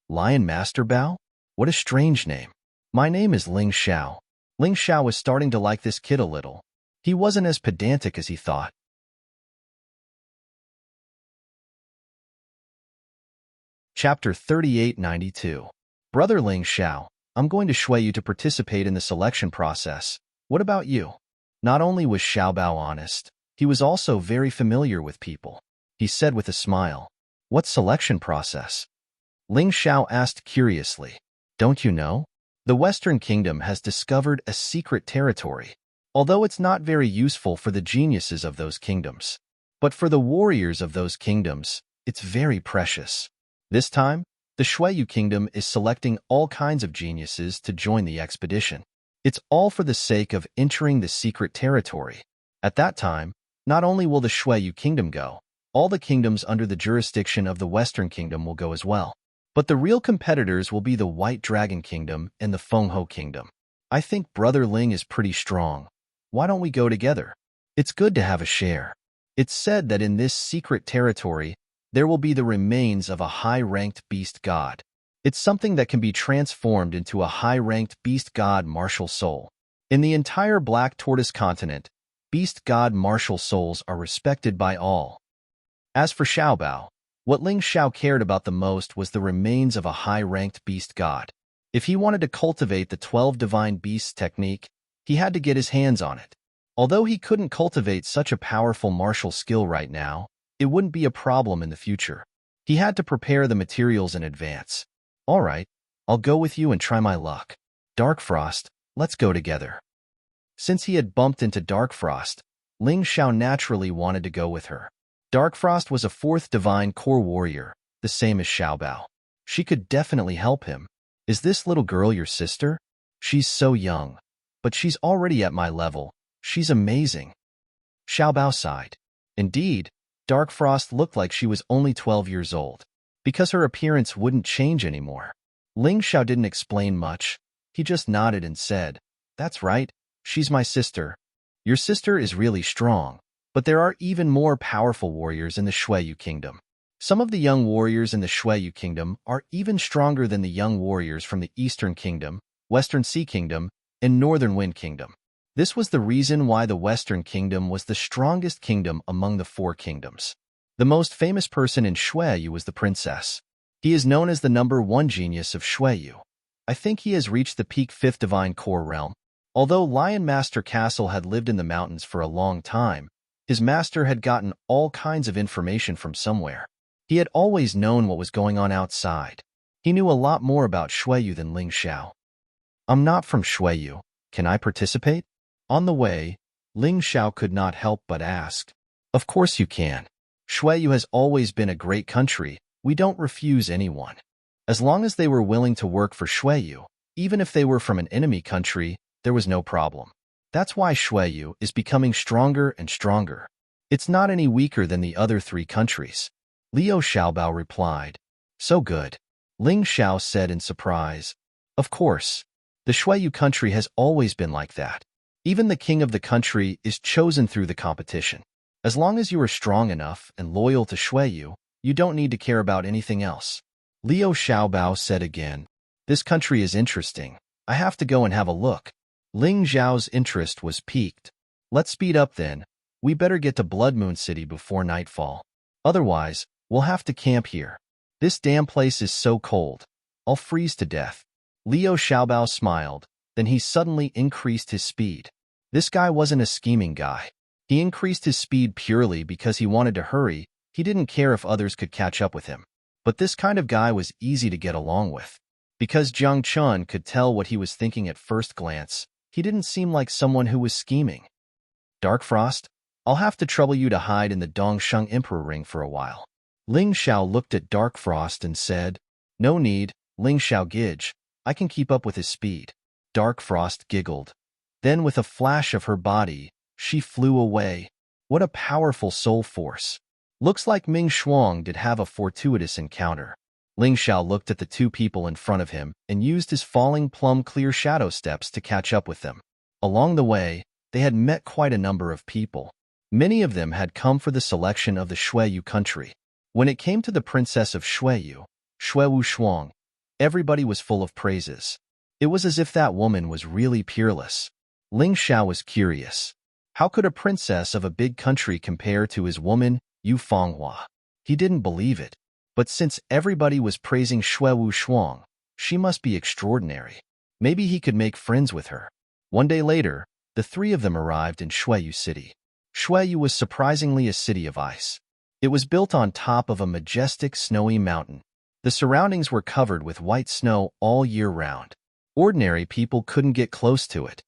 Speaker 1: Lion Master Bao? What a strange name. My name is Ling Xiao. Ling Xiao was starting to like this kid a little. He wasn't as pedantic as he thought. Chapter 3892. Brother Ling Xiao, I'm going to sway you to participate in the selection process. What about you? Not only was Xiao Bao honest, he was also very familiar with people. He said with a smile, what selection process? Ling Xiao asked curiously. Don't you know? The Western Kingdom has discovered a secret territory, although it's not very useful for the geniuses of those kingdoms. But for the warriors of those kingdoms, it's very precious. This time, The Shueyu kingdom is selecting all kinds of geniuses to join the expedition. It's all for the sake of entering the secret territory. At that time, not only will the Shueyu kingdom go, all the kingdoms under the jurisdiction of the Western Kingdom will go as well. But the real competitors will be the White Dragon Kingdom and the Fengho Kingdom. I think Brother Ling is pretty strong. Why don't we go together? It's good to have a share. It's said that in this secret territory, there will be the remains of a high-ranked beast god. It's something that can be transformed into a high-ranked beast god martial soul. In the entire Black Tortoise continent, beast god martial souls are respected by all. As for Xiaobao, what Ling Xiao cared about the most was the remains of a high-ranked beast god. If he wanted to cultivate the 12 divine beasts technique, he had to get his hands on it. Although he couldn't cultivate such a powerful martial skill right now, it wouldn't be a problem in the future. He had to prepare the materials in advance. All right, I'll go with you and try my luck. Dark Frost, let's go together. Since he had bumped into Dark Frost, Ling Xiao naturally wanted to go with her. Dark Frost was a 4th divine core warrior, the same as Xiaobao. She could definitely help him. Is this little girl your sister? She's so young, but she's already at my level. She's amazing. Xiaobao sighed. Indeed, Dark Frost looked like she was only 12 years old, because her appearance wouldn't change anymore. Ling Xiao didn't explain much. He just nodded and said, "That's right, she's my sister. Your sister is really strong, but there are even more powerful warriors in the Shueyu Kingdom. Some of the young warriors in the Shueyu Kingdom are even stronger than the young warriors from the Eastern Kingdom, Western Sea Kingdom, and Northern Wind Kingdom." This was the reason why the Western Kingdom was the strongest kingdom among the 4 kingdoms. The most famous person in Shueyu was the princess. He is known as the #1 genius of Shueyu. I think he has reached the peak 5th divine core realm. Although Lion Master Castle had lived in the mountains for a long time, his master had gotten all kinds of information from somewhere. He had always known what was going on outside. He knew a lot more about Shueyu than Ling Xiao. I'm not from Shueyu. Can I participate? On the way, Ling Xiao could not help but ask. Of course you can. Shueyu has always been a great country. We don't refuse anyone. As long as they were willing to work for Shueyu, even if they were from an enemy country, there was no problem. That's why Shueyu is becoming stronger and stronger. It's not any weaker than the other 3 countries. Liu Xiaobao replied. So good. Ling Xiao said in surprise. Of course. The Shueyu country has always been like that. Even the king of the country is chosen through the competition. As long as you are strong enough and loyal to Shueyu, you don't need to care about anything else. Liu Xiaobao said again. This country is interesting. I have to go and have a look. Ling Xiao's interest was piqued. Let's speed up then. We better get to Blood Moon City before nightfall. Otherwise, we'll have to camp here. This damn place is so cold. I'll freeze to death. Liu Xiaobao smiled. Then he suddenly increased his speed. This guy wasn't a scheming guy. He increased his speed purely because he wanted to hurry. He didn't care if others could catch up with him. But this kind of guy was easy to get along with. Because Jiang Chun could tell what he was thinking at first glance, he didn't seem like someone who was scheming. Dark Frost, I'll have to trouble you to hide in the Dongsheng Emperor Ring for a while. Ling Xiao looked at Dark Frost and said, No need, Ling Xiao Gidge. I can keep up with his speed. Dark Frost giggled. Then with a flash of her body, she flew away. What a powerful soul force. Looks like Ming Shuang did have a fortuitous encounter. Ling Xiao looked at the 2 people in front of him and used his falling plum clear shadow steps to catch up with them. Along the way, they had met quite a number of people. Many of them had come for the selection of the Shueyu country. When it came to the princess of Shueyu, Shuewu Shuang, everybody was full of praises. It was as if that woman was really peerless. Ling Xiao was curious. How could a princess of a big country compare to his woman, Yu Fenghua? He didn't believe it. But since everybody was praising Shuewu Shuang, she must be extraordinary. Maybe he could make friends with her. One day later, the 3 of them arrived in Shueyu City. Shueyu was surprisingly a city of ice. It was built on top of a majestic snowy mountain. The surroundings were covered with white snow all year round. Ordinary people couldn't get close to it.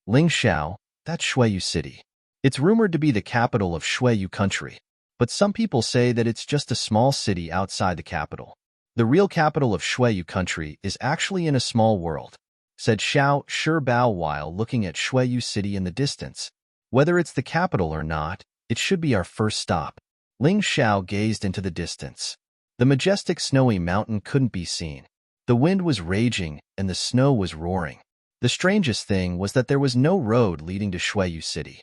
Speaker 1: Ling Xiao, that's Shueyu City. It's rumored to be the capital of Shueyu country, but some people say that it's just a small city outside the capital. The real capital of Shuiyu country is actually in a small world, said Xiao Shibao while looking at Shuiyu city in the distance. Whether it's the capital or not, it should be our first stop. Ling Xiao gazed into the distance. The majestic snowy mountain couldn't be seen. The wind was raging and the snow was roaring. The strangest thing was that there was no road leading to Shuiyu city.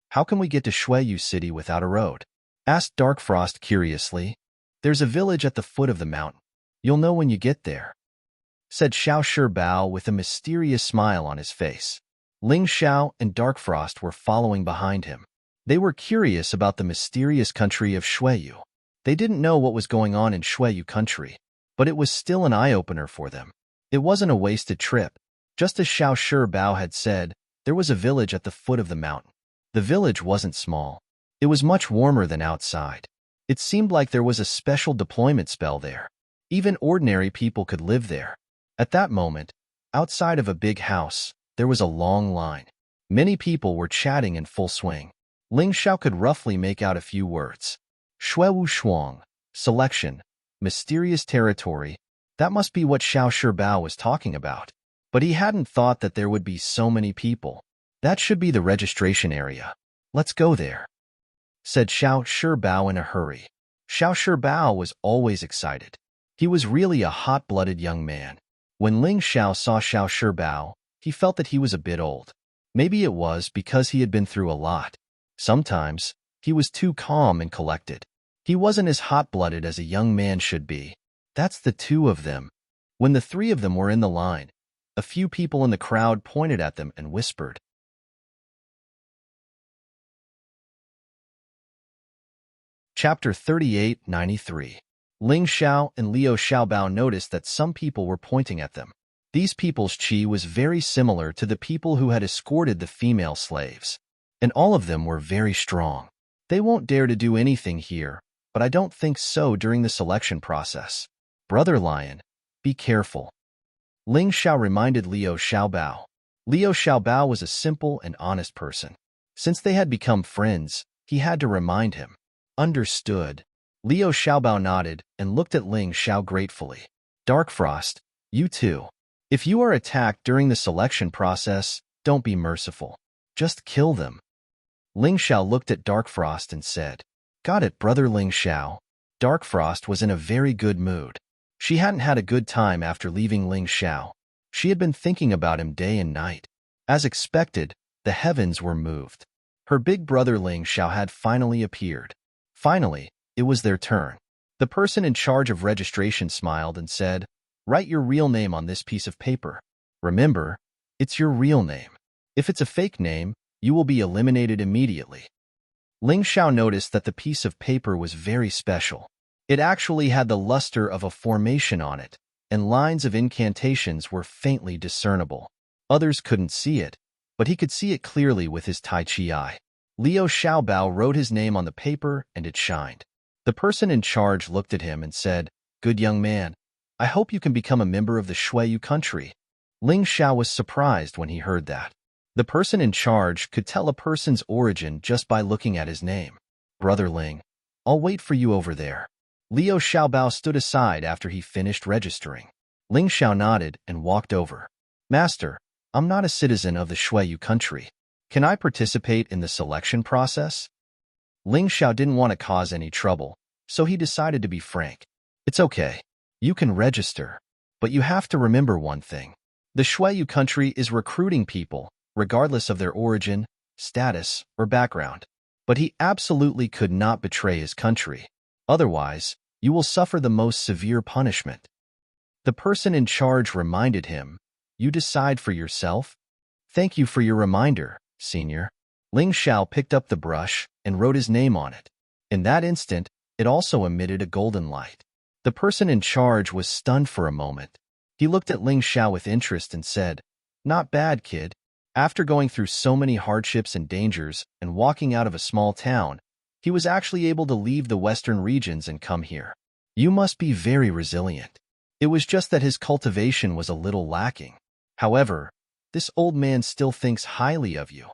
Speaker 1: How can we get to Shuiyu city without a road? Asked Darkfrost curiously. There's a village at the foot of the mountain. You'll know when you get there, said Xiao Shibao with a mysterious smile on his face. Ling Xiao and Darkfrost were following behind him. They were curious about the mysterious country of Shuiyu. They didn't know what was going on in Shuiyu country, but it was still an eye-opener for them. It wasn't a wasted trip. Just as Xiao Shibao had said, there was a village at the foot of the mountain. The village wasn't small. It was much warmer than outside. It seemed like there was a special deployment spell there. Even ordinary people could live there. At that moment, outside of a big house, there was a long line. Many people were chatting in full swing. Ling Xiao could roughly make out a few words. Shuiwu Shuang, selection, mysterious territory. That must be what Xiao Shibao was talking about. But he hadn't thought that there would be so many people. That should be the registration area. Let's go there, said Xiao Shibao in a hurry. Xiao Shibao was always excited. He was really a hot-blooded young man. When Ling Xiao saw Xiao Shibao, he felt that he was a bit old. Maybe it was because he had been through a lot. Sometimes, he was too calm and collected. He wasn't as hot-blooded as a young man should be. That's the two of them. When the three of them were in the line, a few people in the crowd pointed at them and whispered. Chapter 38-93. Ling Xiao and Liu Xiaobao noticed that some people were pointing at them. These people's chi was very similar to the people who had escorted the female slaves, and all of them were very strong. They won't dare to do anything here, but I don't think so during the selection process. Brother Lion, be careful. Ling Xiao reminded Liu Xiaobao. Liu Xiaobao was a simple and honest person. Since they had become friends, he had to remind him. Understood. Liu Xiaobao nodded and looked at Ling Xiao gratefully. Darkfrost, you too. If you are attacked during the selection process, don't be merciful. Just kill them. Ling Xiao looked at Darkfrost and said, Got it, brother Ling Xiao. Darkfrost was in a very good mood. She hadn't had a good time after leaving Ling Xiao. She had been thinking about him day and night. As expected, the heavens were moved. Her big brother Ling Xiao had finally appeared. Finally, it was their turn. The person in charge of registration smiled and said, Write your real name on this piece of paper. Remember, it's your real name. If it's a fake name, you will be eliminated immediately. Ling Xiao noticed that the piece of paper was very special. It actually had the luster of a formation on it, and lines of incantations were faintly discernible. Others couldn't see it, but he could see it clearly with his Tai Chi eye. Liu Xiaobao wrote his name on the paper and it shined. The person in charge looked at him and said, Good young man, I hope you can become a member of the Shuiyu country. Ling Xiao was surprised when he heard that. The person in charge could tell a person's origin just by looking at his name. Brother Ling, I'll wait for you over there. Liu Xiaobao stood aside after he finished registering. Ling Xiao nodded and walked over. Master, I'm not a citizen of the Shuiyu country. Can I participate in the selection process? Ling Xiao didn't want to cause any trouble, so he decided to be frank. It's okay. You can register, but you have to remember one thing. The Shuiyu country is recruiting people, regardless of their origin, status, or background. But he absolutely could not betray his country. Otherwise, you will suffer the most severe punishment. The person in charge reminded him, You decide for yourself? Thank you for your reminder, Senior. Ling Xiao picked up the brush and wrote his name on it. In that instant, it also emitted a golden light. The person in charge was stunned for a moment. He looked at Ling Xiao with interest and said, Not bad, kid. After going through so many hardships and dangers and walking out of a small town, he was actually able to leave the western regions and come here. You must be very resilient. It was just that his cultivation was a little lacking. However, this old man still thinks highly of you.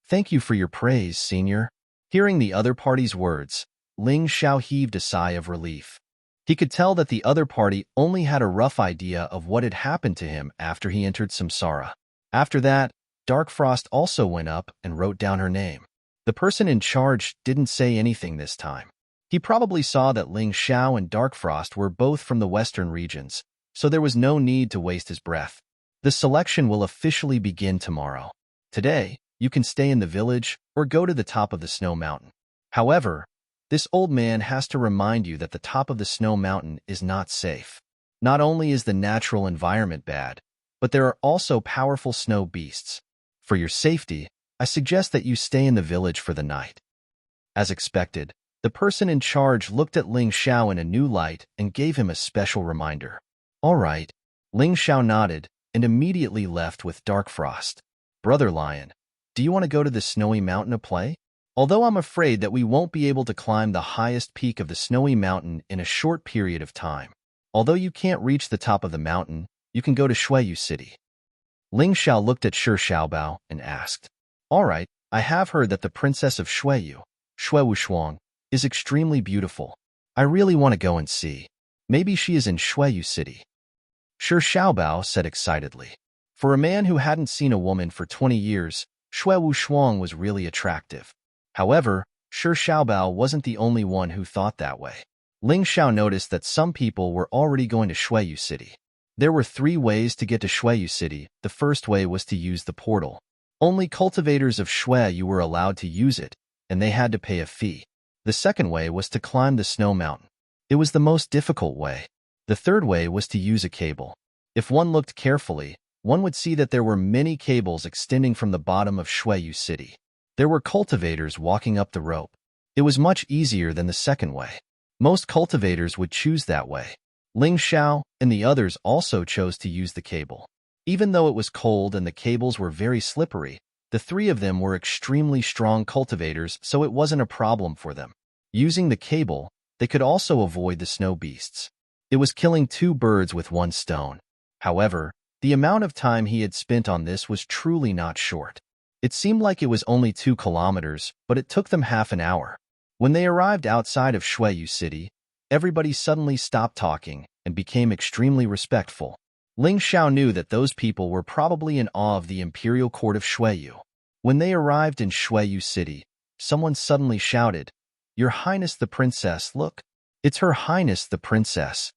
Speaker 1: Thank you for your praise, Senior. Hearing the other party's words, Ling Xiao heaved a sigh of relief. He could tell that the other party only had a rough idea of what had happened to him after he entered Samsara. After that, Dark Frost also went up and wrote down her name. The person in charge didn't say anything this time. He probably saw that Ling Xiao and Dark Frost were both from the western regions, so there was no need to waste his breath. The selection will officially begin tomorrow. Today, you can stay in the village or go to the top of the snow mountain. However, this old man has to remind you that the top of the snow mountain is not safe. Not only is the natural environment bad, but there are also powerful snow beasts. For your safety, I suggest that you stay in the village for the night. As expected, the person in charge looked at Ling Xiao in a new light and gave him a special reminder. All right. Ling Xiao nodded and immediately left with Dark Frost. Brother Lion, do you want to go to the snowy mountain to play? Although I'm afraid that we won't be able to climb the highest peak of the snowy mountain in a short period of time. Although you can't reach the top of the mountain, you can go to Shuiyu City. Ling Xiao looked at Shi Xiaobao and asked, All right, I have heard that the princess of Shuiyu, Shuiwu Shuang, is extremely beautiful. I really want to go and see. Maybe she is in Shuiyu City. Shi Xiaobao said excitedly. For a man who hadn't seen a woman for 20 years, Shuiwu Shuang was really attractive. However, Shi Xiaobao wasn't the only one who thought that way. Ling Xiao noticed that some people were already going to Shuiyu City. There were 3 ways to get to Shuiyu City. The first way was to use the portal. Only cultivators of Shuiyu were allowed to use it, and they had to pay a fee. The second way was to climb the snow mountain. It was the most difficult way. The third way was to use a cable. If one looked carefully, one would see that there were many cables extending from the bottom of Shuiyu City. There were cultivators walking up the rope. It was much easier than the second way. Most cultivators would choose that way. Ling Xiao and the others also chose to use the cable. Even though it was cold and the cables were very slippery, the 3 of them were extremely strong cultivators, so it wasn't a problem for them. Using the cable, they could also avoid the snow beasts. It was killing 2 birds with 1 stone. However, the amount of time he had spent on this was truly not short. It seemed like it was only 2 kilometers, but it took them half an hour. When they arrived outside of Shuiyu City, everybody suddenly stopped talking and became extremely respectful. Ling Xiao knew that those people were probably in awe of the imperial court of Shuiyu. When they arrived in Shuiyu City, someone suddenly shouted, Your Highness the Princess, look! It's Her Highness the Princess.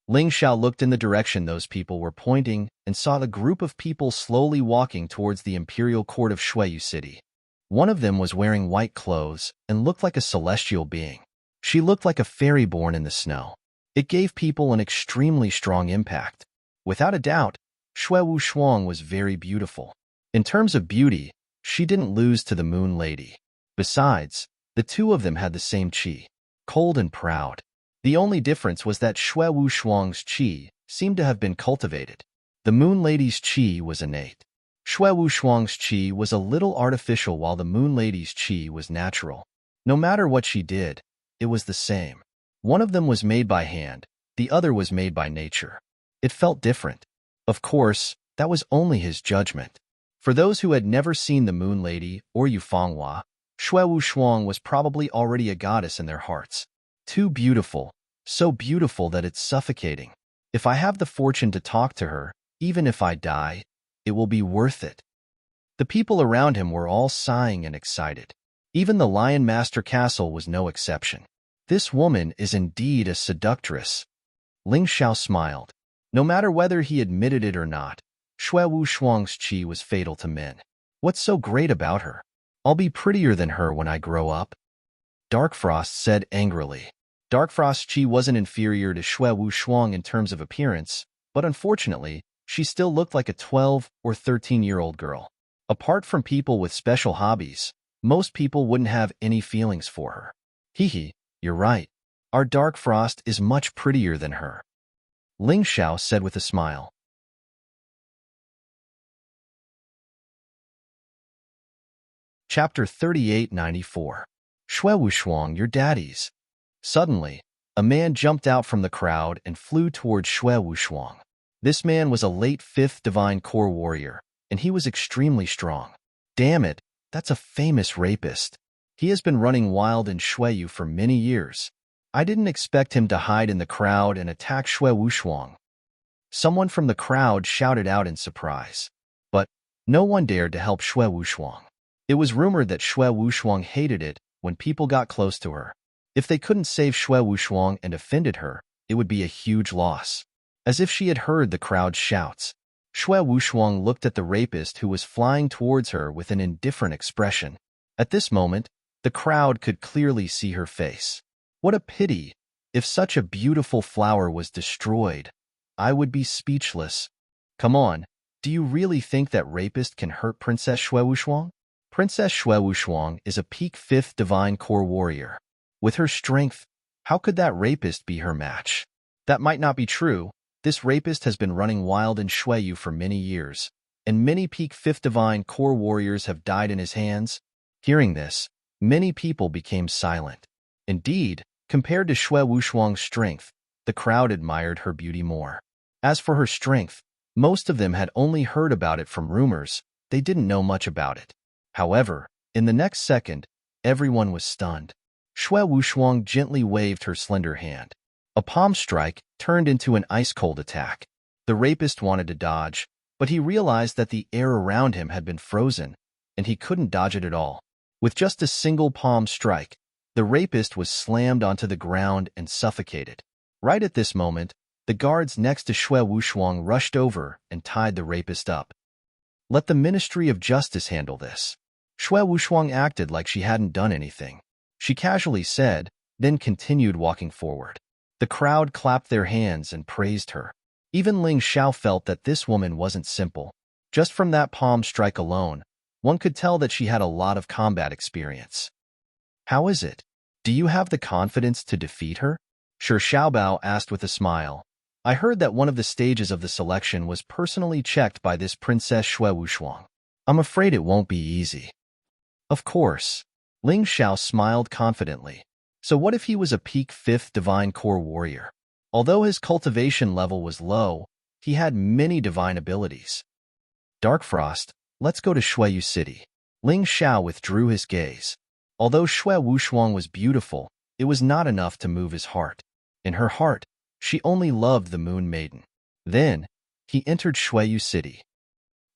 Speaker 1: Ling Xiao looked in the direction those people were pointing and saw the group of people slowly walking towards the imperial court of Shuiyu City. One of them was wearing white clothes and looked like a celestial being. She looked like a fairy born in the snow. It gave people an extremely strong impact. Without a doubt, Shuiwu Shuang was very beautiful. In terms of beauty, she didn't lose to the Moon Lady. Besides, the 2 of them had the same qi, cold and proud. The only difference was that Shuiwu Shuang's qi seemed to have been cultivated. The Moon Lady's qi was innate. Shuiwu Shuang's qi was a little artificial while the Moon Lady's qi was natural. No matter what she did, it was the same. One of them was made by hand, the other was made by nature. It felt different. Of course, that was only his judgment. For those who had never seen the Moon Lady or Yufenghua, Shuiwu Shuang was probably already a goddess in their hearts. Too beautiful, so beautiful that it's suffocating. If I have the fortune to talk to her, even if I die, it will be worth it. The people around him were all sighing and excited. Even the Lion Master Castle was no exception. This woman is indeed a seductress. Ling Xiao smiled. No matter whether he admitted it or not, Shuiwu Shuang's qi was fatal to men. What's so great about her? I'll be prettier than her when I grow up. Dark Frost said angrily. Dark Frost's qi wasn't inferior to Shuiwu Shuang in terms of appearance, but unfortunately, she still looked like a 12 or 13-year-old girl. Apart from people with special hobbies, most people wouldn't have any feelings for her. Hee, you're right. Our Dark Frost is much prettier than her. Ling Xiao said with a smile. Chapter 3894. Shuiwu Shuang, your daddies. Suddenly, a man jumped out from the crowd and flew towards Shuiwu Shuang. This man was a late 5th Divine Core warrior, and he was extremely strong. Damn it, that's a famous rapist. He has been running wild in Shuiyu for many years. I didn't expect him to hide in the crowd and attack Xue Wushuang. Someone from the crowd shouted out in surprise. But no one dared to help Xue Wushuang. It was rumored that Xue Wushuang hated it when people got close to her. If they couldn't save Xue Wushuang and offended her, it would be a huge loss. As if she had heard the crowd's shouts, Xue Wushuang looked at the rapist who was flying towards her with an indifferent expression. At this moment, the crowd could clearly see her face. What a pity! If such a beautiful flower was destroyed, I would be speechless. Come on, do you really think that rapist can hurt Princess Xue Wushuang? Princess Xue Wushuang is a peak 5th divine core warrior. With her strength, how could that rapist be her match? That might not be true. This rapist has been running wild in Xueyu for many years, and many peak 5th divine core warriors have died in his hands. Hearing this, many people became silent. Indeed, compared to Xue Wushuang's strength, the crowd admired her beauty more. As for her strength, most of them had only heard about it from rumors. They didn't know much about it. However, in the next second, everyone was stunned. Xue Wushuang gently waved her slender hand. A palm strike turned into an ice-cold attack. The rapist wanted to dodge, but he realized that the air around him had been frozen, and he couldn't dodge it at all. With just a single palm strike, the rapist was slammed onto the ground and suffocated. Right at this moment, the guards next to Xue Wushuang rushed over and tied the rapist up. Let the Ministry of Justice handle this. Xue Wushuang acted like she hadn't done anything. She casually said, then continued walking forward. The crowd clapped their hands and praised her. Even Ling Xiao felt that this woman wasn't simple. Just from that palm strike alone, one could tell that she had a lot of combat experience. How is it? Do you have the confidence to defeat her? Shi Xiaobao asked with a smile. I heard that one of the stages of the selection was personally checked by this Princess Xue Wushuang. I'm afraid it won't be easy. Of course. Ling Xiao smiled confidently. So what if he was a peak 5th divine core warrior? Although his cultivation level was low, he had many divine abilities. Dark Frost, let's go to Xueyu City. Ling Xiao withdrew his gaze. Although Xue Wushuang was beautiful, it was not enough to move his heart. In her heart, she only loved the Moon Maiden. Then, he entered Xueyu City.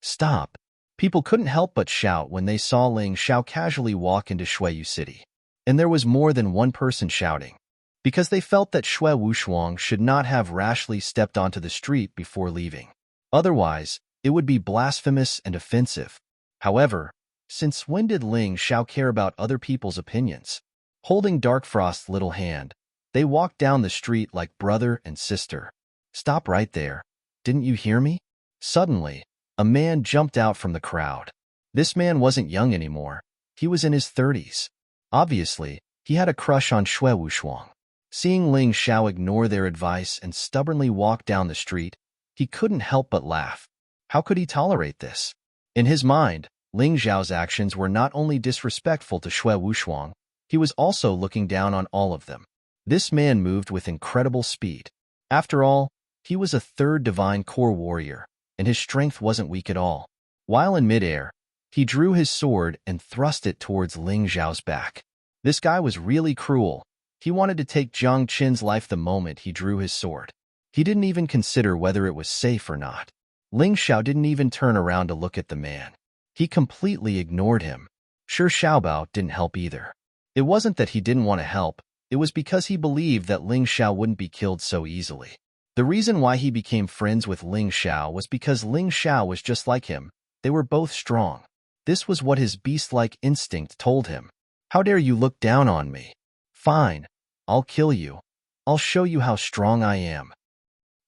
Speaker 1: Stop! People couldn't help but shout when they saw Ling Xiao casually walk into Xueyu City. And there was more than one person shouting, because they felt that Xue Wushuang should not have rashly stepped onto the street before leaving. Otherwise, it would be blasphemous and offensive. However, since when did Ling Xiao care about other people's opinions? Holding Dark Frost's little hand, they walked down the street like brother and sister. Stop right there. Didn't you hear me? Suddenly, a man jumped out from the crowd. This man wasn't young anymore. He was in his 30s. Obviously, he had a crush on Xue Wushuang. Seeing Ling Xiao ignore their advice and stubbornly walk down the street, he couldn't help but laugh. How could he tolerate this? In his mind, Ling Xiao's actions were not only disrespectful to Xue Wushuang, he was also looking down on all of them. This man moved with incredible speed. After all, he was a 3rd divine core warrior, and his strength wasn't weak at all. While in midair, he drew his sword and thrust it towards Ling Xiao's back. This guy was really cruel. He wanted to take Jiang Qin's life the moment he drew his sword. He didn't even consider whether it was safe or not. Ling Xiao didn't even turn around to look at the man. He completely ignored him. Shi Xiaobao didn't help either. It wasn't that he didn't want to help, it was because he believed that Ling Xiao wouldn't be killed so easily. The reason why he became friends with Ling Xiao was because Ling Xiao was just like him. They were both strong. This was what his beast-like instinct told him. How dare you look down on me? Fine, I'll kill you. I'll show you how strong I am.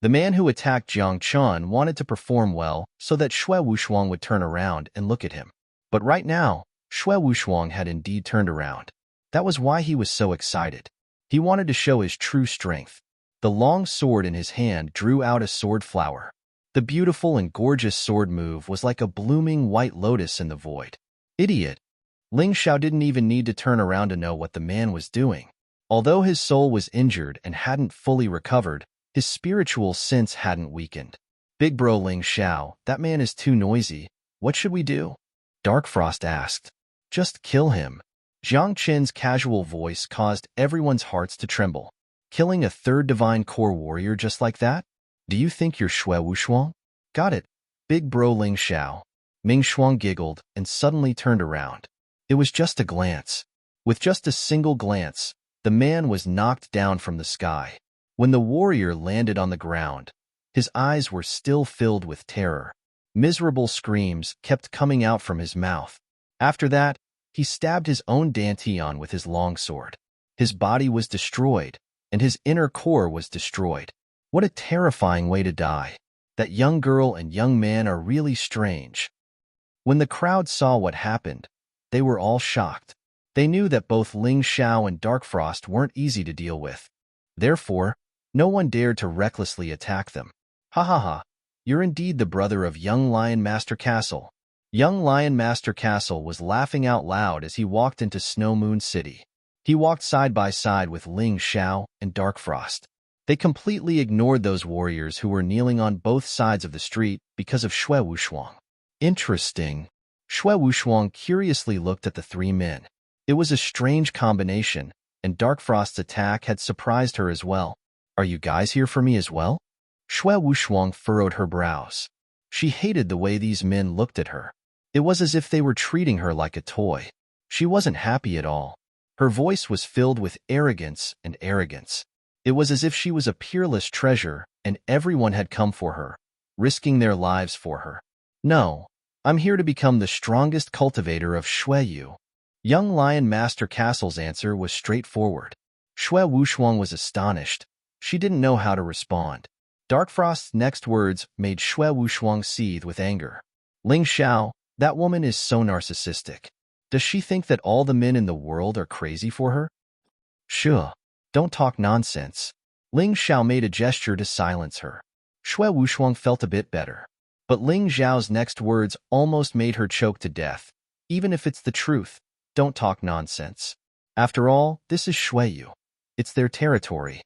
Speaker 1: The man who attacked Jiang Qin wanted to perform well so that Xue Wushuang would turn around and look at him. But right now, Xue Wushuang had indeed turned around. That was why he was so excited. He wanted to show his true strength. The long sword in his hand drew out a sword flower. The beautiful and gorgeous sword move was like a blooming white lotus in the void. Idiot! Ling Xiao didn't even need to turn around to know what the man was doing. Although his soul was injured and hadn't fully recovered, his spiritual sense hadn't weakened. Big bro Ling Xiao, that man is too noisy. What should we do? Dark Frost asked. Just kill him. Jiang Qin's casual voice caused everyone's hearts to tremble. Killing a third divine core warrior just like that? Do you think you're Xue Wushuang? Got it, big bro Ling Xiao. Ming Shuang giggled and suddenly turned around. It was just a glance. With just a single glance, the man was knocked down from the sky. When the warrior landed on the ground, his eyes were still filled with terror. Miserable screams kept coming out from his mouth. After that, he stabbed his own Dantian with his longsword. His body was destroyed, and his inner core was destroyed. What a terrifying way to die. That young girl and young man are really strange. When the crowd saw what happened, they were all shocked. They knew that both Ling Xiao and Dark Frost weren't easy to deal with. Therefore, no one dared to recklessly attack them. Ha ha ha, you're indeed the brother of young Lion Master Castle. Young Lion Master Castle was laughing out loud as he walked into Snow Moon City. He walked side by side with Ling Xiao and Dark Frost. They completely ignored those warriors who were kneeling on both sides of the street because of Xue Wushuang. Interesting. Xue Wushuang curiously looked at the three men. It was a strange combination, and Dark Frost's attack had surprised her as well. Are you guys here for me as well? Xue Wushuang furrowed her brows. She hated the way these men looked at her. It was as if they were treating her like a toy. She wasn't happy at all. Her voice was filled with arrogance and arrogance. It was as if she was a peerless treasure and everyone had come for her, risking their lives for her. No, I'm here to become the strongest cultivator of Xueyu. Young Lion Master Castle's answer was straightforward. Xue Wushuang was astonished. She didn't know how to respond. Dark Frost's next words made Xue Wushuang seethe with anger. Ling Xiao, that woman is so narcissistic. Does she think that all the men in the world are crazy for her? Sure, don't talk nonsense. Ling Xiao made a gesture to silence her. Xue Wushuang felt a bit better. But Ling Xiao's next words almost made her choke to death. Even if it's the truth, don't talk nonsense. After all, this is Xueyu. It's their territory.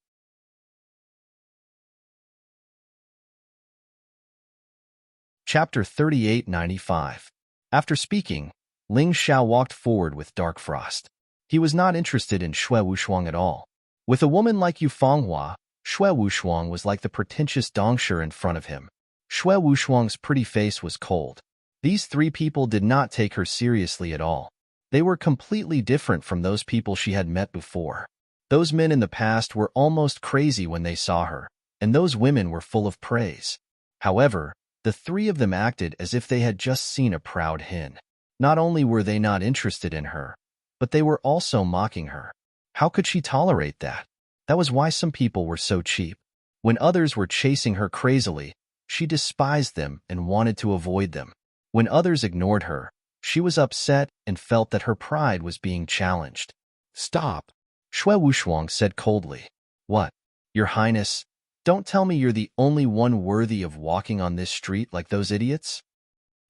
Speaker 1: Chapter 3895. After speaking, Ling Xiao walked forward with Dark Frost. He was not interested in Xue Wushuang at all. With a woman like Yu Fenghua, Xue Wushuang was like the pretentious Dongsher in front of him. Xue Wushuang's pretty face was cold. These three people did not take her seriously at all. They were completely different from those people she had met before. Those men in the past were almost crazy when they saw her, and those women were full of praise. However, the three of them acted as if they had just seen a proud hen. Not only were they not interested in her, but they were also mocking her. How could she tolerate that? That was why some people were so cheap. When others were chasing her crazily, she despised them and wanted to avoid them. When others ignored her, she was upset and felt that her pride was being challenged. Stop, Xue Wushuang said coldly. What? Your Highness, don't tell me you're the only one worthy of walking on this street like those idiots?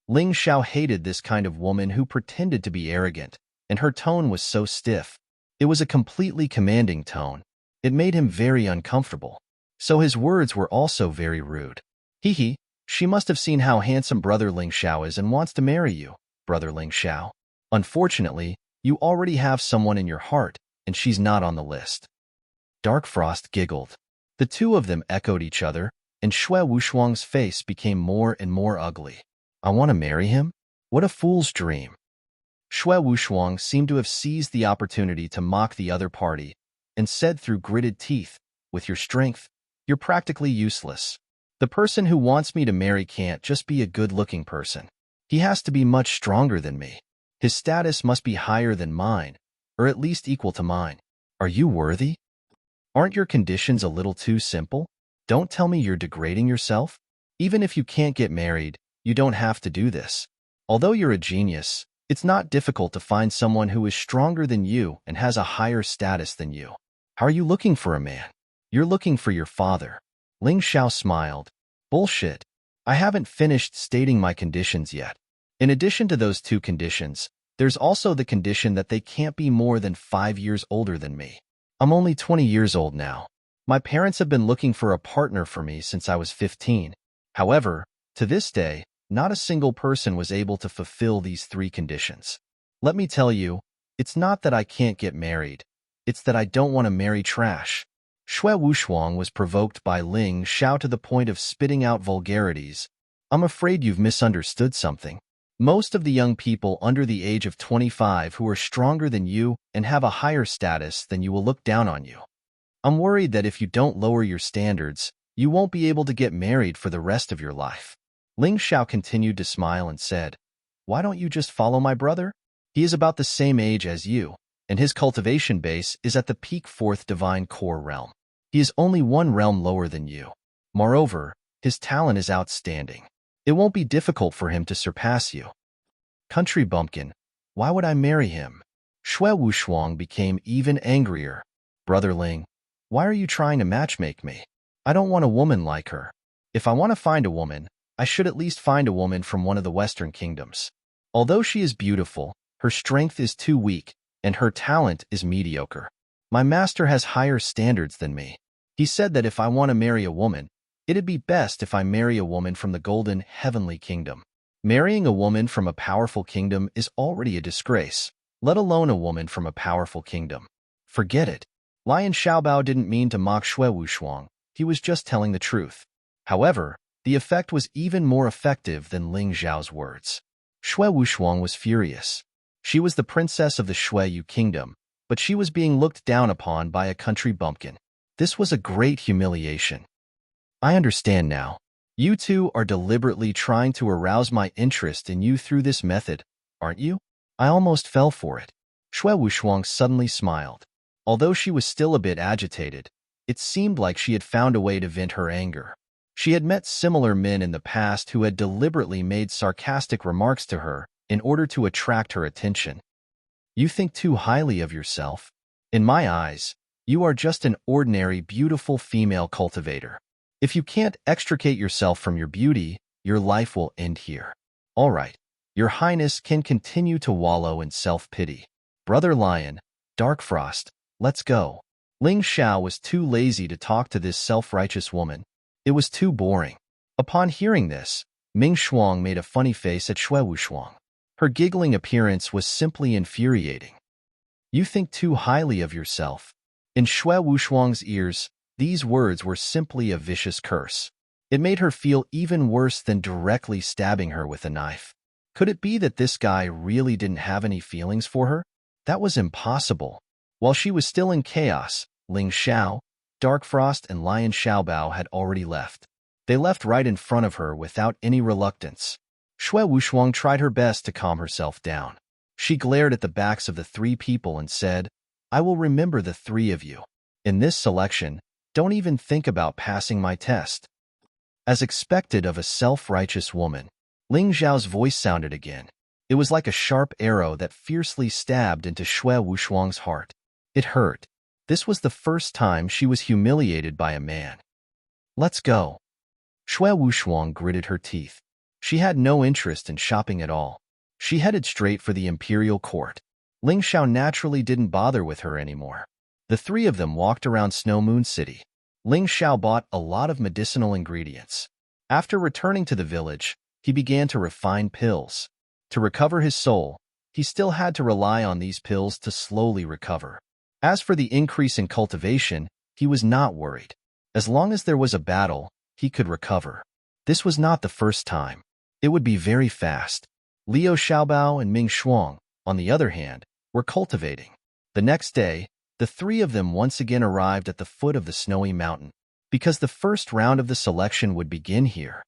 Speaker 1: Ling Xiao hated this kind of woman who pretended to be arrogant, and her tone was so stiff. It was a completely commanding tone. It made him very uncomfortable. So his words were also very rude. Hee, she must have seen how handsome Brother Ling Xiao is and wants to marry you, Brother Ling Xiao. Unfortunately, you already have someone in your heart, and she's not on the list. Dark Frost giggled. The two of them echoed each other, and Xue Wushuang's face became more and more ugly. I want to marry him? What a fool's dream. Xue Wushuang seemed to have seized the opportunity to mock the other party, and said through gritted teeth, with your strength, you're practically useless. The person who wants me to marry can't just be a good-looking person. He has to be much stronger than me. His status must be higher than mine, or at least equal to mine. Are you worthy? Aren't your conditions a little too simple? Don't tell me you're degrading yourself. Even if you can't get married, you don't have to do this. Although you're a genius, it's not difficult to find someone who is stronger than you and has a higher status than you. How are you looking for a man? You're looking for your father. Ling Xiao smiled. Bullshit. I haven't finished stating my conditions yet. In addition to those two conditions, there's also the condition that they can't be more than 5 years older than me. I'm only 20 years old now. My parents have been looking for a partner for me since I was 15. However, to this day, not a single person was able to fulfill these three conditions. Let me tell you, It's not that I can't get married. It's that I don't want to marry trash. Xue Wushuang was provoked by Ling Xiao to the point of spitting out vulgarities. I'm afraid you've misunderstood something. Most of the young people under the age of 25 who are stronger than you and have a higher status than you will look down on you. I'm worried that if you don't lower your standards, you won't be able to get married for the rest of your life. Ling Xiao continued to smile and said, Why don't you just follow my brother? He is about the same age as you, and his cultivation base is at the peak 4th divine core realm. He is only one realm lower than you. Moreover, his talent is outstanding. It won't be difficult for him to surpass you. Country bumpkin, why would I marry him? Xue Wushuang became even angrier. Brother Ling, why are you trying to matchmake me? I don't want a woman like her. If I want to find a woman, I should at least find a woman from one of the Western kingdoms. Although she is beautiful, her strength is too weak, and her talent is mediocre. My master has higher standards than me. He said that if I want to marry a woman, it'd be best if I marry a woman from the golden heavenly kingdom. Marrying a woman from a powerful kingdom is already a disgrace, let alone a woman from a powerful kingdom. Forget it. Lion Xiaobao didn't mean to mock Xue Wushuang. He was just telling the truth. However, the effect was even more effective than Ling Xiao's words. Xue Wushuang was furious. She was the princess of the Xueyu kingdom, but she was being looked down upon by a country bumpkin. This was a great humiliation. I understand now. You two are deliberately trying to arouse my interest in you through this method, aren't you? I almost fell for it. Xue Wushuang suddenly smiled. Although she was still a bit agitated, it seemed like she had found a way to vent her anger. She had met similar men in the past who had deliberately made sarcastic remarks to her in order to attract her attention. You think too highly of yourself. In my eyes, you are just an ordinary, beautiful female cultivator. If you can't extricate yourself from your beauty, your life will end here. All right, your highness can continue to wallow in self-pity. Brother Lion, Dark Frost, let's go. Ling Xiao was too lazy to talk to this self-righteous woman. It was too boring. Upon hearing this, Ming Shuang made a funny face at Xue Wushuang. Her giggling appearance was simply infuriating. You think too highly of yourself. In Xue Wushuang's ears, these words were simply a vicious curse. It made her feel even worse than directly stabbing her with a knife. Could it be that this guy really didn't have any feelings for her? That was impossible. While she was still in chaos, Ling Xiao, Dark Frost, and Lion Xiaobao had already left. They left right in front of her without any reluctance. Xue Wushuang tried her best to calm herself down. She glared at the backs of the 3 people and said, I will remember the 3 of you. In this selection, don't even think about passing my test. As expected of a self-righteous woman, Ling Xiao's voice sounded again. It was like a sharp arrow that fiercely stabbed into Xue Wushuang's heart. It hurt. This was the first time she was humiliated by a man. Let's go. Xue Wushuang gritted her teeth. She had no interest in shopping at all. She headed straight for the imperial court. Ling Xiao naturally didn't bother with her anymore. The 3 of them walked around Snow Moon City. Ling Xiao bought a lot of medicinal ingredients. After returning to the village, he began to refine pills. To recover his soul, he still had to rely on these pills to slowly recover. As for the increase in cultivation, he was not worried. As long as there was a battle, he could recover. This was not the first time. It would be very fast. Liu Xiaobao and Ming Shuang, on the other hand, were cultivating. The next day, the 3 of them once again arrived at the foot of the snowy mountain, because the first round of the selection would begin here.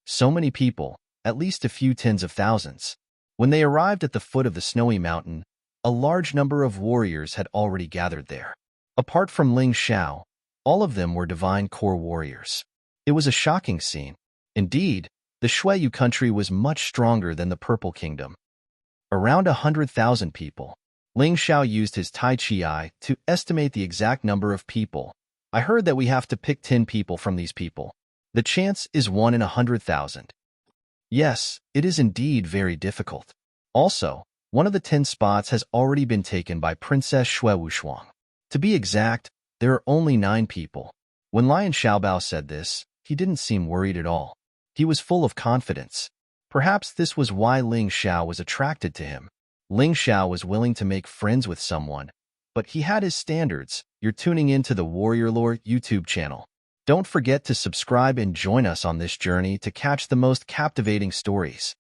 Speaker 1: So many people, at least a few tens of thousands. When they arrived at the foot of the snowy mountain, a large number of warriors had already gathered there. Apart from Ling Xiao, all of them were divine core warriors. It was a shocking scene. Indeed, the Xueyu country was much stronger than the Purple Kingdom. Around 100,000 people. Ling Xiao used his Tai Chi eye to estimate the exact number of people. I heard that we have to pick 10 people from these people. The chance is 1 in 100,000. Yes, it is indeed very difficult. Also, one of the 10 spots has already been taken by Princess Xue Wushuang. To be exact, there are only 9 people. When Lion Xiaobao said this, he didn't seem worried at all. He was full of confidence. Perhaps this was why Ling Xiao was attracted to him. Ling Xiao was willing to make friends with someone, but he had his standards. You're tuning into the Warrior Lore YouTube channel. Don't forget to subscribe and join us on this journey to catch the most captivating stories.